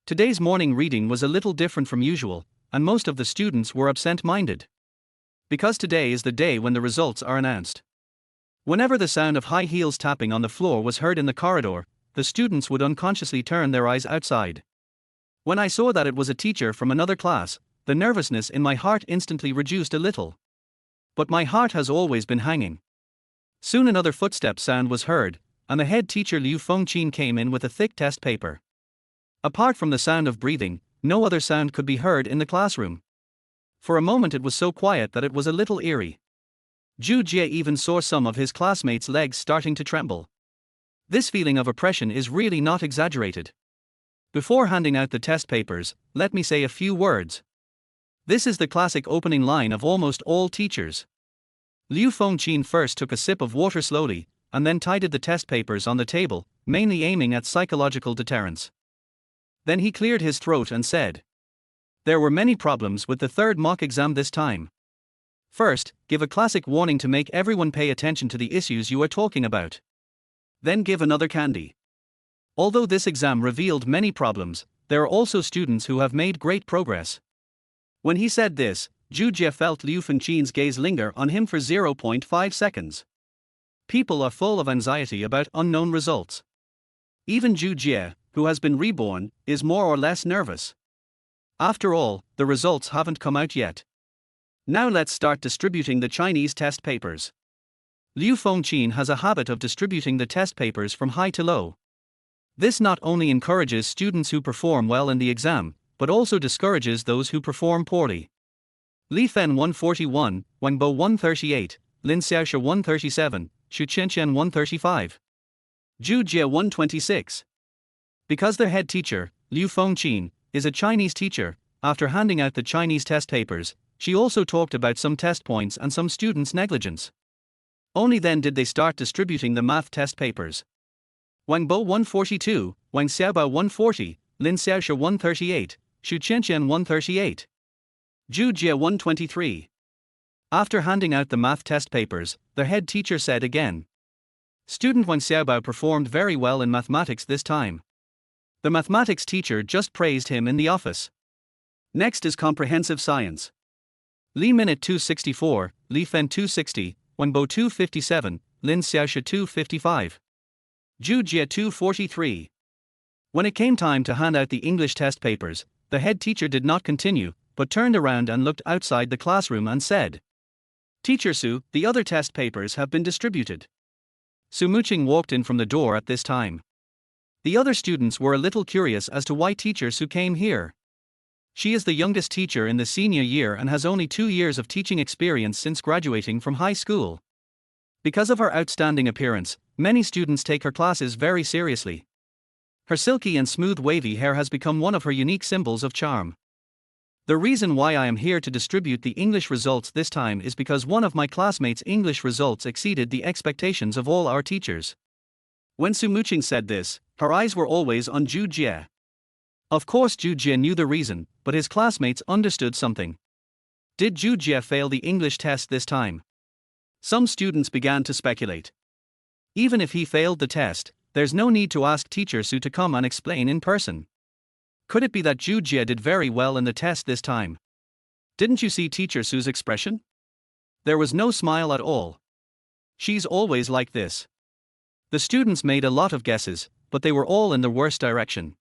Speaker 1: Today's morning reading was a little different from usual, and most of the students were absent-minded. Because today is the day when the results are announced. Whenever the sound of high heels tapping on the floor was heard in the corridor, the students would unconsciously turn their eyes outside. When I saw that it was a teacher from another class, the nervousness in my heart instantly reduced a little. But my heart has always been hanging. Soon another footstep sound was heard, and the head teacher Liu Fengqin came in with a thick test paper. Apart from the sound of breathing, no other sound could be heard in the classroom. For a moment it was so quiet that it was a little eerie. Zhou Jie even saw some of his classmates' legs starting to tremble. This feeling of oppression is really not exaggerated. Before handing out the test papers, let me say a few words. This is the classic opening line of almost all teachers. Liu Fengqin first took a sip of water slowly, and then tidied the test papers on the table, mainly aiming at psychological deterrence. Then he cleared his throat and said, there were many problems with the third mock exam this time. First, give a classic warning to make everyone pay attention to the issues you are talking about. Then give another candy. Although this exam revealed many problems, there are also students who have made great progress. When he said this, Zhou Jie felt Liu Fengqin's gaze linger on him for 0.5 seconds. People are full of anxiety about unknown results. Even Zhou Jie, who has been reborn, is more or less nervous. After all, the results haven't come out yet. Now let's start distributing the Chinese test papers. Liu Fengqin has a habit of distributing the test papers from high to low. This not only encourages students who perform well in the exam, but also discourages those who perform poorly. Li Fen 141, Wang Bo 138, Lin Xiaoxia 137, Xu Qianqian 135. Zhou Jie 126. Because their head teacher, Liu Fengqin, is a Chinese teacher, after handing out the Chinese test papers, she also talked about some test points and some students' negligence. Only then did they start distributing the math test papers. Wang Bo 142, Wang Xiaobao 140, Lin Xiaoxia 138, Xu Qianqian 138. Zhou Jie 123. After handing out the math test papers, their head teacher said again, Student Wang Xiaobao performed very well in mathematics this time. The mathematics teacher just praised him in the office. Next is comprehensive science. Li Minute 264, Li Fen 260, Wenbo 257, Lin Xiaoxia 255. Zhou Jie 243. When it came time to hand out the English test papers, the head teacher did not continue, but turned around and looked outside the classroom and said, "Teacher Su, the other test papers have been distributed." Su Muqing walked in from the door at this time. The other students were a little curious as to why Teacher Su came here. She is the youngest teacher in the senior year and has only 2 years of teaching experience since graduating from high school. Because of her outstanding appearance, many students take her classes very seriously. Her silky and smooth wavy hair has become one of her unique symbols of charm. The reason why I am here to distribute the English results this time is because one of my classmates' English results exceeded the expectations of all our teachers. When Su Muqing said this, her eyes were always on Zhou Jie. Of course Zhou Jie knew the reason, but his classmates understood something. Did Zhou Jie fail the English test this time? Some students began to speculate. Even if he failed the test, there's no need to ask Teacher Su to come and explain in person. Could it be that Zhou Jie did very well in the test this time? Didn't you see Teacher Su's expression? There was no smile at all. She's always like this. The students made a lot of guesses, but they were all in the worst direction.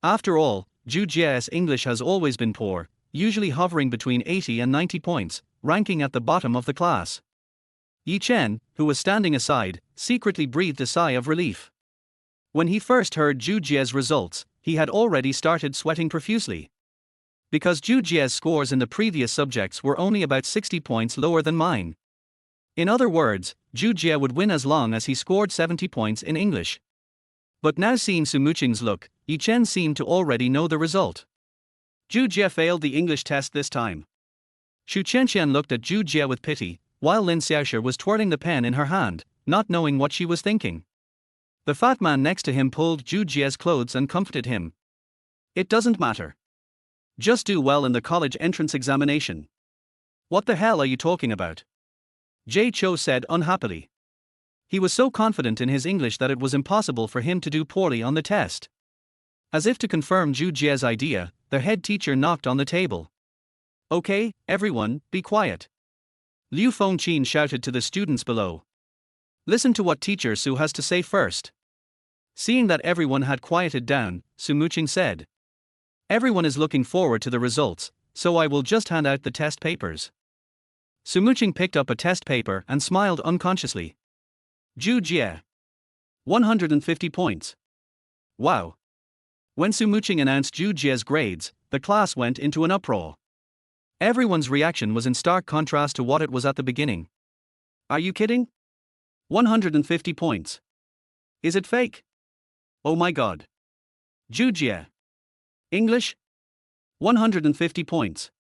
Speaker 1: After all, Zhou Jie's English has always been poor, usually hovering between 80 and 90 points, ranking at the bottom of the class. Yi Chen, who was standing aside, secretly breathed a sigh of relief. When he first heard Zhou Jie's results, he had already started sweating profusely. Because Zhou Jie's scores in the previous subjects were only about 60 points lower than mine. In other words, Zhou Jie would win as long as he scored 70 points in English. But now seeing Su Muqing's look, Yi Chen seemed to already know the result. Zhou Jie failed the English test this time. Xu Chenxian looked at Zhou Jie with pity, while Lin Xiaoxia was twirling the pen in her hand, not knowing what she was thinking. The fat man next to him pulled Zhou Jie's clothes and comforted him. "It doesn't matter. Just do well in the college entrance examination." "What the hell are you talking about?" Jay Cho said unhappily. He was so confident in his English that it was impossible for him to do poorly on the test. As if to confirm Zhou Jie's idea, the head teacher knocked on the table. "Okay, everyone, be quiet." Liu Fengqin shouted to the students below. "Listen to what Teacher Su has to say first." Seeing that everyone had quieted down, Su Muqing said, "Everyone is looking forward to the results, so I will just hand out the test papers." Su Muqing picked up a test paper and smiled unconsciously. Zhou Jie. 150 points. Wow. When Su Muqing announced Zhou Jie's grades, the class went into an uproar. Everyone's reaction was in stark contrast to what it was at the beginning. Are you kidding? 150 points. Is it fake? Oh my god. Zhou Jie. English? 150 points.